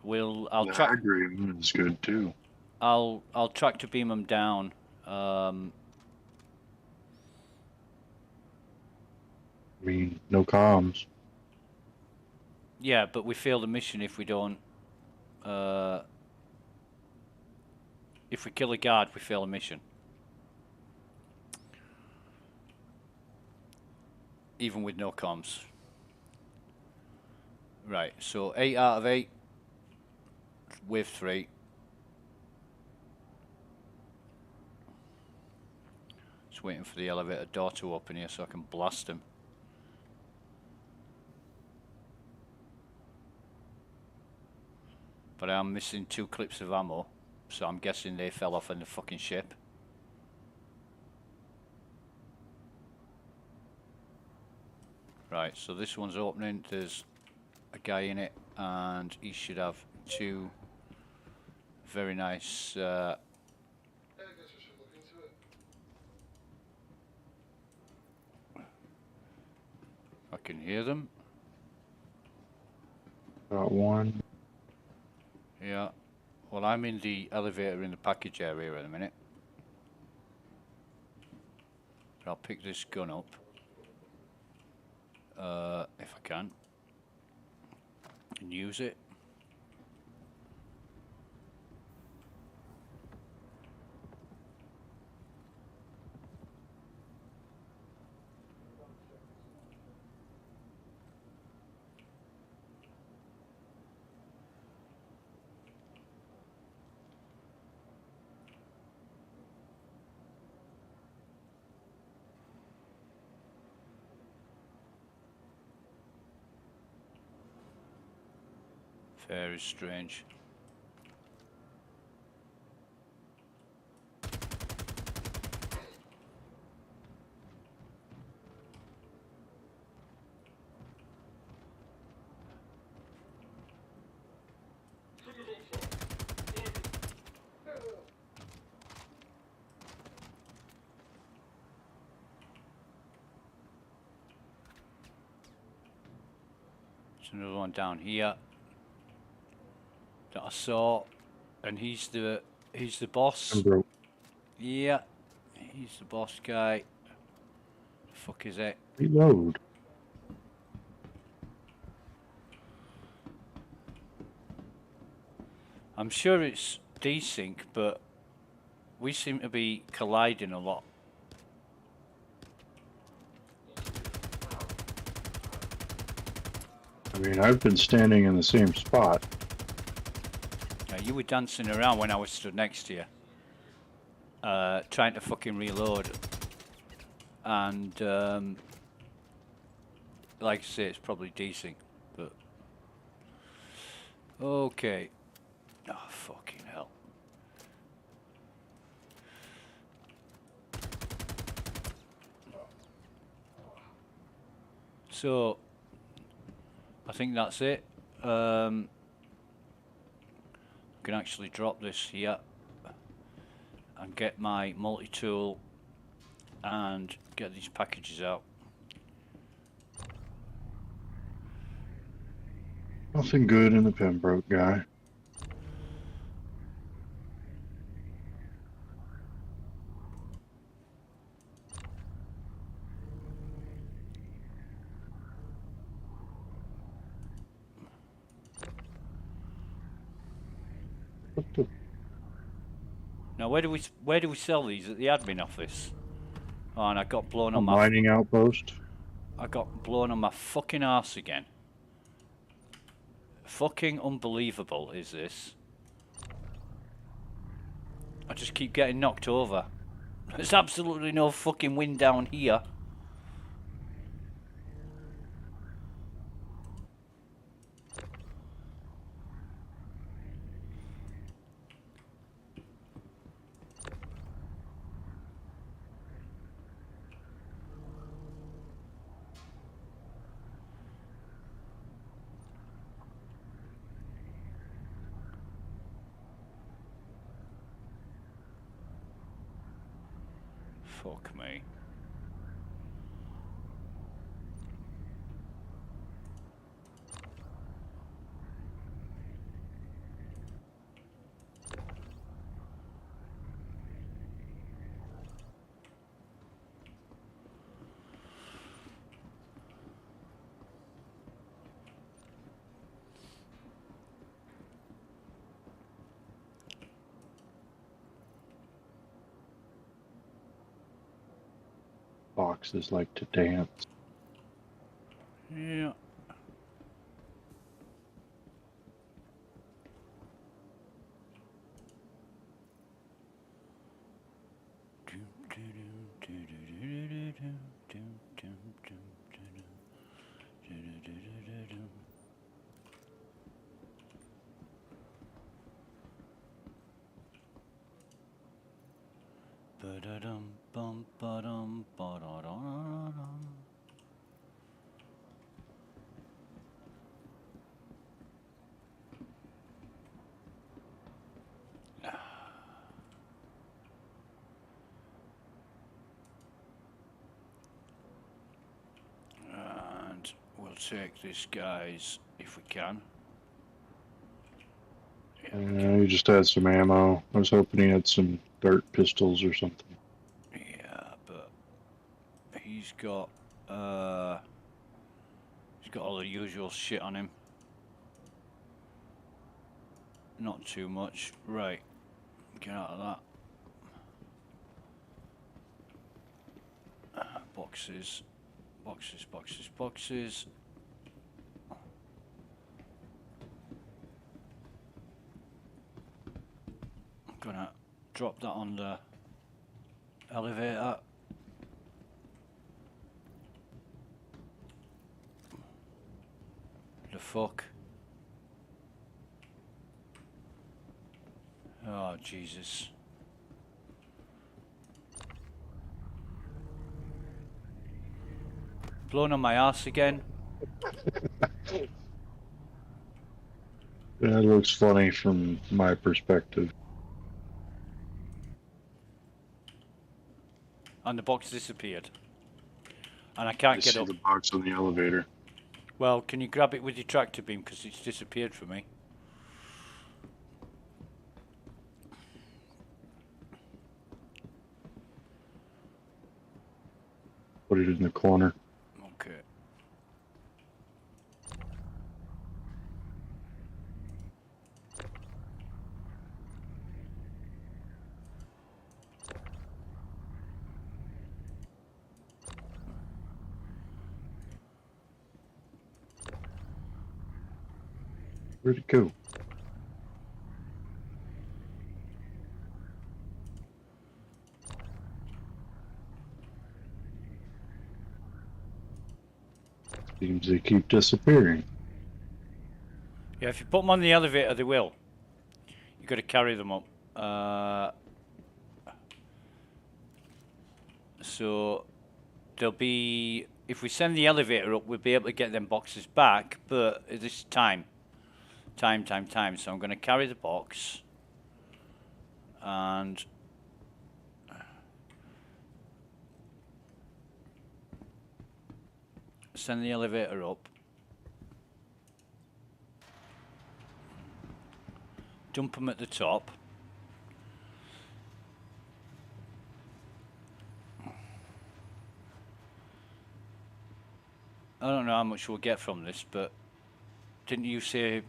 I'll The track. agri is good too. I'll tractor beam them down. I mean, no comms. Yeah, but we fail the mission if we don't. If we kill a guard, we fail a mission. Even with no comms. Right, so 8 out of 8. Wave 3. Just waiting for the elevator door to open here so I can blast him. But I'm missing 2 clips of ammo, so I'm guessing they fell off in the fucking ship. Right, so this one's opening. There's a guy in it, and he should have 2 very nice. I can hear them. Got one. Yeah. Well, I'm in the elevator in the package area in a minute. I'll pick this gun up. If I can. And use it. Very strange. There's another one down here that I saw, and he's the boss. Broke. Yeah, he's the boss guy. The fuck is it? Reload. I'm sure it's desync, but we seem to be colliding a lot. I mean, I've been standing in the same spot. Yeah, you were dancing around when I was stood next to you, trying to fucking reload. And like I say, it's probably desync, but okay. Oh fucking hell! So I think that's it. I can actually drop this here and get my multi-tool and get these packages out. Nothing good in the Pembroke guy. What the? Now where do we sell these? At the admin office? Oh, and I got blown on my Mining outpost. I got blown on my fucking arse again. Fucking unbelievable is this. I just keep getting knocked over. There's absolutely no fucking wind down here. Fuck me. Boxes like to dance. Yeah. Ba-da-dum, bum, ba-dum, ba-da-da-da-da. And we'll take this, guys, if we can. Yeah, we can. He just had some ammo. I was hoping he had some dart pistols or something. Yeah, but he's got all the usual shit on him. Not too much. Right. Get out of that. Boxes. Boxes, boxes, boxes. I'm gonna drop that on the elevator. The fuck? Oh, Jesus. Blown on my ass again. That looks funny from my perspective. And the box disappeared. And I I can't get see up. the box on the elevator. Well, can you grab it with your tractor beam? Because it's disappeared for me. Put it in the corner. Okay. Where'd it go? Seems they keep disappearing. Yeah, if you put them on the elevator, they will. You've got to carry them up. So there'll be, if we send the elevator up, we'll be able to get them boxes back, but this is time. So I'm going to carry the box and send the elevator up. Dump them at the top. I don't know how much we'll get from this, but didn't you say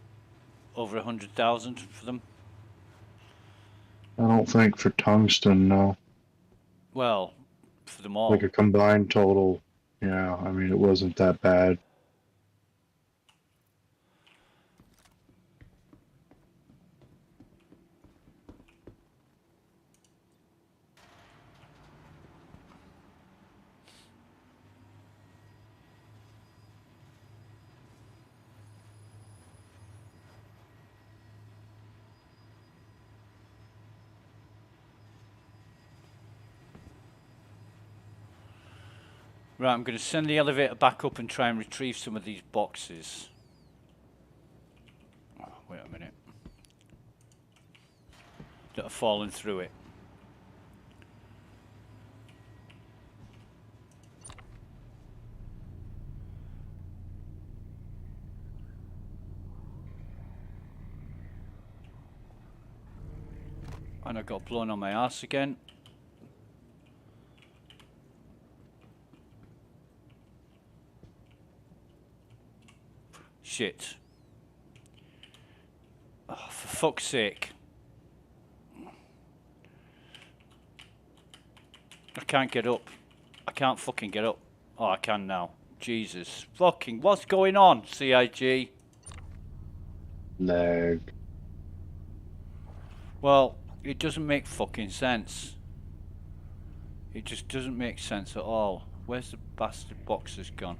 over 100,000 for them? I don't think for tungsten, no. Well, for them all. Like a combined total, yeah, I mean, it wasn't that bad. Right, I'm going to send the elevator back up and try and retrieve some of these boxes. Oh, wait a minute. That have fallen through it. And I got blown on my ass again. Shit. Oh, for fuck's sake. I can't get up. I can't fucking get up. Oh, I can now. Jesus. Fucking, what's going on, CIG? Lag. Well, it doesn't make fucking sense. It just doesn't make sense at all. Where's the bastard boxes gone?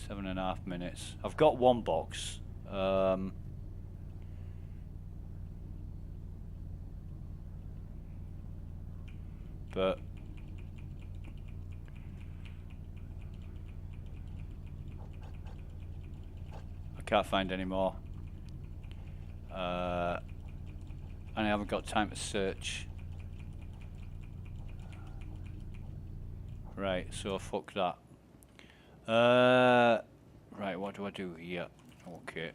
Seven and a half minutes. I've got one box. But I can't find any more. And I haven't got time to search. Right, so fuck that. Right, what do I do here? Okay.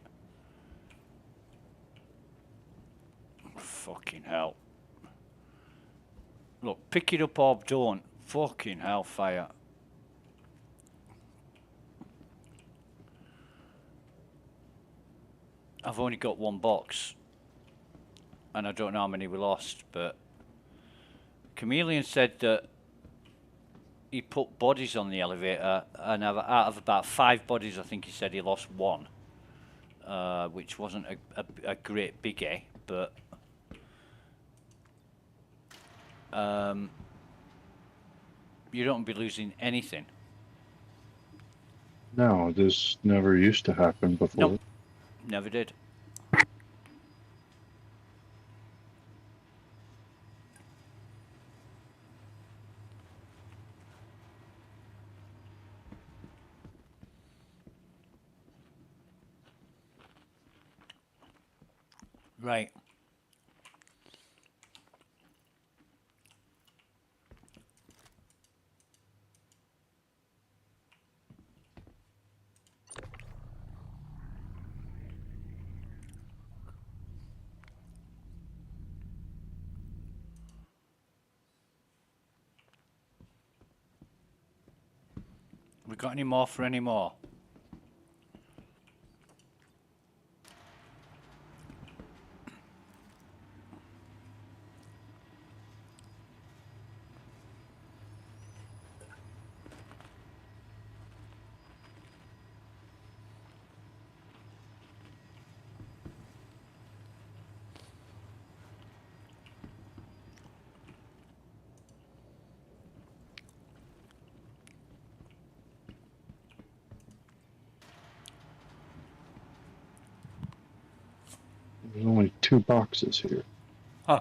Fucking hell. Look, pick it up or don't. Fucking hellfire. I've only got one box. And I don't know how many we lost, but Chameleon said that he put bodies on the elevator, and out of about 5 bodies, I think he said he lost 1, which wasn't a great biggie, but you don't be losing anything. No, this never used to happen before. Nope, never did. Right. We got any more for any more? There's only 2 boxes here. Huh.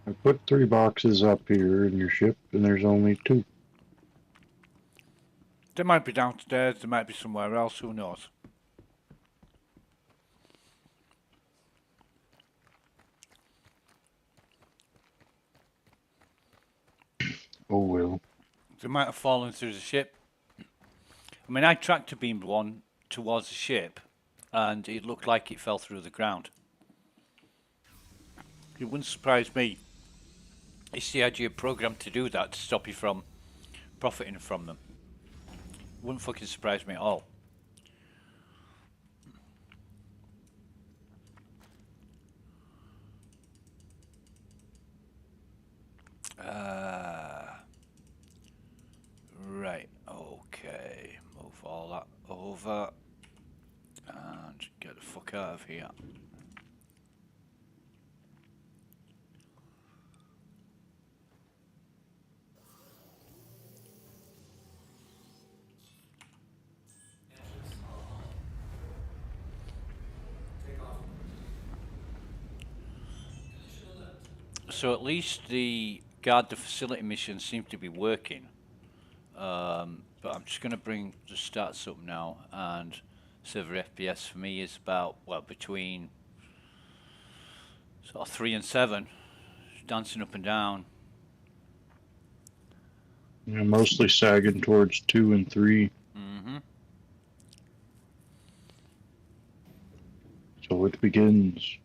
I put 3 boxes up here in your ship, and there's only 2. They might be downstairs, they might be somewhere else, who knows? Oh well. They might have fallen through the ship. I mean, I tractor beamed one towards the ship, and it looked like it fell through the ground. It wouldn't surprise me. It's the idea programmed to do that, to stop you from profiting from them. Wouldn't fucking surprise me at all. Right, okay. Move all that over. And get the fuck out of here. So at least the guard the facility mission seems to be working. But I'm just going to bring the stats up now, and server FPS for me is about, well, between Sort of 3 and 7, dancing up and down. Yeah, mostly sagging towards 2 and 3. Mm-hmm. So it begins.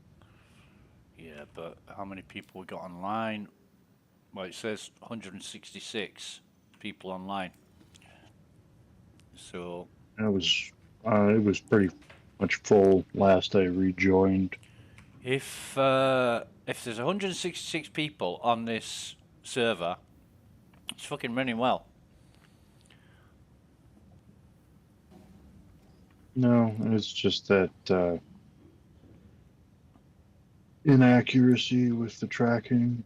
Yeah, but how many people we got online? Well, it says 166 people online. So It was pretty much full last I rejoined. if there's 166 people on this server, it's fucking running well. No, it's just that inaccuracy with the tracking.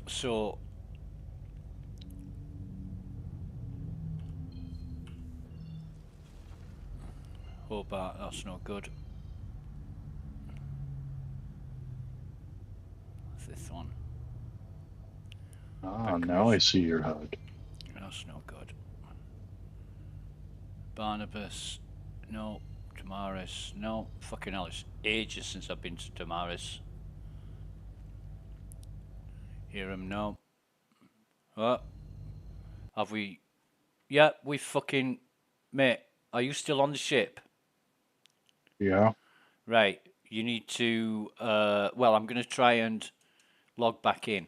So Hobart, that's not good. What's this one? Ah, now I see your HUD. That's not good. Barnabas, no. Damaris, no. Fucking hell, it's ages since I've been to Damaris. Hiram, no. What? Have we? Yeah, we fucking... Mate, are you still on the ship? Yeah. Right, you need to... well, I'm going to try and log back in.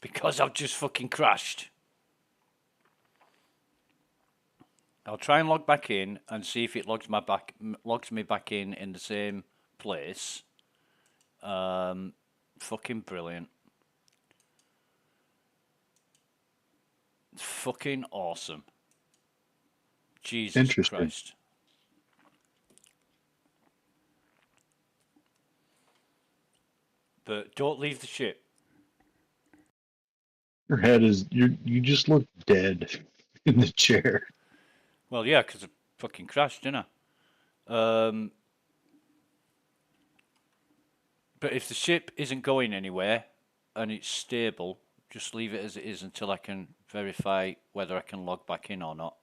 Because I've just fucking crashed. I'll try and log back in and see if it logs me back in the same place. Fucking brilliant. Fucking awesome. Jesus Interesting. Christ. But don't leave the ship. Your head is you just look dead in the chair. Well, yeah, because I fucking crashed, didn't I? But if the ship isn't going anywhere and it's stable, just leave it as it is until I can verify whether I can log back in or not.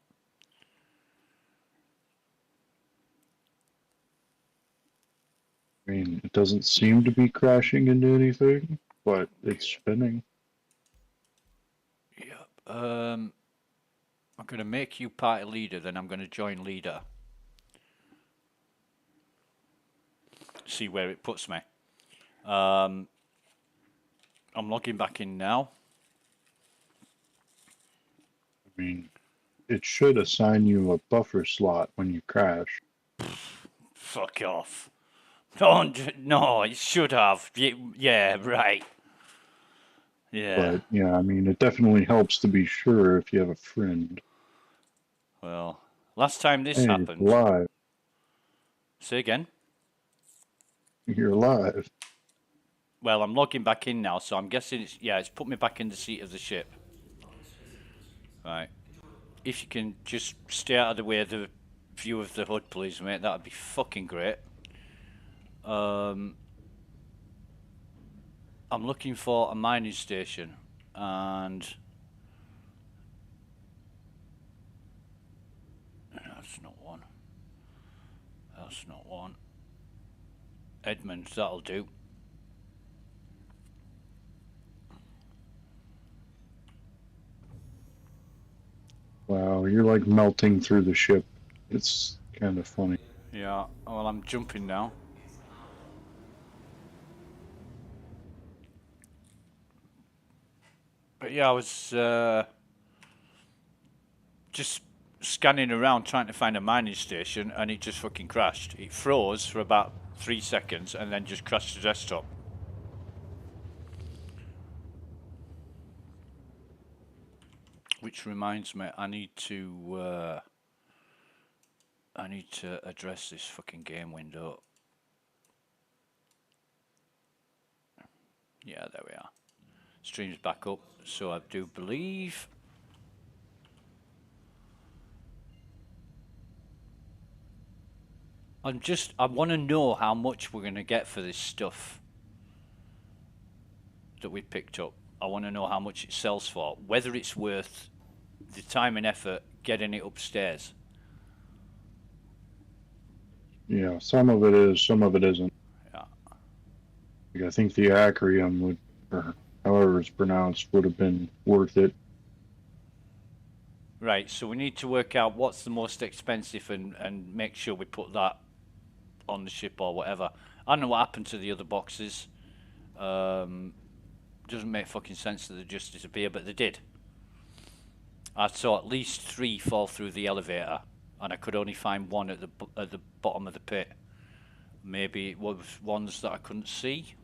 I mean, it doesn't seem to be crashing into anything, but it's spinning. Yep. I'm going to make you party leader, then I'm going to join leader. See where it puts me. I'm logging back in now. I mean, it should assign you a buffer slot when you crash. Fuck off. Don't, no, it should have. Yeah, right. Yeah. But yeah, I mean, it definitely helps to be sure if you have a friend. Well, last time this Hey, happened. live. Say again. You're live. Well, I'm logging back in now, so I'm guessing it's put me back in the seat of the ship. Right. If you can just stay out of the way of the view of the HUD, please, mate, that'd be fucking great. I'm looking for a mining station, and that's not one. That's not one. Edmonds, that'll do. Wow, you're like melting through the ship. It's kind of funny. Yeah, well, I'm jumping now. But yeah, I was just scanning around trying to find a mining station, and it just fucking crashed. It froze for about 3 seconds and then just crashed the desktop. Which reminds me, I need to address this fucking game window. Yeah, there we are. Stream's back up, so I do believe. I want to know how much we're going to get for this stuff that we picked up. I want to know how much it sells for, whether it's worth the time and effort getting it upstairs. Yeah, some of it is, some of it isn't. Yeah. Like, I think the acrium would, or however it's pronounced, would have been worth it. Right, so we need to work out what's the most expensive and make sure we put that on the ship or whatever. I don't know what happened to the other boxes. Doesn't make fucking sense that they just disappear, but they did. I saw at least 3 fall through the elevator, and I could only find one at the bottom of the pit. Maybe it was ones that I couldn't see.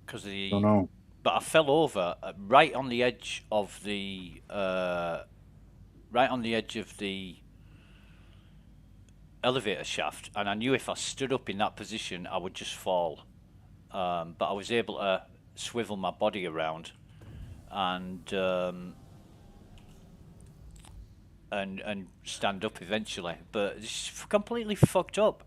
Because Don't know. But I fell over right on the edge of the elevator shaft, and I knew if I stood up in that position, I would just fall. But I was able to swivel my body around and stand up eventually. But it's completely fucked up.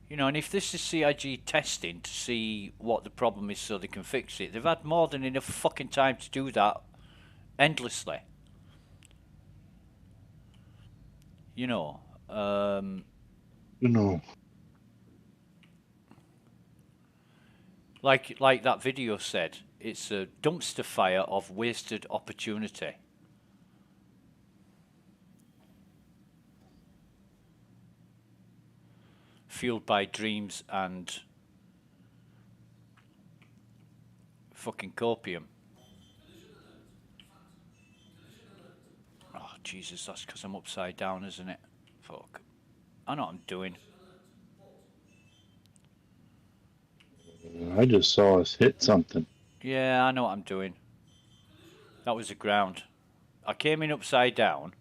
You know, and if this is CIG testing to see what the problem is so they can fix it, they've had more than enough fucking time to do that endlessly. You know, like that video said, it's a dumpster fire of wasted opportunity. Fueled by dreams and fucking copium. Oh, Jesus, that's because I'm upside down, isn't it? Fuck. I know what I'm doing. I just saw us hit something. Yeah, I know what I'm doing. That was the ground. I came in upside down,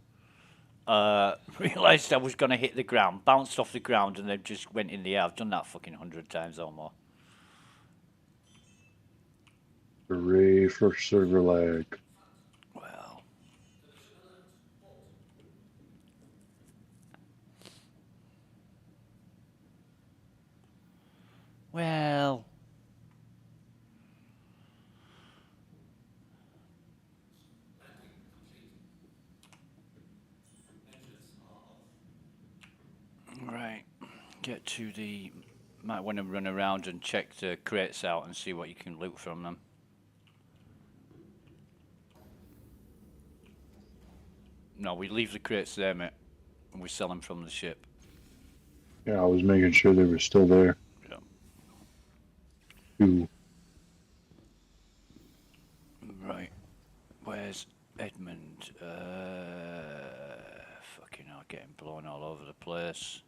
realised I was going to hit the ground, bounced off the ground, and then just went in the air. I've done that fucking 100 times or more. Hooray for server lag. Well. Well. Right. Get to the... Might want to run around and check the crates out and see what you can loot from them. No, we leave the crates there, mate. And we sell them from the ship. Yeah, I was making sure they were still there. Yeah. Ooh. Right. Where's Edmund? Fucking hell, getting blown all over the place.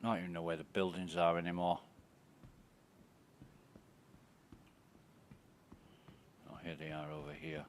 I don't even know where the buildings are anymore. Oh, here they are over here.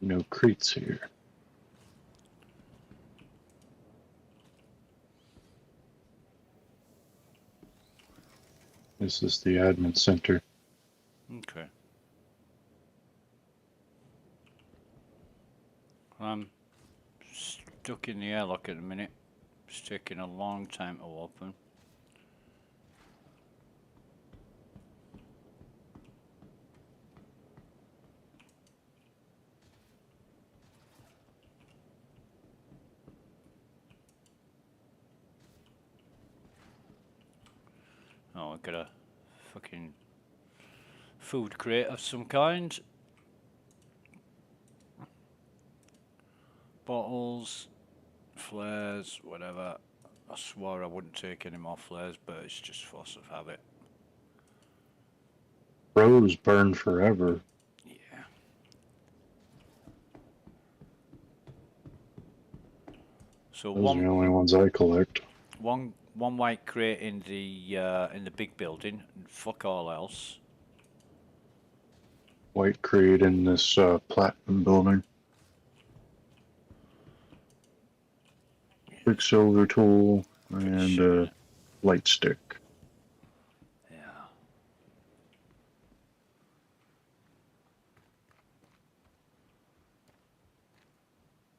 No crates here. This is the admin center. Okay. I'm stuck in the airlock at the minute. It's taking a long time to open. Oh, I got a fucking food crate of some kind. Bottles, flares, whatever. I swore I wouldn't take any more flares, but it's just force of habit. Rose burn forever. Yeah. So Those are the only ones I collect. one white crate in the big building, and fuck all else. White crate in this platinum building. Quicksilver tool and sure. light stick. Yeah.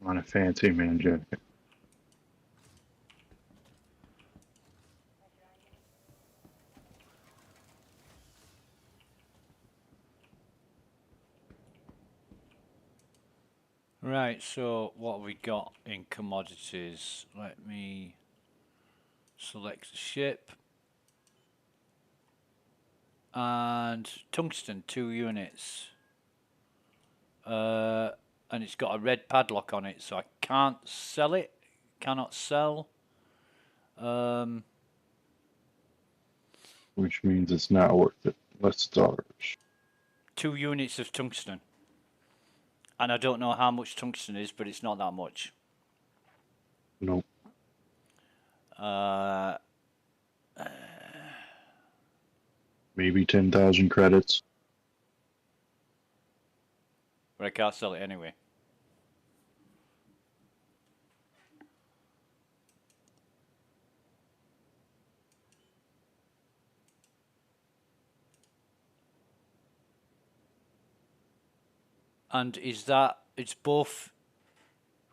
On a fancy man jacket. Right, so what have we got in commodities? Let me select the ship. And tungsten, 2 units. And it's got a red padlock on it, so I can't sell it. Cannot sell. Which means it's not worth it. Less dollars. 2 units of tungsten. And I don't know how much tungsten is, but it's not that much. Nope. Maybe 10,000 credits. But I can't sell it anyway. And is that, it's both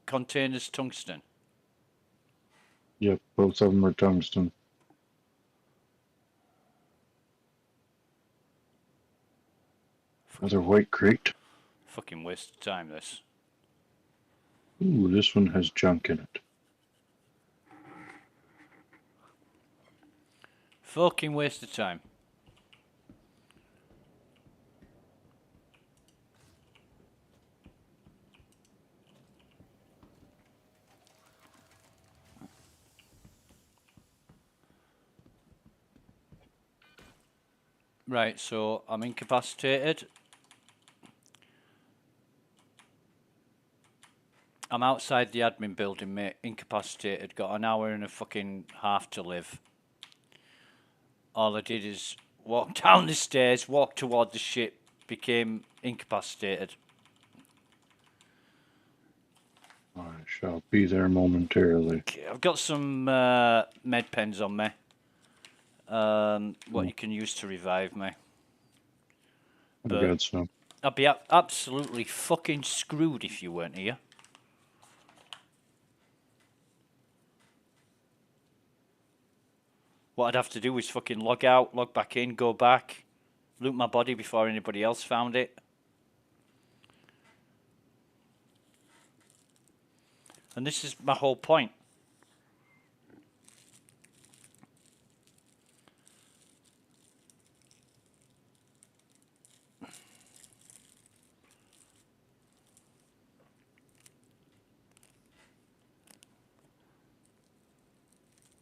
containers tungsten? Yep, both of them are tungsten. Another white crate. Fucking waste of time, this. Ooh, this one has junk in it. Fucking waste of time. Right, so I'm incapacitated. I'm outside the admin building, mate. Incapacitated. Got an hour and a fucking half to live. All I did is walk down the stairs, walk toward the ship, became incapacitated. I shall be there momentarily. Okay, I've got some med pens on me. What you can use to revive me. I got some. I'd be absolutely fucking screwed if you weren't here. What I'd have to do is fucking log out, log back in, go back, loot my body before anybody else found it. And this is my whole point.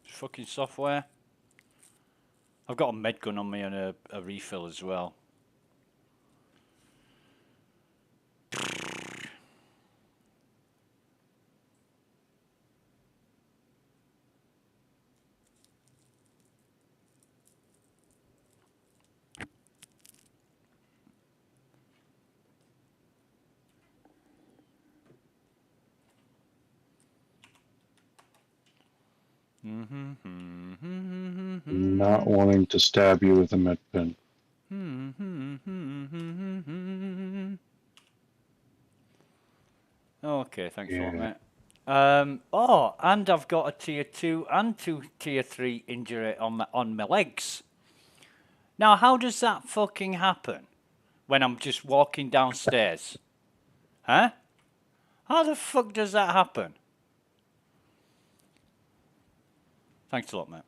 Fucking software. I've got a med gun on me and a refill as well. Not wanting to stab you with a med pen. Okay, thanks a lot, mate. Oh, and I've got a tier 2 and 2 tier 3 injury on my legs. Now, how does that fucking happen when I'm just walking downstairs? Huh? How the fuck does that happen? Thanks a lot, mate.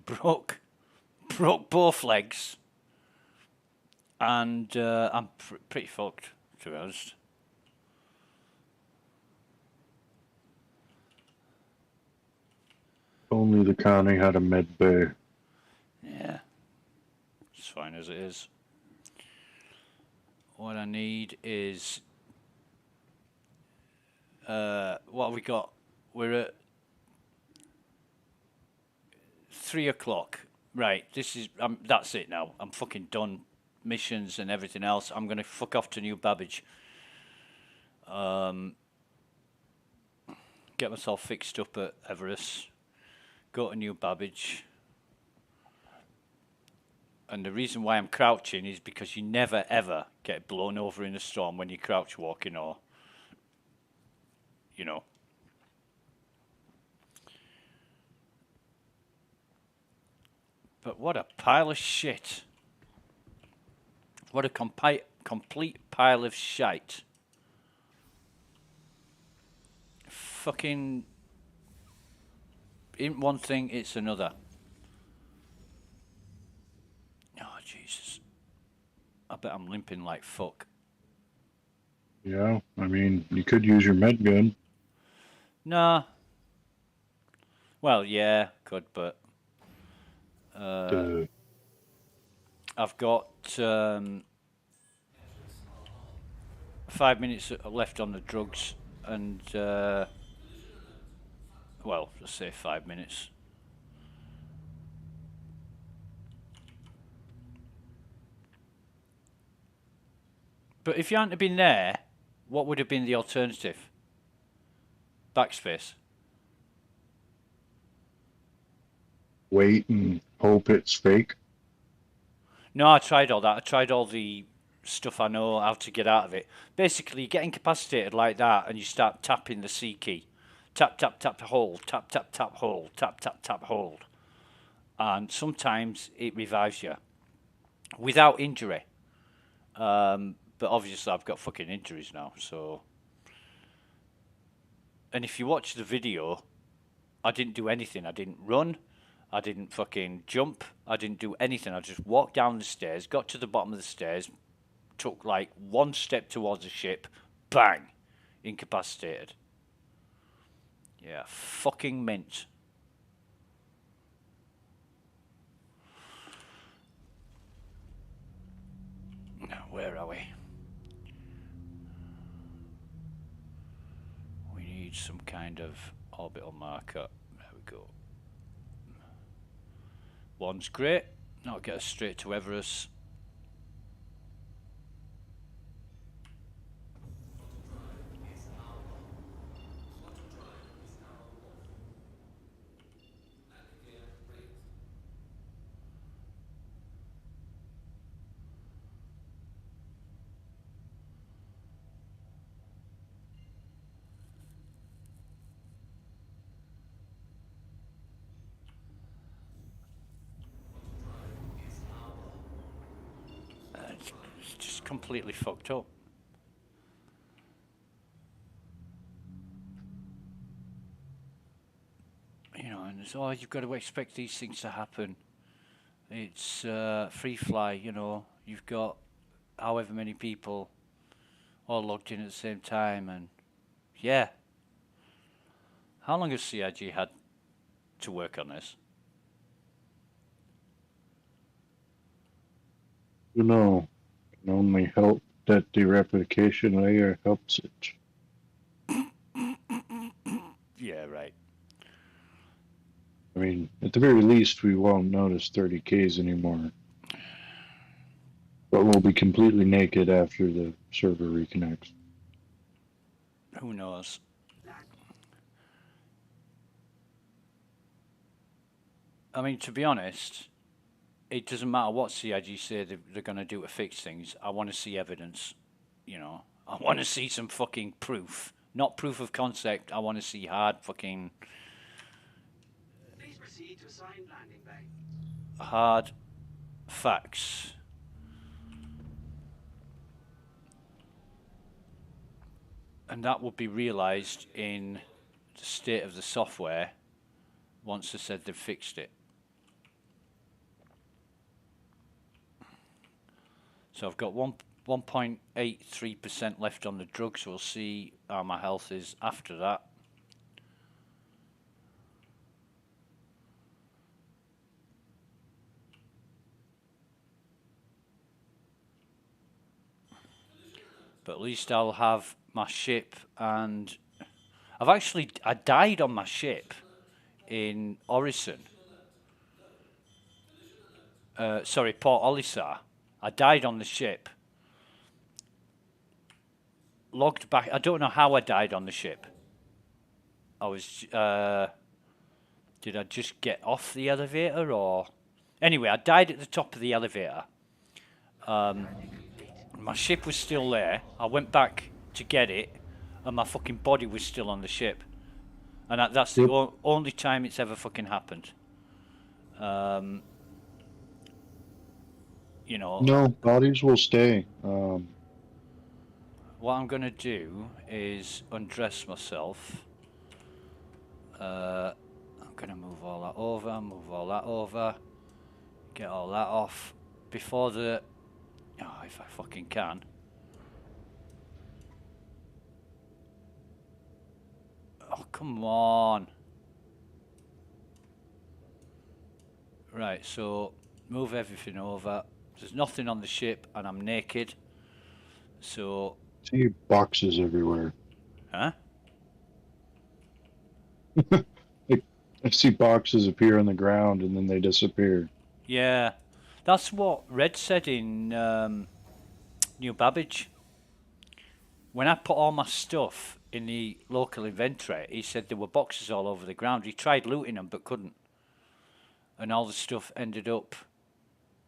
broke both legs, and I'm pretty fucked, to be honest. Only the county had a med bay. Yeah, it's fine as it is. What I need is what have we got? We're at 3 o'clock. Right, this is that's it now. I'm fucking done. Missions and everything else. I'm gonna fuck off to New Babbage. Get myself fixed up at Everest. Go to New Babbage. And the reason why I'm crouching is because you never ever get blown over in a storm when you crouch walking, or you know. But what a pile of shit. What a complete pile of shite. Fucking in one thing, it's another. Oh, Jesus. I bet I'm limping like fuck. Yeah, I mean, you could use your med gun. Nah. Well, yeah, could, but I've got 5 minutes left on the drugs, and well, let's say 5 minutes. But if you hadn't have been there, what would have been the alternative? Backspace. Wait and hope it's fake. No, I tried all that. I tried all the stuff I know how to get out of it. Basically, you get incapacitated like that, and you start tapping the C key. Tap, tap, tap, hold. Tap, tap, tap, hold. Tap, tap, tap, hold. And sometimes it revives you. Without injury. But obviously I've got fucking injuries now, so... And if you watch the video, I didn't do anything. I didn't run. I didn't fucking jump. I didn't do anything. I just walked down the stairs, got to the bottom of the stairs, took like one step towards the ship, bang, incapacitated. Yeah, fucking mint. Now, where are we? We need some kind of orbital marker. There we go. One's great. That'll get us straight to Everest. It's just completely fucked up. You know, and it's, oh, you've got to expect these things to happen. It's free fly, you know. You've got however many people all logged in at the same time, and yeah. How long has CIG had to work on this? You know, can only help that the replication layer helps it. Yeah, right. I mean, at the very least, we won't notice 30Ks anymore. But we'll be completely naked after the server reconnects. Who knows? I mean, to be honest, it doesn't matter what CIG say they're going to do to fix things. I want to see evidence, you know. I want to see some fucking proof. Not proof of concept. I want to see hard fucking... Please proceed to assigned landing bay. hard facts. And that would be realised in the state of the software once they said they've fixed it. So I've got 1.83% left on the drugs. We'll see how my health is after that. But at least I'll have my ship, and I died on my ship in Orison. Sorry, Port Olisar. I died on the ship. Logged back. I don't know how I died on the ship. I was. Did I just get off the elevator or? Anyway, I died at the top of the elevator. My ship was still there. I went back to get it, and my fucking body was still on the ship. And that's the only time it's ever fucking happened. You know. No, bodies will stay. What I'm gonna do is undress myself. I'm gonna move all that over, get all that off before the. Oh, if I fucking can. Oh, come on. Right, so move everything over. There's nothing on the ship, and I'm naked. So. See boxes everywhere. Huh? I see boxes appear on the ground and then they disappear. Yeah, that's what Red said in New Babbage. When I put all my stuff in the local inventory, he said there were boxes all over the ground. He tried looting them but couldn't. And all the stuff ended up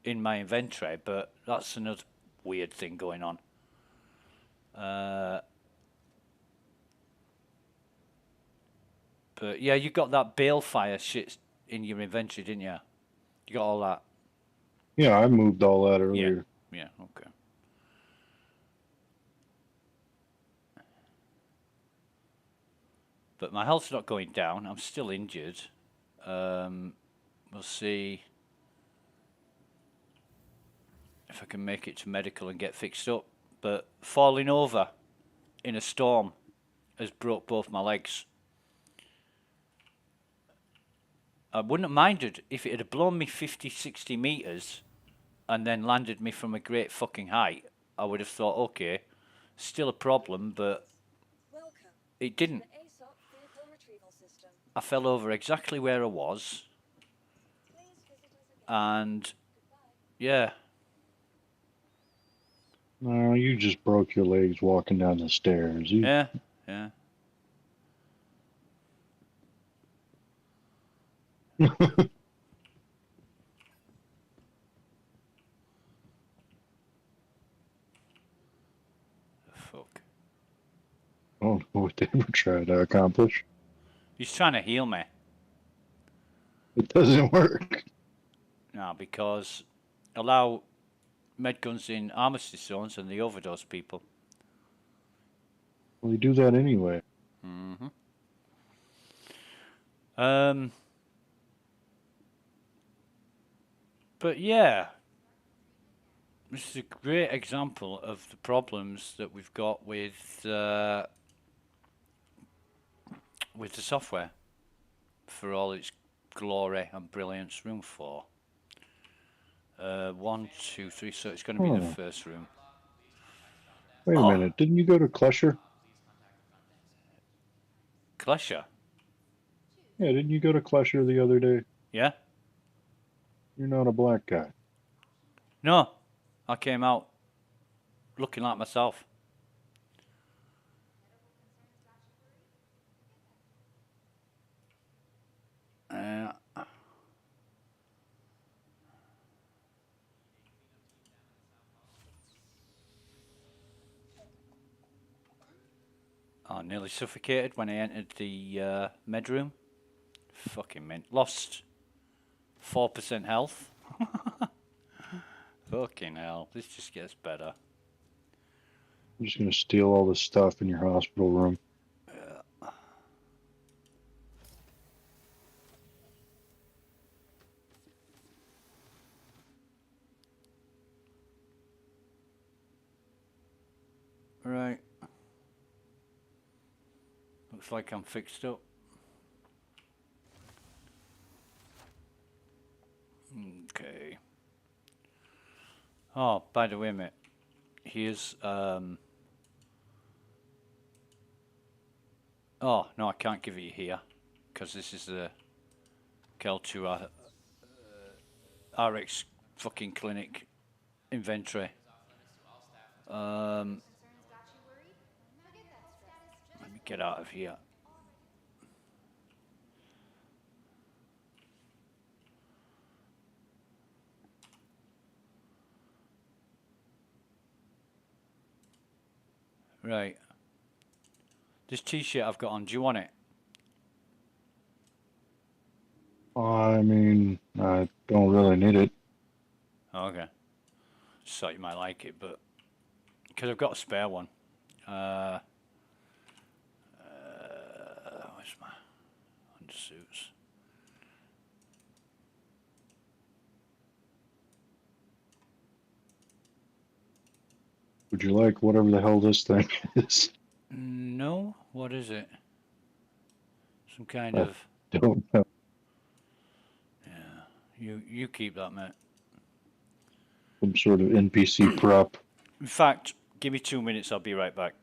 in my inventory, but that's another weird thing going on. But yeah, you got that balefire shit in your inventory, didn't you? You got all that? Yeah, I moved all that earlier. Yeah, okay. But my health's not going down. I'm still injured. We'll see if I can make it to medical and get fixed up. But falling over in a storm has broke both my legs. I wouldn't have minded if it had blown me 50, 60 meters and then landed me from a great fucking height. I would have thought, okay, still a problem, but it didn't. I fell over exactly where I was. And, yeah. No, you just broke your legs walking down the stairs. Yeah. Fuck. I don't know what they were trying to accomplish. He's trying to heal me. It doesn't work. No, because allow medguns in armistice zones and the overdose people. Well, you do that anyway. Mm-hmm. But yeah, this is a great example of the problems that we've got with the software for all its glory and brilliance. Room 4. 1, 2, 3. So it's going to be the first room. Wait a minute. Didn't you go to Klesher? Klesher? Yeah, didn't you go to Klesher the other day? Yeah. You're not a black guy. No, I came out looking like myself. I nearly suffocated when I entered the med room. Fucking mint. Lost 4% health. Fucking hell. This just gets better. I'm just going to steal all the stuff in your hospital room. Looks like I'm fixed up. Okay. Oh, by the way, mate, here's oh no, I can't give it you here because this is the Kel2 RX fucking clinic inventory. Let me get out of here. Right. This t-shirt I've got on, do you want it? I mean, I don't really need it. Okay. Just thought you might like it, but because I've got a spare one. Where's my undersuits? Would you like whatever the hell this thing is? No. What is it? Some kind I of. don't know. Yeah. You keep that, mate. Some sort of NPC prop. In fact, give me 2 minutes. I'll be right back.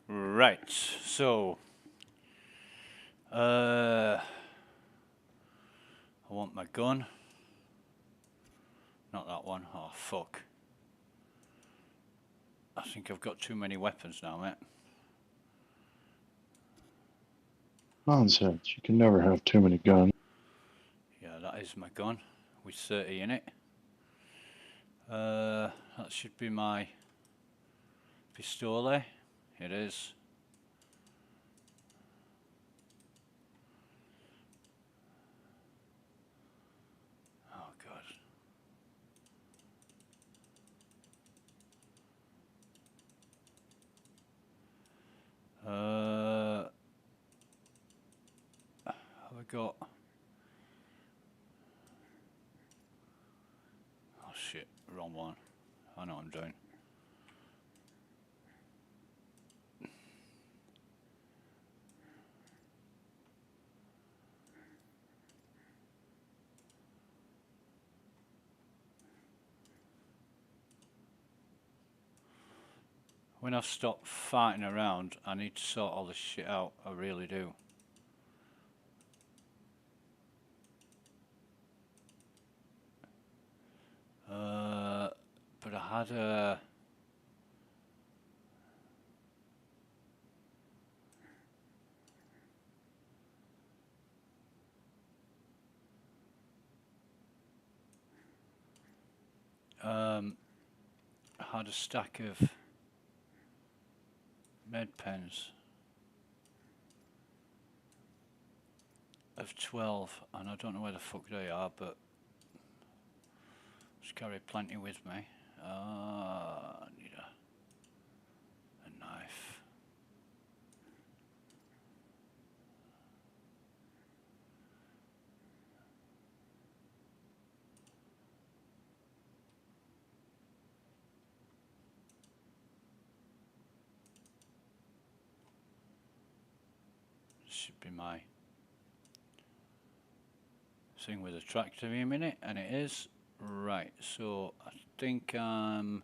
Right. So. I want my gun. Not that one. Oh, fuck. I think I've got too many weapons now, mate. Nonsense. You can never have too many guns. Yeah, that is my gun with 30 in it. That should be my pistole. It is. Oh, God. Have I got... Oh, shit, wrong one. I know what I'm doing. When I've stopped fighting around, I need to sort all this shit out. I really do. But I had a... I had a stack of med pens of 12, and I don't know where the fuck they are, but just carry plenty with me. I need a knife. Should be my thing with the tractor in a minute, and it is. Right, so I think I'm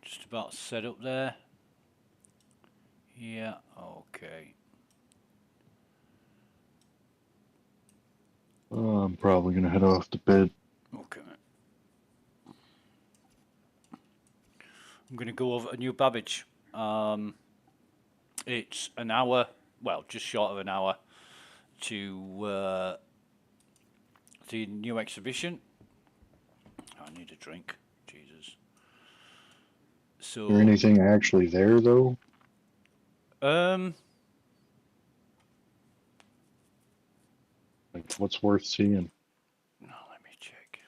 just about set up there. Yeah, okay. I'm probably gonna head off to bed. Okay. I'm going to go over a new Babbage. It's an hour, well, just short of an hour to the new exhibition. I need a drink. Jesus. So. Is there anything actually there though? Like, what's worth seeing? No, let me check.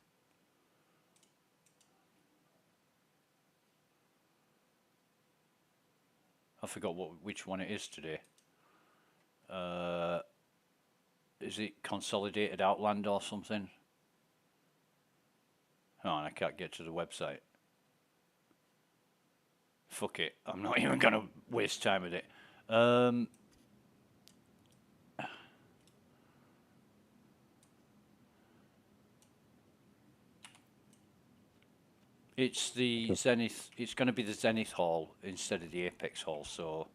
I forgot which one it is today. Is it Consolidated Outland or something? Oh, and I can't get to the website. Fuck it. I'm not even going to waste time with it. It's the Zenith. It's going to be the Zenith Hall instead of the Apex Hall. So,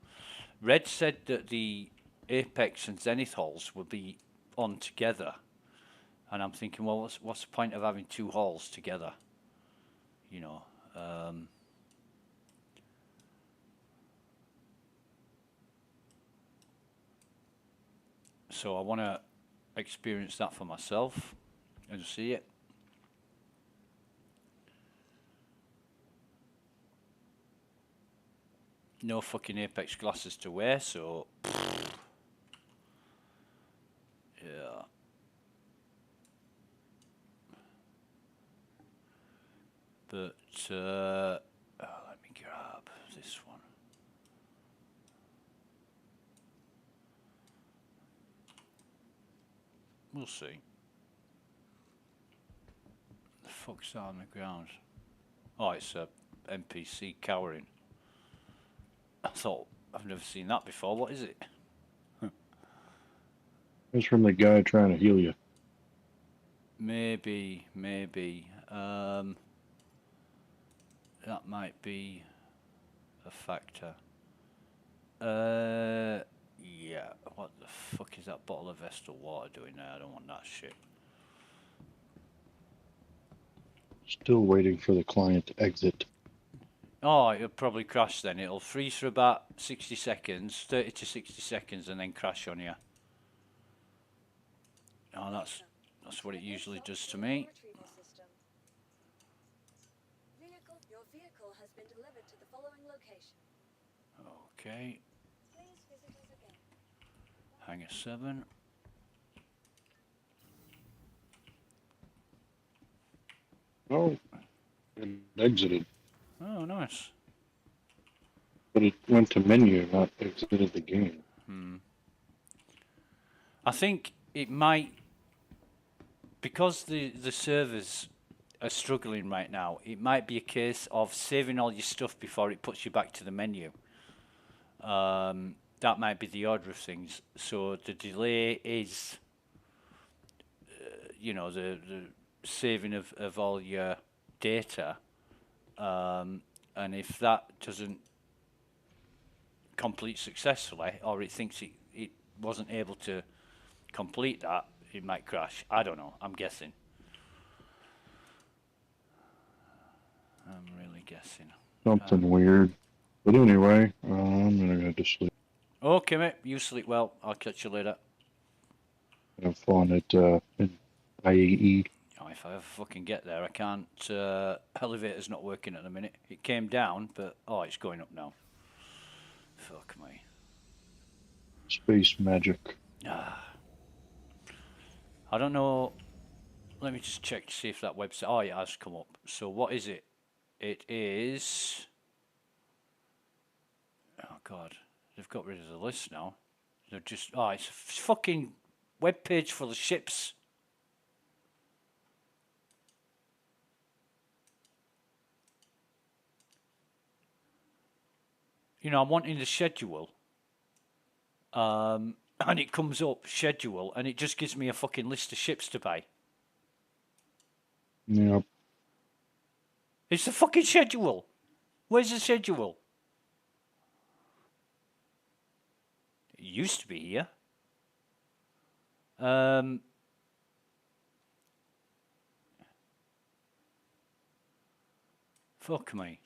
Red said that the Apex and Zenith halls will be on together, and I'm thinking, well, what's the point of having two halls together? You know. So I want to experience that for myself and see it. No fucking Apex glasses to wear, so yeah. But let me grab this one. We'll see. The fuck's that on the ground? Oh, it's a NPC cowering. I thought, I've never seen that before. What is it? It's from the guy trying to heal you. Maybe. That might be a factor. Yeah. What the fuck is that bottle of Vestal water doing there? I don't want that shit. Still waiting for the client to exit. Oh, it'll probably crash then. It'll freeze for about 60 seconds, 30 to 60 seconds, and then crash on you. Oh, that's what it usually does to me. Your vehicle has been delivered to the following location. Okay. Please visit us again. Hangar 7. Oh, it exited. Oh, nice. But it went to menu, not exited the game. I think it might, because the servers are struggling right now, it might be a case of saving all your stuff before it puts you back to the menu. That might be the order of things. So the delay is, you know, the saving of all your data. And if that doesn't complete successfully, or it thinks it wasn't able to complete that, it might crash. I don't know. I'm guessing. I'm really guessing. Something weird. But anyway, I'm gonna go to sleep. Okay, mate. You sleep well. I'll catch you later. Have fun at in IAE. Oh, if I ever fucking get there, I can't. Elevator's not working at the minute. It came down, but oh, it's going up now. Fuck me. Space magic. I don't know. Let me just check to see if that website. Oh, it has come up. So what is it? It is. Oh God, they've got rid of the list now. They're just. Oh, it's a fucking web page full of ships. You know, I'm wanting the schedule. And it comes up schedule, and it just gives me a fucking list of ships to buy. Yep. It's the fucking schedule. Where's the schedule? It used to be here. Fuck me.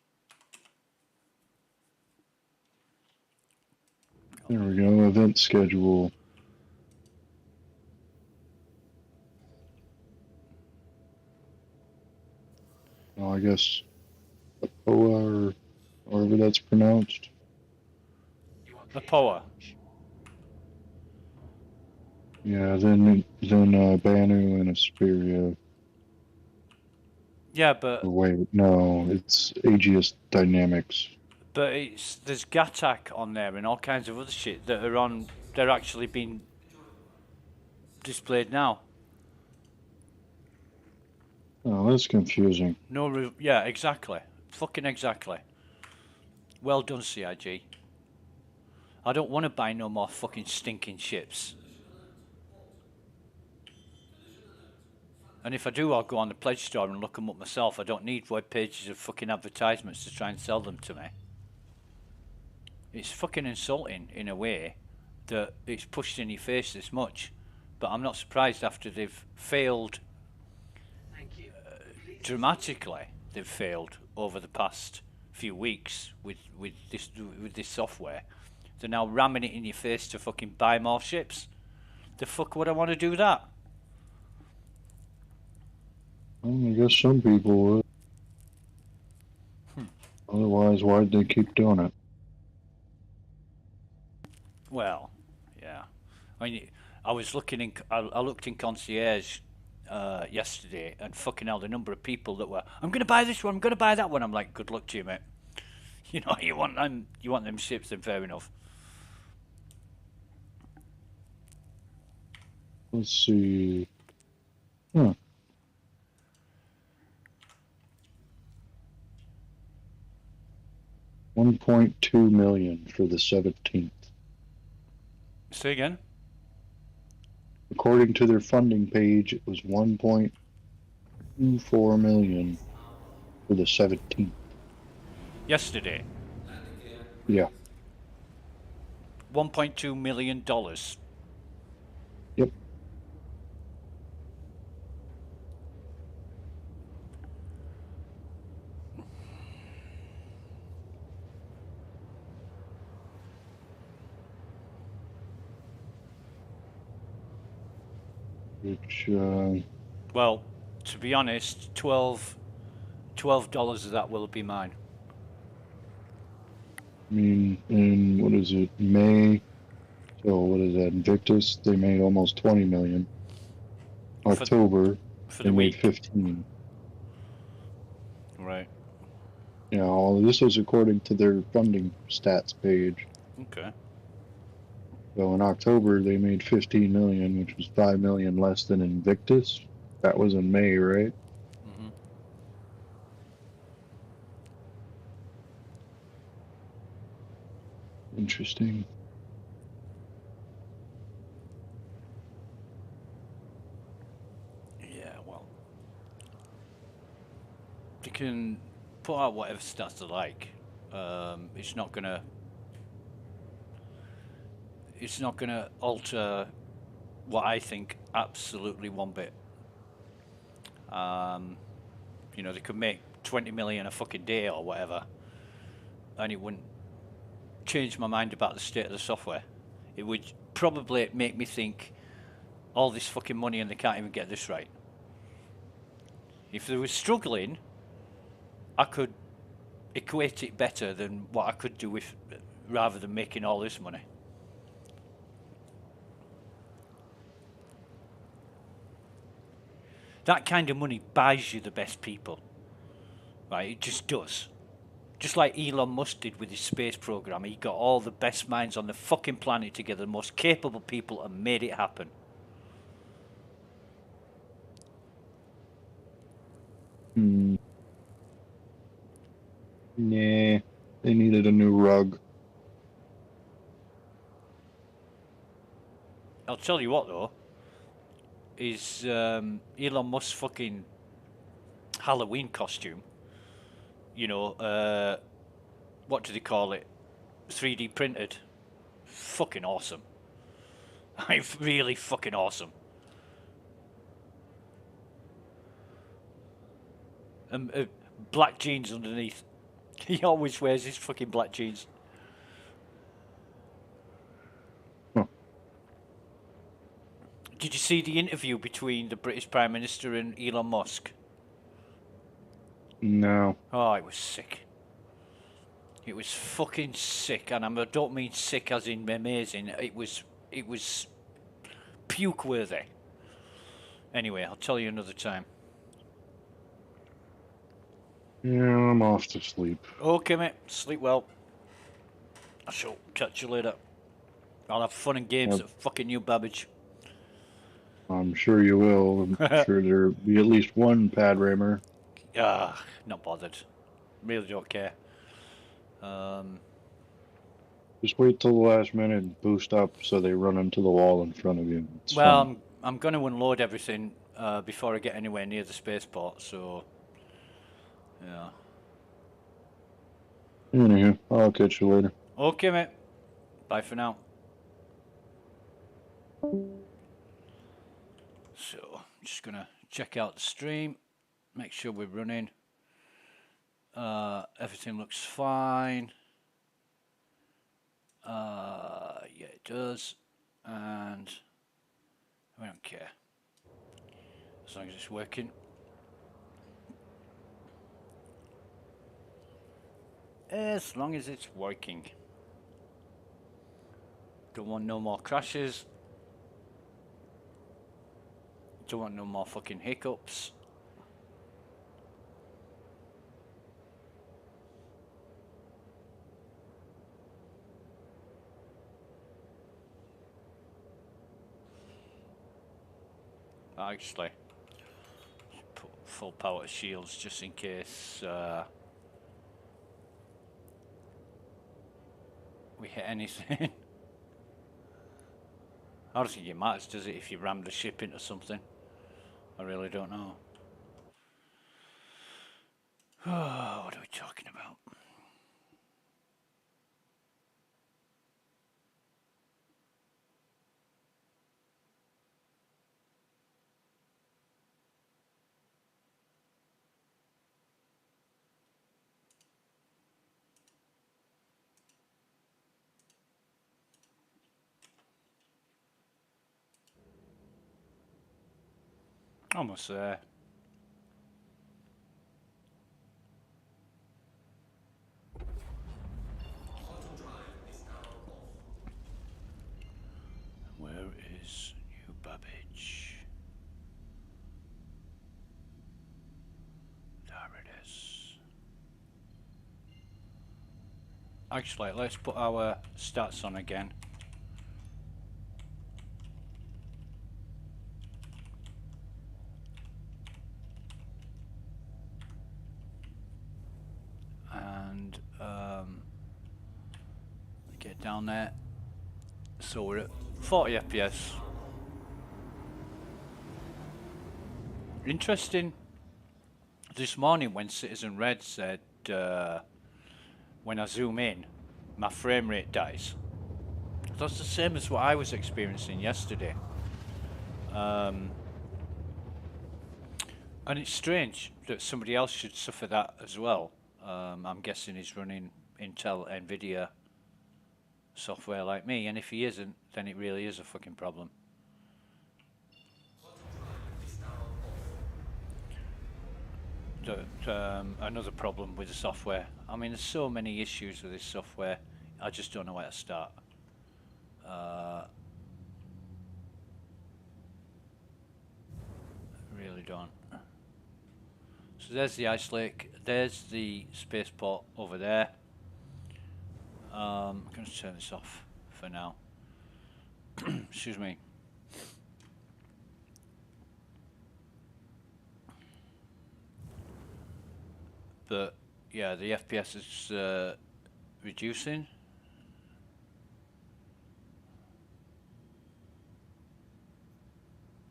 There we go. Event schedule. Well, I guess APOA or however that's pronounced. APOA. Yeah, then Banu and Asperia. Yeah, but Or wait, no, it's Aegis Dynamics. but there's Gattac on there and all kinds of other shit that are on. They're actually being displayed now. Oh, that's confusing. No, yeah, exactly. Fucking exactly. Well done, CIG. I don't want to buy no more fucking stinking ships. And if I do, I'll go on the pledge store and look them up myself. I don't need web pages of fucking advertisements to try and sell them to me. It's fucking insulting in a way that it's pushed in your face this much. But I'm not surprised after they've failed dramatically. They've failed over the past few weeks with this software. They're now ramming it in your face to fucking buy more ships. The fuck would I want to do that? Well, I guess some people would. Otherwise, why'd they keep doing it? Well, yeah. I mean, I was looking in. I looked in concierge yesterday, and fucking hell, the number of people that were, I'm going to buy this one, I'm going to buy that one. I'm like, good luck to you, mate. You know, you want them ships, then fair enough. Let's see. Huh. $1.2 million for the 17th. Say again? According to their funding page, it was $1.24 million for the 17th. Yesterday. Yeah. $1.2 million. Yep. Which, Well, to be honest, $12 of that will be mine. I mean, in, what is it, May? So, what is that, Invictus? They made almost 20 million. October, for they the made week. 15. Right. Yeah, all of this is according to their funding stats page. Okay. So in October they made 15 million, which was 5 million less than Invictus. That was in May, right? Mm-hmm. Interesting. Yeah, well, you can put out whatever stats they like. It's not gonna alter what I think absolutely one bit. You know, they could make 20 million a fucking day or whatever, and it wouldn't change my mind about the state of the software. It would probably make me think all this fucking money and they can't even get this right. If they were struggling, I could equate it better than what I could do with, rather than making all this money. That kind of money buys you the best people, right? It just does. Just like Elon Musk did with his space program, he got all the best minds on the fucking planet together, the most capable people, and made it happen. Hmm. Nah, they needed a new rug. I'll tell you what though, is Elon Musk's fucking Halloween costume, you know, what do they call it? 3D printed. Fucking awesome. Really fucking awesome. Black jeans underneath. He always wears his fucking black jeans. Huh. Did you see the interview between the British Prime Minister and Elon Musk? No. Oh, it was sick. It was fucking sick, and I don't mean sick as in amazing. It was puke worthy. Anyway, I'll tell you another time. Yeah, I'm off to sleep. Okay, mate. Sleep well. I shall catch you later. I'll have fun and games Yep. at fucking New Babbage. I'm sure you will. I'm sure there'll be at least one pad rammer. Not bothered. Really don't care. Just wait till the last minute and boost up so they run into the wall in front of you. It's Well, fun. I'm going to unload everything before I get anywhere near the spaceport, so yeah. Anywho, I'll catch you later. Okay, mate. Bye for now. So, I'm just going to check out the stream, make sure we're running. Everything looks fine. Yeah, it does. And we don't care. As long as it's working. As long as it's working. Don't want no more crashes. Don't want no more fucking hiccups. Actually, put full power shields just in case we hit anything. I don't think it matters, does it, if you ram the ship into something? I really don't know. What are we talking about? Almost there. Where is New Babbage? There it is. Actually, let's put our stats on again. And get down there. So we're at 40 FPS. Interesting. This morning when Citizen Red said when I zoom in, my frame rate dies. That's the same as what I was experiencing yesterday. And it's strange that somebody else should suffer that as well. I'm guessing he's running Intel, Nvidia software like me, and if he isn't, then it really is a fucking problem. Another problem with the software. I mean, there's so many issues with this software. I just don't know where to start. Really don't. So there's the ice lake. There's the spaceport over there. I'm going to turn this off for now. Excuse me. But yeah, the FPS is reducing.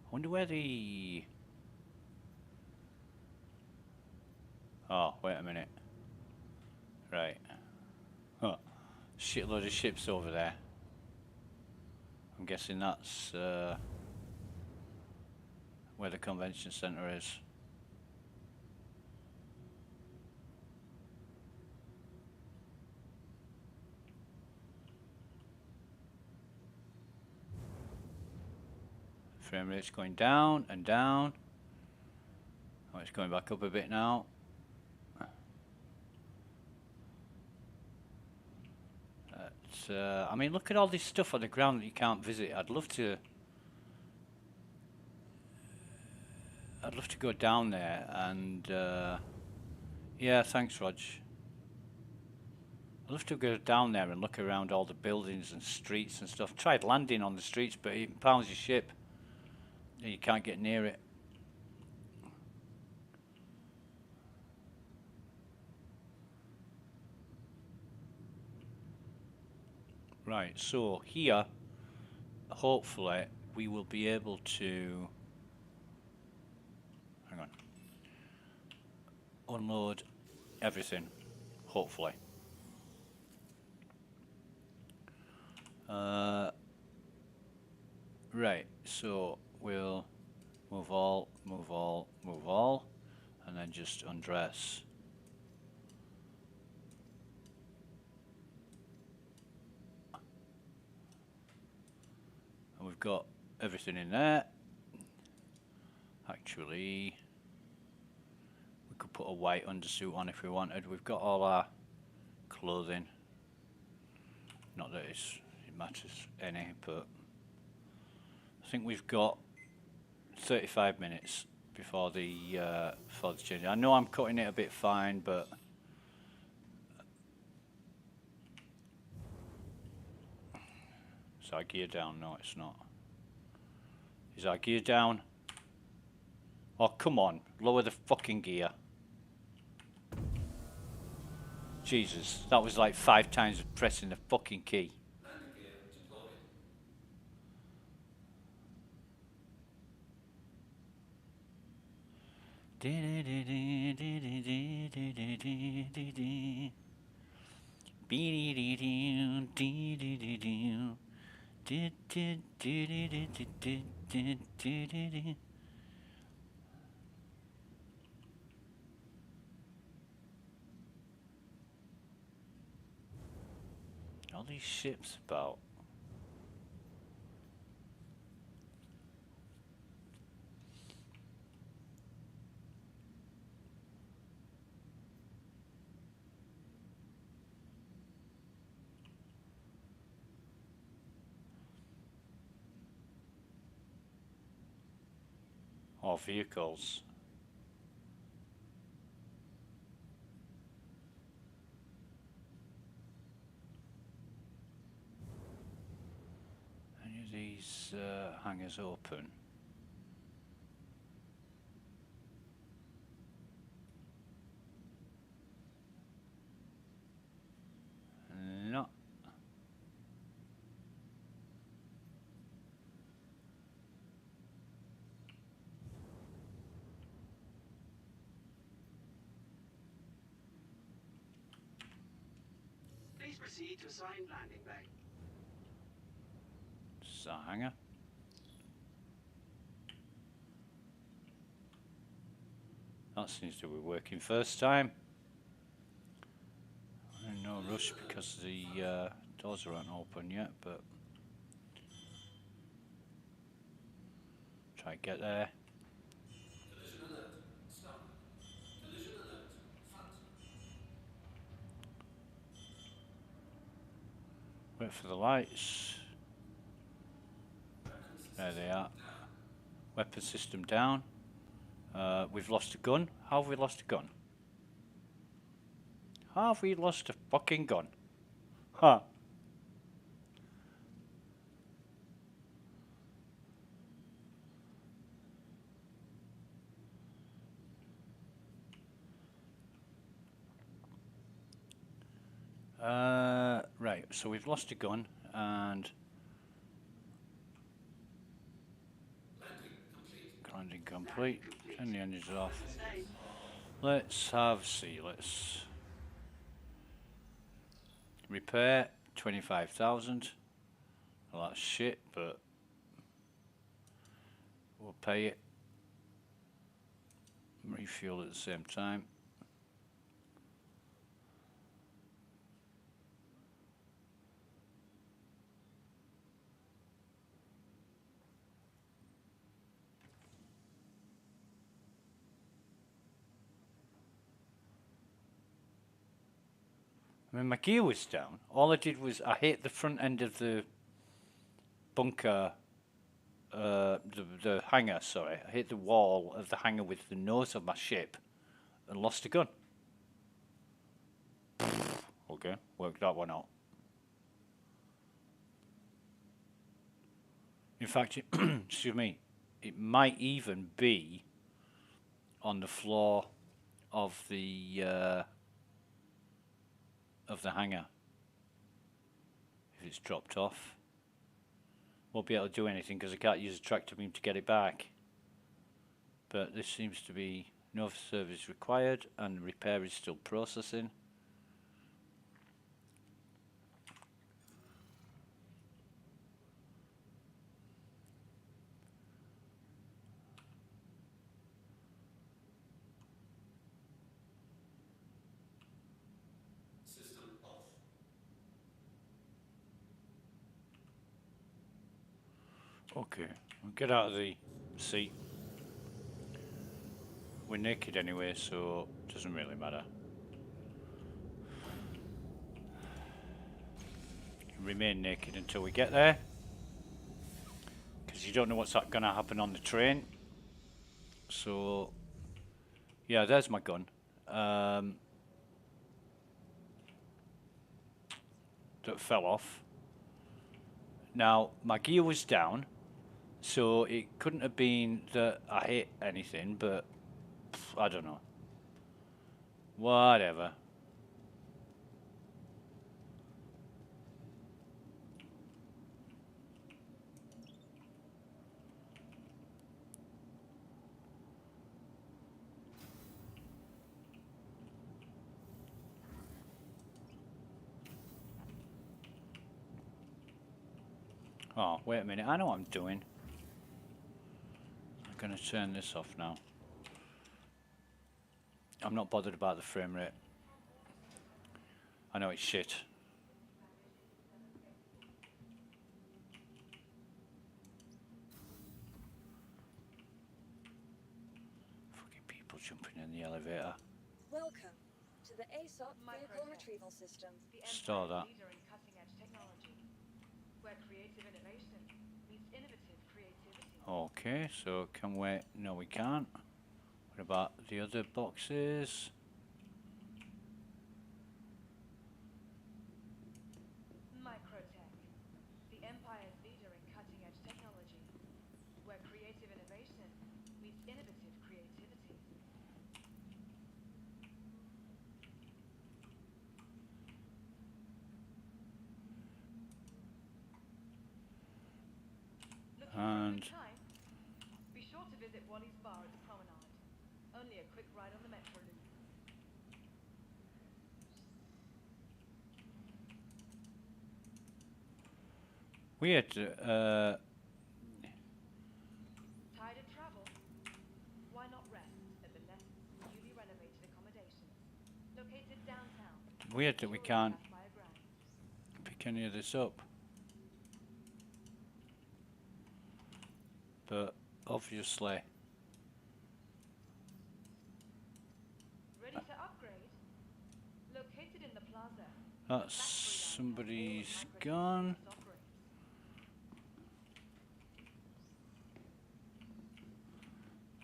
I wonder where the... Oh, wait a minute. Right. Huh. Shitload of ships over there. I'm guessing that's where the convention center is. Frame rate's going down and down. Oh, it's going back up a bit now. I mean, look at all this stuff on the ground that you can't visit. I'd love to go down there and yeah, thanks, Rog. I'd love to go down there and look around all the buildings and streets and stuff. Tried landing on the streets, but it impounds your ship. You can't get near it. Right, so here, hopefully, we will be able to... Hang on. Unload everything, hopefully. Right, so we'll move all, and then just undress. And we've got everything in there. Actually, we could put a white undersuit on if we wanted. We've got all our clothing. Not that it matters any, but I think we've got 35 minutes before the change. I know I'm cutting it a bit fine, but is our gear down? No, it's not. Is our gear down? Oh, come on. Lower the fucking gear. Jesus, that was like 5 times pressing the fucking key. All these ships about. Or vehicles. Any of these hangars open? No. proceed to assigned landing bay. This is our hangar. That seems to be working first time. No rush because the doors aren't open yet, but try to get there. Collision alert. Stop. Collision alert. Front. Wait for the lights. There they are. Weapon system down. We've lost a gun. How have we lost a gun? How have we lost a fucking gun? Huh. Right, so we've lost a gun and landing complete. Turn the engines off. Let's have see. Let's repair 25,000. Well, that's shit, but we'll pay it. Refuel at the same time. I mean, my gear was down. All I did was I hit the front end of the bunker, the hangar, sorry. I hit the wall of the hangar with the nose of my ship and lost a gun. Okay, worked that one out. In fact, excuse me, it might even be on the floor of the hangar. If it's dropped off, won't be able to do anything because I can't use a tractor beam to get it back. But this seems to be no service required and repair is still processing. Okay, we'll get out of the seat. We're naked anyway, so it doesn't really matter. Remain naked until we get there, because you don't know what's going to happen on the train. So, yeah, there's my gun. That fell off. Now, my gear was down. So it couldn't have been that I hit anything, but I don't know. Whatever. Oh, wait a minute. I know what I'm doing. I'm going to turn this off now. I'm not bothered about the frame rate. I know it's shit. Fucking people jumping in the elevator. Welcome to the aSOC vehicle retrieval system. Store that. Leader in cutting-edge technology, where creative innovation meets innovative creativity. Okay, so can we... No, we can't. What about the other boxes? Microtech, the empire's leader in cutting-edge technology, where creative innovation meets innovative creativity. Looking for a good time? Be sure to visit Wally's bar at the promenade. Only a quick ride on the metro loop. We had to, Tired of travel? Why not rest at the newly renovated accommodations, located downtown? weird that we Sure you can't pass by a ground. pick any of this up. But obviously, Ready to upgrade? Located in the plaza. that's somebody's gone.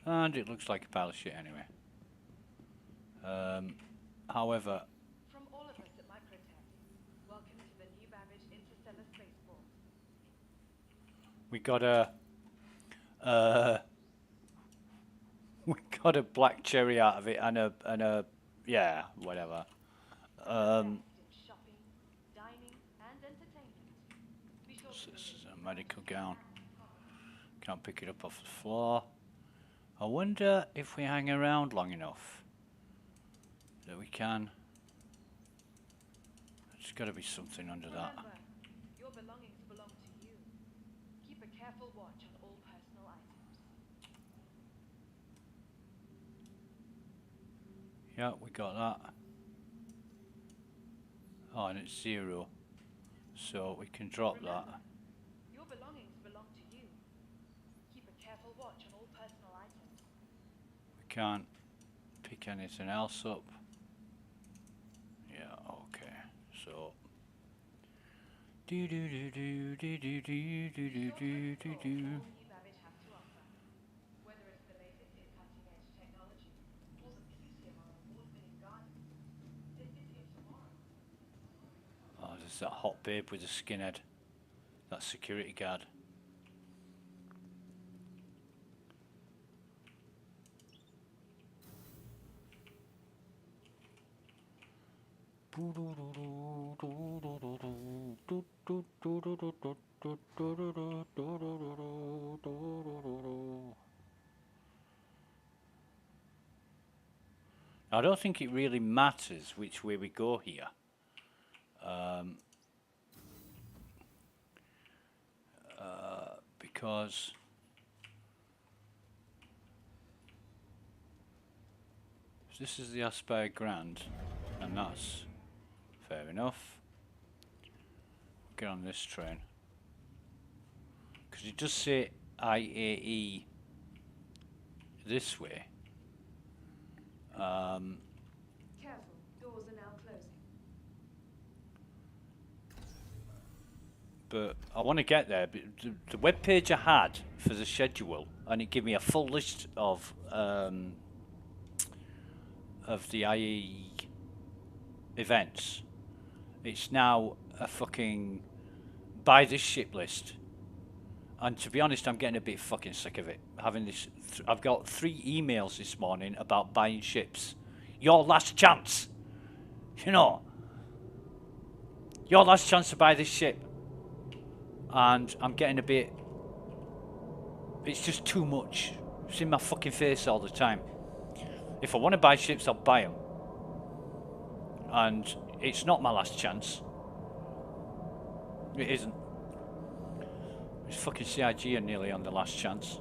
And it looks like a pile of shit anyway. However, From all of us at Microtech, welcome to the new Babbage Interstellar Spaceport. we got a black cherry out of it and a yeah, whatever. Best in shopping, dining, and entertainment. Be sure So to this is a medical gown. Can't pick it up off the floor. I wonder if we hang around long enough that we can. There's got to be something under that. Remember, your belongings belong to you. Keep a careful watch on all personal items. Yeah, we got that. Oh, and it's 0. So we can drop that. Your belongings belong to you. Keep a careful watch on all personal items. We can't pick anything else up. Yeah, okay. So do do do do do do do do do do do do. All new Babbage has to offer. Whether it's the latest in cutting-edge technology or the beauty of our award-winning gardens, visit here tomorrow. Oh, there's that hot babe with a skinhead. That security guard. I don't think it really matters which way we go here. Because this is the Aspire Grand, and that's fair enough. Get on this train. Because it does say IAE this way. Careful, doors are now closing. But I want to get there. But the web page I had for the schedule, and it gave me a full list of the IE events. It's now a fucking buy this ship list. And to be honest, I'm getting a bit fucking sick of it. Having this, I've got 3 emails this morning about buying ships. Your last chance. You know. Your last chance to buy this ship. And I'm getting a bit... It's just too much. It's in my fucking face all the time. If I want to buy ships, I'll buy them. And it's not my last chance. It isn't. It's fucking CIG are nearly on the last chance.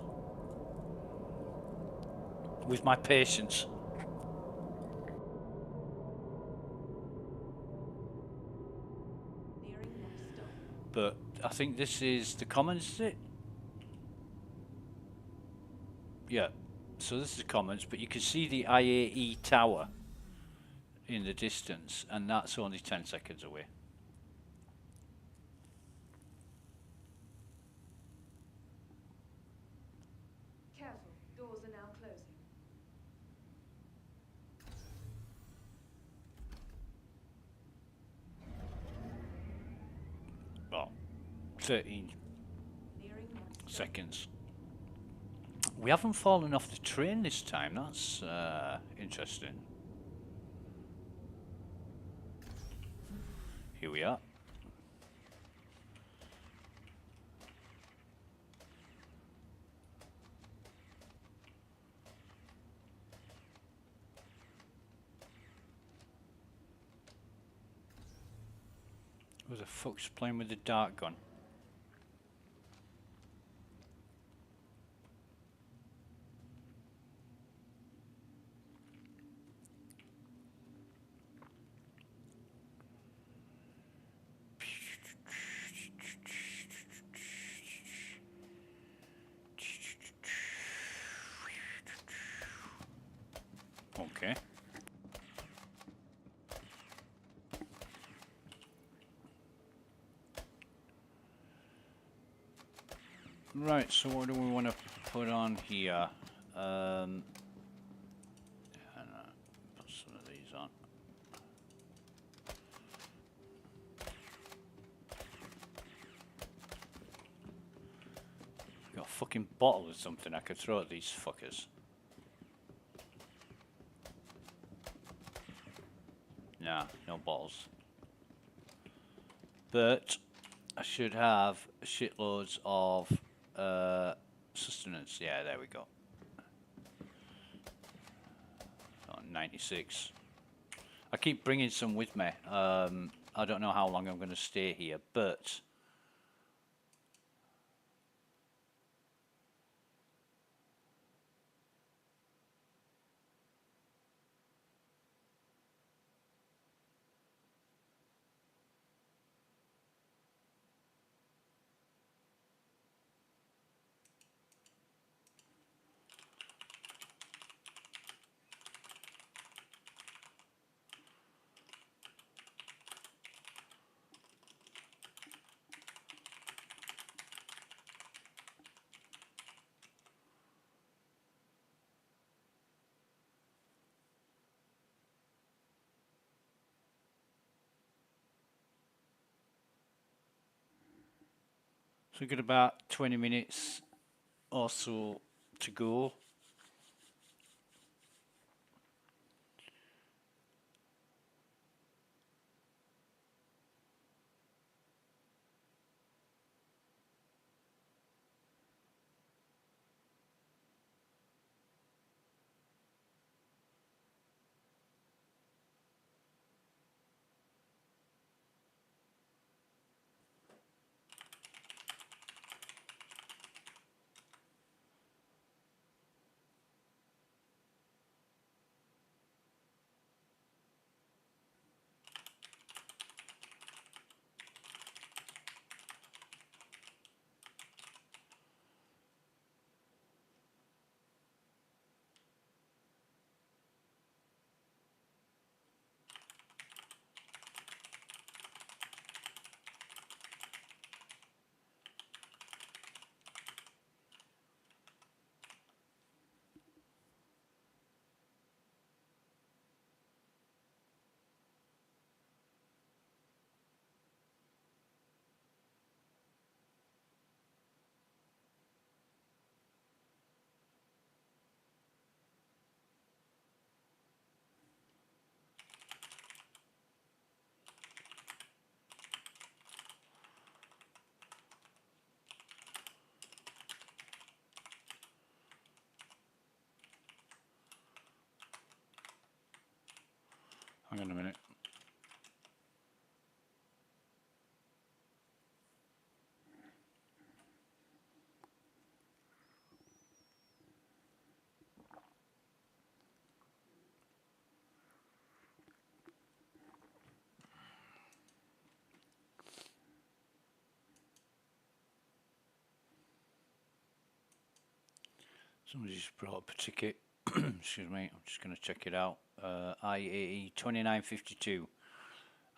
With my patience. But I think this is the Commons, is it? Yeah. So this is the Commons, but you can see the IAE tower in the distance, and that's only 10 seconds away. Careful, doors are now closing. Well, 13 seconds. We haven't fallen off the train this time. That's interesting. Here we are. Who the fuck's playing with the dart gun? Right, so what do we want to put on here? Put some of these on. Got a fucking bottle or something I could throw at these fuckers. Nah, no bottles. But I should have shitloads of sustenance. Yeah, there we go. Oh, 96. I keep bringing some with me. I don't know how long I'm going to stay here, but so we've got about 20 minutes or so to go. Hang on a minute. Somebody just brought up a ticket. Excuse me, I'm just going to check it out. IAE 2952.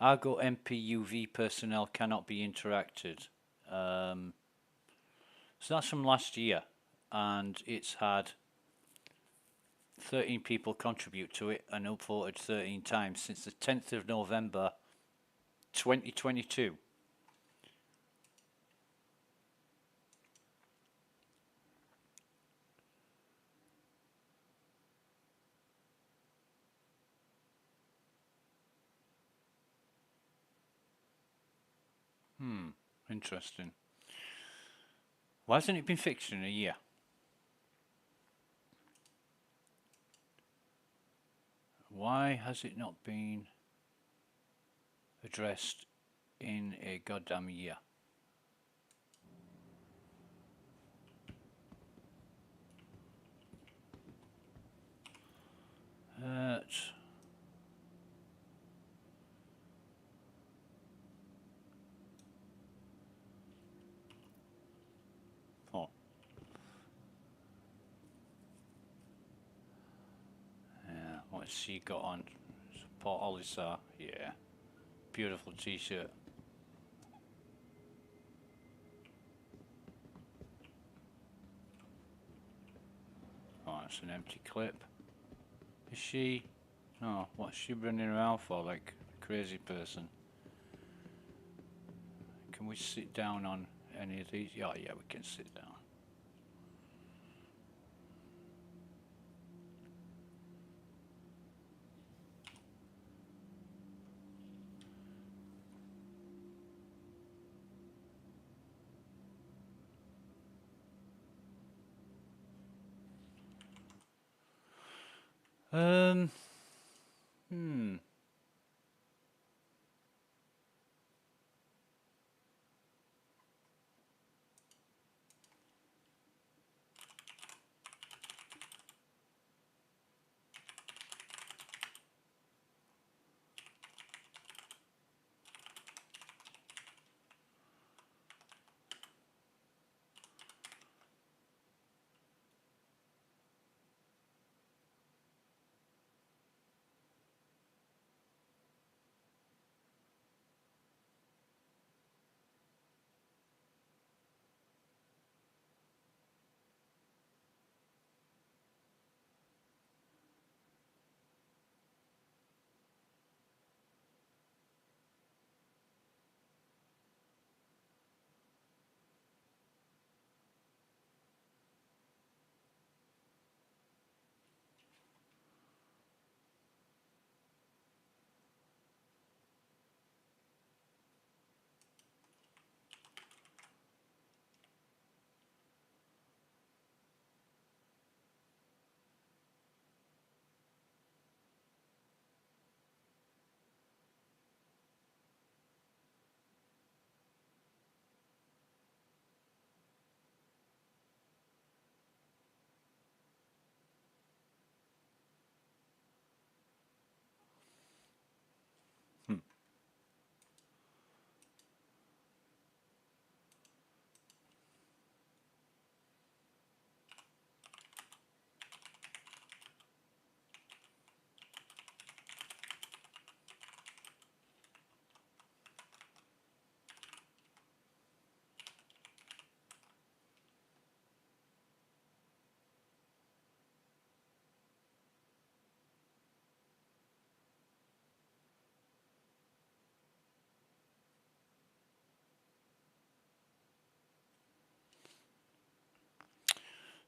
Argo MPUV personnel cannot be interacted. So that's from last year, and it's had 13 people contribute to it and upvoted 13 times since the 10th of November 2022. Interesting. Why hasn't it been fixed in a year? Why has it not been addressed in a goddamn year? Oh. Yeah, what's she got on? Support Olisa, yeah. Beautiful t-shirt. That's an empty clip. Is she? No, what's she running around for like a crazy person? Can we sit down on any of these? Yeah, yeah, we can sit down. Hmm.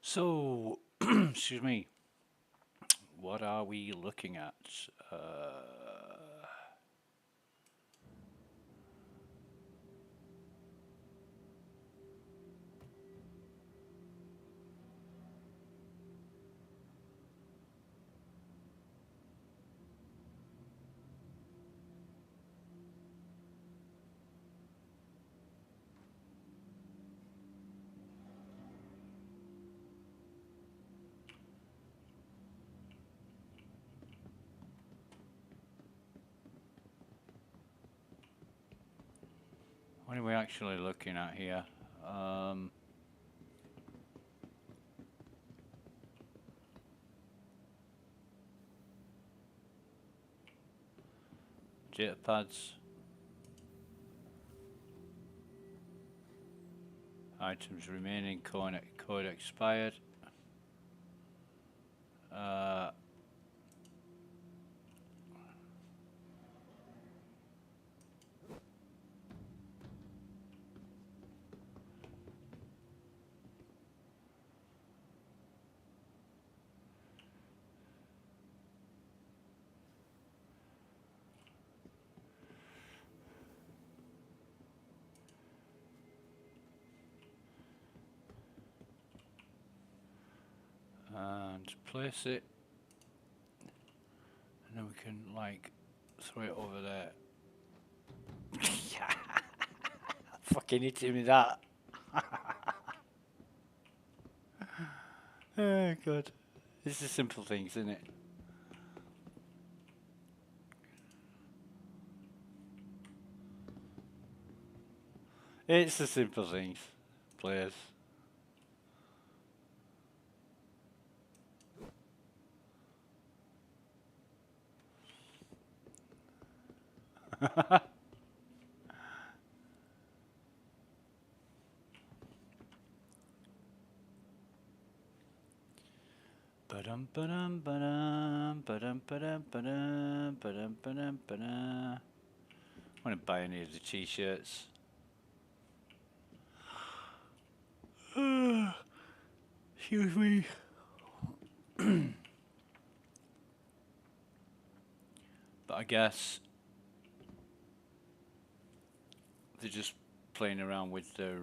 So, excuse me. What are we looking at? What are we actually looking at here? Data pads. Items remaining, code expired. And place it, and then we can like throw it over there. Fucking hitting me that. Oh god, this is simple things, isn't it? It's the simple things, players. want to buy any of the t-shirts. Excuse me. But I guess they're just playing around with their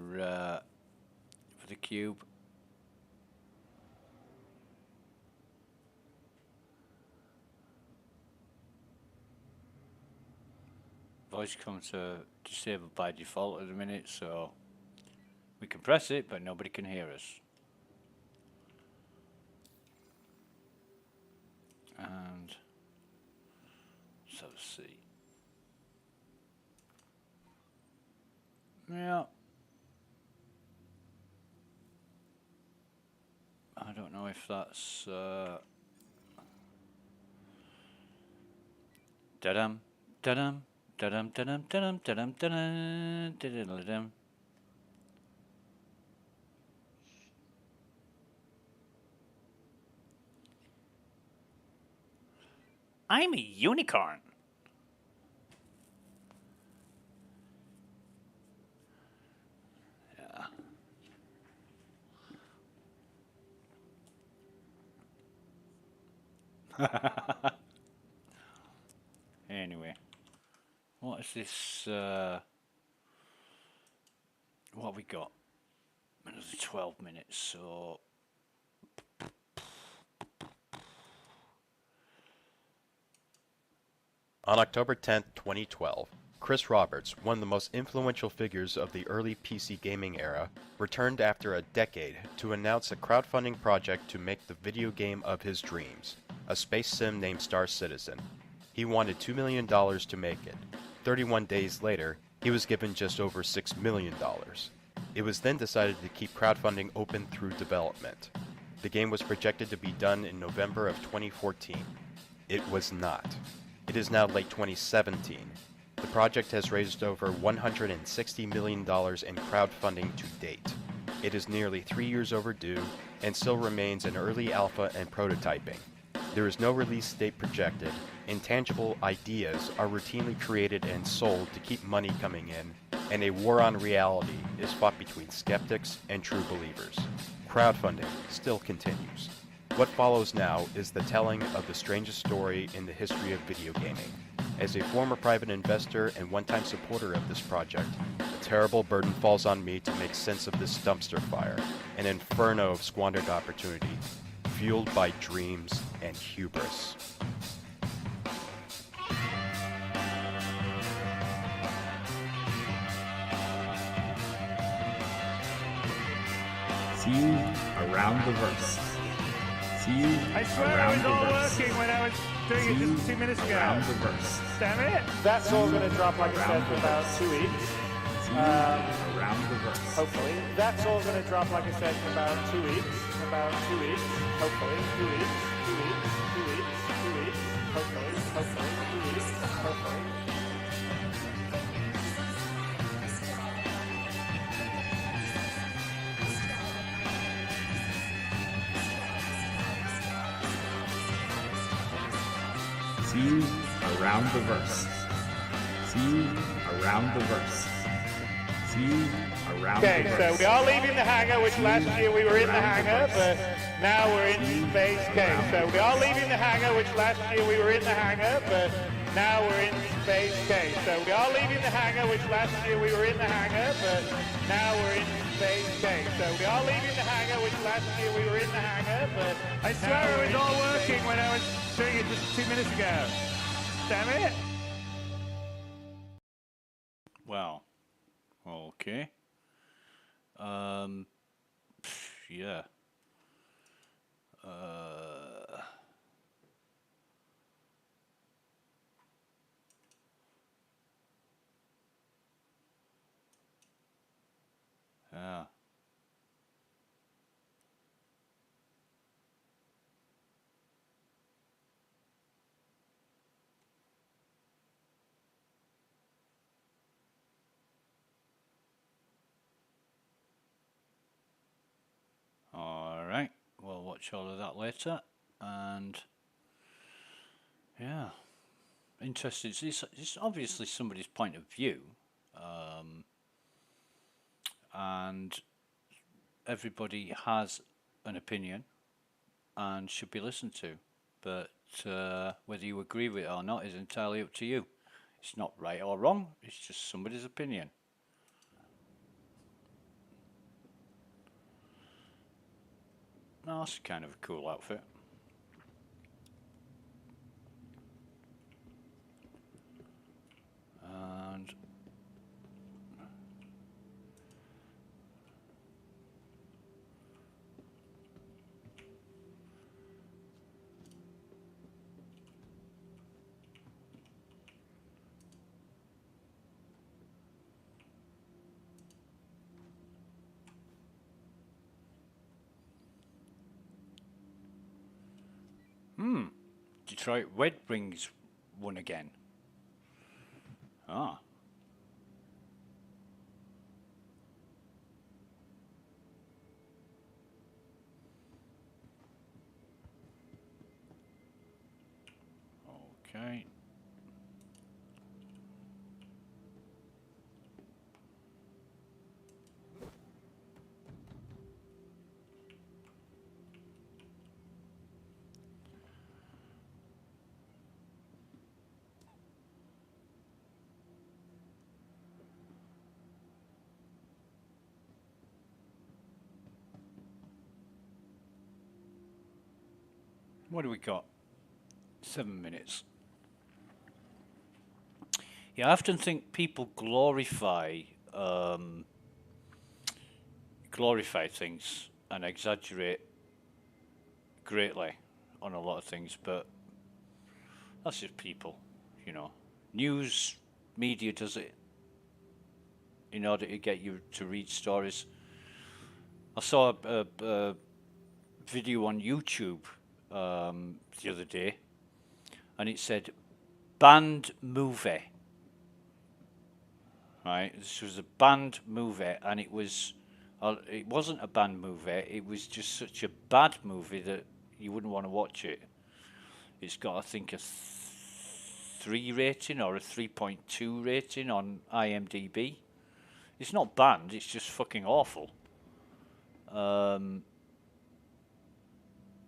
for the cube. Voice comes to disabled by default at the minute, so we can press it, but nobody can hear us. And so see. Yeah. I don't know if that's da-dum, da-dum, da-dum, da-dum, da-dum, da-dum, da-dum, da-dum. I'm a unicorn. Yeah. Anyway, what is this? What have we got? Another 12 minutes, so. On October 10, 2012, Chris Roberts, one of the most influential figures of the early PC gaming era, returned after a decade to announce a crowdfunding project to make the video game of his dreams, a space sim named Star Citizen. He wanted $2 million to make it. 31 days later, he was given just over $6 million. It was then decided to keep crowdfunding open through development. The game was projected to be done in November of 2014. It was not. It is now late 2017. The project has raised over $160 million in crowdfunding to date. It is nearly 3 years overdue and still remains in early alpha and prototyping. There is no release date projected. Intangible ideas are routinely created and sold to keep money coming in, and a war on reality is fought between skeptics and true believers. Crowdfunding still continues. What follows now is the telling of the strangest story in the history of video gaming. As a former private investor and one-time supporter of this project, a terrible burden falls on me to make sense of this dumpster fire, an inferno of squandered opportunity, fueled by dreams and hubris. See you around the verse. See you I swear around it was the all verse. working when I was doing it just 2 minutes ago. Around the verse. Damn it. That's all going to drop, like I said, for about 2 weeks. See you around the verse. Hopefully. That's all going to drop, like I said, for about 2 weeks. About 2 weeks. Hopefully. 2 weeks. 2 weeks. 2 weeks. 2 weeks. Hopefully. Hopefully. 2 weeks. Hopefully. See you around the verse. See you around the verse. See you around the verse. Okay, so we are leaving the hangar, which last year we were in the hangar, but now we're in space. Okay, so we are leaving the hangar, which last year we were in the hangar, but now we're in space. Okay, so we are leaving the hangar, which last year we were in the hangar, but now we're in space. Okay, so we are leaving the hangar, which last year we were in the hangar, but I swear it was all working when I was doing it just 2 minutes ago. Damn it. Wow. Okay. Yeah. Yeah. All right. We'll watch all of that later. And Yeah, interesting. It's obviously somebody's point of view, and everybody has an opinion and should be listened to. But whether you agree with it or not is entirely up to you. It's not right or wrong. It's just somebody's opinion. No, that's kind of a cool outfit. And Detroit Red Wings won again. Ah. Okay. What do we got? 7 minutes. Yeah, I often think people glorify things and exaggerate greatly on a lot of things, but that's just people, you know. News media does it in order to get you to read stories. I saw a video on YouTube the other day, and it said banned movie. Right, this was a banned movie, and it wasn't a banned movie. It was just such a bad movie that you wouldn't want to watch it. It's got, I think, a 3 rating or a 3.2 rating on IMDb. It's not banned. It's just fucking awful.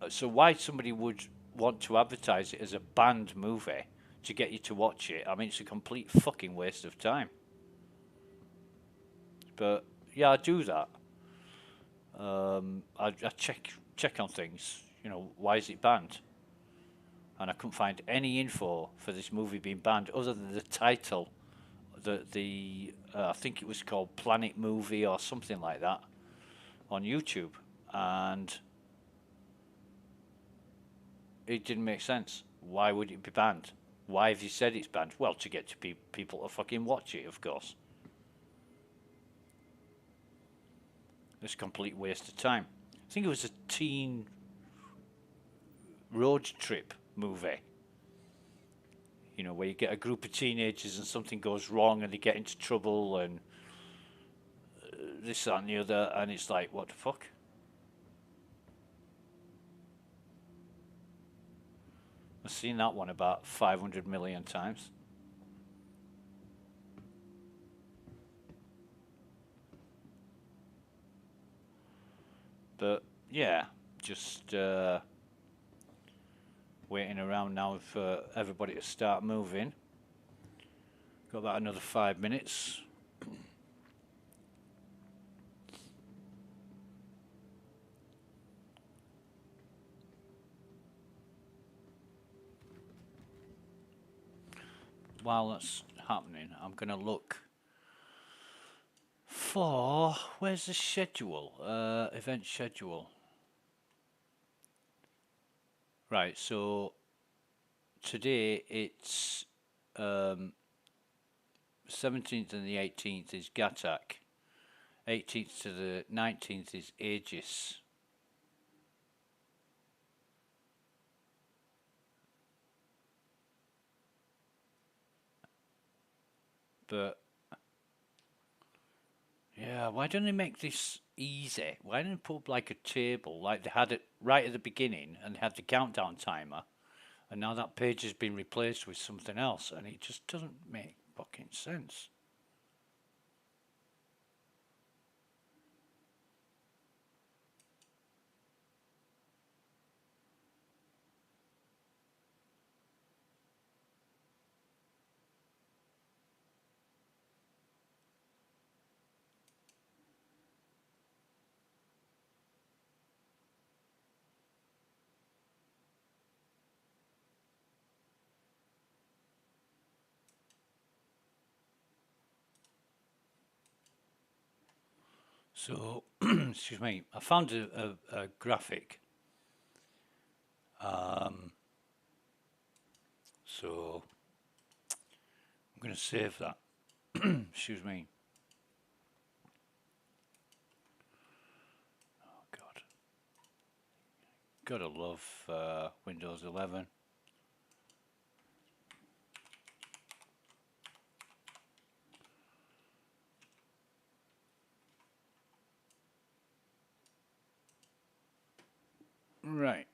So why somebody would want to advertise it as a banned movie to get you to watch it? I mean, it's a complete fucking waste of time. But yeah, I do that. I check on things. You know, why is it banned? And I couldn't find any info for this movie being banned other than the title. I think it was called Planet Movie or something like that on YouTube, and it didn't make sense. Why would it be banned? Why have you said it's banned? Well, to get to people to fucking watch it, of course. It's a complete waste of time. I think it was a teen road trip movie. You know, where you get a group of teenagers and something goes wrong and they get into trouble and this, that and the other, and it's like, what the fuck? I've seen that one about 500 million times. But yeah, just waiting around now for everybody to start moving. Got about another 5 minutes. While that's happening, I'm going to look for, where's the schedule? Event schedule. Right, so today it's 17th and the 18th is Gatak. 18th to the 19th is Aegis. But yeah, why don't they make this easy? Why don't they put like a table like they had it right at the beginning and had the countdown timer, And now that page has been replaced with something else, and it just doesn't make fucking sense. So, excuse me, I found a graphic. So, I'm going to save that. Excuse me. Oh, God. Gotta love Windows 11. Right.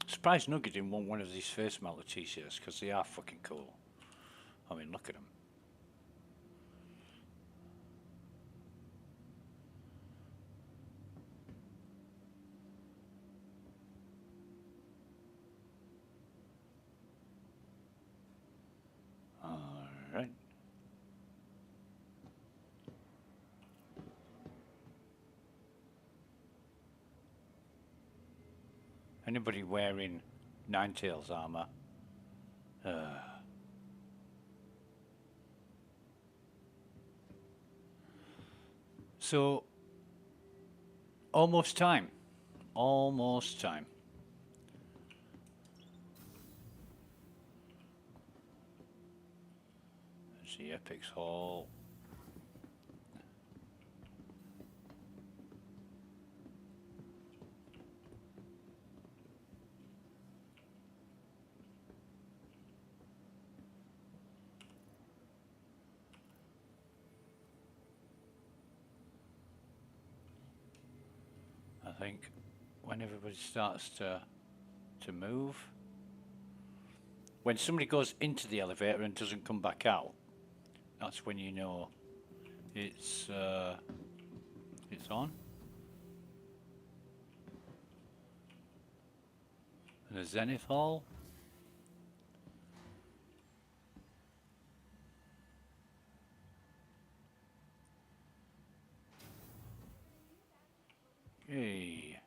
Surprised Nugget didn't want one of these face melter t-shirts because they are fucking cool. I mean, look at them. Alright. Anybody wearing Ninetales armor? So, almost time. Almost time. There's the Epics Hall. I think when everybody starts to move, when somebody goes into the elevator and doesn't come back out, that's when you know it's on. The Zenith Hall. Hey.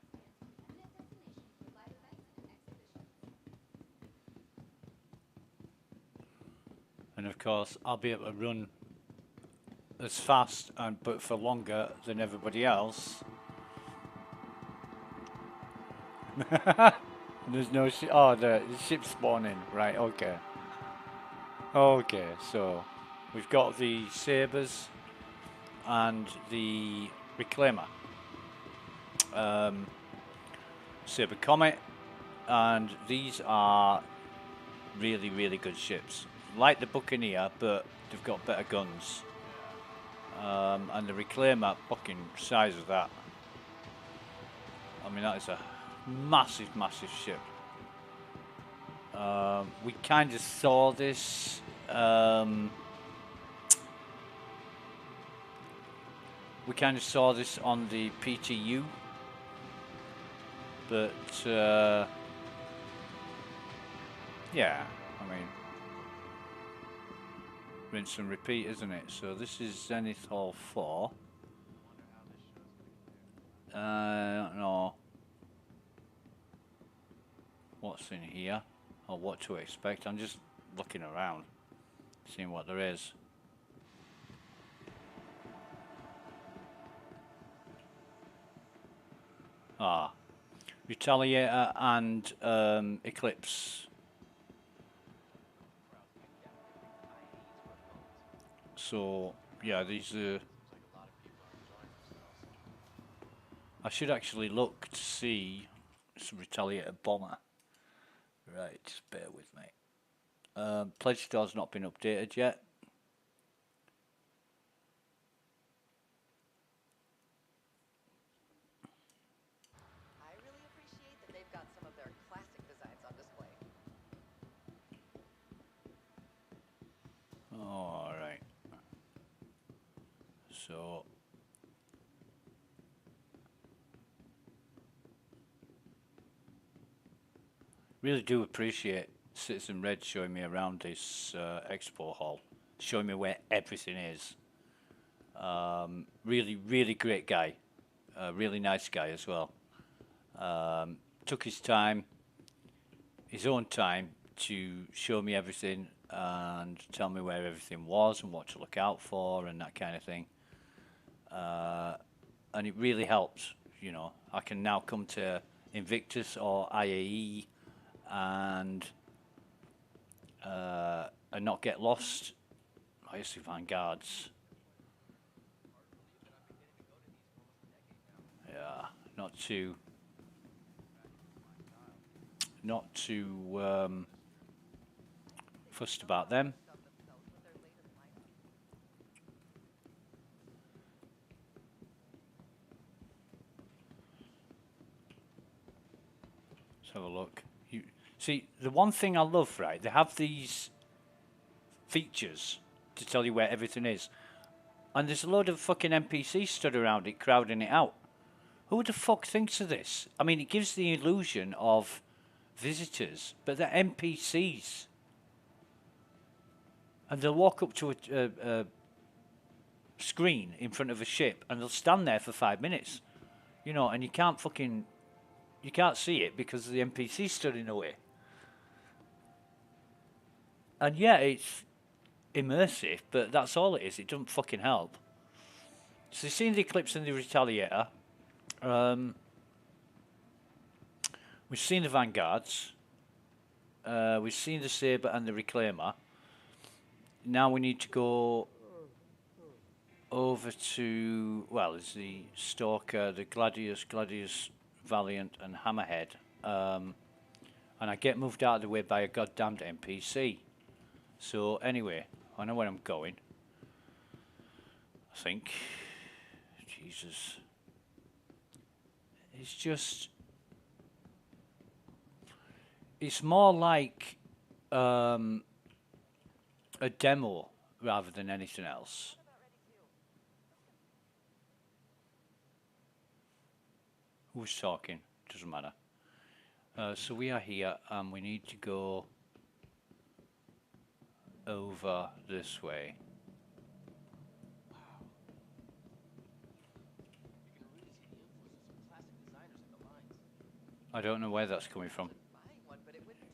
And of course, I'll be able to run as fast but for longer than everybody else. There's no ship. Oh, the ship's spawning. Right, okay. Okay, so we've got the Sabres and the Reclaimer. Sabre Comet, and these are really, really good ships. Like the Buccaneer, but they've got better guns. And the Reclaimer, fucking size of that. I mean, that is a massive, massive ship. We kind of saw this. We kind of saw this on the PTU, but yeah, I mean, rinse and repeat, isn't it? So this is Zenith Hall 4. I don't know what's in here or what to expect. I'm just looking around, seeing what there is. Ah, Retaliator and Eclipse. So yeah, these are. I should actually look to see some Retaliator bomber. Right, just bear with me. Pledge store's not been updated yet. I really appreciate that they've got some of their classic designs on display. All right. So really do appreciate Citizen Red showing me around this expo hall, showing me where everything is. Really great guy, really nice guy as well. Took his time, his own time, to show me everything and tell me where everything was and what to look out for and that kind of thing. And it really helps, you know. I can now come to Invictus or IAE and not get lost. I see Vanguards. Yeah, not too fussed about them. Let's have a look. You see, the one thing I love, right? They have these features to tell you where everything is, and there's a load of fucking NPCs stood around it, crowding it out. Who the fuck thinks of this? I mean, it gives the illusion of visitors, but they're NPCs. And they'll walk up to a screen in front of a ship and they'll stand there for 5 minutes. You know, and you can't see it because the NPC stood in the way. And yeah, it's immersive, but that's all it is. It doesn't fucking help. So you've seen the Eclipse and the Retaliator. We've seen the Vanguards. We've seen the Saber and the Reclaimer. Now we need to go over to, well, there's the Stalker, the Gladius, Valiant, and Hammerhead. And I get moved out of the way by a goddamned NPC. So anyway, I know where I'm going. I think. Jesus. It's just... It's more like a demo rather than anything else. Who's talking? Doesn't matter. So we are here and we need to go over this way. I don't know where that's coming from.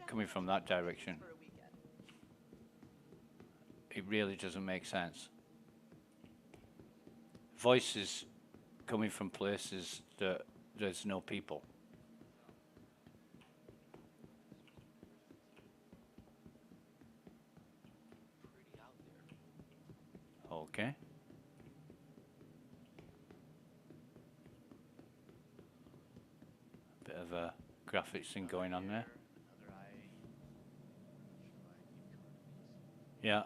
Coming from that direction. It really doesn't make sense. Voices coming from places that there's no people. Okay. Bit of a graphics thing going on there. Yeah.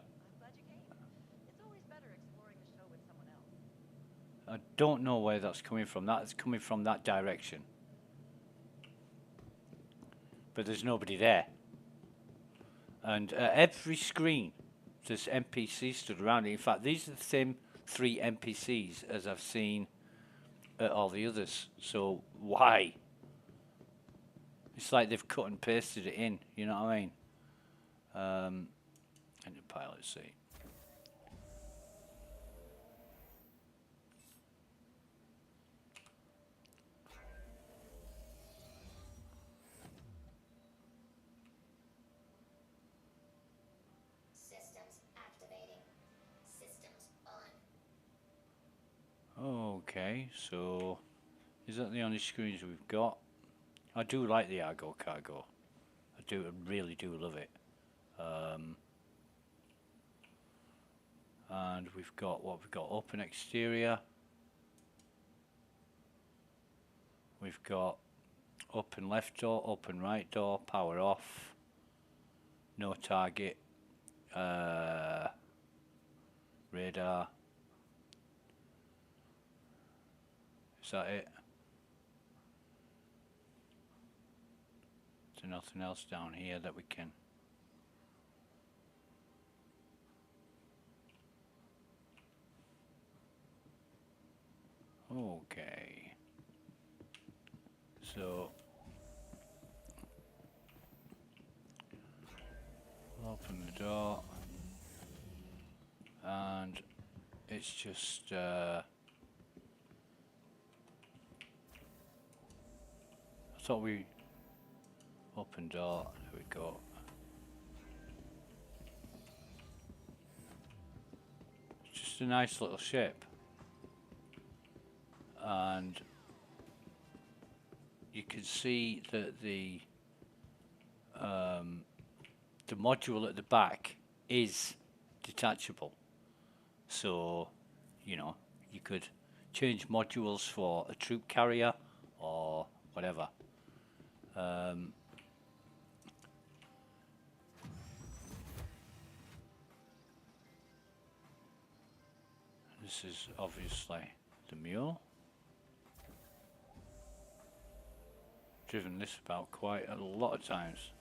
I don't know where that's coming from. That's coming from that direction. But there's nobody there. And every screen, there's NPCs stood around it. In fact, these are the same 3 NPCs as I've seen at all the others. So why? It's like they've cut and pasted it in. You know what I mean? And the pilot seat. Okay, so is that the only screens we've got? I do like the Argo Cargo. I really do love it. And we've got open exterior. We've got open left door, open right door, power off, no target, radar. Is that it? Is there nothing else down here that we can? Okay. So open the door, and it's just I thought we open door. There we go. It's just a nice little ship, and you can see that the module at the back is detachable, so you know you could change modules for a troop carrier or whatever. This is obviously the mule. Driven this about quite a lot of times.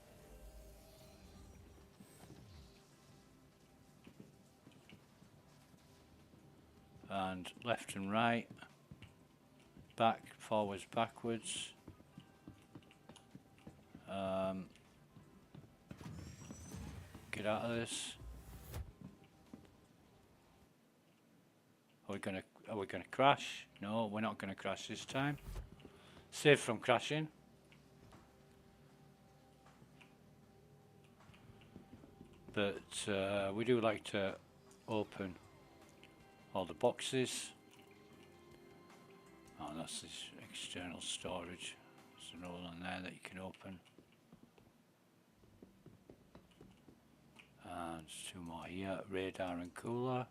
And left and right, back, forwards, backwards. Get out of this. Are we gonna crash? No, we're not gonna crash this time. Save from crashing. But we do like to open all the boxes. Oh, that's this external storage. There's an hole on there that you can open. And two more here, radar and cooler.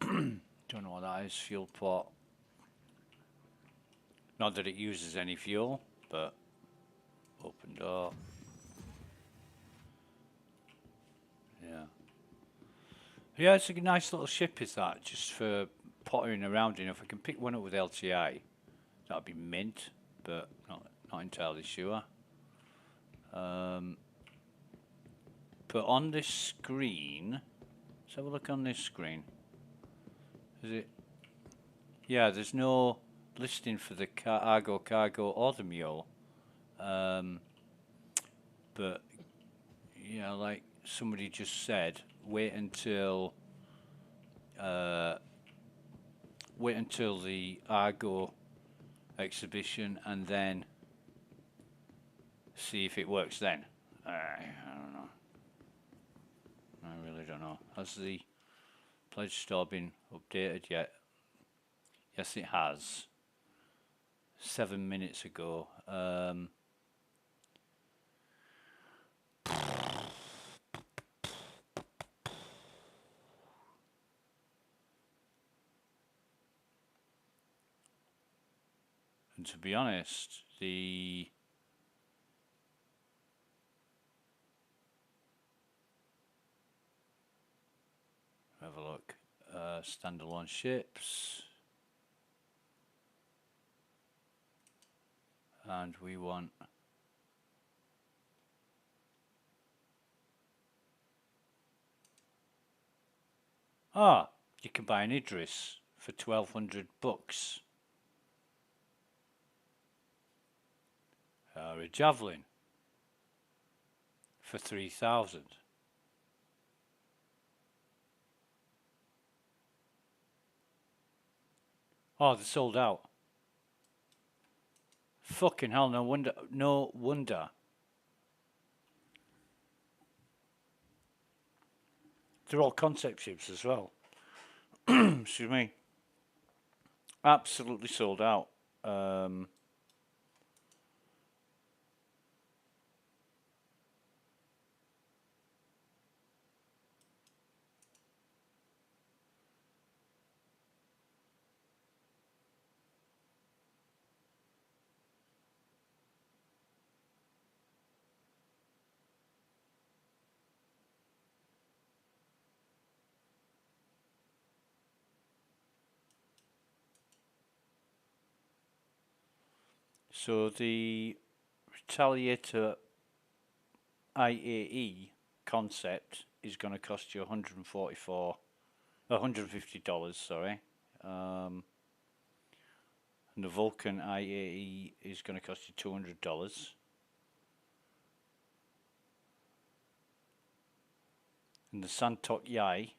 Don't know what that is, fuel pot. Not that it uses any fuel, but open door. Yeah. Yeah, it's a nice little ship, is that, just for pottering around in. If I can pick one up with LTI, that'd be mint, but not entirely sure. But on this screen, let's have a look on this screen. Is it? Yeah, there's no listing for the Argo Cargo or the mule. But yeah, like somebody just said, wait until the Argo exhibition and then see if it works then. I don't know. I really don't know. Has the pledge store been updated yet? Yes, it has. 7 minutes ago. And to be honest, have a look. Standalone ships. And we want you can buy an Idris for 1,200 bucks. Or a Javelin for 3,000. Oh, they're sold out. Fucking hell, no wonder. They're all concept ships as well. Excuse me. Absolutely sold out. So the Retaliator IAE concept is going to cost you $150, sorry. And the Vulcan IAE is going to cost you $200. And the Santok Yai,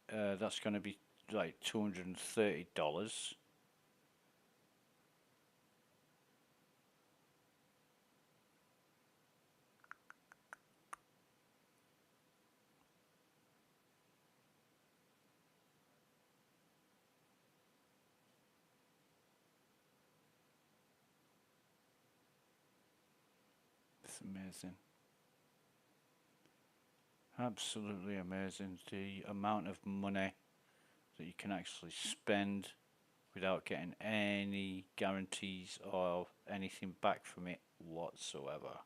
that's going to be like $230. It's amazing. Absolutely amazing. The amount of money that you can actually spend without getting any guarantees or anything back from it whatsoever.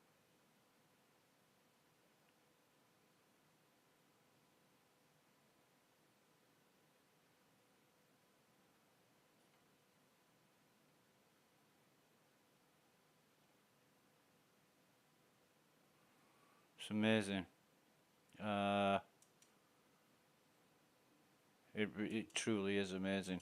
It's amazing. It truly is amazing.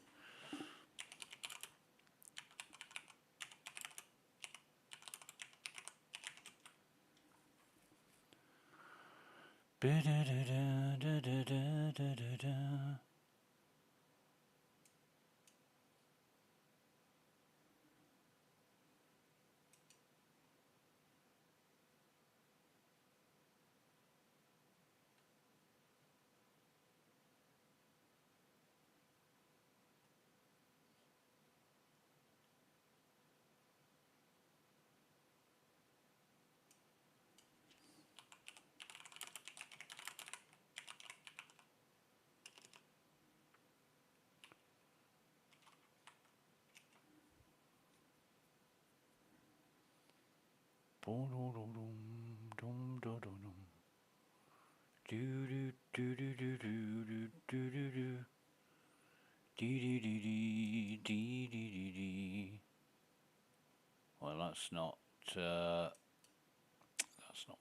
Well, that's not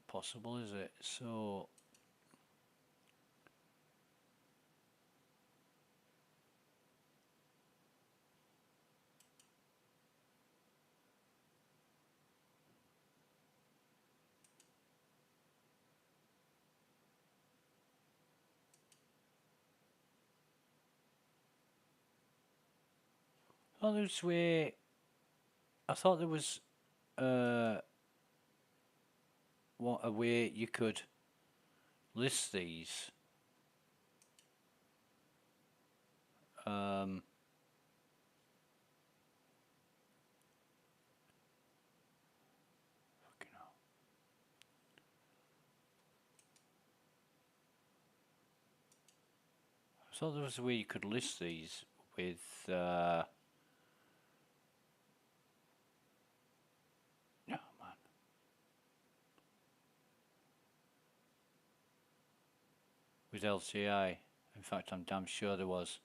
possible, is it? So oh, there's way. I thought there was what a way you could list these. Fucking hell. I thought there was a way you could list these with oh man. With LCI. In fact, I'm damn sure there was.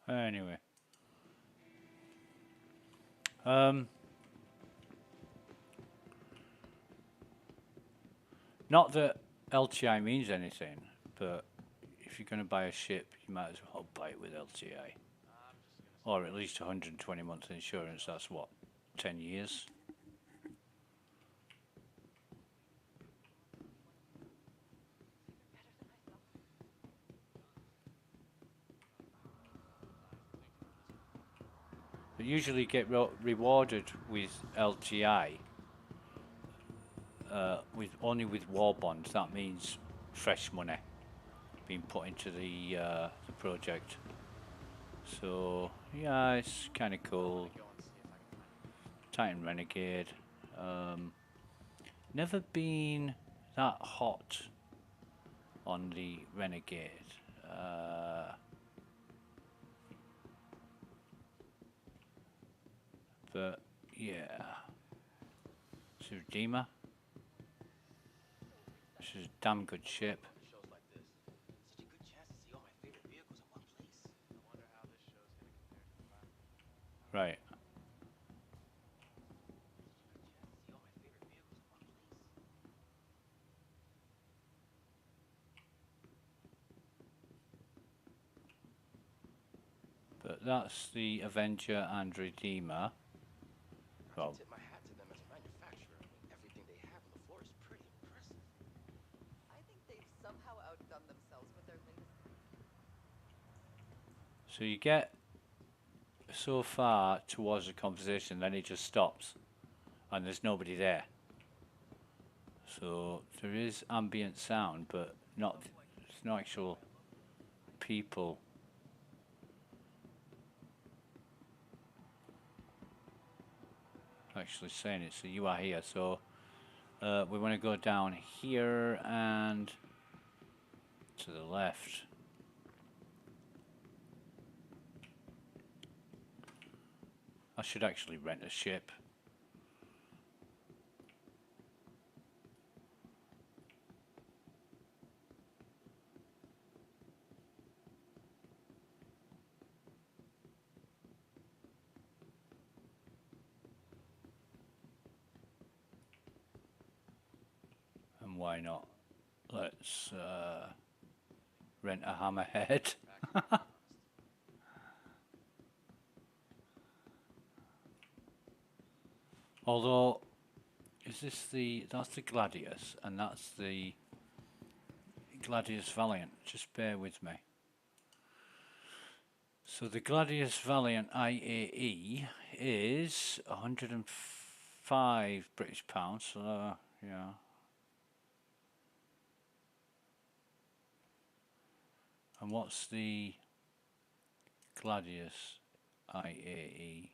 Anyway. Not that LTI means anything, but if you're going to buy a ship, you might as well buy it with LTI. Or at least 120 months insurance, that's what, 10 years? But usually get rewarded with LTI, only with war bonds. That means fresh money being put into the project. So yeah, it's kind of cool. Titan Renegade. Never been that hot on the Renegade. But yeah, it's a Redeemer. This is a damn good ship. Right. But that's the Avenger and Redeemer. Well, Tip my hat to them as a manufacturer. I mean, everything they have on the floor is pretty impressive. I think they've somehow outdone themselves with their latest. so you get so far towards the conversation, then it just stops, and there's nobody there. So there is ambient sound, but it's not actual people. Actually saying it, so you are here. So we want to go down here and to the left. I should actually rent a ship. And why not? Let's rent a hammerhead. Although, is this that's the Gladius, and that's the Gladius Valiant. Just bear with me. So the Gladius Valiant IAE is 105 British pounds. So yeah. And what's the Gladius IAE?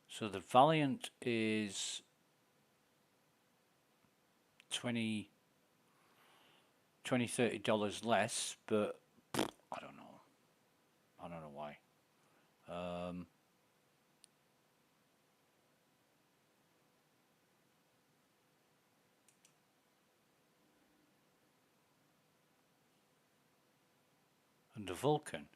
So the Valiant is $20-$30 less, but I don't know. I don't know why. And the Vulcan.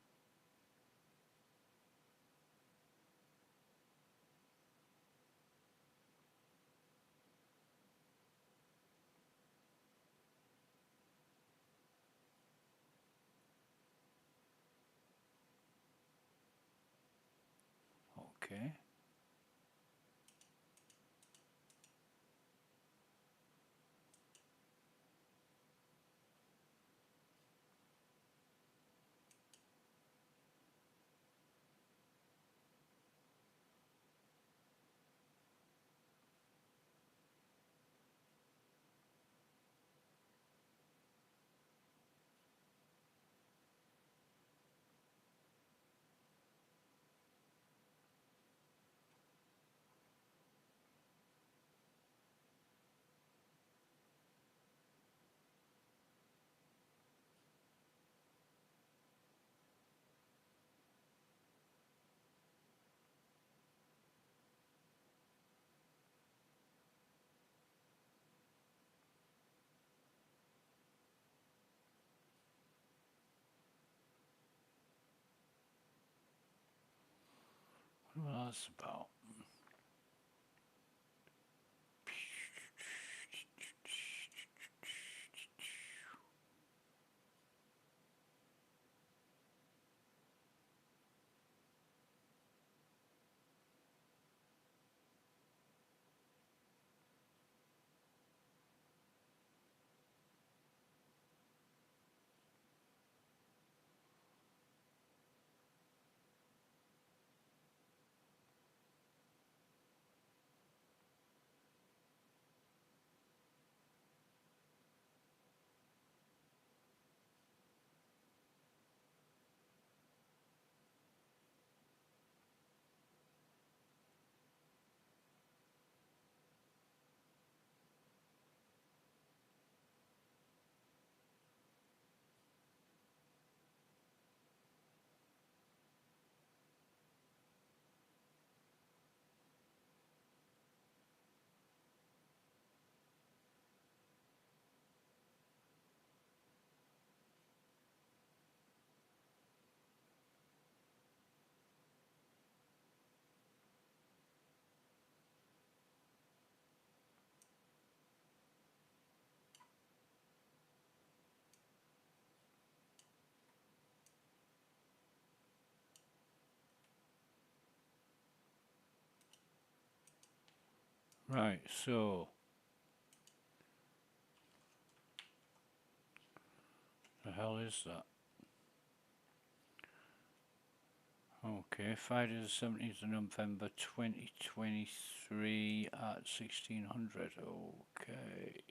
Okay. Well, that's about. Right, so the hell is that? Okay, Friday the 17th of November 2023 at 1600. Okay.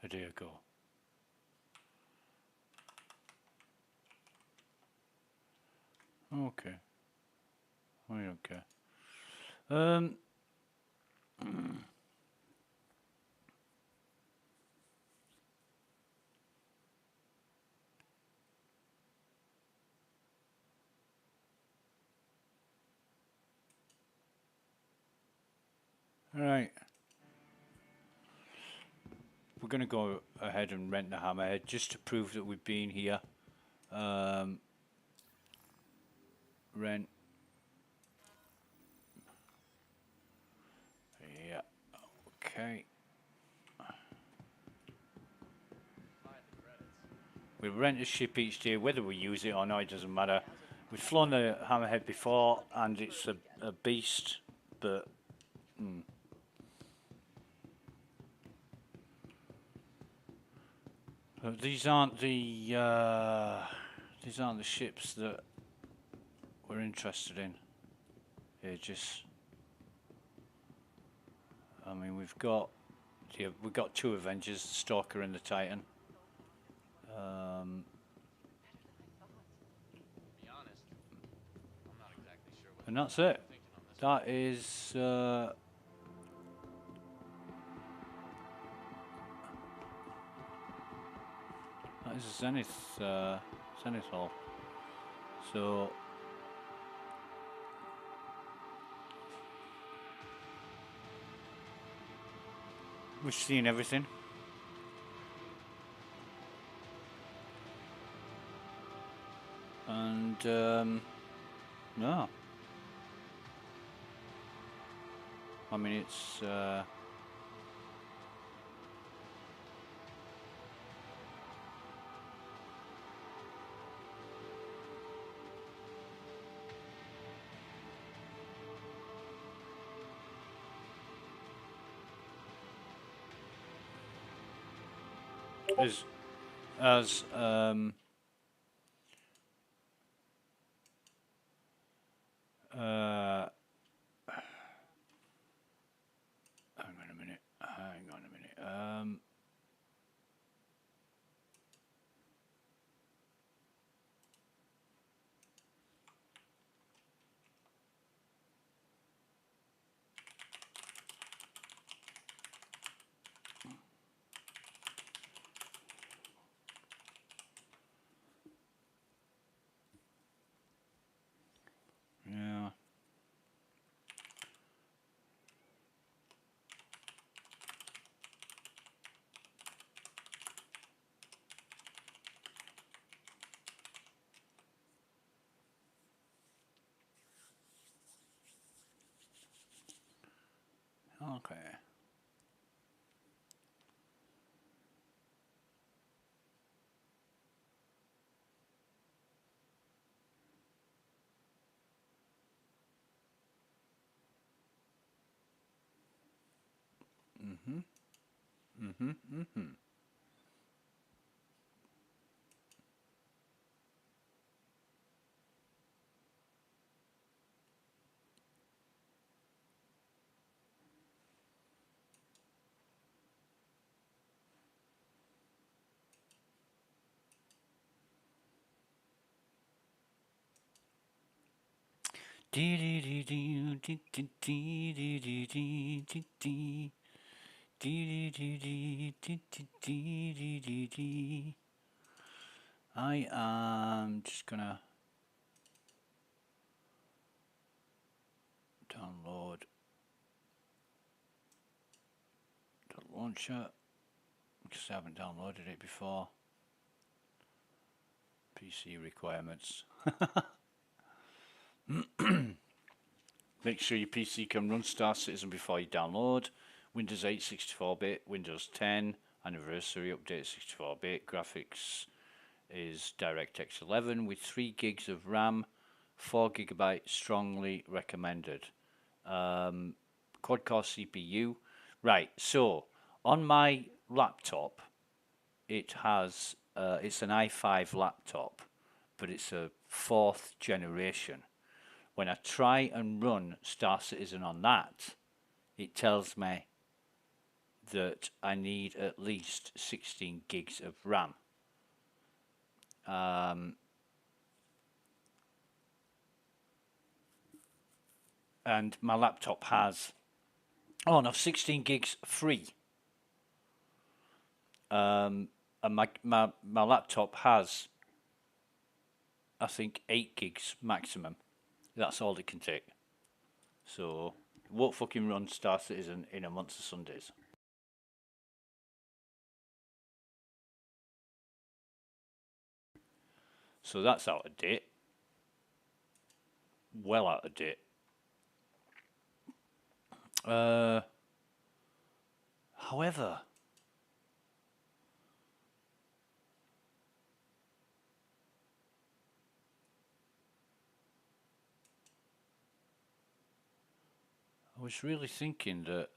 A day ago. Okay. I don't care. Right. We're going to go ahead and rent the Hammerhead just to prove that we've been here. Rent. Yeah. Okay. We rent a ship each day, whether we use it or not, it doesn't matter. We've flown the Hammerhead before, and it's a beast, but these aren't the ships that we're interested in. They're just, I mean, we've got two Avengers, the Stalker and the Titan. And that's it. That is that is a Zenith hull. So we've seen everything. And no. I mean, it's as hang on a minute. Yeah. Okay. I am just gonna download the launcher because I haven't downloaded it before. PC requirements. Make sure your PC can run Star Citizen before you download. Windows 8 64-bit, Windows 10 anniversary update 64-bit. Graphics is DirectX 11 with 3 gigs of RAM, 4 GB strongly recommended. Quad-core CPU. Right, so on my laptop, it has it's an i5 laptop, but it's a 4th generation. When I try and run Star Citizen on that, it tells me that I need at least 16 gigs of RAM. And my laptop has, oh no, 16 gigs free. And my laptop has, I think, 8 gigs maximum. That's all it can take. So it won't fucking run Star Citizen in a month of Sundays. So that's out of date. Well out of date. However, I was really thinking that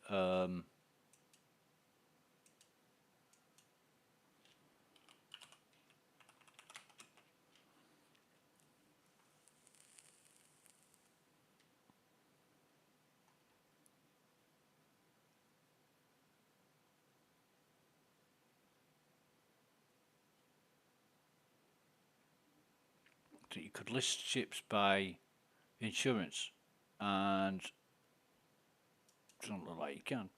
that you could list ships by insurance, and it doesn't look like you can.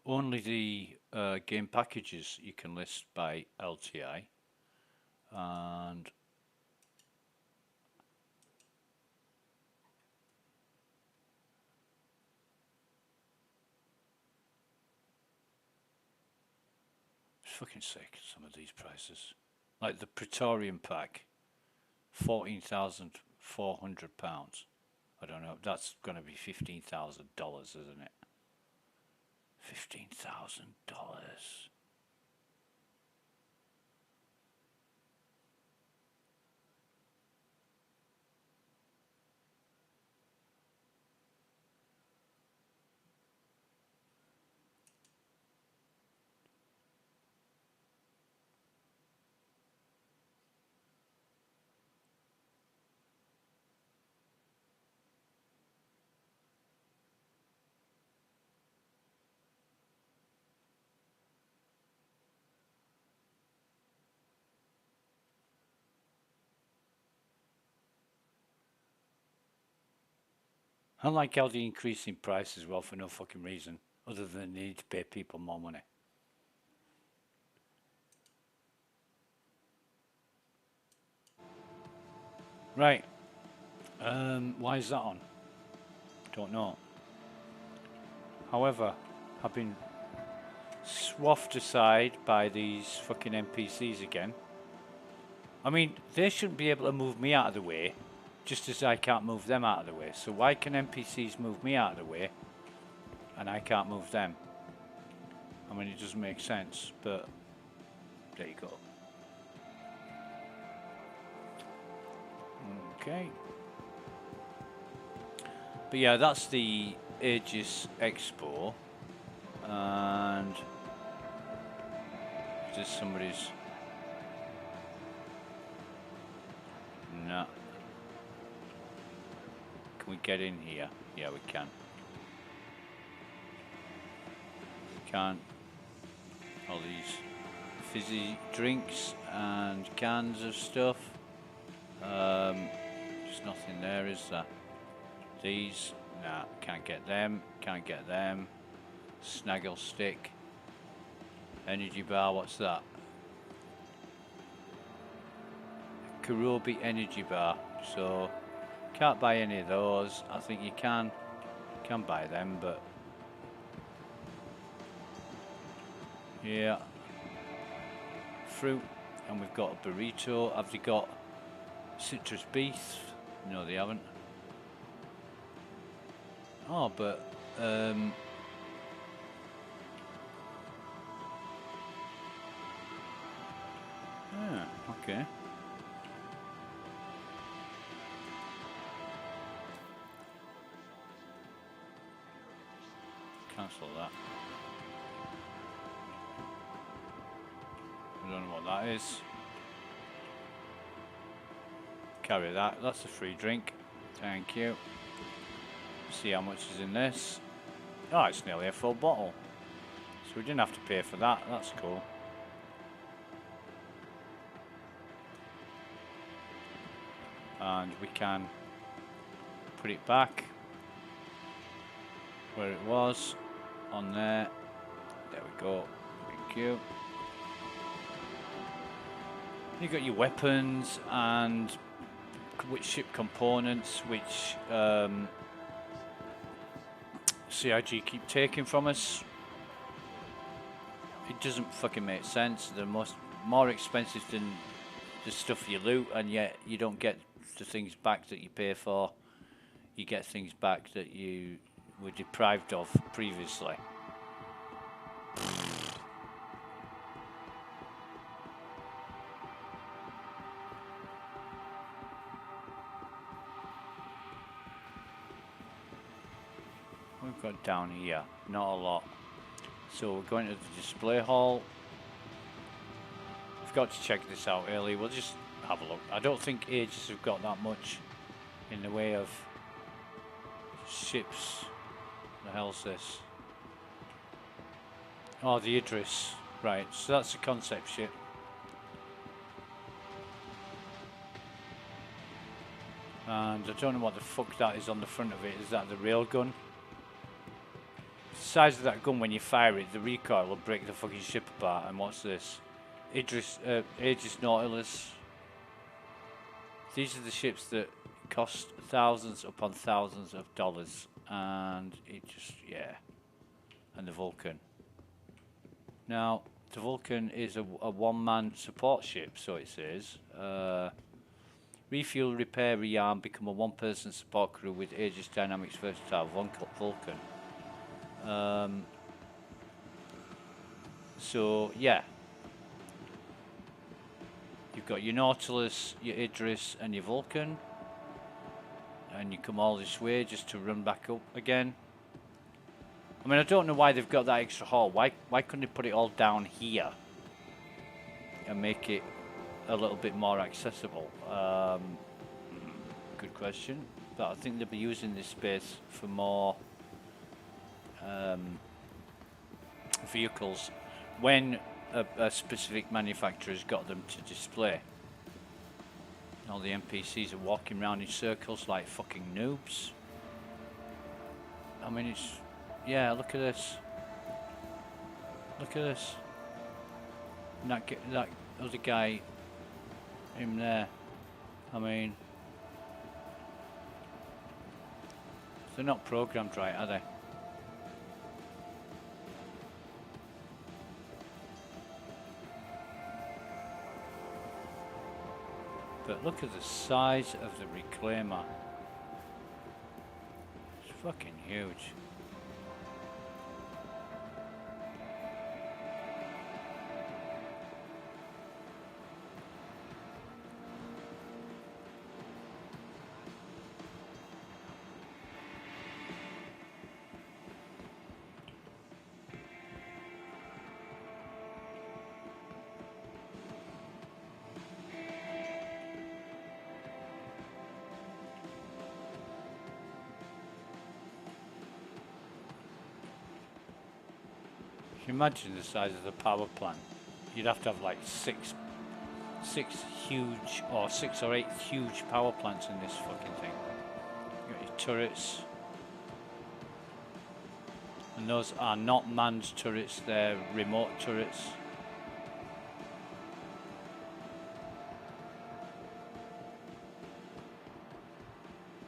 Only the game packages you can list by LTI, and it's fucking sick, some of these prices. Like the Praetorian pack, £14,400. I don't know, that's going to be $15,000, isn't it? $15,000. I like how they increase in price as well for no fucking reason, other than they need to pay people more money. Right. Why is that on? Don't know. However, I've been swathed aside by these fucking NPCs again. I mean, they shouldn't be able to move me out of the way, just as I can't move them out of the way. So why can NPCs move me out of the way and I can't move them? I mean, it doesn't make sense, but there you go. Okay. But yeah, that's the Aegis Expo. And there's somebody's... No. Can we get in here? Yeah, we can. We can. All these fizzy drinks and cans of stuff. There's nothing there, is there? These, nah, can't get them, can't get them. Snaggle stick. Energy bar, what's that? Kurobi energy bar. So, can't buy any of those. I think you can Can buy them, but yeah. Fruit, and we've got a burrito. Have they got citrus beef? No, they haven't. Oh, but yeah, okay. Cancel that. I don't know what that is. Carry that. That's a free drink. Thank you. See how much is in this. Oh, it's nearly a full bottle. So we didn't have to pay for that. That's cool. And we can put it back where it was. On there. There we go. Thank you. You got your weapons and which ship components, which CIG keep taking from us. It doesn't fucking make sense. They're more expensive than the stuff you loot, and yet you don't get the things back that you pay for. You get things back that you were deprived of previously. We've got down here, not a lot. So we're going to the display hall. Forgot to check this out earlier. We'll just have a look. I don't think Aegis have got that much in the way of ships. The hell's this? Oh, the Idris. Right, so that's a concept ship. And I don't know what the fuck that is on the front of it. Is that the railgun? The size of that gun, when you fire it, the recoil will break the fucking ship apart. And what's this? Aegis Nautilus. These are the ships that cost thousands upon thousands of dollars. And it just, yeah. And the Vulcan. Now, the Vulcan is a one-man support ship, so it says. Refuel, repair, rearm, become a one-person support crew with Aegis Dynamics versatile Vulcan. So, yeah. You've got your Nautilus, your Idris, and your Vulcan. And you come all this way just to run back up again. I mean, I don't know why they've got that extra hall. Why couldn't they put it all down here? And make it a little bit more accessible? Good question. But I think they'll be using this space for more vehicles when a specific manufacturer's got them to display. All the NPCs are walking around in circles like fucking noobs. I mean, it's... Yeah, look at this. Look at this. And that other guy, him there. I mean... They're not programmed right, are they? But look at the size of the reclaimer. It's fucking huge. Imagine the size of the power plant. You'd have to have like six or eight huge power plants in this fucking thing. You got your turrets, and those are not manned turrets; they're remote turrets.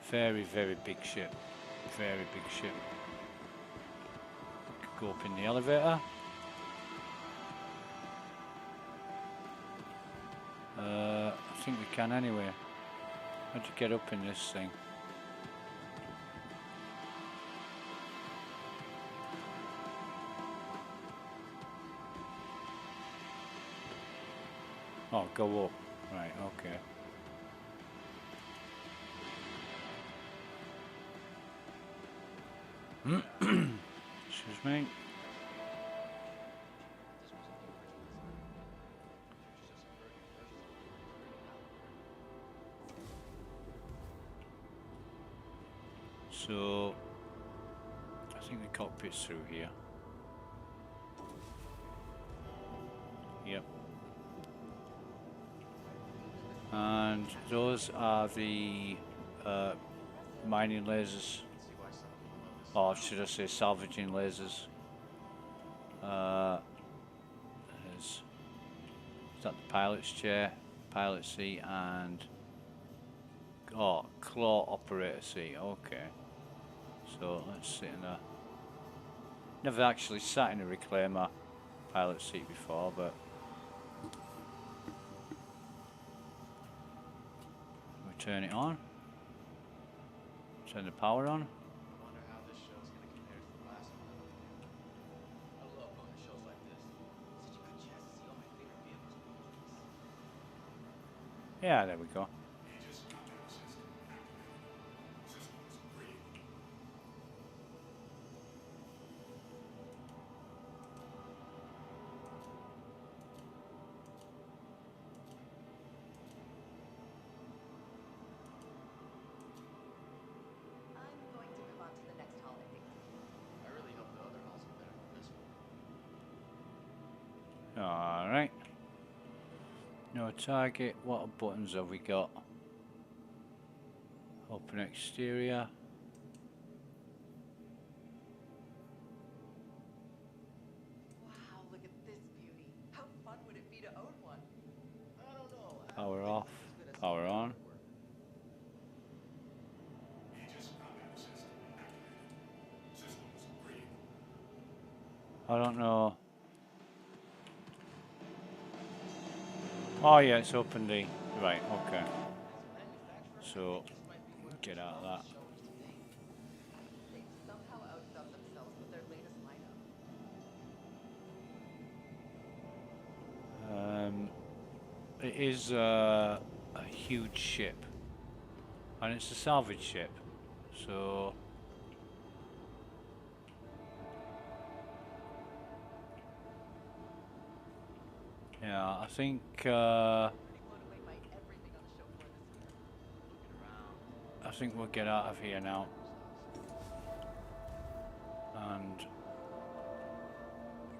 Very, very big ship. very big ship. Could go up in the elevator. I think we can anyway. How'd you get up in this thing? Oh, go up. Right, okay. Excuse me. So, I think the cockpit's through here. Yep. And those are the mining lasers, or should I say salvaging lasers. Is that the pilot's chair, pilot seat, and claw operator seat? Okay. So let's sit in a. Never actually sat in a reclaimer pilot seat before, but we turn it on. Turn the power on. I wonder how this show's gonna compare to the last one. I love going to shows like this. Such a good chance to see all my favorite vehicles being released. Yeah, there we go. I'm going to move on to the next hall, I think. I really hope the other halls are better than this one. Alright. No target. What buttons have we got? Open exterior. Wow, look at this beauty. How fun would it be to own one? I don't know. Power off. Power on. I don't know. Oh yeah, it's open D. Right, okay. So, get out of that. They've somehow outdone themselves with their latest lineup. It is a huge ship. And it's a salvage ship. So... yeah, I think we'll get out of here now. And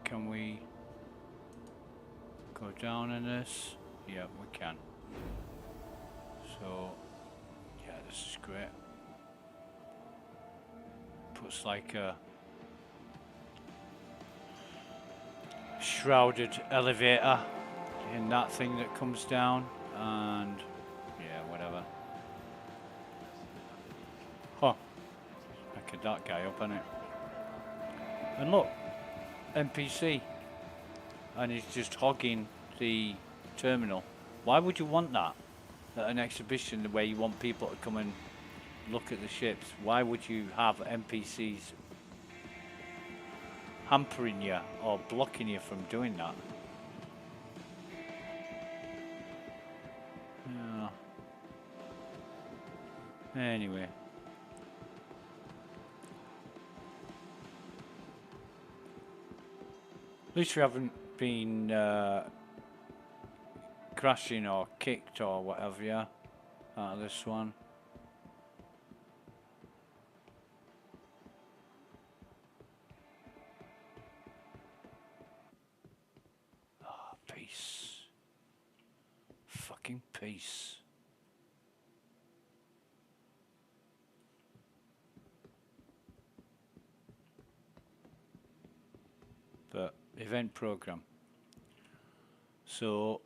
can we go down in this? Yeah, we can. So, yeah, this is great. Puts like a shrouded elevator in that thing that comes down, and yeah, whatever. Huh. Look that guy up, innit? And look, NPC, and he's just hogging the terminal. Why would you want that at an exhibition where you want people to come and look at the ships? Why would you have NPCs hampering you or blocking you from doing that? Yeah. Anyway. At least we haven't been crashing or kicked or whatever, yeah, out of this one. Ah, peace. Fucking peace. But event program. So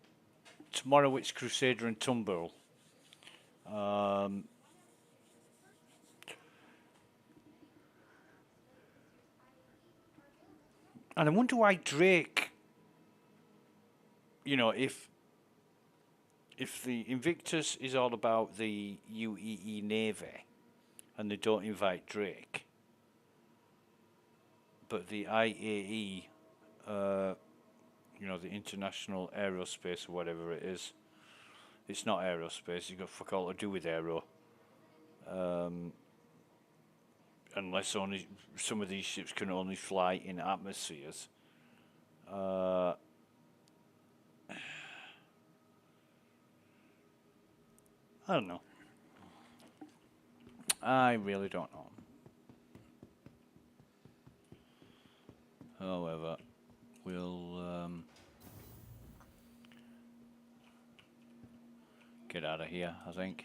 tomorrow it's Crusader and Tumbril. And I wonder why Drake, you know, if the Invictus is all about the UEE Navy and they don't invite Drake, but the IAE, you know, the International Aerospace or whatever it is, it's not aerospace, you've got fuck all to do with aero. Unless only some of these ships can only fly in atmospheres. I don't know. I really don't know. However, we'll get out of here, I think.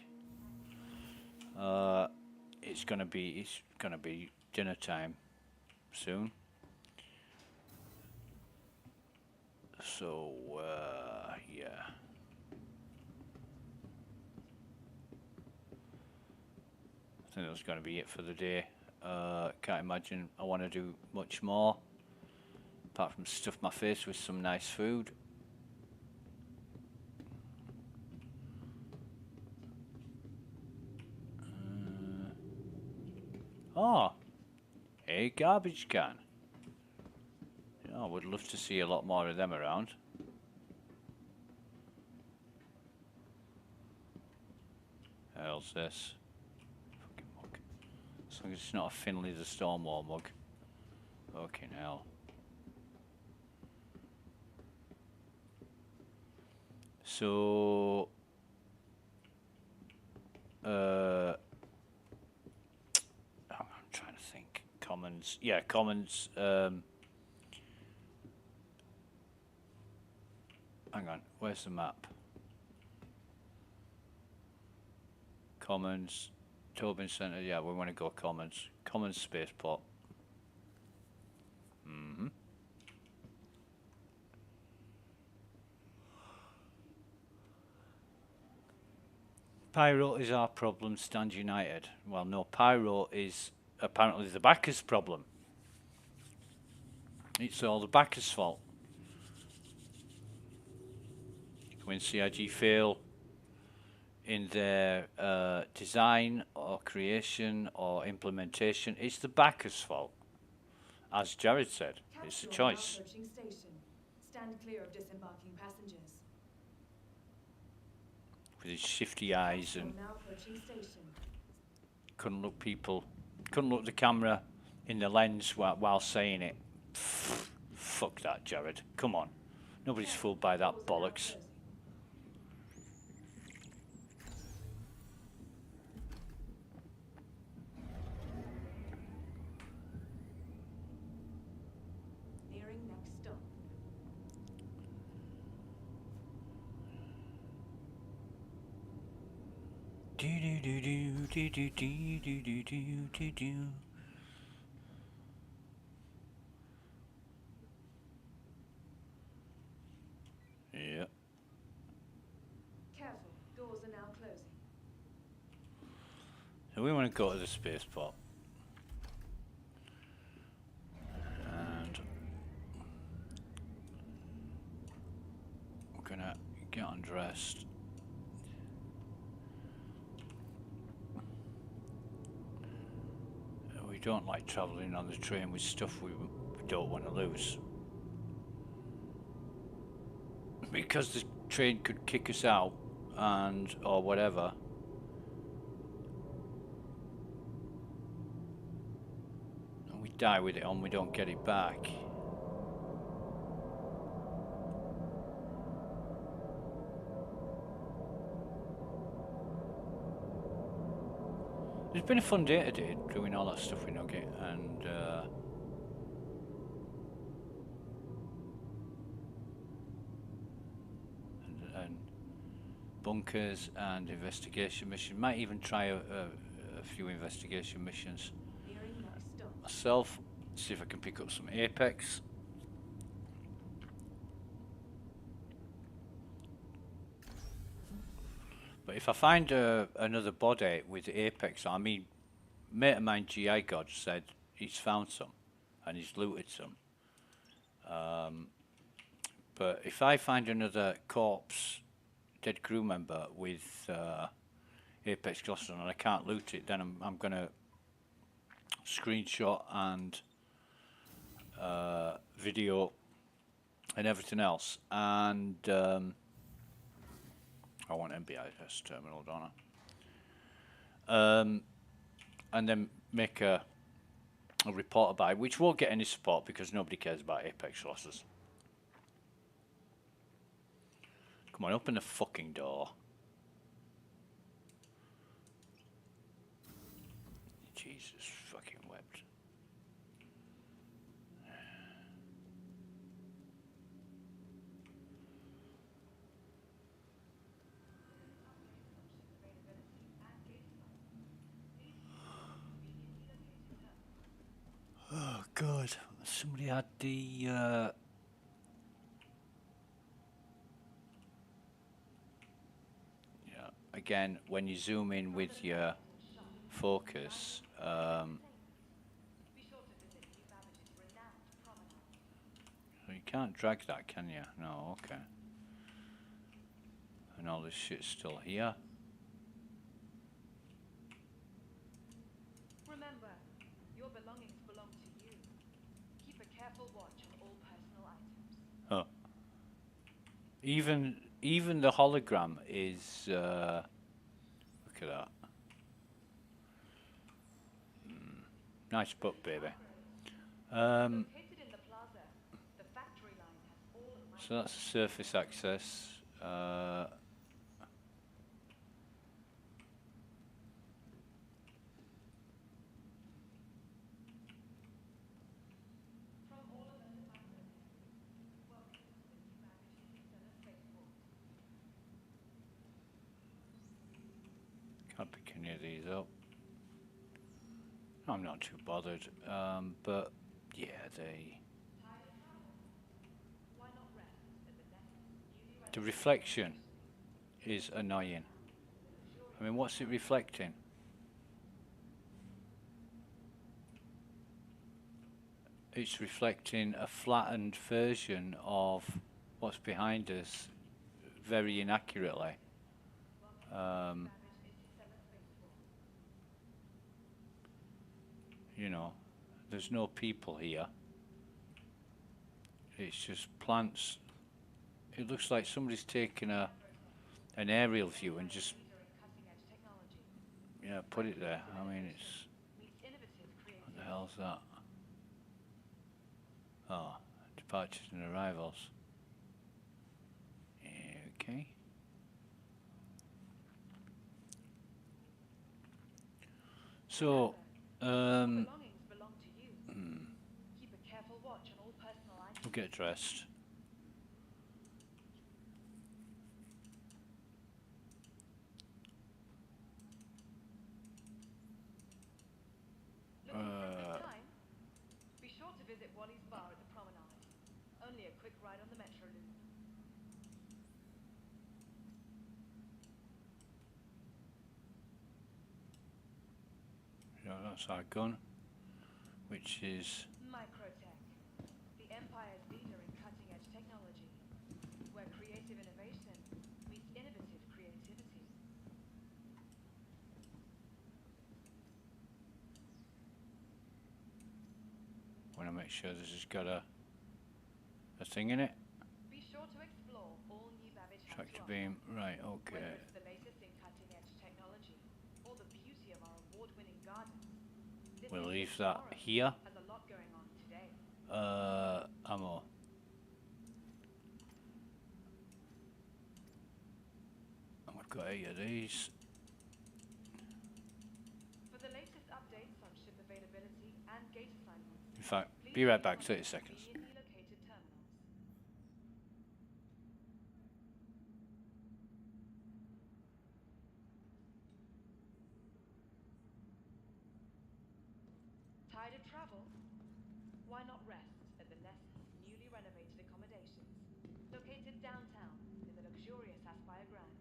It's gonna be dinner time soon. So yeah. I think that's gonna be it for the day. Can't imagine I want to do much more apart from stuff my face with some nice food. Oh, a garbage can. Yeah, I would love to see a lot more of them around. Hell's this? Fucking mug. As long as it's not a Finley the Stonewall mug. Fucking hell. So I'm trying to think. Commons. Yeah, Commons. Hang on. Where's the map? Commons. Tobin Centre. Yeah, we want to go Commons. Commons spaceport. Mm-hmm. Pyro is our problem, stand united. Well, no, Pyro is apparently the backers' problem. It's all the backers' fault. When CIG fail in their design or creation or implementation, it's the backers' fault. As Jared said, it's a choice. Stand clear of disembarking passengers. With his shifty eyes and couldn't look the camera in the lens while saying it. Fuck that, Jared. Come on. Nobody's fooled by that bollocks. Nearing next stop. Do do do do do do do do do do do. Yep. Careful, doors are now closing. So we want to go to the spaceport. And we're gonna get undressed. We don't like travelling on the train with stuff we don't want to lose. Because the train could kick us out and or whatever. And we die with it on, we don't get it back. It's been a fun day today, doing all that stuff with Nugget and bunkers and investigation mission. Might even try a few investigation missions myself. See if I can pick up some Apex. But if I find another body with Apex, I mean, mate of mine, GI God, said he's found some and he's looted some. But if I find another corpse, dead crew member with Apex Cluster and I can't loot it, then I'm gonna screenshot and video and everything else, and I want MBIS terminal, don't I? And then make a report about it, which won't get any support because nobody cares about Apex losses. Come on, open the fucking door. Jesus fucking wept. Oh God! Somebody had the. Yeah, again, when you zoom in with your focus, you can't drag that, can you? No, okay. And all this shit's still here. Remember, your belongings belong to you. Keep a careful watch on all personal items. Oh. Even the hologram is look at that. Nice book, baby. Located in the plaza, the factory line has all of my So that's surface access. Can't pick any of these up. I'm not too bothered, but yeah, the reflection is annoying. I mean, what's it reflecting? It's reflecting a flattened version of what's behind us very inaccurately. You know, there's no people here. It's just plants. It looks like somebody's taken an aerial view and just put it there. I mean, it's what the hell's that? Oh, departures and arrivals. Okay. So, we'll get dressed. Be sure to visit Wally's bar at the promenade. Only a quick ride on the metro loop. Yeah, that's our gun, which is Microtech, the Empire's leader in cutting-edge technology, where creative innovation meets innovative creativity. want to make sure this has got a thing in it. Be sure to explore all new Babbage has Tractor to beam, right? offer. Okay. Whether it's the latest in cutting-edge technology or the beauty of our award-winning gardens, this We'll city leave that tomorrow here. has a lot going on today. Ammo. And we've got 8 of these. For the latest updates on ship availability and gate assignments, In fact, be right back. 30 seconds. conveniently located terminals. Tired of travel? Why not rest at the Nest's newly renovated accommodations, located downtown in the luxurious Aspire Grand.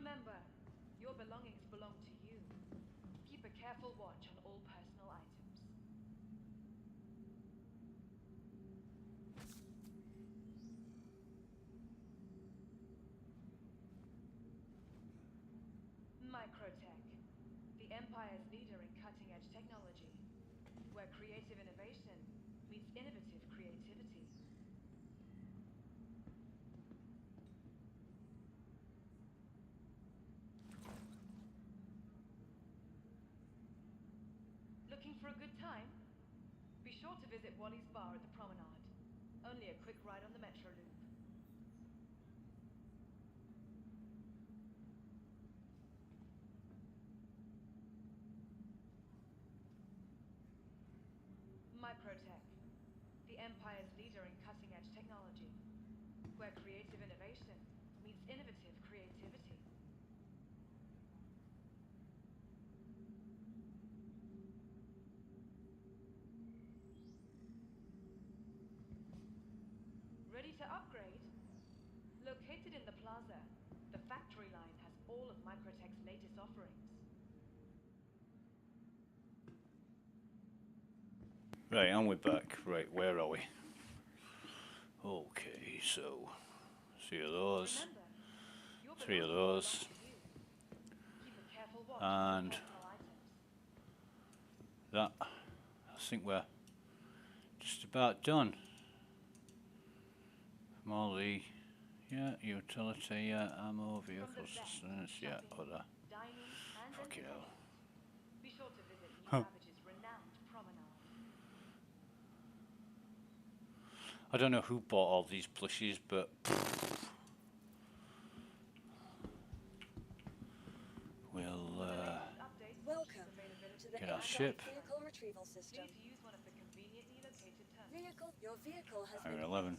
Remember, your belongings belong to you. Keep a careful watch on all personal items. Microtech, the Empire's leader in cutting-edge technology, where creative innovation meets innovative creativity. Looking for a good time? Be sure to visit Wally's bar at the promenade. Only a quick ride on the Metro Loop. Microtech, the Empire's leader in cutting-edge technology, where creative innovation meets innovative creativity. Ready to upgrade? Located in the plaza, the factory line has all of Microtech's latest offerings. Right, and we're back. Right, where are we? Okay, so 3 of those, Remember, your 3 of belongings those, belong to you. Keep a careful watch on and personal items. that. I think we're just about done. Molly, yeah, utility, yeah, ammo, vehicle sustenance, yeah, other. Dining and Fucking hell. entertainment. Be sure to visit New Huh. Babbage's renowned promenade. I don't know who bought all these plushies, but we'll Welcome to the get our aircraft ship. vehicle retrieval system. Please use one of the conveniently located Vehicle, your vehicle has Hang been on, 11.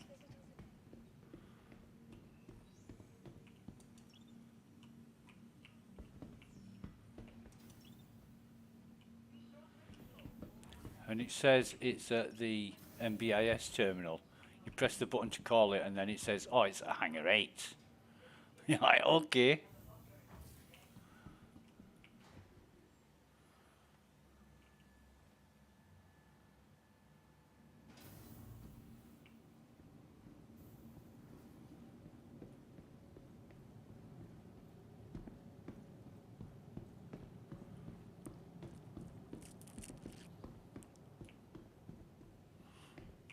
And it says it's at the MBIS terminal. You press the button to call it, and then it says, "Oh, it's at Hangar 8." You're like, okay.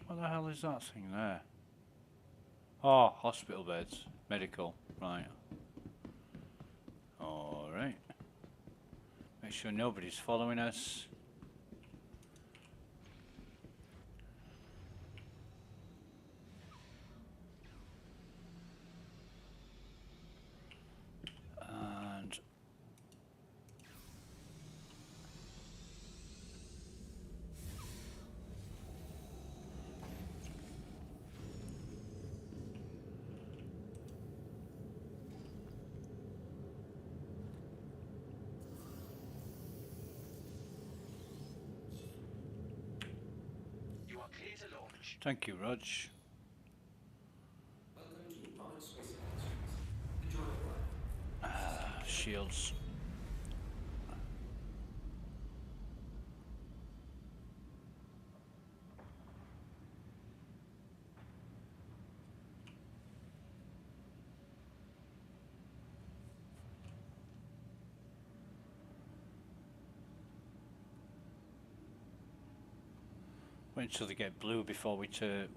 What the hell is that thing there? Oh, hospital beds. Medical. Right. Alright. Make sure nobody's following us. And You are clear to launch. thank you, Rog. Welcome to Republic Space Industries. Enjoy the ride. Shields. Wait until they get blue before we take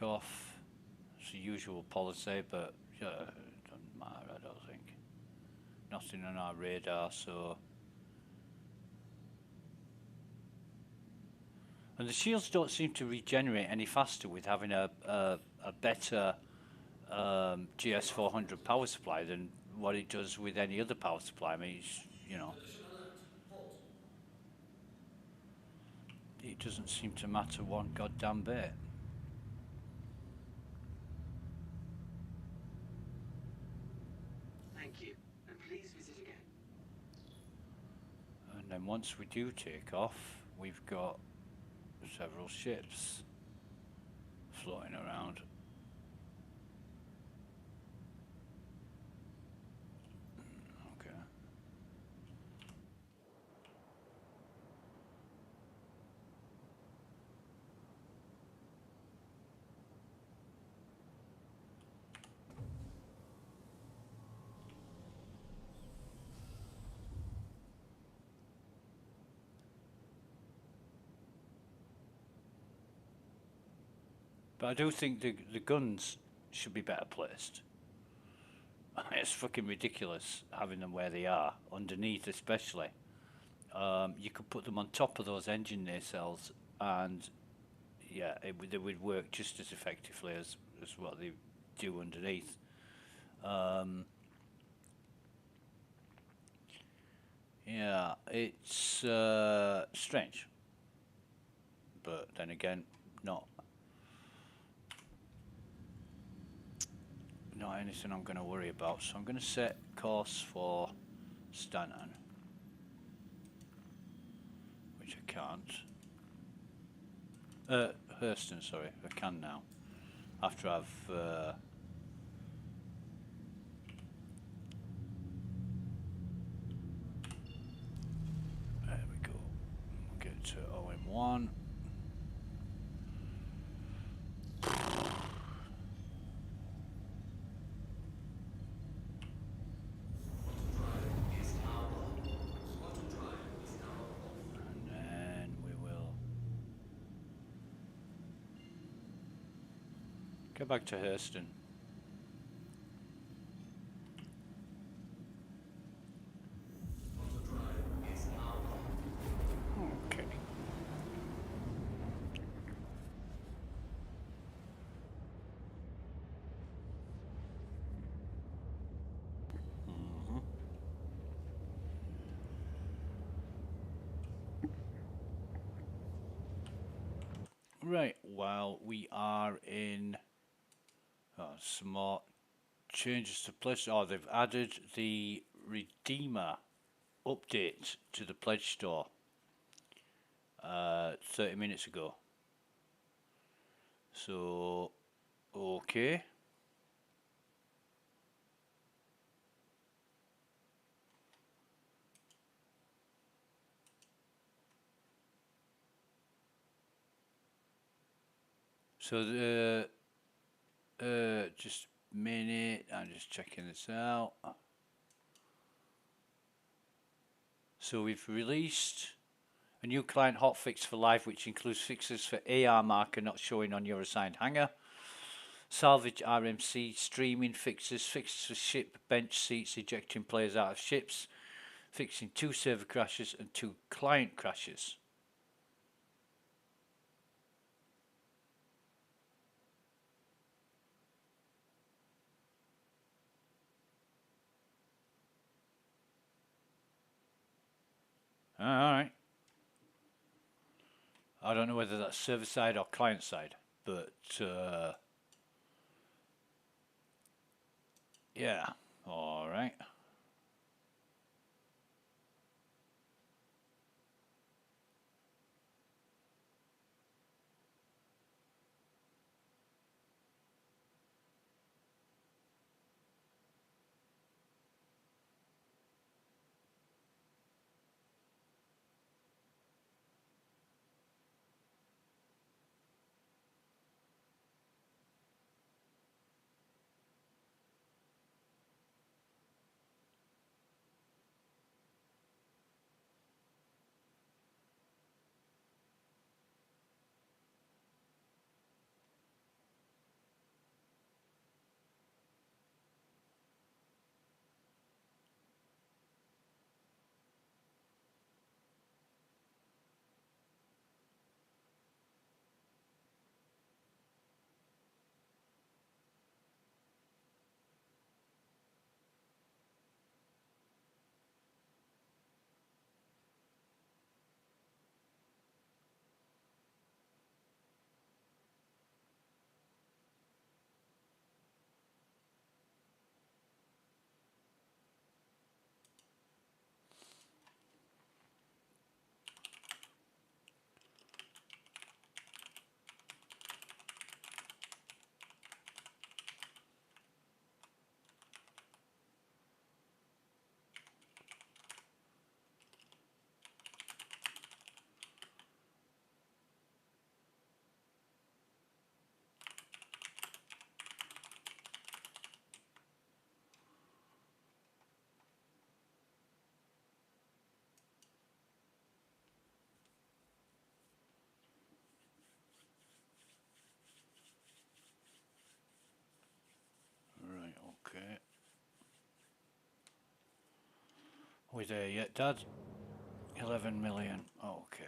off. It's the usual policy, but it doesn't matter, I don't think. Nothing on our radar, so. And the shields don't seem to regenerate any faster with having a better GS400 power supply than what it does with any other power supply. I mean, it's, you know. It doesn't seem to matter one goddamn bit. Thank you, and please visit again. And then once we do take off, we've got several ships floating around. But I do think the guns should be better placed. It's fucking ridiculous having them where they are, underneath especially. You could put them on top of those engine nacelles, and yeah, they would work just as effectively as what they do underneath. Yeah, it's strange, but then again, not anything I'm going to worry about. So I'm going to set course for Stanton, which I can't. Hurston, sorry, I can now. After I've there we go. We'll get to OM1. And then we will go back to Hurston. Okay. Right, while we are in some more changes to pledge. Oh, they've added the Redeemer update to the pledge store 30 minutes ago. So, okay. So just a minute, I'm just checking this out. So we've released a new client hotfix for live, which includes fixes for AR marker not showing on your assigned hangar, salvage RMC, streaming fixes, fixes for ship bench seats, ejecting players out of ships, fixing 2 server crashes and 2 client crashes. Alright. I don't know whether that's server side or client side, but yeah, alright. Are we there yet, Dad? 11 million. Okay.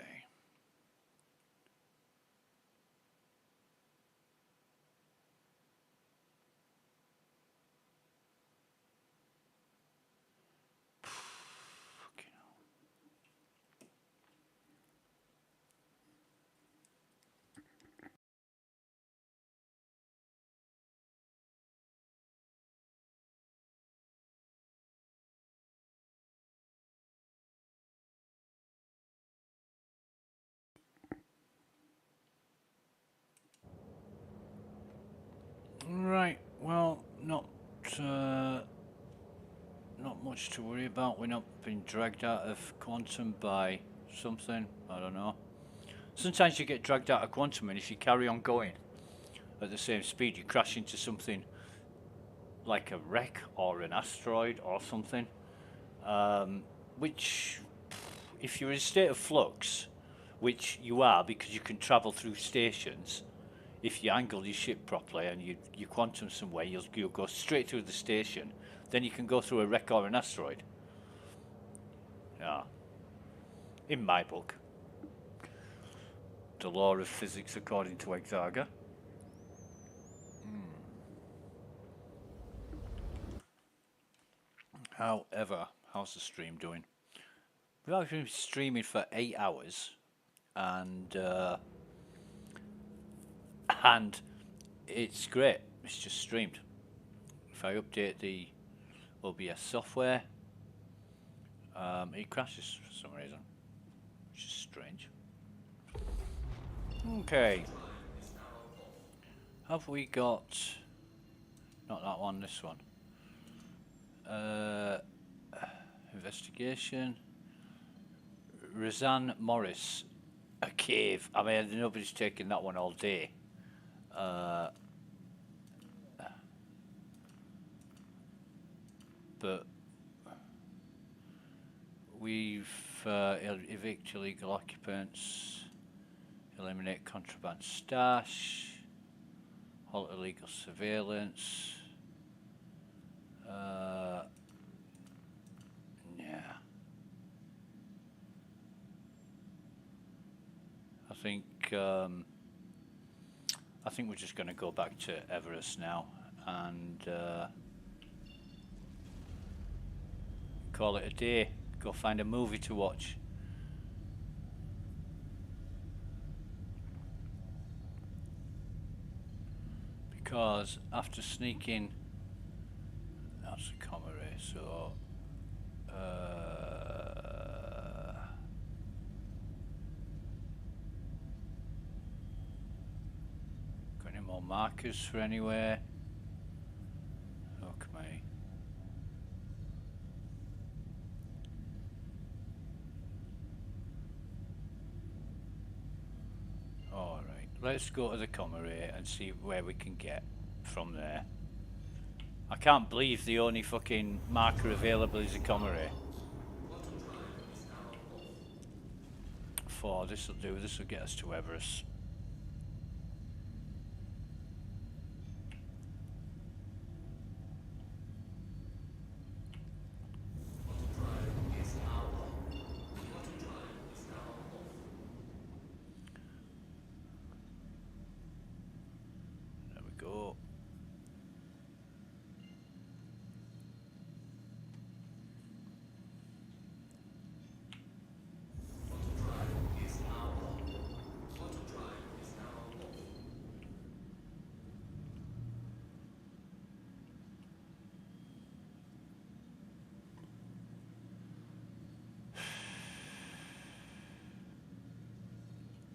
Right. Well, not much to worry about. We're not being dragged out of quantum by something. I don't know. Sometimes you get dragged out of quantum, and if you carry on going at the same speed, you crash into something like a wreck or an asteroid or something. Which, if you're in a state of flux, which you are because you can travel through stations, if you angle your ship properly and you quantum somewhere, you'll go straight through the station. Then you can go through a wreck or an asteroid. Yeah. In my book. The law of physics according to Exarga. However, how's the stream doing? We've actually been streaming for 8 hours, and it's great. It's just streamed. If I update the OBS software, it crashes for some reason, which is strange. Okay. Have we got... not that one, this one. Investigation. Razan Morris. A cave. I mean, nobody's taking that one all day. But we've evict illegal occupants, eliminate contraband stash, halt illegal surveillance. Yeah. I think we're just going to go back to Everest now and call it a day. Go find a movie to watch. Because after sneaking, that's a comma ray, so got any more markers for anywhere? Look me. Alright, let's go to the comma ray and see where we can get from there. I can't believe the only fucking marker available is a comma ray. 4, this'll do, this'll get us to Everest. There we go.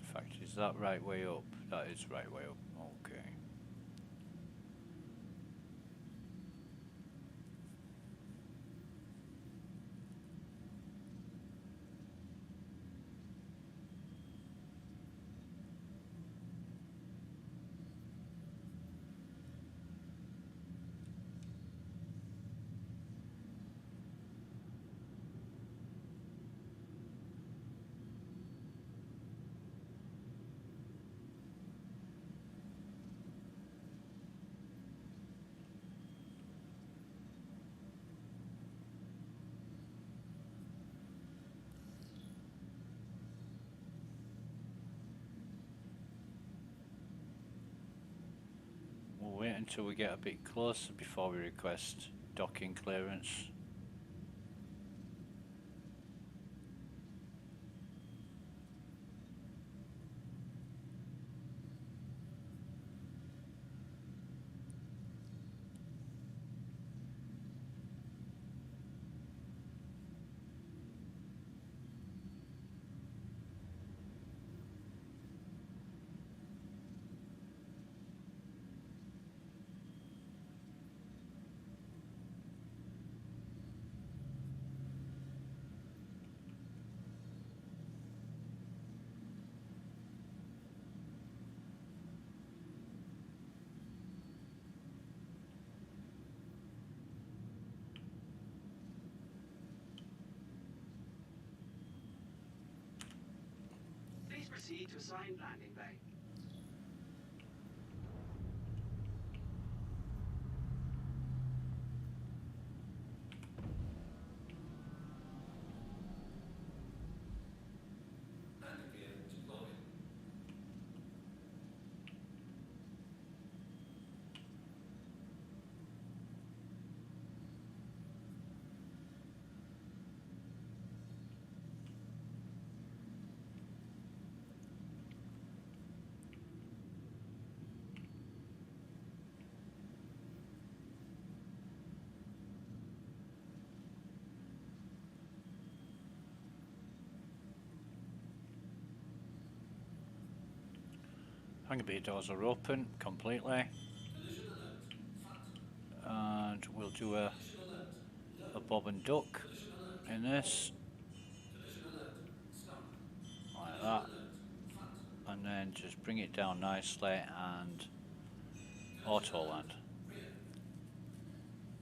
In fact, is that right way up? That is right way up. Okay. until we get a bit closer before we request docking clearance. Please proceed to assigned landing bay. Landing gear deployed. Hangar bay doors are open completely. Collision alert. Fact. And we'll do a Collision alert. Low. bob and duck Collision alert. in this, Collision alert. Stop. like Collision that. alert. Fact. And then just bring it down nicely and Collision auto alert. land. Rear.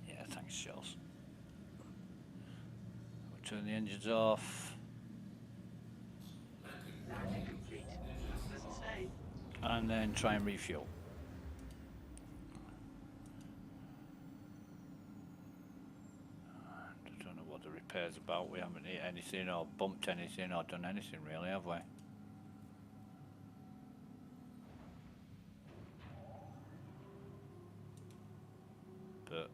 Yeah, thanks, Shells. We'll turn the engines off Landing complete. Have a pleasant stay. and then try and refuel. I don't know what the repair's about. We haven't hit anything or bumped anything or done anything really, have we? But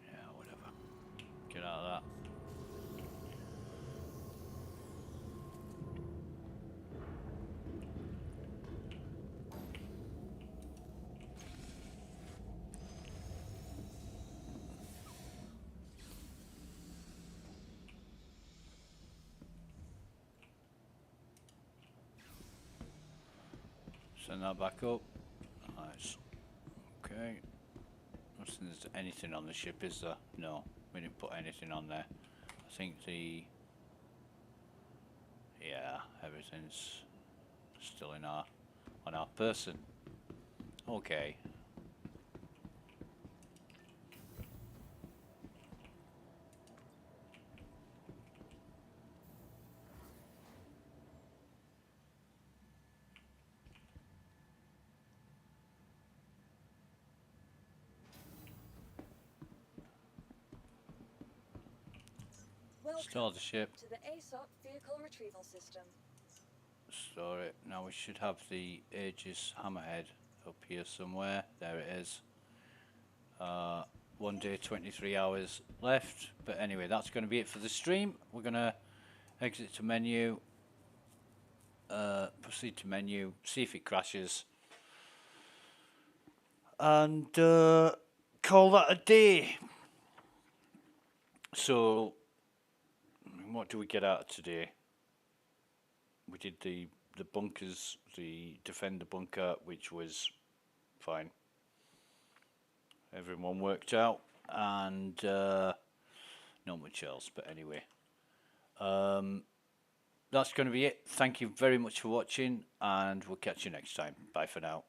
yeah, whatever. Get out of that. Send that back up. Nice. Okay. I don't think there's anything on the ship, is there? No, we didn't put anything on there. I think yeah, everything's still in on our person. Okay. Store the ship. To the aSOC vehicle retrieval system. Store it. Now we should have the Aegis Hammerhead up here somewhere. There it is. 1 day, 23 hours left. But anyway, that's going to be it for the stream. We're going to exit to menu. Proceed to menu. See if it crashes. And call that a day. So, what do we get out of today? We did the bunkers, the defender bunker, which was fine. Everyone worked out, and not much else. But anyway, that's going to be it. Thank you very much for watching, and we'll catch you next time. Bye for now.